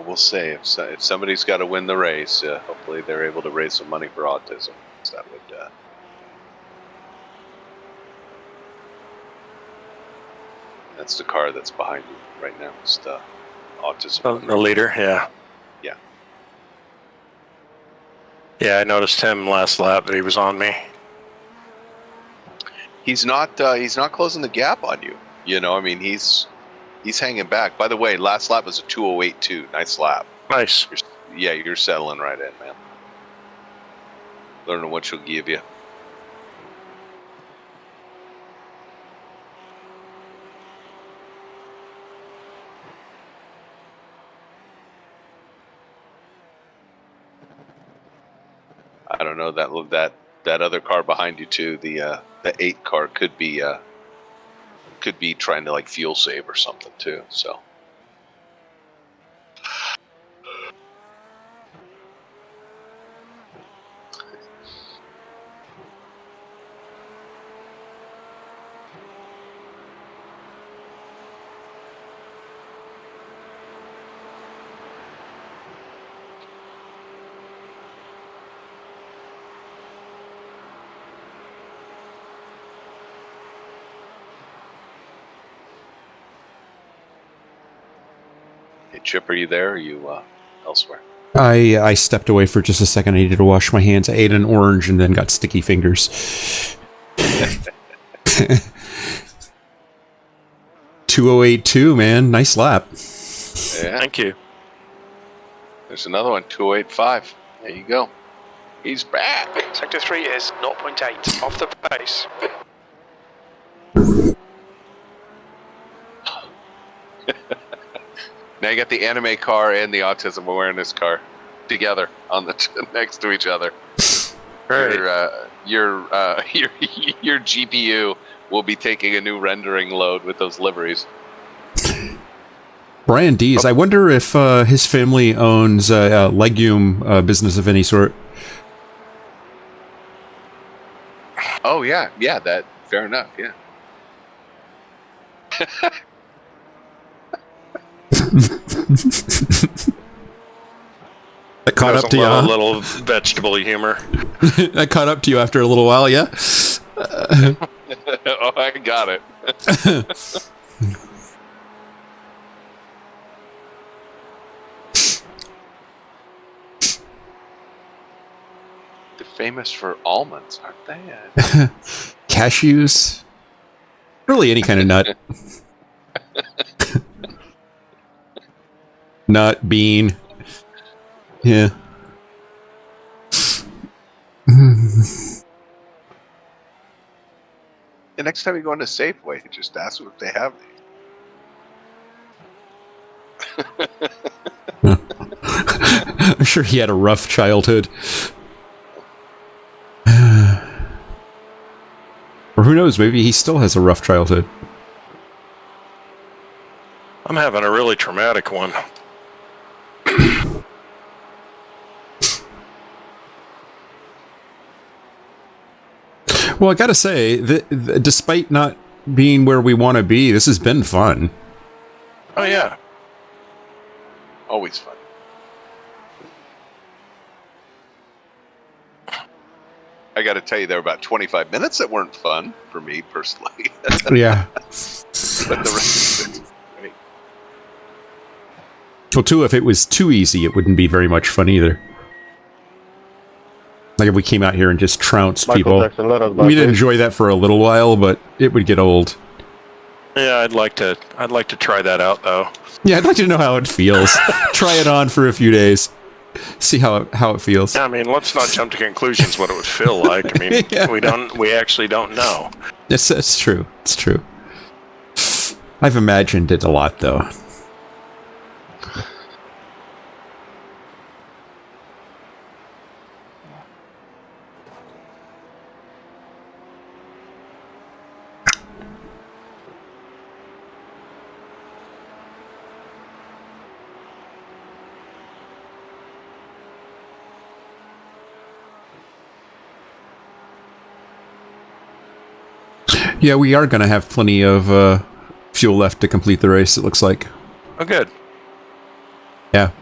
We'll see. If somebody's got to win the race, hopefully they're able to raise some money for autism. So that would. That's the car that's behind you right now. It's the autism. Oh, the leader, yeah. Yeah. Yeah, I noticed him last lap that he was on me. He's not closing the gap on you. You know, I mean, he's hanging back. By the way, last lap was a 2:08.2. Nice lap. Nice. You're settling right in, man. Learning what she'll give you. I don't know, that other car behind you too. The 8 car could be trying to like fuel save or something too. So. Hey, Chip, are you there or are you elsewhere? I stepped away for just a second. I needed to wash my hands. I ate an orange and then got sticky fingers. 2082, man. Nice lap. Yeah. Thank you. There's another one, 285. There you go. He's back. Sector 3 is 0.8 off the pace. Now you got the anime car and the autism awareness car together on the next to each other. Right. Your GPU will be taking a new rendering load with those liveries. Brian Dees, I wonder if his family owns a legume business of any sort. Oh yeah, that fair enough. Yeah. That caught up to you, A huh? little vegetable humor. That caught up to you after a little while, yeah? Oh, I got it. They're famous for almonds, aren't they? Cashews. Really any kind of nut. Nut, bean. Yeah. The next time you go into Safeway, just ask them if they have these. I'm sure he had a rough childhood. Or who knows, maybe he still has a rough childhood. I'm having a really traumatic one. Well, I gotta say, despite not being where we want to be, this has been fun. Oh, yeah. Always fun. I got to tell you, there were about 25 minutes that weren't fun for me personally. Yeah. But the rest of it was great. Well, too, if it was too easy, it wouldn't be very much fun either. Like if we came out here and just trounced people. We'd enjoy that for a little while, but it would get old. Yeah, I'd like to try that out though. Yeah, I'd like to know how it feels. Try it on for a few days. See how it feels. I mean, let's not jump to conclusions what it would feel like. I mean, Yeah. we actually don't know. It's true. It's true. I've imagined it a lot, though. Yeah, we are going to have plenty of fuel left to complete the race, it looks like. Oh, good. Yeah.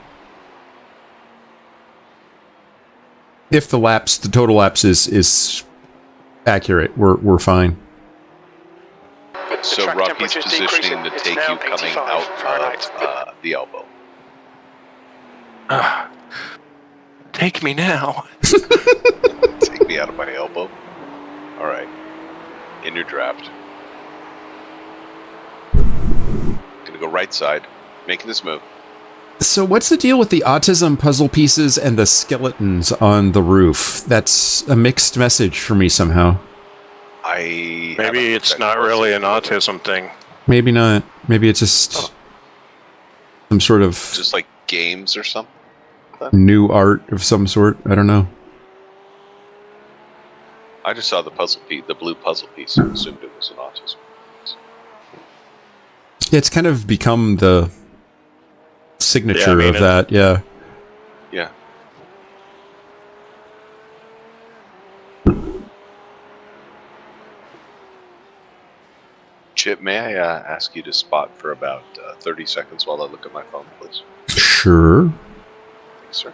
If the total lapse is accurate, we're fine. So track Rob, he's temperature's positioning to decreasing. It's take now you coming 85 out Fahrenheit. of the elbow. Take me now. Take me out of my elbow. All right. In your draft. Gonna go right side. Making this move. So what's the deal with the autism puzzle pieces and the skeletons on the roof? That's a mixed message for me somehow. Maybe it's not really an autism thing. Maybe not. Maybe it's just some sort of Just like games or something. new art of some sort. I don't know. I just saw the puzzle piece, the blue puzzle piece, and assumed it was an autism. Yeah, it's kind of become the signature of that. Yeah. Yeah. Chip, may I ask you to spot for about 30 seconds while I look at my phone, please? Sure. Thanks, sir.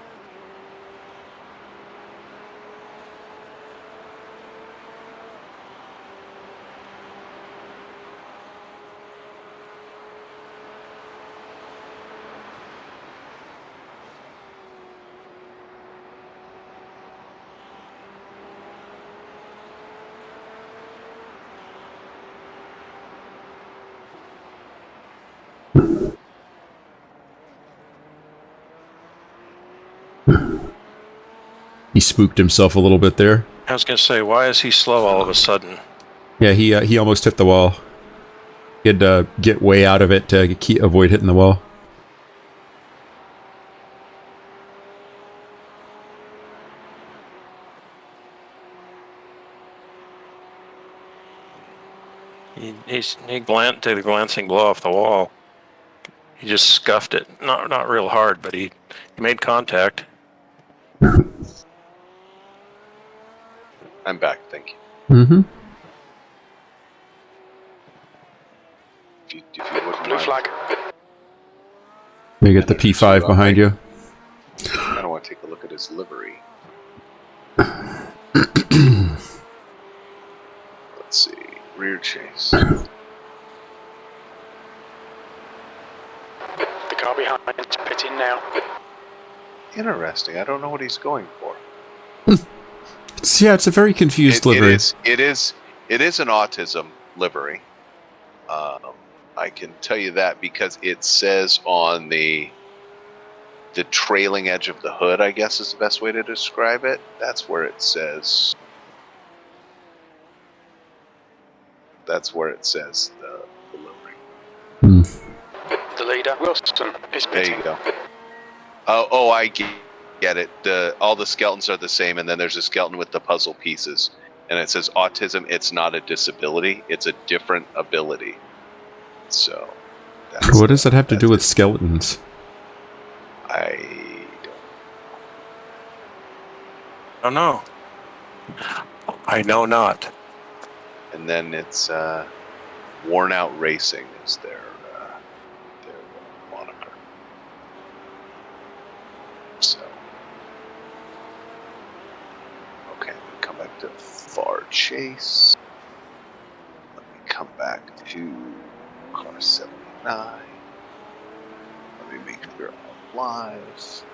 He spooked himself a little bit there. I was going to say, why is he slow all of a sudden? Yeah, he almost hit the wall. He had to get way out of it to avoid hitting the wall. He did a glancing blow off the wall. He just scuffed it. Not real hard, but he made contact. I'm back, thank you. Mm-hmm. If you wouldn't Blue mind. flag. You get the P5 behind you. I don't want to take a look at his livery. Let's see. Rear chase. The car behind is pitting now. Interesting. I don't know what he's going for. It's a very confused livery. It is an autism livery. I can tell you that because it says on the trailing edge of the hood, I guess is the best way to describe it. That's where it says. That's where it says the livery. The leader, Wilson, is There pitting. you go. Oh, I get it. All the skeletons are the same, and then there's a skeleton with the puzzle pieces. And it says autism, it's not a disability, it's a different ability. So, What does that have to do with skeletons? I don't. Oh no. I know not. And then it's Worn Out Racing is their moniker. So, okay, let me come back to Far Chase. Let me come back to Car 79. Let me make sure I'm live.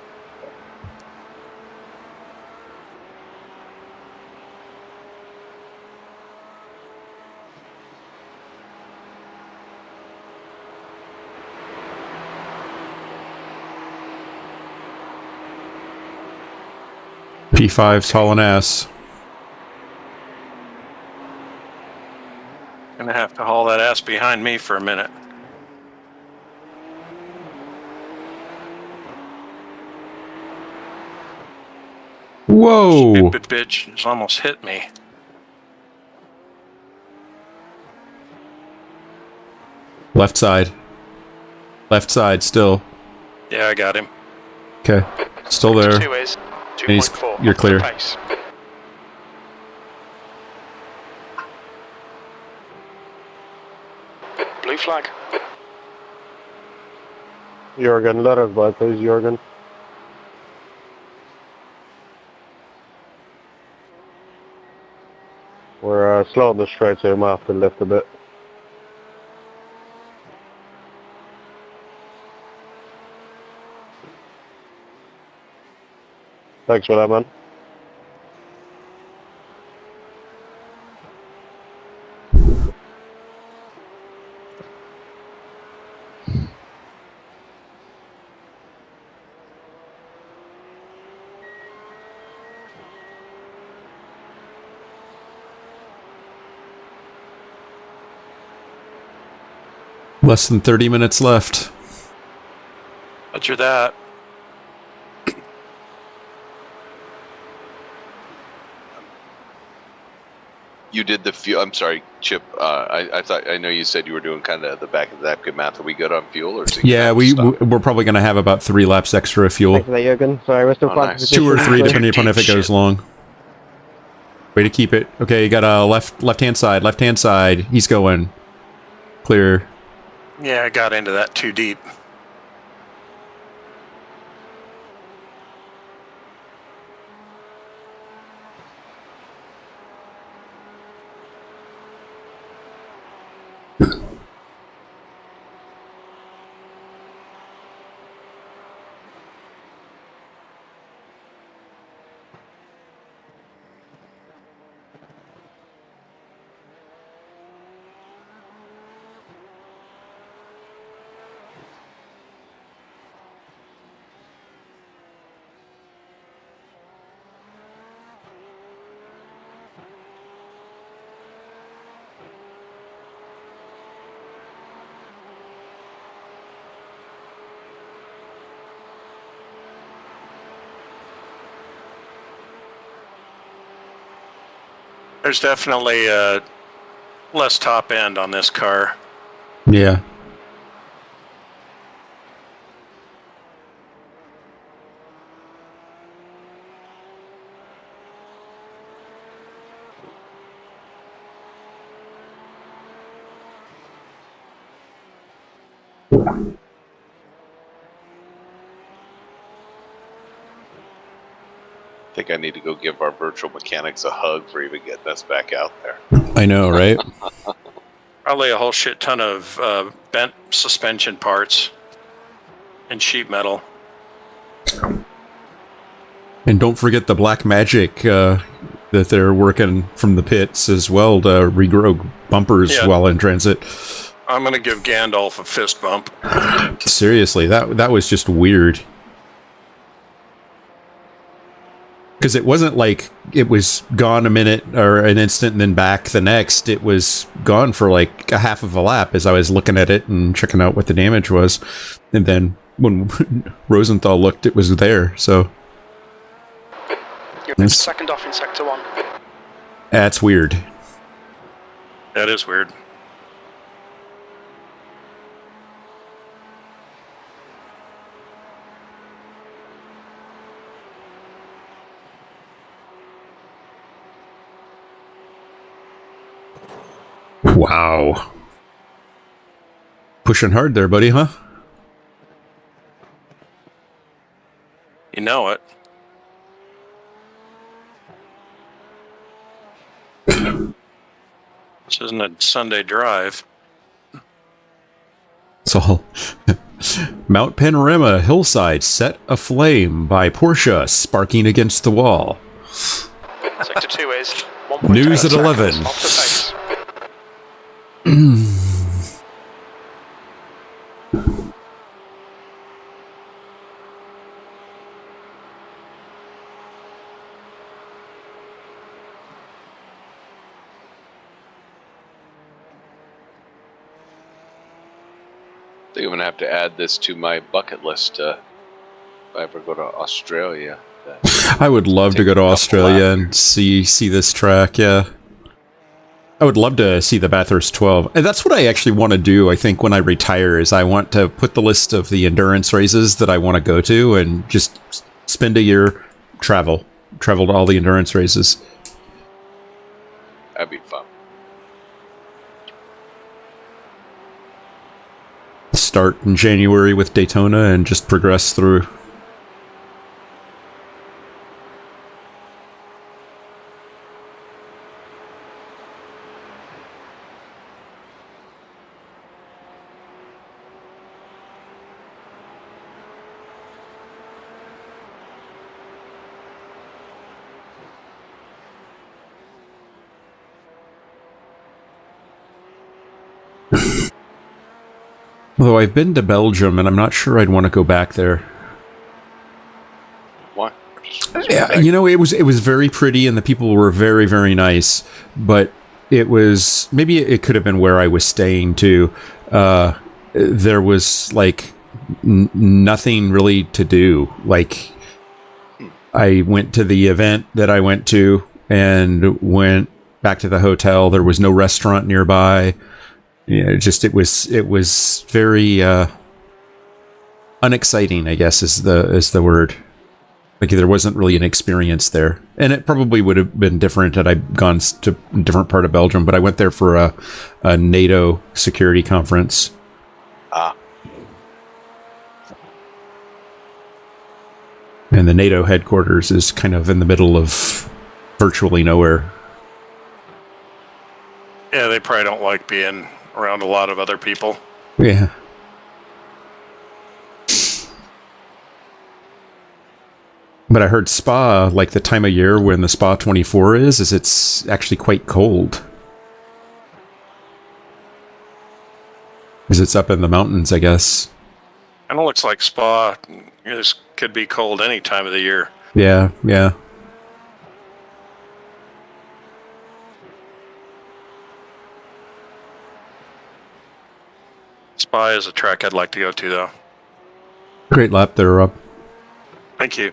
P5's hauling ass. Gonna have to haul that ass behind me for a minute. Whoa! Stupid bitch just almost hit me. Left side. Left side still. Yeah, I got him. Okay. Still there. 2 is And he's- 2.4. you're clear. Pace. Blue flag. Jorgen, let us by, please, Jorgen. slow on the straight, so you might have to lift a bit. Thanks for that, man. Less than 30 minutes left. Roger that. You did the fuel. I'm sorry, Chip. I know you said you were doing kind of the back of the napkin math. Are we good on fuel, or is it Yeah, we're probably going to have about 3 laps extra of fuel. Thanks for that, Jürgen. Sorry, we're still nice. 2 or 3, depending upon if it Shit. goes long. Way to keep it. Okay, you got a left-hand side. Left-hand side. He's going. Clear. Yeah, I got into that too deep. There's definitely less top end on this car. Yeah. I think I need to go give our virtual mechanics a hug for even getting us back out there. I know, right? Probably a whole shit ton of bent suspension parts and sheet metal. And don't forget the black magic that they're working from the pits as well to regrow bumpers while in transit. I'm going to give Gandalf a fist bump. Seriously, that was just weird. Because it wasn't like it was gone a minute or an instant and then back the next. It was gone for like a half of a lap as I was looking at it and checking out what the damage was. And then when Rosenthal looked, it was there. So You're second off in sector 1. that's weird. That is weird. Wow. Pushing hard there, buddy, huh? You know it. This isn't a Sunday drive. It's all Mount Panorama hillside set aflame by Porsche sparking against the wall. Sector 2 is 1.8 News at 11. seconds off the pace. I think I'm going to have to add this to my bucket list if I ever go to Australia. I would love to go to Australia and see this track, yeah. I would love to see the Bathurst 12. And that's what I actually want to do, I think, when I retire, is I want to put the list of the endurance races that I want to go to and just spend a year travel to all the endurance races. That'd be fun. Start in January with Daytona and just progress through. Although I've been to Belgium, and I'm not sure I'd want to go back there. Why? Yeah, you know, it was very pretty, and the people were very, very nice. But it was, maybe it could have been where I was staying too. There was like nothing really to do. Like, I went to the event that I went to and went back to the hotel. There was no restaurant nearby. Yeah, it was very unexciting, I guess is the word. Like, there wasn't really an experience there, and it probably would have been different had I gone to a different part of Belgium. But I went there for a NATO security conference. And the NATO headquarters is kind of in the middle of virtually nowhere. Yeah, they probably don't like being around a lot of other people. Yeah. But I heard Spa, like the time of year when the Spa 24 is it's actually quite cold. Because it's up in the mountains, I guess. And it looks like Spa could be cold any time of the year. Yeah, yeah. Spa is a track I'd like to go to, though. Great lap there, Rob. Thank you.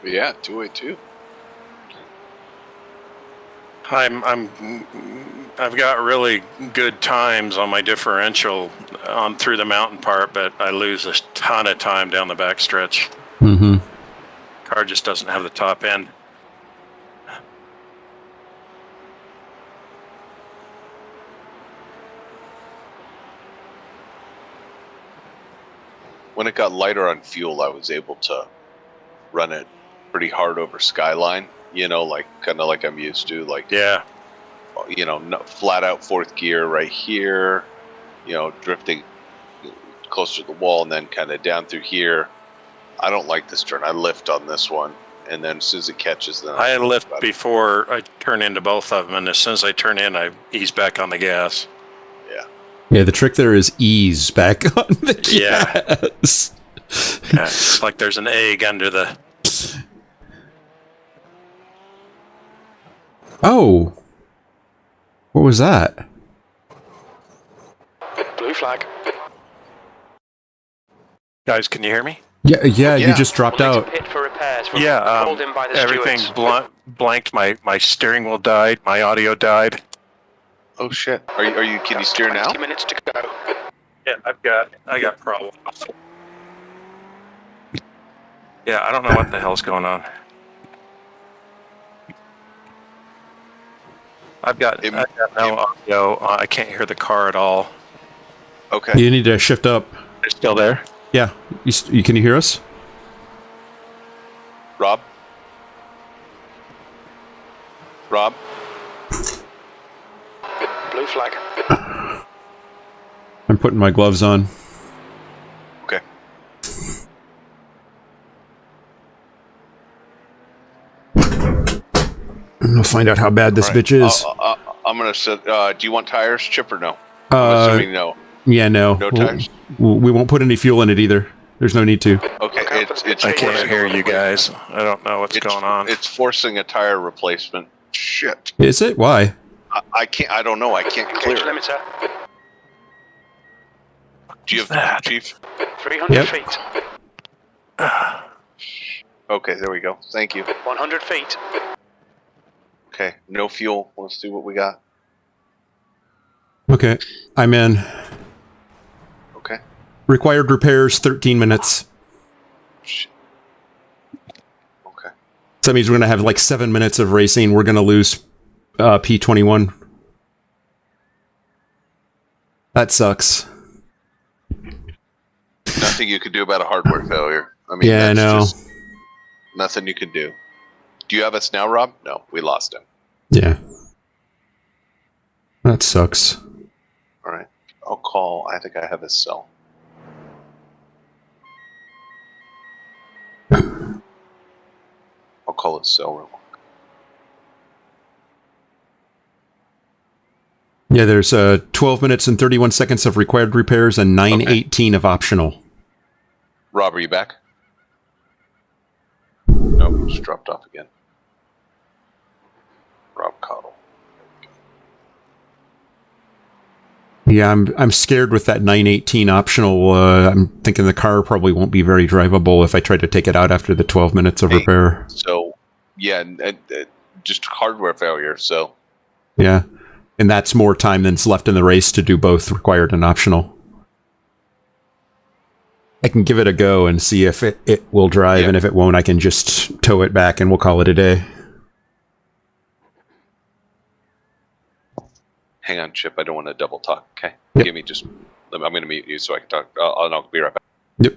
Yeah, 282. I've got really good times on my differential on through the mountain part, but I lose a ton of time down the back stretch. Mm-hmm. Car just doesn't have the top end. When it got lighter on fuel, I was able to run it pretty hard over Skyline, you know, like kind of like I'm used to, like, Yeah. you know, flat out fourth gear right here, you know, drifting closer to the wall and then kind of down through here. I don't like this turn. I lift on this one, and then as soon as it catches, then I lift before I turn into both of them, and as soon as I turn in, I ease back on the gas. Yeah. Yeah, the trick there is ease back on the gas. Yeah, it's like there's an egg under the... Oh. What was that? Blue flag. Guys, can you hear me? Yeah, Yeah. you just dropped We'll need out. to pit for repairs. We're Yeah, called in by the everything stewards. blanked. My steering wheel died. My audio died. Oh shit. Are you? Can you steer now? 20 minutes to go. Yeah, I got problems. Yeah, I don't know what the hell's going on. I've got no audio. I can't hear the car at all. Okay. You need to shift up. They're still there? Yeah. You can you hear us? Rob? Rob? Blue flag. I'm putting my gloves on. Okay. We'll find out how bad this All right. bitch is. I'm gonna set. Do you want tires, Chip, or no? I'm assuming no. Yeah, no. No tires. We won't put any fuel in it either. There's no need to. Okay. It's I can't forcing hear a you guys. I don't know what's It's- going on. It's forcing a tire replacement. Shit. Is it? Why? I can't. I don't know. I can't clear Engage it. limiter. Do you have that? Chief? 300 Yep. feet. Okay. There we go. Thank you. 100 feet. Okay. No fuel. Let's see what we got. Okay. I'm in. Okay. Required repairs, 13 minutes. Shit. Okay. So that means we're going to have like 7 minutes of racing. We're going to lose P21. That sucks. Nothing you could do about a hardware failure. I mean, Yeah, I that's know. just nothing you can do. Do you have us now, Rob? No, we lost him. Yeah. That sucks. All right. I'll call. I think I have his cell. I'll call his cell real quick. Yeah, there's 12 minutes and 31 seconds of required repairs and 9:18 of optional. Rob, are you back? Nope, just dropped off again. Rob Cottle. Yeah, I'm scared with that 9:18 optional. I'm thinking the car probably won't be very drivable if I try to take it out after the 12 minutes of repair. So, yeah, just hardware failure. So, yeah, and that's more time than's left in the race to do both required and optional. I can give it a go and see if it will drive, and if it won't, I can just tow it back and we'll call it a day. hang on, Chip. I don't want to double talk. Okay, yep. Give me just. I'm going to mute you so I can talk. I'll be right back. Yep.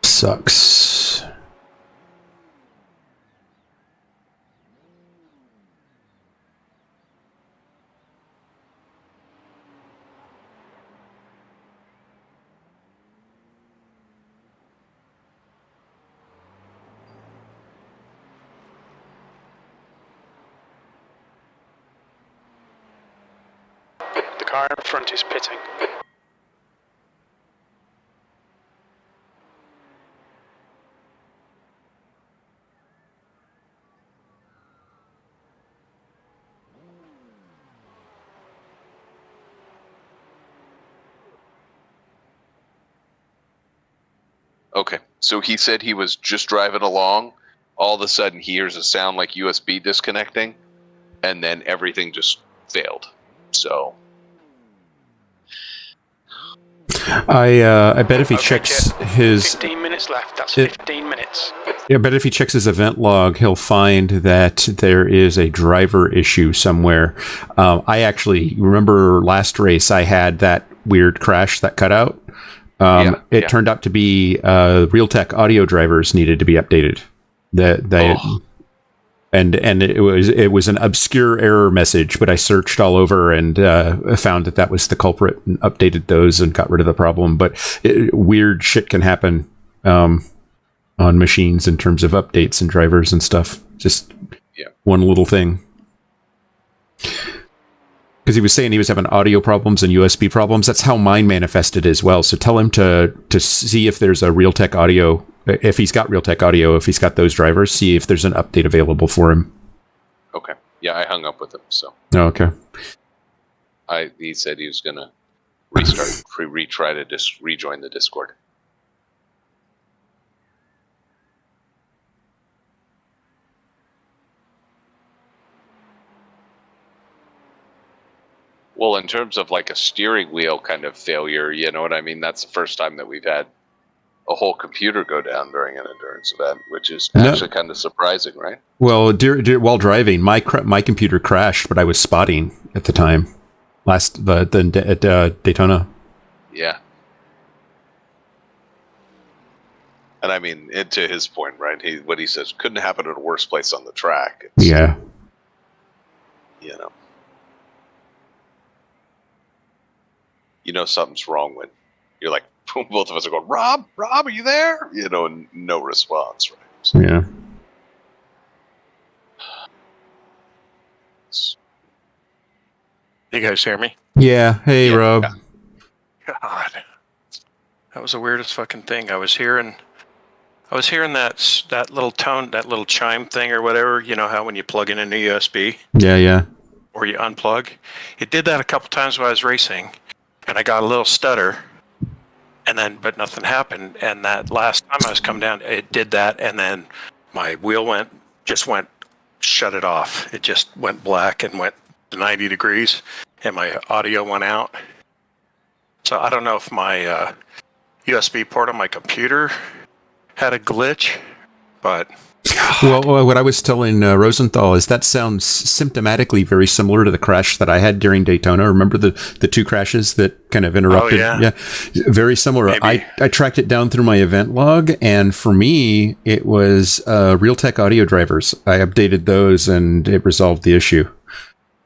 Sucks. The car in front is pitting. Okay, so he said he was just driving along. All of a sudden, he hears a sound like USB disconnecting, and then everything just failed. So, I bet if he checks Chip. his 15 minutes left. That's 15 minutes. I bet if he checks his event log, he'll find that there is a driver issue somewhere. I actually remember last race I had that weird crash that cut out. It turned out to be Realtek audio drivers needed to be updated. And it was an obscure error message, but I searched all over and found that was the culprit and updated those and got rid of the problem. But weird shit can happen on machines in terms of updates and drivers and stuff. Just one little thing. Because he was saying he was having audio problems and USB problems. That's how mine manifested as well. So tell him to see if there's a Realtek audio, if he's got Realtek audio, if he's got those drivers, see if there's an update available for him. okay. Yeah, I hung up with him. So. Oh, okay. He said he was going to restart, retry to rejoin the Discord. Well, in terms of like a steering wheel kind of failure, you know what I mean? That's the first time that we've had a whole computer go down during an endurance event, which is actually kind of surprising, right? Well, while driving, my computer crashed, but I was spotting at the time. At Daytona. Yeah. And I mean, to his point, right? What he says couldn't happen at a worse place on the track. Yeah. You know. You know something's wrong when you're like, both of us are going, Rob, are you there? You know, and no response, right? So, yeah. You guys hear me? Yeah. Hey, Rob. God. That was the weirdest fucking thing. I was hearing that little tone, that little chime thing or whatever. You know how when you plug in a new USB Yeah. or you unplug, it did that a couple times while I was racing, and I got a little stutter, but nothing happened. And that last time I was coming down, it did that, and then my wheel shut it off. It just went black and went to 90 degrees, and my audio went out. So I don't know if my USB port on my computer had a glitch, but... Well, what I was telling Rosenthal is that sounds symptomatically very similar to the crash that I had during Daytona. Remember the two crashes that kind of interrupted? Oh, yeah. Very similar. I tracked it down through my event log, and for me, it was Realtek audio drivers. I updated those, and it resolved the issue.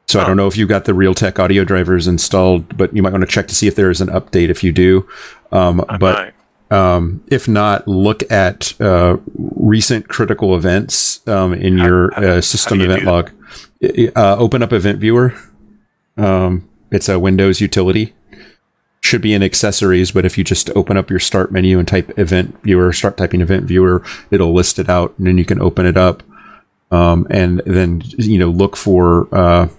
So I don't know if you got the Realtek audio drivers installed, but you might want to check to see if there is an update if you do. If not, look at recent critical events in your system event log. Open up Event Viewer. It's a Windows utility. Should be in Accessories, but if you just open up your Start menu and type Event Viewer, start typing Event Viewer, it'll list it out, and then you can open it up. And then, look for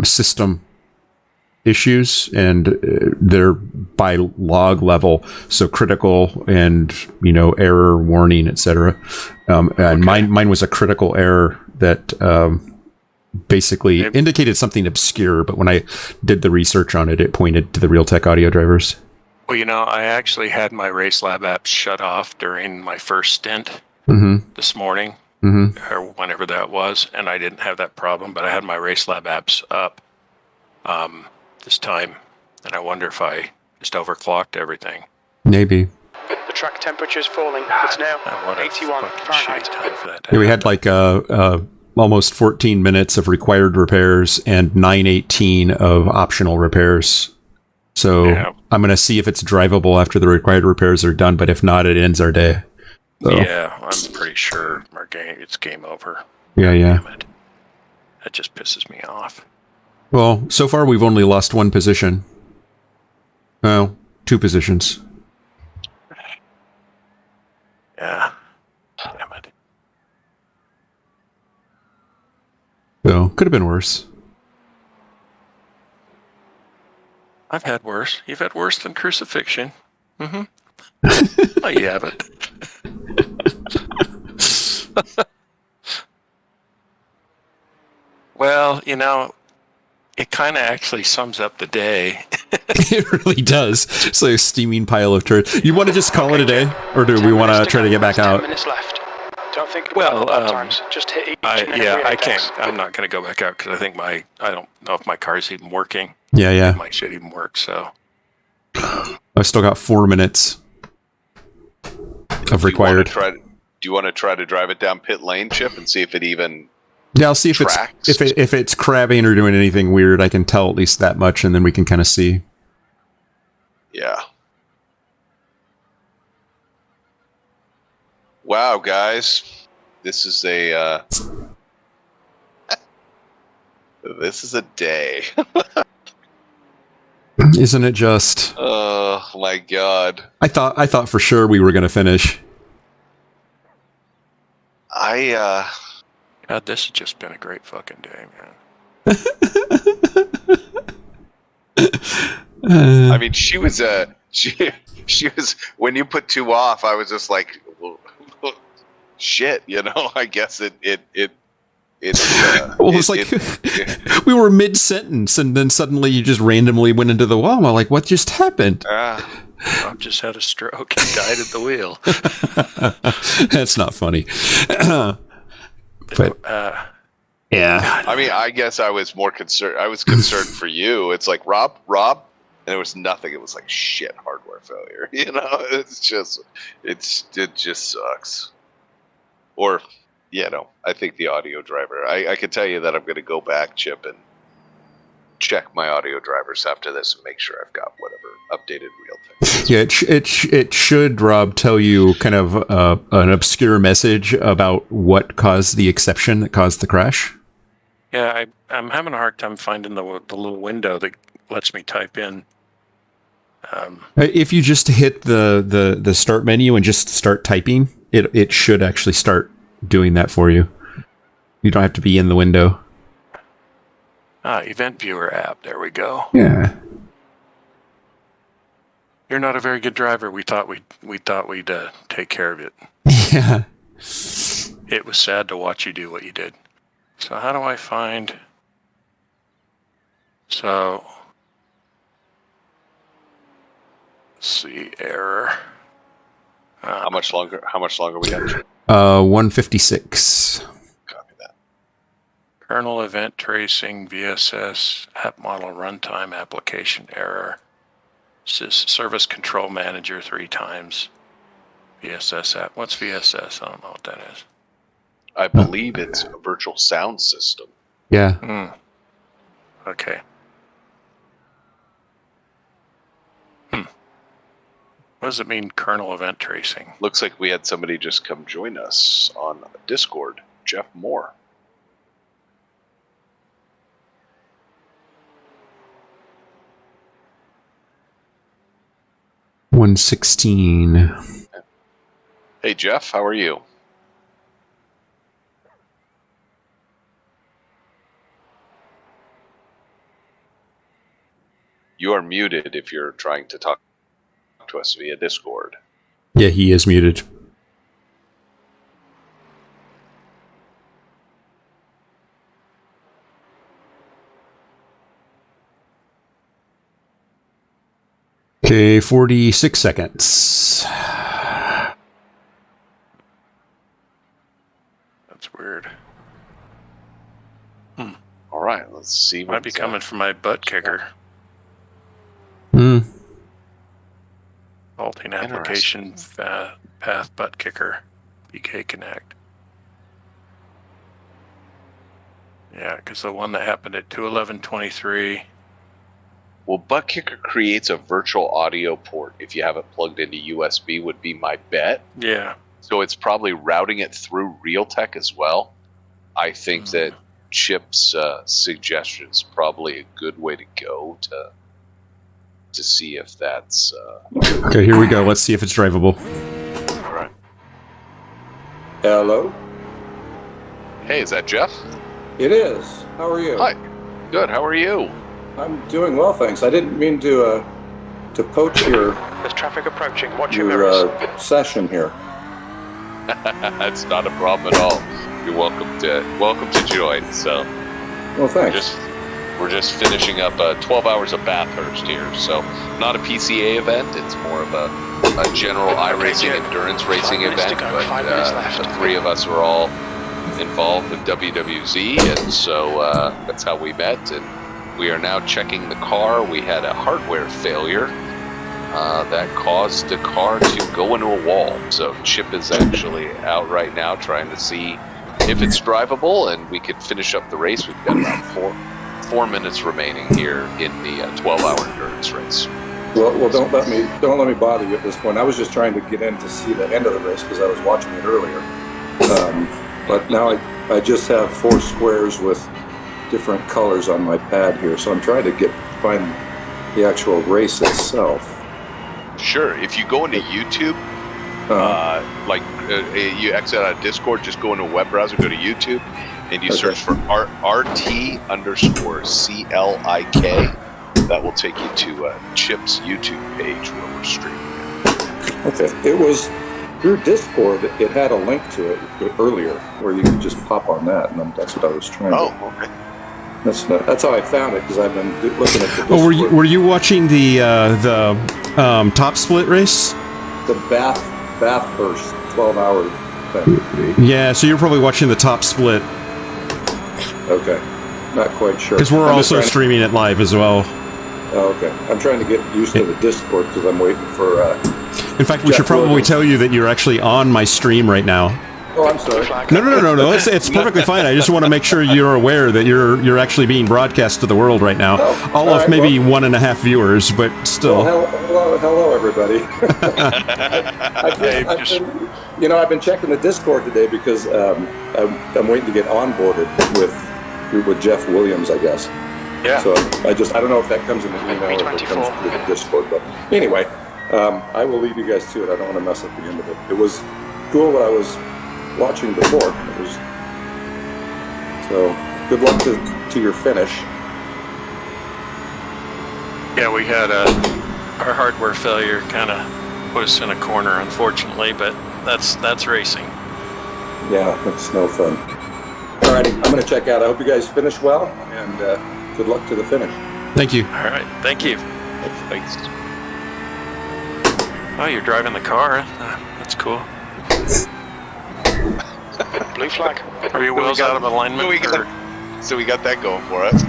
system issues, and they're by log level, so critical and error warning, etc. And mine was a critical error that basically indicated something obscure, but when I did the research on it, it pointed to the Realtek audio drivers. Well, I actually had my RaceLab app shut off during my first stint this morning, or whenever that was, and I didn't have that problem, but I had my RaceLab apps up this time, and I wonder if I just overclocked everything. Maybe. The track temperature is falling. It's now 81 Fahrenheit. Yeah, we had like almost 14 minutes of required repairs and 9:18 of optional repairs. So I'm going to see if it's drivable after the required repairs are done, but if not, it ends our day. So. Yeah, I'm pretty sure it's game over. Yeah. Damn it. That just pisses me off. Well, so far we've only lost one position. Well, 2 positions. Yeah. Damn it. So, could have been worse. I've had worse. You've had worse than crucifixion. Mm-hmm. Oh, you haven't. Well, it kind of actually sums up the day. It really does. It's like a steaming pile of turds. You want to just call it a day? Or do we want to try to get back out? 10 minutes left. Don't think about times. Just hit each and every I apex. can't. I'm not going to go back out because I think I don't know if my car's even working. Yeah. My shit even works, so. I've still got 4 minutes of required. Do you want to try to drive it down pit lane, Chip, and see if it even... Yeah, I'll see if tracks? if it's crabbing or doing anything weird. I can tell at least that much, and then we can kind of see. Yeah. Wow, guys, this is a day. Isn't it just? Oh my God! I thought for sure we were going to finish. God, this has just been a great fucking day, man. I mean, she was when you put 2 off, I was just like, well, shit, I guess it well, it's like we were mid-sentence, and then suddenly you just randomly went into the wall. I'm like, what just happened? Rob just had a stroke and died at the wheel. That's not funny. But yeah. I mean, I guess I was more concerned. I was concerned for you. It's like Rob, and it was nothing. It was like shit, hardware failure. It just sucks. Or, I think the audio driver. I can tell you that I'm going to go back, Chip, and check my audio drivers after this and make sure I've got whatever updated real thing. Yeah, it should, Rob, tell you kind of an obscure message about what caused the exception that caused the crash. Yeah, I'm having a hard time finding the little window that lets me type in If you just hit the start menu and just start typing, it should actually start doing that for you. You don't have to be in the window. Event viewer app. There we go. Yeah. You're not a very good driver. We thought we'd take care of it. Yeah. It was sad to watch you do what you did. So how do I find? So let's see, error. How much longer we got? 156. Copy that. Kernel event tracing, VSS, app model runtime application error. Service control manager 3 times. VSS app. What's VSS? I don't know what that is. I believe it's a virtual sound system. Yeah. Okay. What does it mean, kernel event tracing? Looks like we had somebody just come join us on Discord. Jeff Moore. $116. Hey, Jeff, how are you? You are muted if you're trying to talk to us via Discord. Yeah, he is muted. Okay, 46 seconds. That's weird. All right, let's see. Might be coming from my butt kicker. Halting application path butt kicker. BK Connect. Yeah, because the one that happened at 2:11:23. Well, Butt Kicker creates a virtual audio port if you have it plugged into USB, would be my bet. Yeah. So it's probably routing it through Realtek as well. I think that Chip's suggestion is probably a good way to go to see if that's... Okay, here we go. Let's see if it's drivable. All right. Hello? Hey, is that Jeff? It is. How are you? Hi. Good. How are you? I'm doing well, thanks. I didn't mean to poach your There's traffic approaching. Watch your mirrors. session here. That's not a problem at all. You're welcome to join. So, Well, thanks. we're just finishing up 12 hours of Bathurst here. So, not a PCA event. It's more of a general iRacing endurance racing 5 minutes event. to go, But 5 minutes left. the 3 of us are all involved with WWZ, and so that's how we met. And we are now checking the car. We had a hardware failure that caused the car to go into a wall. So Chip is actually out right now trying to see if it's drivable, and we could finish up the race. We've got about 4 minutes remaining here in the 12-hour endurance race. Well, don't let me bother you at this point. I was just trying to get in to see the end of the race because I was watching it earlier. But now I just have 4 squares with different colors on my pad here, so I'm trying to find the actual race itself. Sure. If you go into YouTube, you exit out of Discord, just go into a web browser, go to YouTube, and you search for RT_CLIK. That will take you to Chip's YouTube page where we're streaming. Okay. It was through Discord. It had a link to it earlier where you could just pop on that, and that's what I was trying to. Oh, okay. That's how I found it, because I've been looking at the Discord. Oh, were you watching the top split race? The Bathurst 12-hour thing. Yeah, so you're probably watching the top split. Okay. Not quite sure. Because we're also streaming it live as well. Oh, okay. I'm trying to get used to the Discord because I'm waiting for... In fact, we should probably tell you that you're actually on my stream right now. Oh, I'm sorry. No. It's perfectly fine. I just want to make sure you're aware that you're actually being broadcast to the world right now. All of maybe 1.5 viewers, but still. Well, hello, everybody. I've been checking the Discord today because I'm waiting to get onboarded with Jeff Williams, I guess. Yeah. So I don't know if that comes in the email or if it comes through the Discord. But anyway, I will leave you guys to it. I don't want to mess up the end of it. It was cool what I was watching before. It was so good luck to your finish. Yeah, we had our hardware failure kind of put us in a corner, unfortunately, but that's racing. Yeah, it's no fun. Alrighty, I'm going to check out. I hope you guys finish well, and good luck to the finish. Thank you. All right, thank you. Thanks. Oh, you're driving the car. That's cool. Blue flag. Are your wheels out of alignment? So we got that going for us.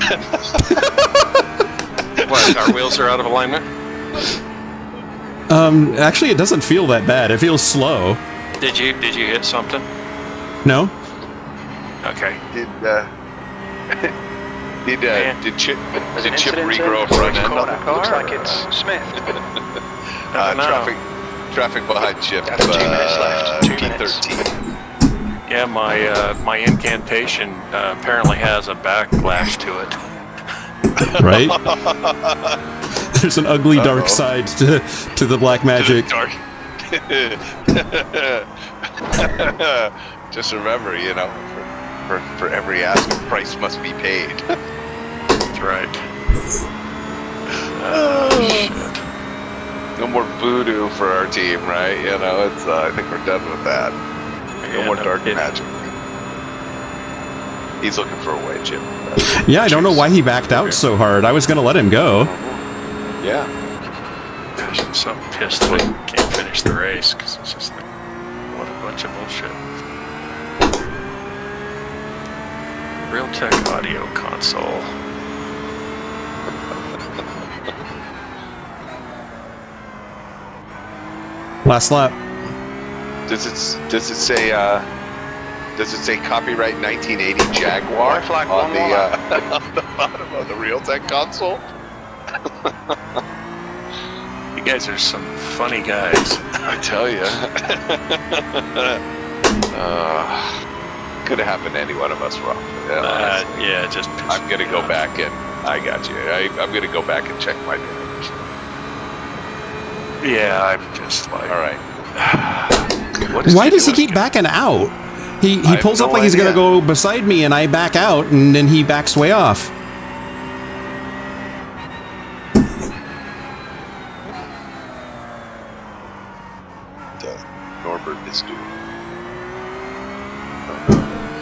What, our wheels are out of alignment? Actually, it doesn't feel that bad. It feels slow. Did you hit something? No? Okay. Did Chip regrow a front end on the car? Looks like it's Smith. Traffic behind Chip. That's 2 minutes left. 2 minutes. P13. Yeah, my incantation apparently has a backlash to it. Right? There's an ugly dark side to the black magic. Dark. Just remember, for every ask, price must be paid. That's right. Shit. No more voodoo for our team, right? It's. I think we're done with that. No more dark magic. He's looking for a way, Jim. Yeah, I don't know why he backed out so hard. I was going to let him go. Yeah. Gosh, I'm so pissed that I can't finish the race because it's just like, what a bunch of bullshit. Realtek audio console. Last lap. Does it say copyright 1980 Jaguar Flag on the one on the bottom of the Realtek console? You guys are some funny guys. I tell you. Could have happened to any one of us, Rob. Yeah, just. I'm gonna go back and I got you. I'm gonna go back and check my damage. Yeah, I'm just like. All right. Why does he keep backing out? He pulls up like he's going to go beside me, and I back out, and then he backs way off. Norbert is doing.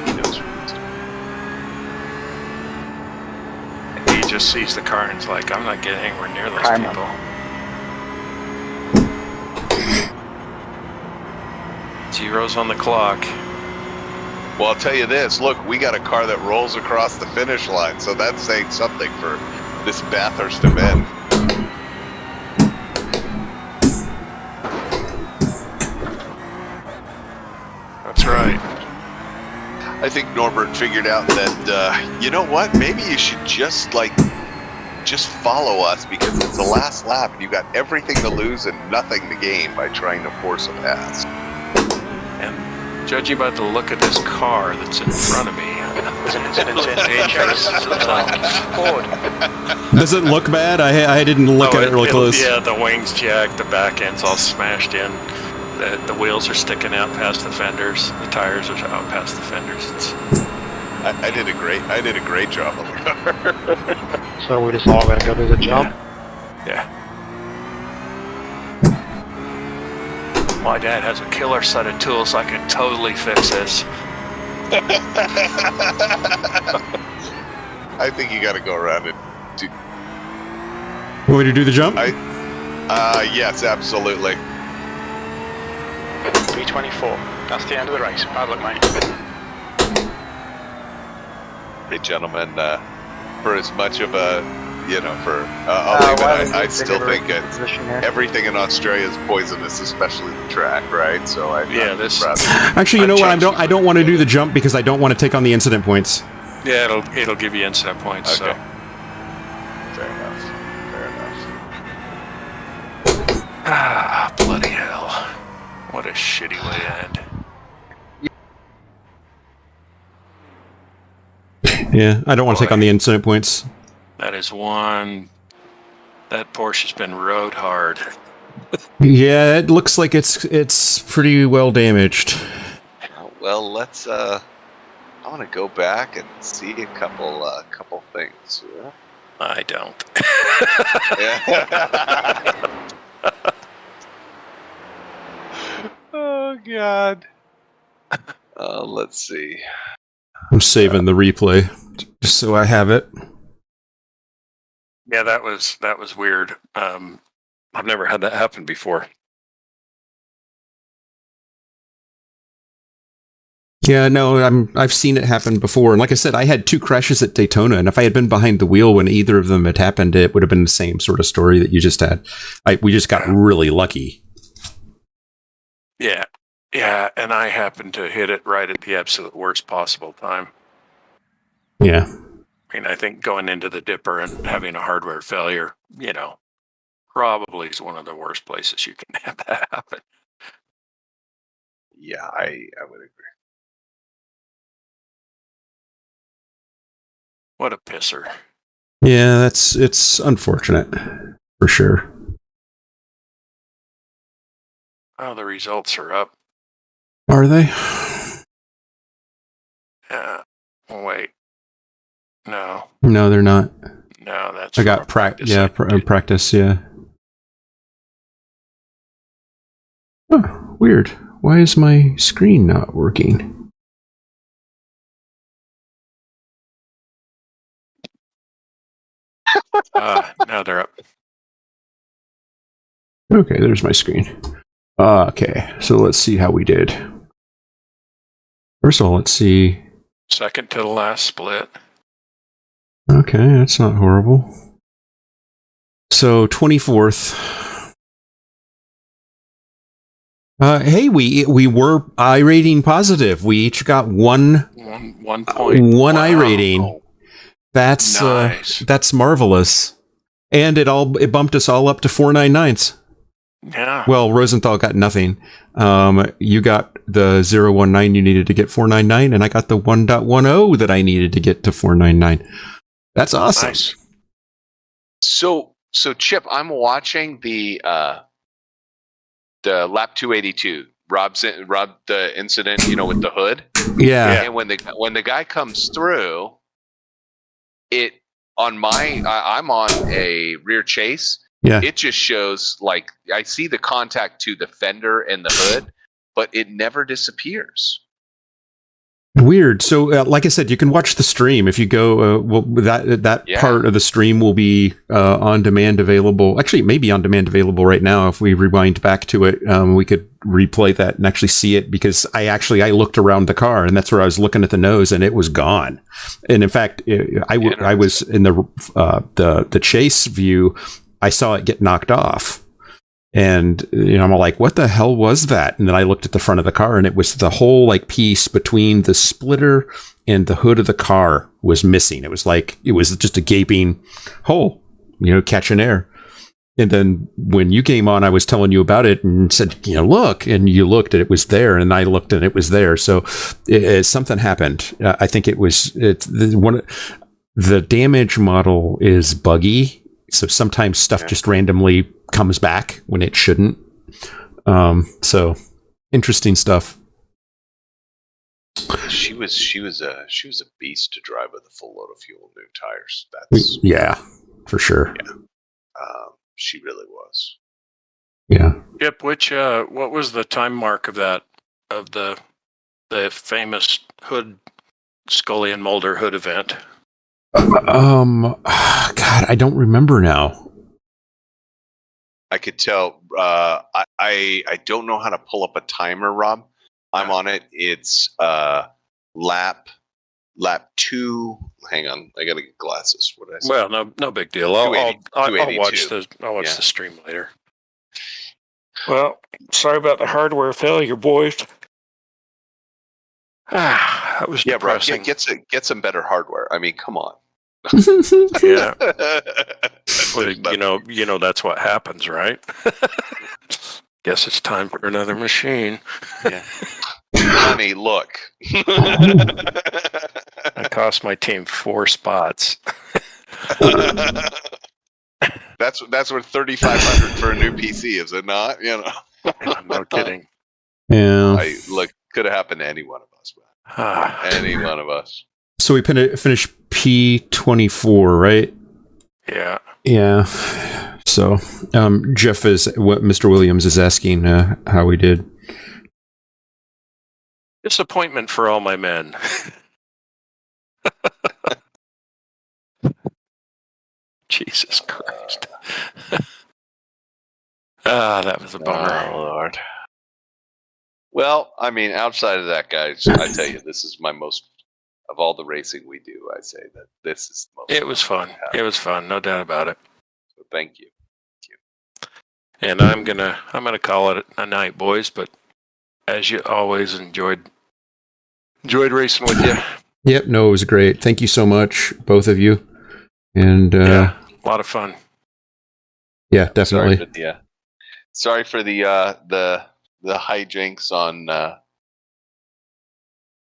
He knows what he's doing. He just sees the car and is like, I'm not getting anywhere near those people. 0's on the clock. Well, I'll tell you this. Look, we got a car that rolls across the finish line, so that's saying something for this Bathurst event. That's right. I think Norbert figured out that, you know what? Maybe you should just follow us because it's the last lap and you got everything to lose and nothing to gain by trying to force a pass. And judging by the look of this car that's in front of me, There's an incident in the chase. Looks like Ford. Does it look bad? I didn't look at it really close. Yeah, the wings jacked, the back end's all smashed in. The wheels are sticking out past the fenders. The tires are out past the fenders. I did a great job on the car. So we just all got to go to the jump. Yeah. My dad has a killer set of tools. I can totally fix this. I think you got to go around and do. Want me to do the jump? Yes, absolutely. 324. That's the end of the race. Bad luck, mate. Hey, gentlemen, for as much of a, I'll leave it. I still think everything in Australia is poisonous, especially the track, right? So Actually, you know what? I don't want to do the jump because I don't want to take on the incident points. Yeah, it'll give you incident points. Okay. So. Fair enough. Ah, bloody hell! What a shitty way to end. Yeah, I don't want to take on the incident points. That is one. That Porsche's been rode hard. Yeah, it looks like it's pretty well damaged. Well, let's. I want to go back and see a couple things. Yeah? I don't. Oh God. Let's see. I'm saving the replay just so I have it. Yeah, that was weird. I've never had that happen before. Yeah, no, I've seen it happen before, and like I said, I had 2 crashes at Daytona, and if I had been behind the wheel when either of them had happened, it would have been the same sort of story that you just had. We just got really lucky. Yeah, and I happened to hit it right at the absolute worst possible time. Yeah. I mean, I think going into the dipper and having a hardware failure, probably is one of the worst places you can have that happen. Yeah, I would agree. What a pisser. Yeah, it's unfortunate for sure. Oh, the results are up. Are they? Wait. No, No, they're not. no, that's I got practice. practice. Yeah. Oh, weird. Why is my screen not working? Now they're up. Okay, there's my screen. Okay, so let's see how we did. First of all, let's see. Second to the last split. Okay, that's not horrible. So 24th. Hey, we were iRating positive. We each got one One point. one Wow. iRating. That's Nice. that's marvelous. And it bumped us all up to 499s. Yeah. Well, Rosenthal got nothing. You got the 019 you needed to get 499, and I got the 1.10 that I needed to get to 499. That's awesome. Nice. So Chip, I'm watching the lap 282. Rob, the incident, with the hood. Yeah. And when the guy comes through, I'm on a rear chase. Yeah. It just shows like I see the contact to the fender and the hood, but it never disappears. Weird. So, like I said, you can watch the stream if you go. That part of the stream will be on demand available. Actually, it may be on demand available right now. If we rewind back to it, we could replay that and actually see it, because I looked around the car, and that's where I was looking at the nose, and it was gone. And in fact, I was in the chase view. I saw it get knocked off. And, I'm all like, what the hell was that? And then I looked at the front of the car, and it was the whole piece between the splitter and the hood of the car was missing. It was just a gaping hole, catching air. And then when you came on, I was telling you about it and said, look, and you looked and it was there, and I looked and it was there. So something happened. I think the damage model is buggy. So sometimes stuff just randomly comes back when it shouldn't. So interesting stuff. She was a beast to drive with a full load of fuel and new tires. Yeah, for sure. Yeah. She really was. Yeah. Chip, what was the time mark of the famous hood, Scully and Mulder hood event? God, I don't remember now. I could tell. I don't know how to pull up a timer, Rob. I'm on it. It's lap 2. Hang on, I gotta get glasses. What did I say? Well, no big deal. I'll watch the stream later. Well, sorry about the hardware failure, boys. That was depressing. Bro, get some better hardware. I mean, come on. Yeah. Well, that's what happens, right? Guess it's time for another machine. Yeah. Honey, look. That cost my team 4 spots. That's what 3,500 for a new PC, is it not? You know. No kidding. Yeah. Could have happened to any one of us, man. Any one of us. So we finished P24, right? Yeah. Yeah. So Jeff Mr. Williams is asking how we did. Disappointment for all my men. Jesus Christ. That was a bummer. Oh, Lord. Well, I mean, outside of that, guys, I tell you, this is my most, of all the racing we do, I say that this is the most. It was fun. It was fun, no doubt about it. So thank you. And I'm gonna call it a night, boys. But as you always, enjoyed racing with you. Yep. No, it was great. Thank you so much, both of you. And yeah, a lot of fun. Yeah, definitely. Sorry for the hijinks on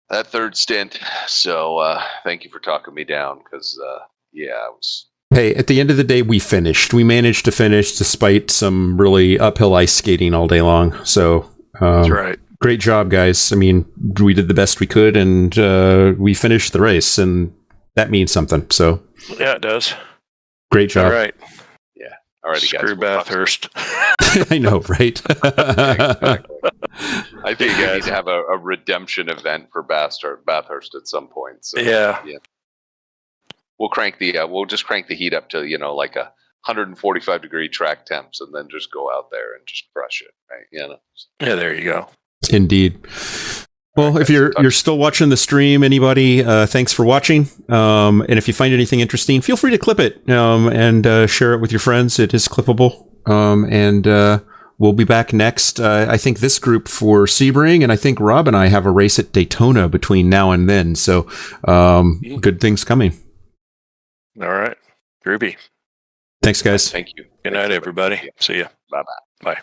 that third stint. So thank you for talking me down, because I was. Hey, at the end of the day, we finished. We managed to finish despite some really uphill ice skating all day long. So that's right. Great job, guys. I mean, we did the best we could, and we finished the race, and that means something. So yeah, it does. Great job. All right. Yeah. All right, guys. Screw Bathurst. I know, right? Exactly. I think we need to have a redemption event for Bathurst at some point. So, yeah. We'll just crank the heat up to, like 145 degree track temps, and then just go out there and just crush it, right? Yeah, there you go. Indeed. Well, if you're still watching the stream, anybody, thanks for watching. And if you find anything interesting, feel free to clip it and share it with your friends. It is clippable. And we'll be back next. I think this group for Sebring, and I think Rob and I have a race at Daytona between now and then. So good things coming. All right. Groovy. Thanks, guys. Thank you. Good night, everybody. See ya. Bye-bye. Bye.